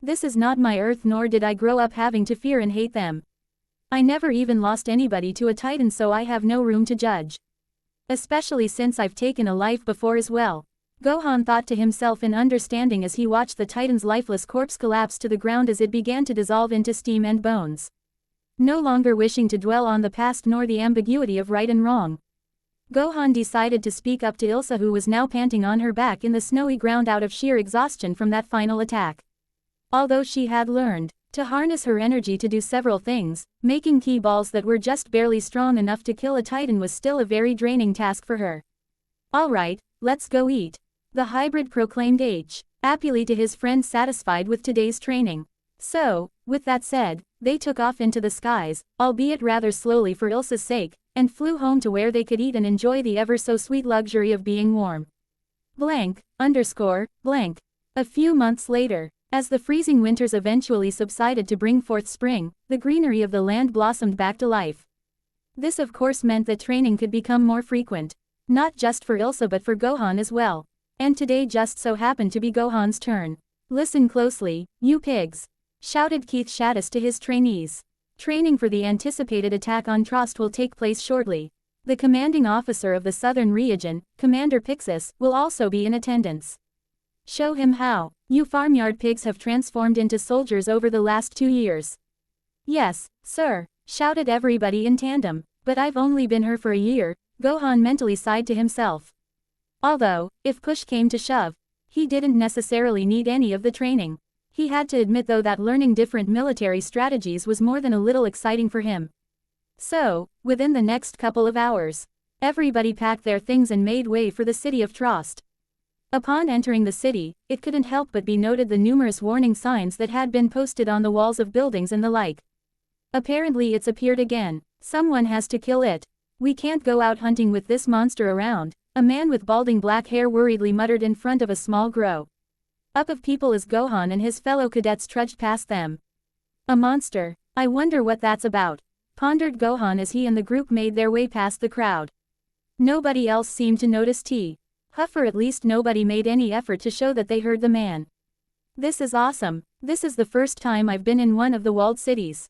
This is not my Earth, nor did I grow up having to fear and hate them. I never even lost anybody to a Titan, so I have no room to judge. Especially since I've taken a life before as well. Gohan thought to himself in understanding as he watched the Titan's lifeless corpse collapse to the ground as it began to dissolve into steam and bones. No longer wishing to dwell on the past nor the ambiguity of right and wrong, Gohan decided to speak up to Ilsa, who was now panting on her back in the snowy ground out of sheer exhaustion from that final attack. Although she had learned to harness her energy to do several things, making key balls that were just barely strong enough to kill a Titan was still a very draining task for her. Alright, let's go eat, the hybrid proclaimed happily to his friend, satisfied with today's training. So, with that said, they took off into the skies, albeit rather slowly for Ilsa's sake, and flew home to where they could eat and enjoy the ever-so-sweet luxury of being warm. Blank. A few months later, as the freezing winters eventually subsided to bring forth spring, the greenery of the land blossomed back to life. This of course meant that training could become more frequent. Not just for Ilsa but for Gohan as well. And today just so happened to be Gohan's turn. Listen closely, you pigs, shouted Keith Shaddis to his trainees. Training for the anticipated attack on Trost will take place shortly. The commanding officer of the southern region, Commander Pixis, will also be in attendance. Show him how you farmyard pigs have transformed into soldiers over the last 2 years. Yes, sir, shouted everybody in tandem. But I've only been here for a year, Gohan mentally sighed to himself. Although, if push came to shove, he didn't necessarily need any of the training. He had to admit though that learning different military strategies was more than a little exciting for him. So, within the next couple of hours, Everybody packed their things and made way for the city of Trost. Upon entering the city, it couldn't help but be noted the numerous warning signs that had been posted on the walls of buildings and the like. Apparently it's appeared again. Someone has to kill it. We can't go out hunting with this monster around, a man with balding black hair worriedly muttered in front of a small grow up of people as Gohan and his fellow cadets trudged past them. A monster. I wonder what that's about, pondered Gohan as he and the group made their way past the crowd. Nobody else seemed to notice Huff, or at least nobody made any effort to show that they heard the man. This is awesome. This is the first time I've been in one of the walled cities,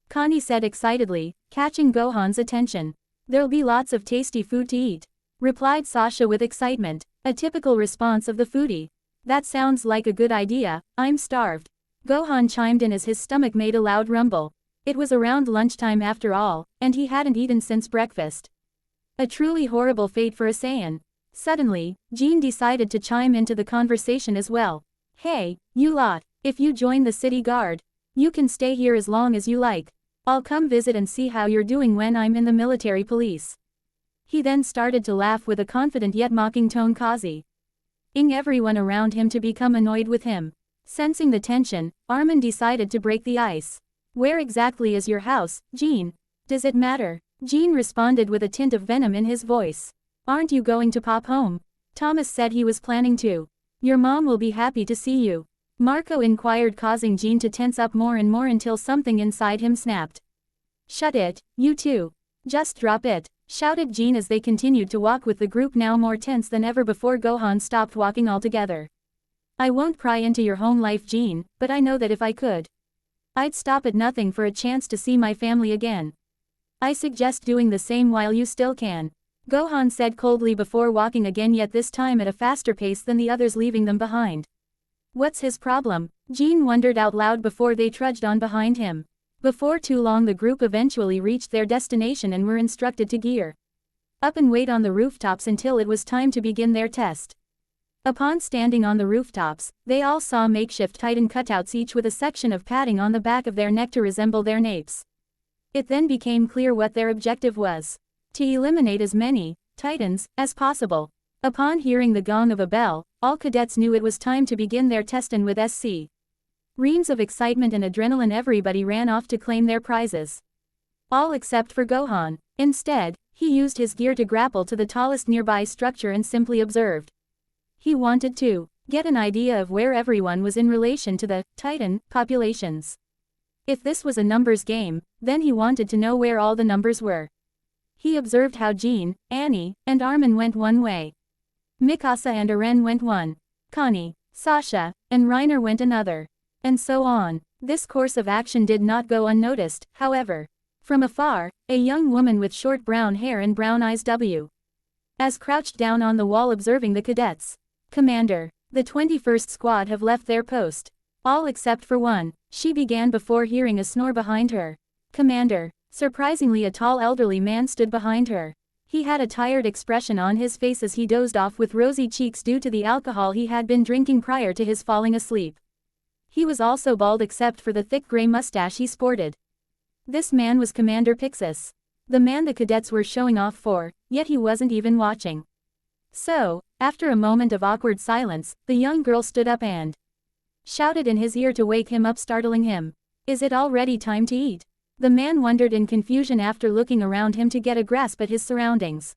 Connie said excitedly, catching Gohan's attention. There'll be lots of tasty food to eat, replied Sasha with excitement, a typical response of the foodie. That sounds like a good idea, I'm starved. Gohan chimed in as his stomach made a loud rumble. It was around lunchtime after all, and he hadn't eaten since breakfast. A truly horrible fate for a Saiyan. Suddenly, Jean decided to chime into the conversation as well. Hey, you lot, if you join the city guard, you can stay here as long as you like. I'll come visit and see how you're doing when I'm in the military police. He then started to laugh with a confident yet mocking tone, causing everyone around him to become annoyed with him. Sensing the tension, Armin decided to break the ice. Where exactly is your house, Jean? Does it matter? Jean responded with a tint of venom in his voice. Aren't you going to pop home? Thomas said he was planning to. Your mom will be happy to see you, Marco inquired, causing Jean to tense up more and more until something inside him snapped. Shut it, you two. Just drop it, shouted Jean as they continued to walk with the group now more tense than ever before Gohan stopped walking altogether. I won't pry into your home life, Jean, but I know that if I could, I'd stop at nothing for a chance to see my family again. I suggest doing the same while you still can, Gohan said coldly before walking again, yet this time at a faster pace than the others, leaving them behind. What's his problem? Jean wondered out loud before they trudged on behind him. Before too long the group eventually reached their destination and were instructed to gear up and wait on the rooftops until it was time to begin their test. Upon standing on the rooftops, they all saw makeshift Titan cutouts, each with a section of padding on the back of their neck to resemble their napes. It then became clear what their objective was: to eliminate as many Titans as possible. Upon hearing the gong of a bell, all cadets knew it was time to begin their test, and with reams of excitement and adrenaline everybody ran off to claim their prizes. All except for Gohan. Instead, he used his gear to grapple to the tallest nearby structure and simply observed. He wanted to get an idea of where everyone was in relation to the Titan populations. If this was a numbers game, then he wanted to know where all the numbers were. He observed how Jean, Annie, and Armin went one way. Mikasa and Eren went one. Connie, Sasha, and Reiner went another. And so on. This course of action did not go unnoticed, however. From afar, a young woman with short brown hair and brown eyes as crouched down on the wall observing the cadets. Commander, the 21st squad have left their post. All except for one, she began before hearing a snore behind her. Commander. Surprisingly, a tall elderly man stood behind her. He had a tired expression on his face as he dozed off with rosy cheeks due to the alcohol he had been drinking prior to his falling asleep. He was also bald except for the thick gray mustache he sported. This man was Commander Pixis, the man the cadets were showing off for, yet he wasn't even watching. So, after a moment of awkward silence, the young girl stood up and shouted in his ear to wake him up, startling him. Is it already time to eat? The man wondered in confusion after looking around him to get a grasp at his surroundings.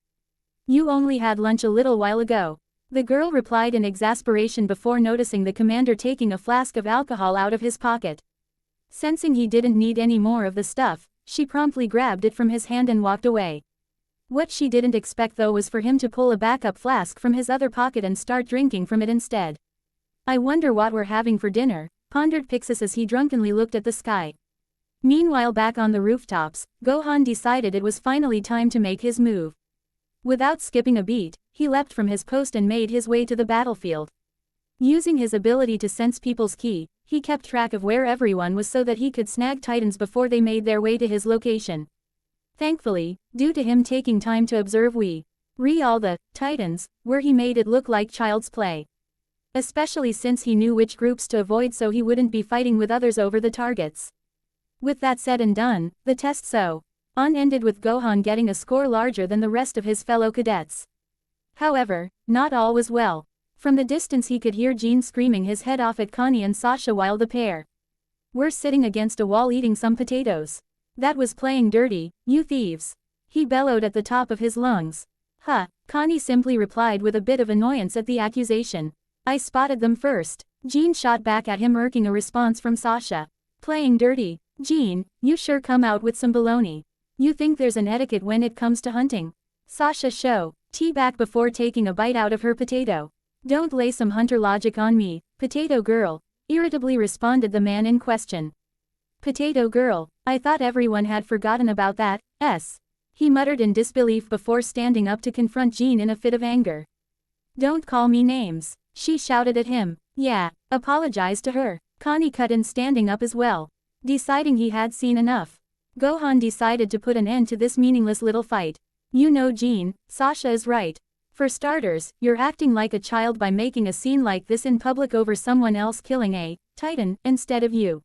You only had lunch a little while ago, the girl replied in exasperation before noticing the commander taking a flask of alcohol out of his pocket. Sensing he didn't need any more of the stuff, she promptly grabbed it from his hand and walked away. What she didn't expect though was for him to pull a backup flask from his other pocket and start drinking from it instead. I wonder what we're having for dinner, pondered Pixis as he drunkenly looked at the sky. Meanwhile, back on the rooftops, Gohan decided it was finally time to make his move. Without skipping a beat, he leapt from his post and made his way to the battlefield. Using his ability to sense people's ki, he kept track of where everyone was so that he could snag Titans before they made their way to his location. Thankfully, due to him taking time to observe all the Titans, where he made it look like child's play. Especially since he knew which groups to avoid so he wouldn't be fighting with others over the targets. With that said and done, the test On ended with Gohan getting a score larger than the rest of his fellow cadets. However, not all was well. From the distance he could hear Jean screaming his head off at Connie and Sasha while the pair were sitting against a wall eating some potatoes. That was playing dirty, you thieves. He bellowed at the top of his lungs. Huh, Connie simply replied with a bit of annoyance at the accusation. I spotted them first. Jean shot back at him, irking a response from Sasha. Playing dirty? Jean, you sure come out with some baloney. You think there's an etiquette when it comes to hunting? Sasha show tea back before taking a bite out of her potato. Don't lay some hunter logic on me, potato girl, irritably responded the man in question. Potato girl, I thought everyone had forgotten about that, he muttered in disbelief before standing up to confront Jean in a fit of anger. Don't call me names, she shouted at him. Yeah, apologize to her. Connie cut in, standing up as well. Deciding he had seen enough, Gohan decided to put an end to this meaningless little fight. You know, Jean, Sasha is right. For starters, you're acting like a child by making a scene like this in public over someone else killing a Titan instead of you.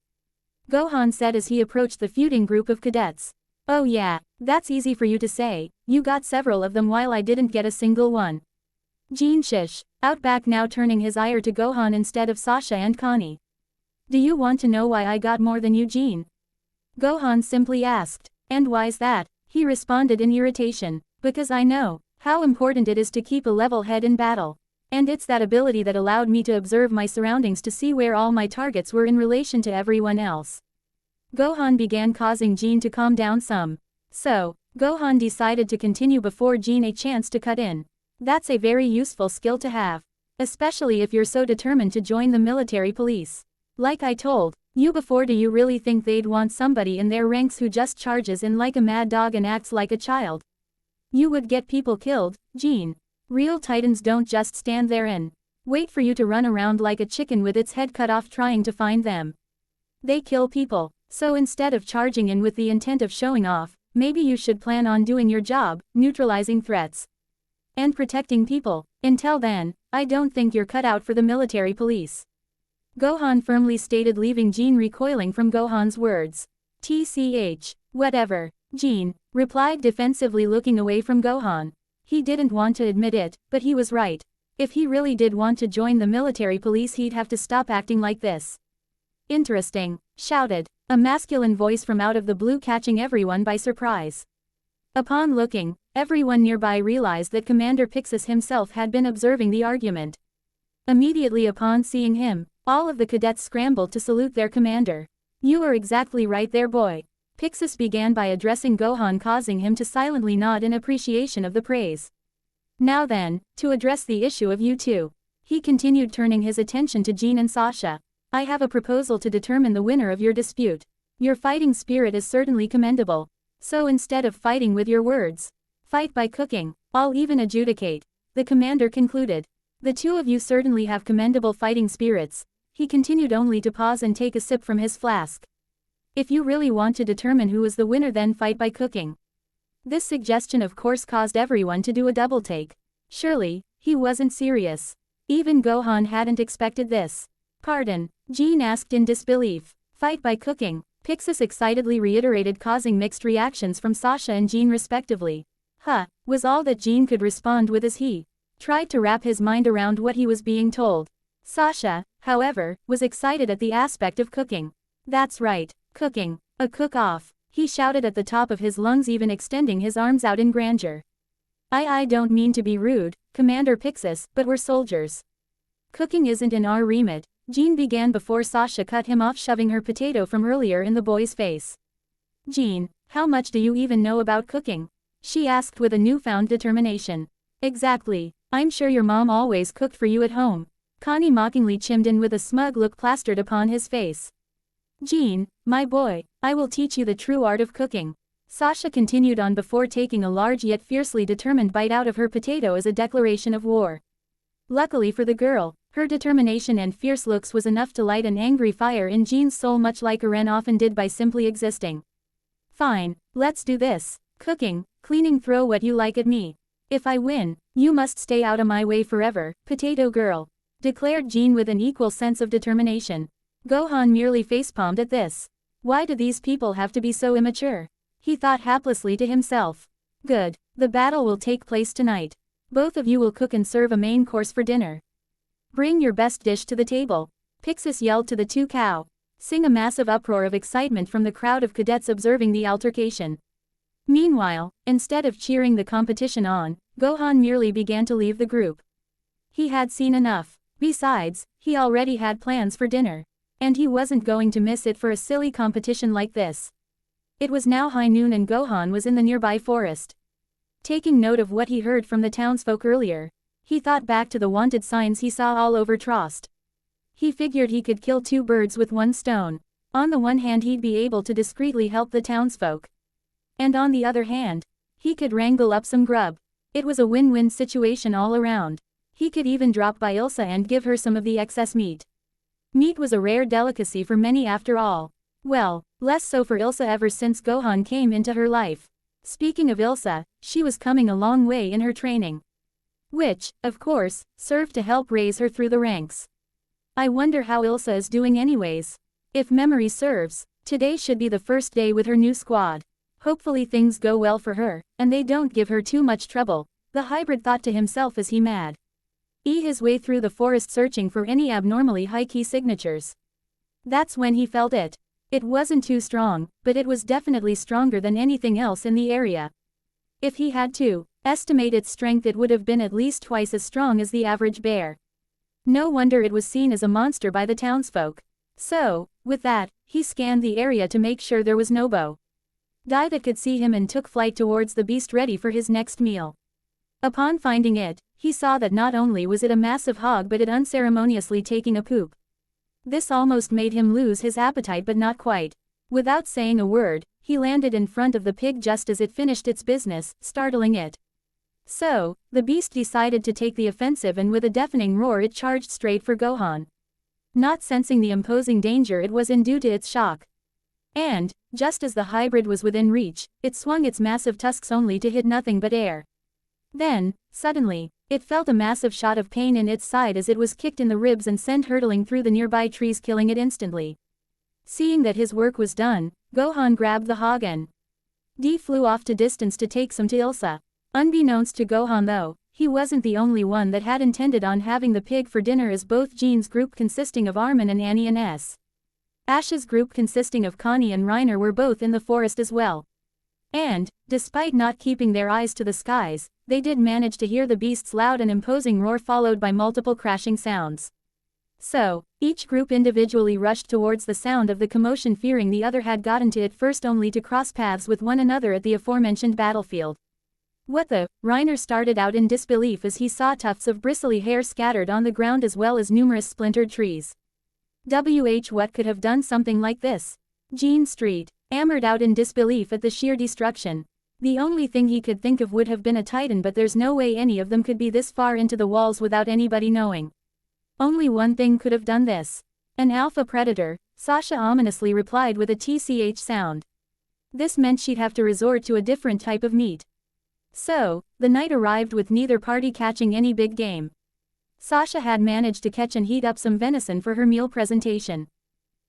Gohan said as he approached the feuding group of cadets. Oh yeah, that's easy for you to say, you got several of them while I didn't get a single one. Jean shish, Outback now turning his ire to Gohan instead of Sasha and Connie. Do you want to know why I got more than you, Jean? Gohan simply asked. And why's that? He responded in irritation. Because I know how important it is to keep a level head in battle. And it's that ability that allowed me to observe my surroundings to see where all my targets were in relation to everyone else. Gohan began causing Jean to calm down some. So, Gohan decided to continue before Jean a chance to cut in. That's a very useful skill to have. Especially if you're so determined to join the military police. Like I told you before, do you really think they'd want somebody in their ranks who just charges in like a mad dog and acts like a child? You would get people killed, Jean. Real Titans don't just stand there and wait for you to run around like a chicken with its head cut off trying to find them. They kill people. So instead of charging in with the intent of showing off, maybe you should plan on doing your job, neutralizing threats and protecting people. Until then, I don't think you're cut out for the military police. Gohan firmly stated, leaving Jean recoiling from Gohan's words. TCH, whatever, Jean replied defensively, looking away from Gohan. He didn't want to admit it, but he was right. If he really did want to join the military police, he'd have to stop acting like this. Interesting, shouted a masculine voice from out of the blue, catching everyone by surprise. Upon looking, everyone nearby realized that Commander Pixis himself had been observing the argument. Immediately upon seeing him, all of the cadets scrambled to salute their commander. You are exactly right there, boy. Pixis began by addressing Gohan, causing him to silently nod in appreciation of the praise. Now then, to address the issue of you two. He continued, turning his attention to Jean and Sasha. I have a proposal to determine the winner of your dispute. Your fighting spirit is certainly commendable. So instead of fighting with your words, fight by cooking. I'll even adjudicate. The commander concluded. The two of you certainly have commendable fighting spirits. He continued, only to pause and take a sip from his flask. If you really want to determine who is the winner, then fight by cooking. This suggestion of course caused everyone to do a double take. Surely, he wasn't serious. Even Gohan hadn't expected this. Pardon? Jean asked in disbelief. Fight by cooking, Pixis excitedly reiterated, causing mixed reactions from Sasha and Jean respectively. Huh, was all that Jean could respond with as he tried to wrap his mind around what he was being told. Sasha, however, was excited at the aspect of cooking. That's right, cooking, a cook-off, he shouted at the top of his lungs, even extending his arms out in grandeur. I don't mean to be rude, Commander Pixis, but we're soldiers. Cooking isn't in our remit, Jean began before Sasha cut him off, shoving her potato from earlier in the boy's face. Jean, how much do you even know about cooking? She asked with a newfound determination. Exactly, I'm sure your mom always cooked for you at home. Connie mockingly chimed in with a smug look plastered upon his face. Jean, my boy, I will teach you the true art of cooking. Sasha continued on before taking a large yet fiercely determined bite out of her potato as a declaration of war. Luckily for the girl, her determination and fierce looks was enough to light an angry fire in Jean's soul, much like Eren often did by simply existing. Fine, let's do this. Cooking, cleaning, throw what you like at me. If I win, you must stay out of my way forever, potato girl, declared Jean with an equal sense of determination. Gohan merely facepalmed at this. Why do these people have to be so immature? He thought haplessly to himself. Good. The battle will take place tonight. Both of you will cook and serve a main course for dinner. Bring your best dish to the table. Pixis yelled to the two cow. Sing a massive uproar of excitement from the crowd of cadets observing the altercation. Meanwhile, instead of cheering the competition on, Gohan merely began to leave the group. He had seen enough. Besides, he already had plans for dinner. And he wasn't going to miss it for a silly competition like this. It was now high noon and Gohan was in the nearby forest. Taking note of what he heard from the townsfolk earlier, he thought back to the wanted signs he saw all over Trost. He figured he could kill two birds with one stone. On the one hand, he'd be able to discreetly help the townsfolk. And on the other hand, he could wrangle up some grub. It was a win-win situation all around. He could even drop by Ilsa and give her some of the excess meat. Meat was a rare delicacy for many after all. Well, less so for Ilsa ever since Gohan came into her life. Speaking of Ilsa, she was coming a long way in her training. Which, of course, served to help raise her through the ranks. I wonder how Ilsa is doing anyways. If memory serves, today should be the first day with her new squad. Hopefully things go well for her, and they don't give her too much trouble, the hybrid thought to himself as he mad his way through the forest searching for any abnormally high key signatures. That's when he felt it. It wasn't too strong, but it was definitely stronger than anything else in the area. If he had to estimate its strength, it would have been at least twice as strong as the average bear. No wonder it was seen as a monster by the townsfolk. So, with that, he scanned the area to make sure there was no bow die that could see him and took flight towards the beast ready for his next meal. Upon finding it, he saw that not only was it a massive hog but it unceremoniously taking a poop. This almost made him lose his appetite, but not quite. Without saying a word, he landed in front of the pig just as it finished its business, startling it. So, the beast decided to take the offensive and with a deafening roar it charged straight for Gohan. Not sensing the imposing danger it was in due to its shock. And, just as the hybrid was within reach, it swung its massive tusks only to hit nothing but air. Then, suddenly, it felt a massive shot of pain in its side as it was kicked in the ribs and sent hurtling through the nearby trees, killing it instantly. Seeing that his work was done, Gohan grabbed the hog and flew off to distance to take some to Ilsa. Unbeknownst to Gohan though, he wasn't the only one that had intended on having the pig for dinner, as both Jean's group consisting of Armin and Annie and Ash's group consisting of Connie and Reiner were both in the forest as well. And, despite not keeping their eyes to the skies, they did manage to hear the beast's loud and imposing roar followed by multiple crashing sounds. So, each group individually rushed towards the sound of the commotion, fearing the other had gotten to it first, only to cross paths with one another at the aforementioned battlefield. What the? Reiner started out in disbelief as he saw tufts of bristly hair scattered on the ground as well as numerous splintered trees. What could have done something like this? Jean Street hammered out in disbelief at the sheer destruction. The only thing he could think of would have been a Titan, but there's no way any of them could be this far into the walls without anybody knowing. Only one thing could have done this. An alpha predator, Sasha ominously replied with a TCH sound. This meant she'd have to resort to a different type of meat. So, the night arrived with neither party catching any big game. Sasha had managed to catch and heat up some venison for her meal presentation.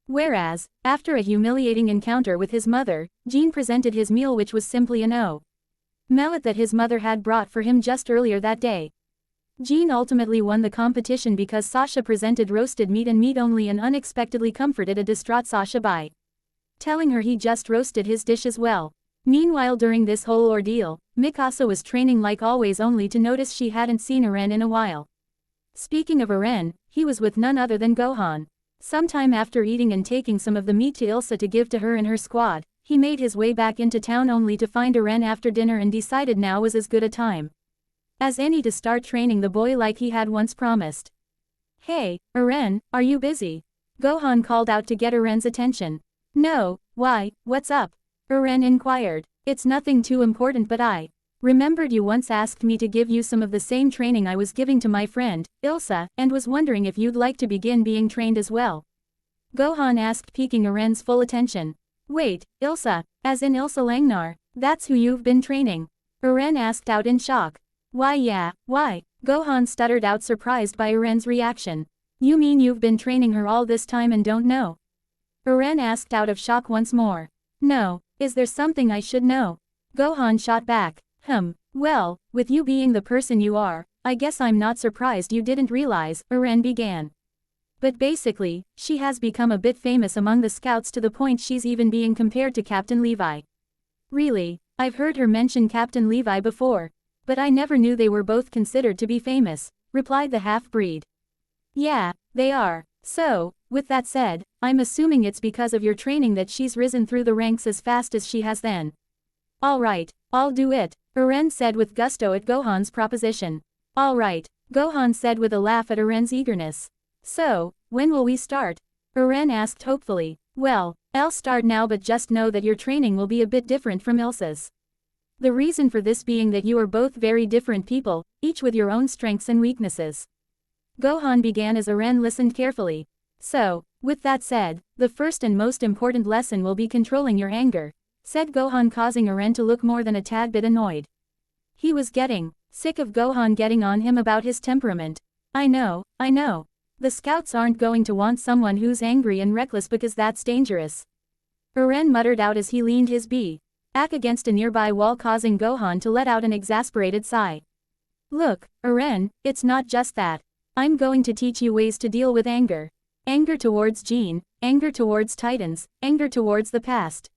Whereas, after a humiliating encounter with his mother, Jean presented his meal, which was simply an omelette that his mother had brought for him just earlier that day. Jean ultimately won the competition because Sasha presented roasted meat and meat only, and unexpectedly comforted a distraught Sasha by telling her he just roasted his dish as well. Meanwhile, during this whole ordeal, Mikasa was training like always, only to notice she hadn't seen Eren in a while. Speaking of Eren, he was with none other than Gohan. Sometime after eating and taking some of the meat to Ilsa to give to her and her squad, he made his way back into town only to find Eren after dinner and decided now was as good a time as any to start training the boy like he had once promised. Hey, Eren, are you busy? Gohan called out to get Eren's attention. No, why, what's up? Eren inquired. It's nothing too important, but I remembered you once asked me to give you some of the same training I was giving to my friend, Ilsa, and was wondering if you'd like to begin being trained as well. Gohan asked, piquing Eren's full attention. Wait, Ilsa, as in Ilsa Langnar, that's who you've been training? Eren asked out in shock. Why yeah, why? Gohan stuttered out, surprised by Eren's reaction. You mean you've been training her all this time and don't know? Eren asked out of shock once more. No, is there something I should know? Gohan shot back. Well, with you being the person you are, I guess I'm not surprised you didn't realize, Eren began. But basically, she has become a bit famous among the scouts to the point she's even being compared to Captain Levi. Really, I've heard her mention Captain Levi before. But I never knew they were both considered to be famous, replied the half-breed. Yeah, they are. So, with that said, I'm assuming it's because of your training that she's risen through the ranks as fast as she has then. Alright, I'll do it, Eren said with gusto at Gohan's proposition. Alright, Gohan said with a laugh at Eren's eagerness. So, when will we start? Eren asked hopefully. Well, I'll start now, but just know that your training will be a bit different from Ilsa's. The reason for this being that you are both very different people, each with your own strengths and weaknesses. Gohan began as Eren listened carefully. So, with that said, the first and most important lesson will be controlling your anger, said Gohan, causing Eren to look more than a tad bit annoyed. He was getting sick of Gohan getting on him about his temperament. I know. The scouts aren't going to want someone who's angry and reckless because that's dangerous. Eren muttered out as he leaned his back against a nearby wall, causing Gohan to let out an exasperated sigh. Look, Eren, it's not just that. I'm going to teach you ways to deal with anger. Anger towards Jean, anger towards Titans, anger towards the past.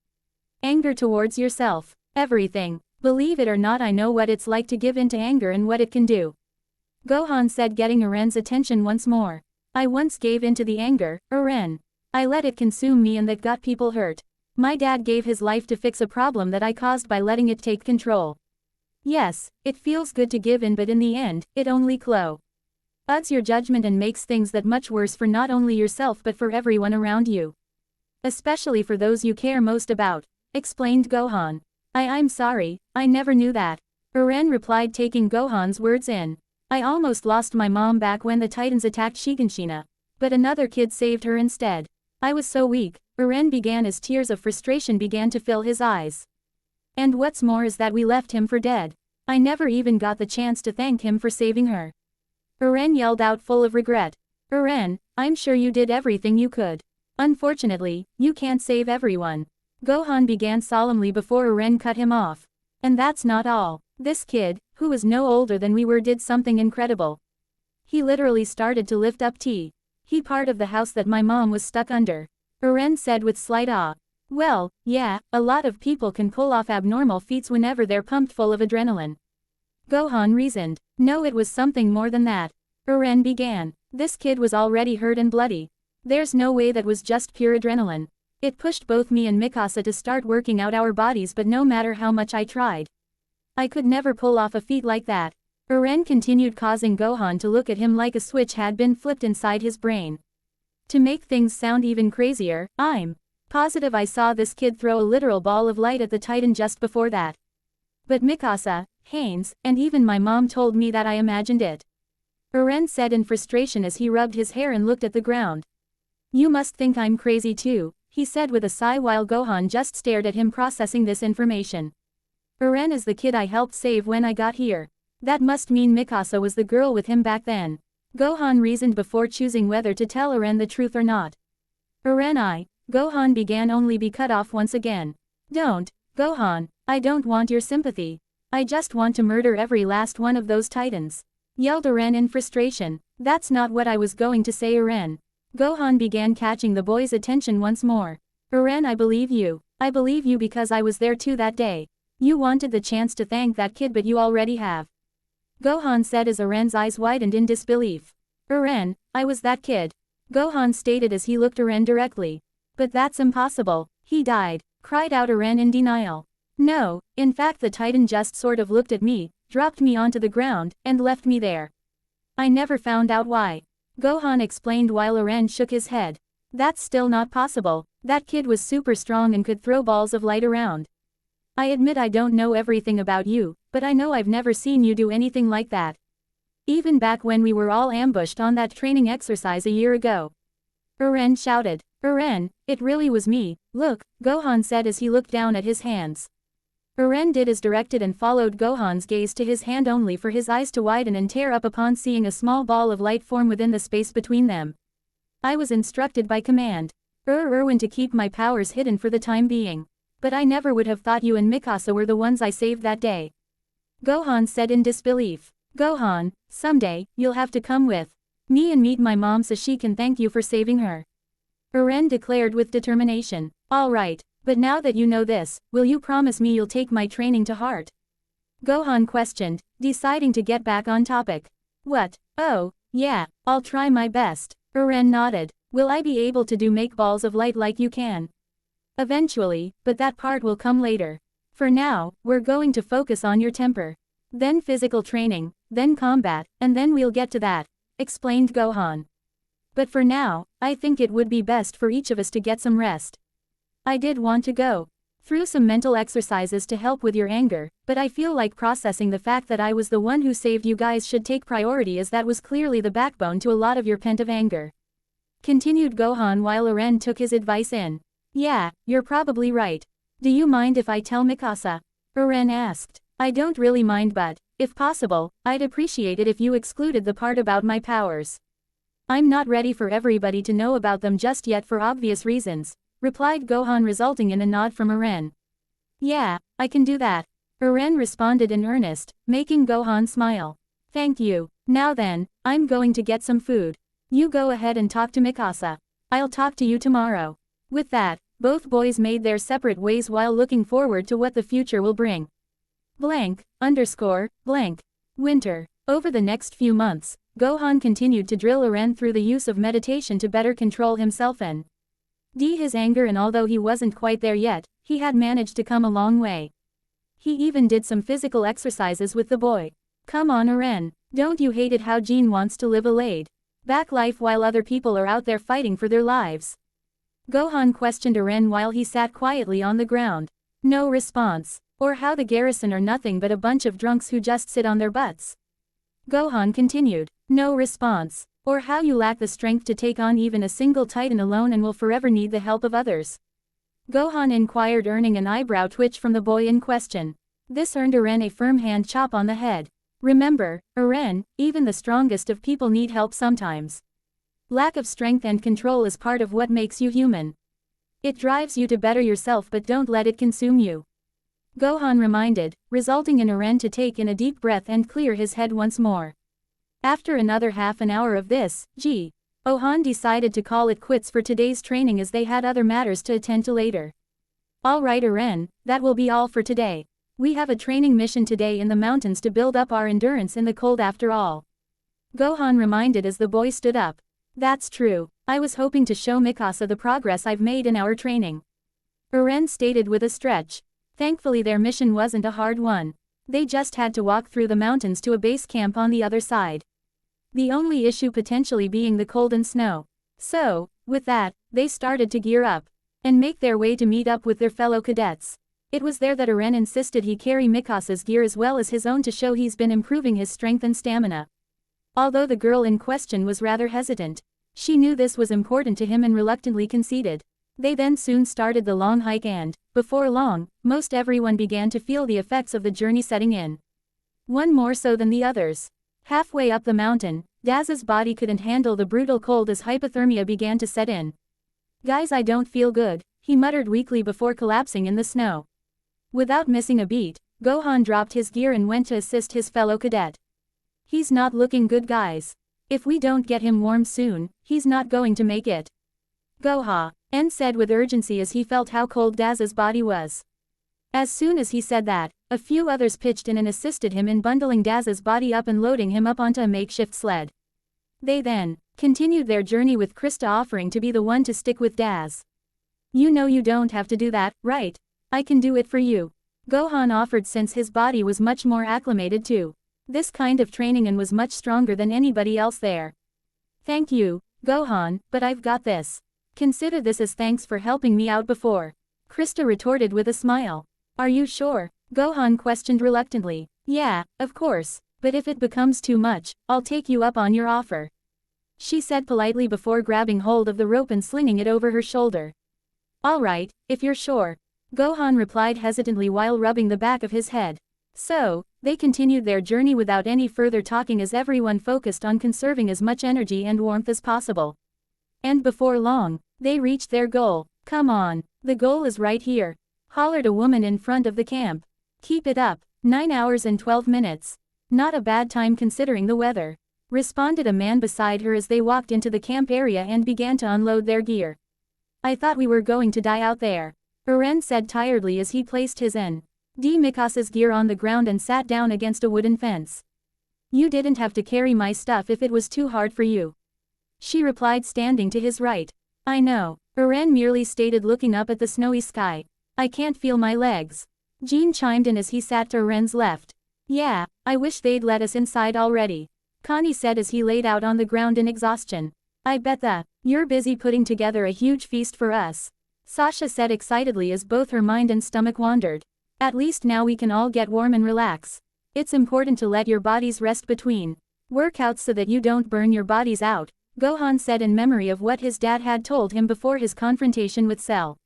Anger towards yourself. Everything. Believe it or not, I know what it's like to give in to anger and what it can do. Gohan said, getting Eren's attention once more. I once gave in to the anger, Eren. I let it consume me, and that got people hurt. My dad gave his life to fix a problem that I caused by letting it take control. Yes, it feels good to give in, but in the end, it only clouds your judgment and makes things that much worse for not only yourself but for everyone around you. Especially for those you care most about, explained Gohan. I'm sorry, I never knew that. Eren replied, taking Gohan's words in. I almost lost my mom back when the Titans attacked Shiganshina. But another kid saved her instead. I was so weak, Eren began as tears of frustration began to fill his eyes. And what's more is that we left him for dead. I never even got the chance to thank him for saving her. Eren yelled out, full of regret. Eren, I'm sure you did everything you could. Unfortunately, you can't save everyone. Gohan began solemnly before Eren cut him off. And that's not all. This kid, who was no older than we were, did something incredible. He literally started to lift up He part of the house that my mom was stuck under. Eren said with slight awe. Well, yeah, a lot of people can pull off abnormal feats whenever they're pumped full of adrenaline. Gohan reasoned. No, it was something more than that. Eren began. This kid was already hurt and bloody. There's no way that was just pure adrenaline. It pushed both me and Mikasa to start working out our bodies, but no matter how much I tried, I could never pull off a feat like that. Eren continued, causing Gohan to look at him like a switch had been flipped inside his brain. To make things sound even crazier, I'm positive I saw this kid throw a literal ball of light at the Titan just before that. But Mikasa, Haynes, and even my mom told me that I imagined it. Eren said in frustration as he rubbed his hair and looked at the ground. You must think I'm crazy too, he said with a sigh while Gohan just stared at him, processing this information. Eren is the kid I helped save when I got here. That must mean Mikasa was the girl with him back then. Gohan reasoned before choosing whether to tell Eren the truth or not. Eren, Gohan began, only be cut off once again. Don't, Gohan, I don't want your sympathy. I just want to murder every last one of those Titans, yelled Eren in frustration. That's not what I was going to say, Eren. Gohan began, catching the boy's attention once more. Eren, I believe you. I believe you because I was there too that day. You wanted the chance to thank that kid, but you already have. Gohan said as Eren's eyes widened in disbelief. Eren, I was that kid. Gohan stated as he looked Eren directly. But that's impossible. He died, cried out Eren in denial. No, in fact the Titan just sort of looked at me, dropped me onto the ground, and left me there. I never found out why. Gohan explained while Eren shook his head. That's still not possible. That kid was super strong and could throw balls of light around. I admit I don't know everything about you, but I know I've never seen you do anything like that. Even back when we were all ambushed on that training exercise a year ago. Eren shouted. Eren, it really was me. Look, Gohan said as he looked down at his hands. Eren did as directed and followed Gohan's gaze to his hand, only for his eyes to widen and tear up upon seeing a small ball of light form within the space between them. I was instructed by command. Erwin to keep my powers hidden for the time being. But I never would have thought you and Mikasa were the ones I saved that day. Gohan said in disbelief. Gohan, someday, you'll have to come with me and meet my mom so she can thank you for saving her. Eren declared with determination. All right, but now that you know this, will you promise me you'll take my training to heart? Gohan questioned, deciding to get back on topic. What? Oh, yeah, I'll try my best. Eren nodded. Will I be able to do make balls of light like you can? Eventually, but that part will come later. For now, we're going to focus on your temper. Then physical training, then combat, and then we'll get to that, explained Gohan. But for now, I think it would be best for each of us to get some rest. I did want to go through some mental exercises to help with your anger, but I feel like processing the fact that I was the one who saved you guys should take priority, as that was clearly the backbone to a lot of your pent-up anger. Continued Gohan while Eren took his advice in. Yeah, you're probably right. Do you mind if I tell Mikasa? Eren asked. I don't really mind, but, if possible, I'd appreciate it if you excluded the part about my powers. I'm not ready for everybody to know about them just yet for obvious reasons, replied Gohan, resulting in a nod from Eren. Yeah, I can do that. Eren responded in earnest, making Gohan smile. Thank you. Now then, I'm going to get some food. You go ahead and talk to Mikasa. I'll talk to you tomorrow. With that, both boys made their separate ways while looking forward to what the future will bring. Blank. Winter. Over the next few months, Gohan continued to drill Eren through the use of meditation to better control himself and his anger, and although he wasn't quite there yet, he had managed to come a long way. He even did some physical exercises with the boy. Come on Eren, don't you hate it how Jean wants to live a laid-back life while other people are out there fighting for their lives? Gohan questioned Eren while he sat quietly on the ground. No response. Or how the garrison are nothing but a bunch of drunks who just sit on their butts? Gohan continued. No response. Or how you lack the strength to take on even a single Titan alone and will forever need the help of others? Gohan inquired, earning an eyebrow twitch from the boy in question. This earned Eren a firm hand chop on the head. Remember, Eren, even the strongest of people need help sometimes. Lack of strength and control is part of what makes you human. It drives you to better yourself, but don't let it consume you. Gohan reminded, resulting in Eren to take in a deep breath and clear his head once more. After another half an hour of this, Gohan decided to call it quits for today's training as they had other matters to attend to later. Alright Eren, that will be all for today. We have a training mission today in the mountains to build up our endurance in the cold after all. Gohan reminded as the boy stood up. That's true, I was hoping to show Mikasa the progress I've made in our training. Eren stated with a stretch. Thankfully their mission wasn't a hard one. They just had to walk through the mountains to a base camp on the other side. The only issue potentially being the cold and snow. So, with that, they started to gear up and make their way to meet up with their fellow cadets. It was there that Eren insisted he carry Mikasa's gear as well as his own to show he's been improving his strength and stamina. Although the girl in question was rather hesitant, she knew this was important to him and reluctantly conceded. They then soon started the long hike and, before long, most everyone began to feel the effects of the journey setting in. One more so than the others. Halfway up the mountain, Daz's body couldn't handle the brutal cold as hypothermia began to set in. Guys, I don't feel good, he muttered weakly before collapsing in the snow. Without missing a beat, Gohan dropped his gear and went to assist his fellow cadet. He's not looking good, guys. If we don't get him warm soon, he's not going to make it. Gohan said with urgency as he felt how cold Daz's body was. As soon as he said that, a few others pitched in and assisted him in bundling Daz's body up and loading him up onto a makeshift sled. They then continued their journey with Krista offering to be the one to stick with Daz. You know you don't have to do that, right? I can do it for you. Gohan offered since his body was much more acclimated to this kind of training and was much stronger than anybody else there. Thank you, Gohan, but I've got this. Consider this as thanks for helping me out before. Krista retorted with a smile. Are you sure? Gohan questioned reluctantly. Yeah, of course, but if it becomes too much, I'll take you up on your offer. She said politely before grabbing hold of the rope and slinging it over her shoulder. Alright, if you're sure. Gohan replied hesitantly while rubbing the back of his head. So, they continued their journey without any further talking as everyone focused on conserving as much energy and warmth as possible. And before long, they reached their goal. Come on, the goal is right here. hollered a woman in front of the camp. Keep it up. 9 hours and 12 minutes. Not a bad time considering the weather, responded a man beside her as they walked into the camp area and began to unload their gear. I thought we were going to die out there, Eren said tiredly as he placed his N.D. Mikasa's gear on the ground and sat down against a wooden fence. You didn't have to carry my stuff if it was too hard for you, she replied, standing to his right. I know, Eren merely stated, looking up at the snowy sky. I can't feel my legs. Jean chimed in as he sat to Eren's left. Yeah, I wish they'd let us inside already, Connie said as he laid out on the ground in exhaustion. I bet you're busy putting together a huge feast for us, Sasha said excitedly as both her mind and stomach wandered. At least now we can all get warm and relax. It's important to let your bodies rest between workouts so that you don't burn your bodies out, Gohan said in memory of what his dad had told him before his confrontation with Cell.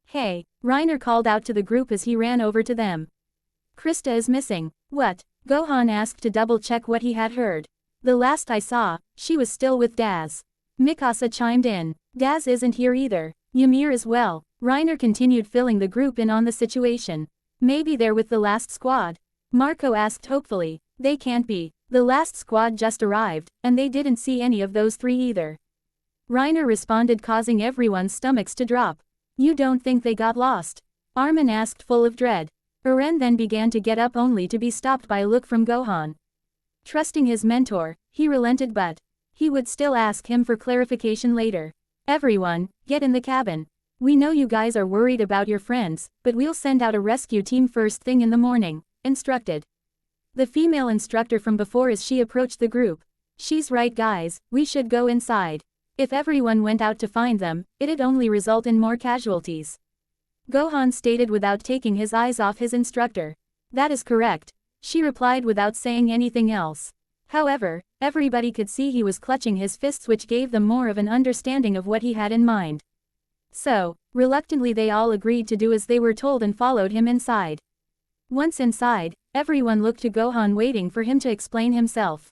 Hey, Reiner called out to the group as he ran over to them. Krista is missing. What? Gohan asked to double-check what he had heard. The last I saw, she was still with Daz. Mikasa chimed in. Daz isn't here either. Ymir as well. Reiner continued, filling the group in on the situation. Maybe they're with the last squad, Marco asked hopefully. They can't be. The last squad just arrived, and they didn't see any of those three either, Reiner responded, causing everyone's stomachs to drop. You don't think they got lost? Armin asked, full of dread. Eren then began to get up only to be stopped by a look from Gohan. Trusting his mentor, he relented, but he would still ask him for clarification later. Everyone, get in the cabin. We know you guys are worried about your friends, but we'll send out a rescue team first thing in the morning, instructed the female instructor from before as she approached the group. She's right guys, we should go inside. If everyone went out to find them, it'd only result in more casualties, Gohan stated without taking his eyes off his instructor. That is correct, she replied without saying anything else. However, everybody could see he was clutching his fists, which gave them more of an understanding of what he had in mind. So, reluctantly they all agreed to do as they were told and followed him inside. Once inside, everyone looked to Gohan, waiting for him to explain himself.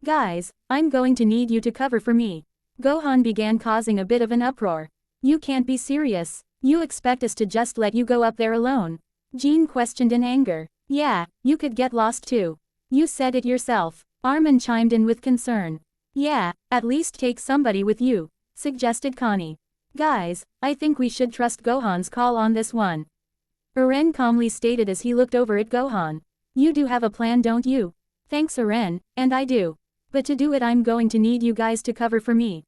Guys, I'm going to need you to cover for me, Gohan began, causing a bit of an uproar. You can't be serious. You expect us to just let you go up there alone? Jean questioned in anger. Yeah, you could get lost too. You said it yourself, Armin chimed in with concern. Yeah, at least take somebody with you, suggested Connie. Guys, I think we should trust Gohan's call on this one, Eren calmly stated as he looked over at Gohan. You do have a plan, don't you? Thanks Eren, and I do. But to do it I'm going to need you guys to cover for me.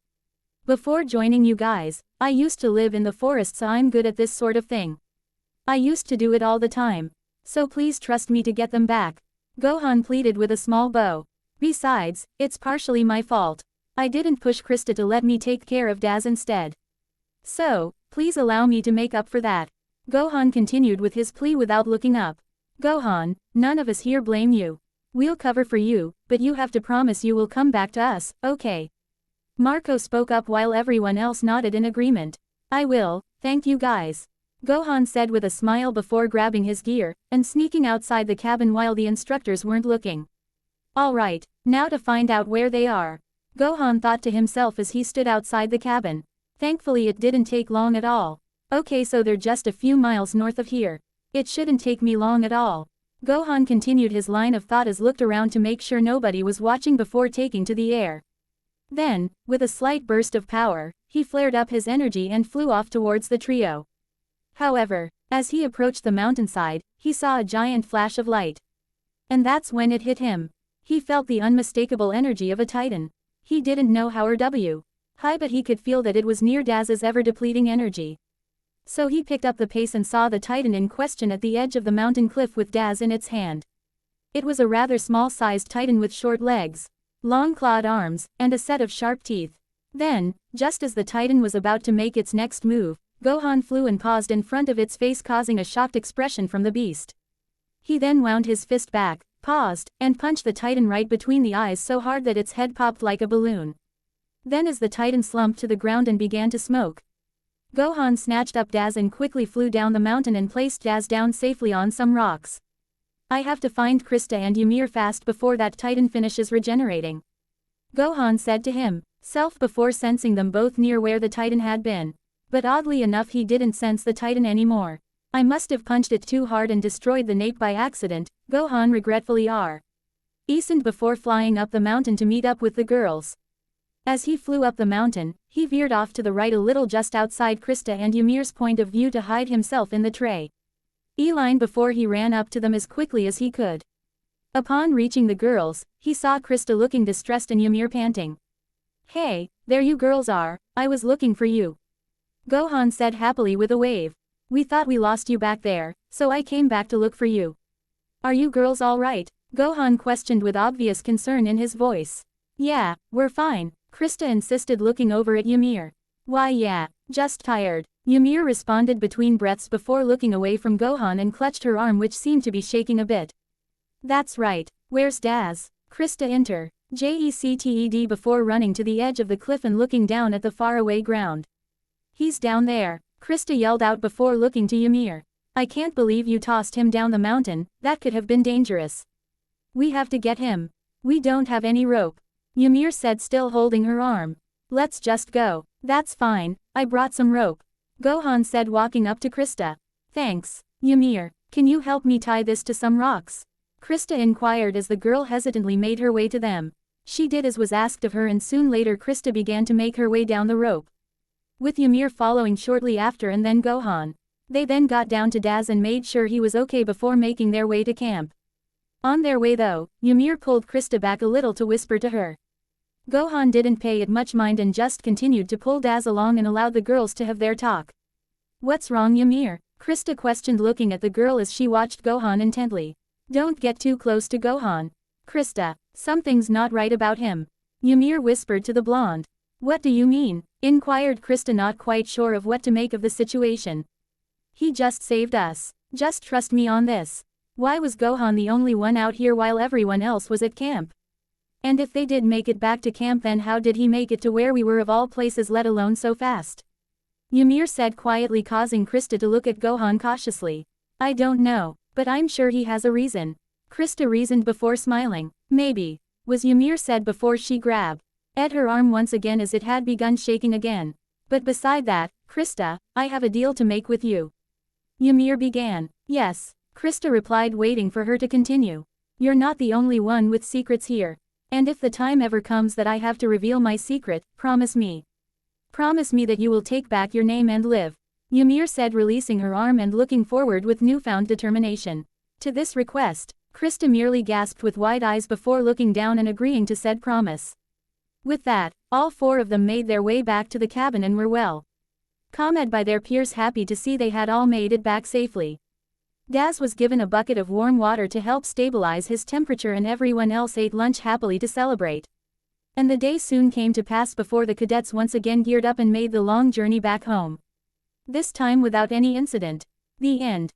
Before joining you guys, I used to live in the forest, so I'm good at this sort of thing. I used to do it all the time. So please trust me to get them back, Gohan pleaded with a small bow. Besides, it's partially my fault. I didn't push Krista to let me take care of Daz instead. So, please allow me to make up for that, Gohan continued with his plea without looking up. Gohan, none of us here blame you. We'll cover for you, but you have to promise you will come back to us, okay? Marco spoke up while everyone else nodded in agreement. I will, thank you guys, Gohan said with a smile before grabbing his gear and sneaking outside the cabin while the instructors weren't looking. Alright, now to find out where they are, Gohan thought to himself as he stood outside the cabin. Thankfully it didn't take long at all. Okay, so they're just a few miles north of here. It shouldn't take me long at all. Gohan continued his line of thought as looked around to make sure nobody was watching before taking to the air. Then, with a slight burst of power, he flared up his energy and flew off towards the trio. However, as he approached the mountainside, he saw a giant flash of light. And that's when it hit him. He felt the unmistakable energy of a Titan. He didn't know how or high, but he could feel that it was near Daz's ever-depleting energy. So he picked up the pace and saw the Titan in question at the edge of the mountain cliff with Daz in its hand. It was a rather small-sized Titan with short legs, long clawed arms, and a set of sharp teeth. Then, just as the Titan was about to make its next move, Gohan flew and paused in front of its face, causing a shocked expression from the beast. He then wound his fist back, paused, and punched the Titan right between the eyes so hard that its head popped like a balloon. Then as the Titan slumped to the ground and began to smoke, Gohan snatched up Daz and quickly flew down the mountain and placed Daz down safely on some rocks. I have to find Krista and Ymir fast before that Titan finishes regenerating, Gohan said to himself before sensing them both near where the Titan had been. But oddly enough he didn't sense the Titan anymore. I must have punched it too hard and destroyed the nape by accident, Gohan regretfully said before flying up the mountain to meet up with the girls. As he flew up the mountain, he veered off to the right a little just outside Krista and Ymir's point of view to hide himself in the tray line before he ran up to them as quickly as he could. Upon reaching the girls, he saw Krista looking distressed and Ymir panting. "Hey, there you girls are, I was looking for you," Gohan said happily with a wave. "We thought we lost you back there, so I came back to look for you." "Are you girls all right?" Gohan questioned with obvious concern in his voice. "Yeah, we're fine," Krista insisted looking over at Ymir. "Why yeah, just tired," Ymir responded between breaths before looking away from Gohan and clutched her arm which seemed to be shaking a bit. "That's right, where's Daz?" Krista interjected before running to the edge of the cliff and looking down at the faraway ground. "He's down there," Krista yelled out before looking to Ymir. "I can't believe you tossed him down the mountain, that could have been dangerous. We have to get him. We don't have any rope," Ymir said still holding her arm. "Let's just go." "That's fine, I brought some rope," Gohan said walking up to Krista. "Thanks, Ymir, can you help me tie this to some rocks?" Krista inquired as the girl hesitantly made her way to them. She did as was asked of her and soon later Krista began to make her way down the rope, with Ymir following shortly after and then Gohan. They then got down to Daz and made sure he was okay before making their way to camp. On their way though, Ymir pulled Krista back a little to whisper to her. Gohan didn't pay it much mind and just continued to pull Daz along and allowed the girls to have their talk. "What's wrong Ymir?" Krista questioned looking at the girl as she watched Gohan intently. "Don't get too close to Gohan, Krista, something's not right about him," Ymir whispered to the blonde. "What do you mean?" inquired Krista not quite sure of what to make of the situation. "He just saved us. Just trust me on this. Why was Gohan the only one out here while everyone else was at camp? And if they did make it back to camp then how did he make it to where we were of all places let alone so fast?" Ymir said quietly causing Krista to look at Gohan cautiously. "I don't know, but I'm sure he has a reason," Krista reasoned before smiling. "Maybe," was Ymir said before she grabbed at her arm once again as it had begun shaking again. "But beside that, Krista, I have a deal to make with you," Ymir began. "Yes," Krista replied waiting for her to continue. "You're not the only one with secrets here. And if the time ever comes that I have to reveal my secret, promise me. Promise me that you will take back your name and live," Ymir said releasing her arm and looking forward with newfound determination. To this request, Krista merely gasped with wide eyes before looking down and agreeing to said promise. With that, all four of them made their way back to the cabin and were welcomed by their peers happy to see they had all made it back safely. Daz was given a bucket of warm water to help stabilize his temperature and everyone else ate lunch happily to celebrate. And the day soon came to pass before the cadets once again geared up and made the long journey back home. This time without any incident. The end.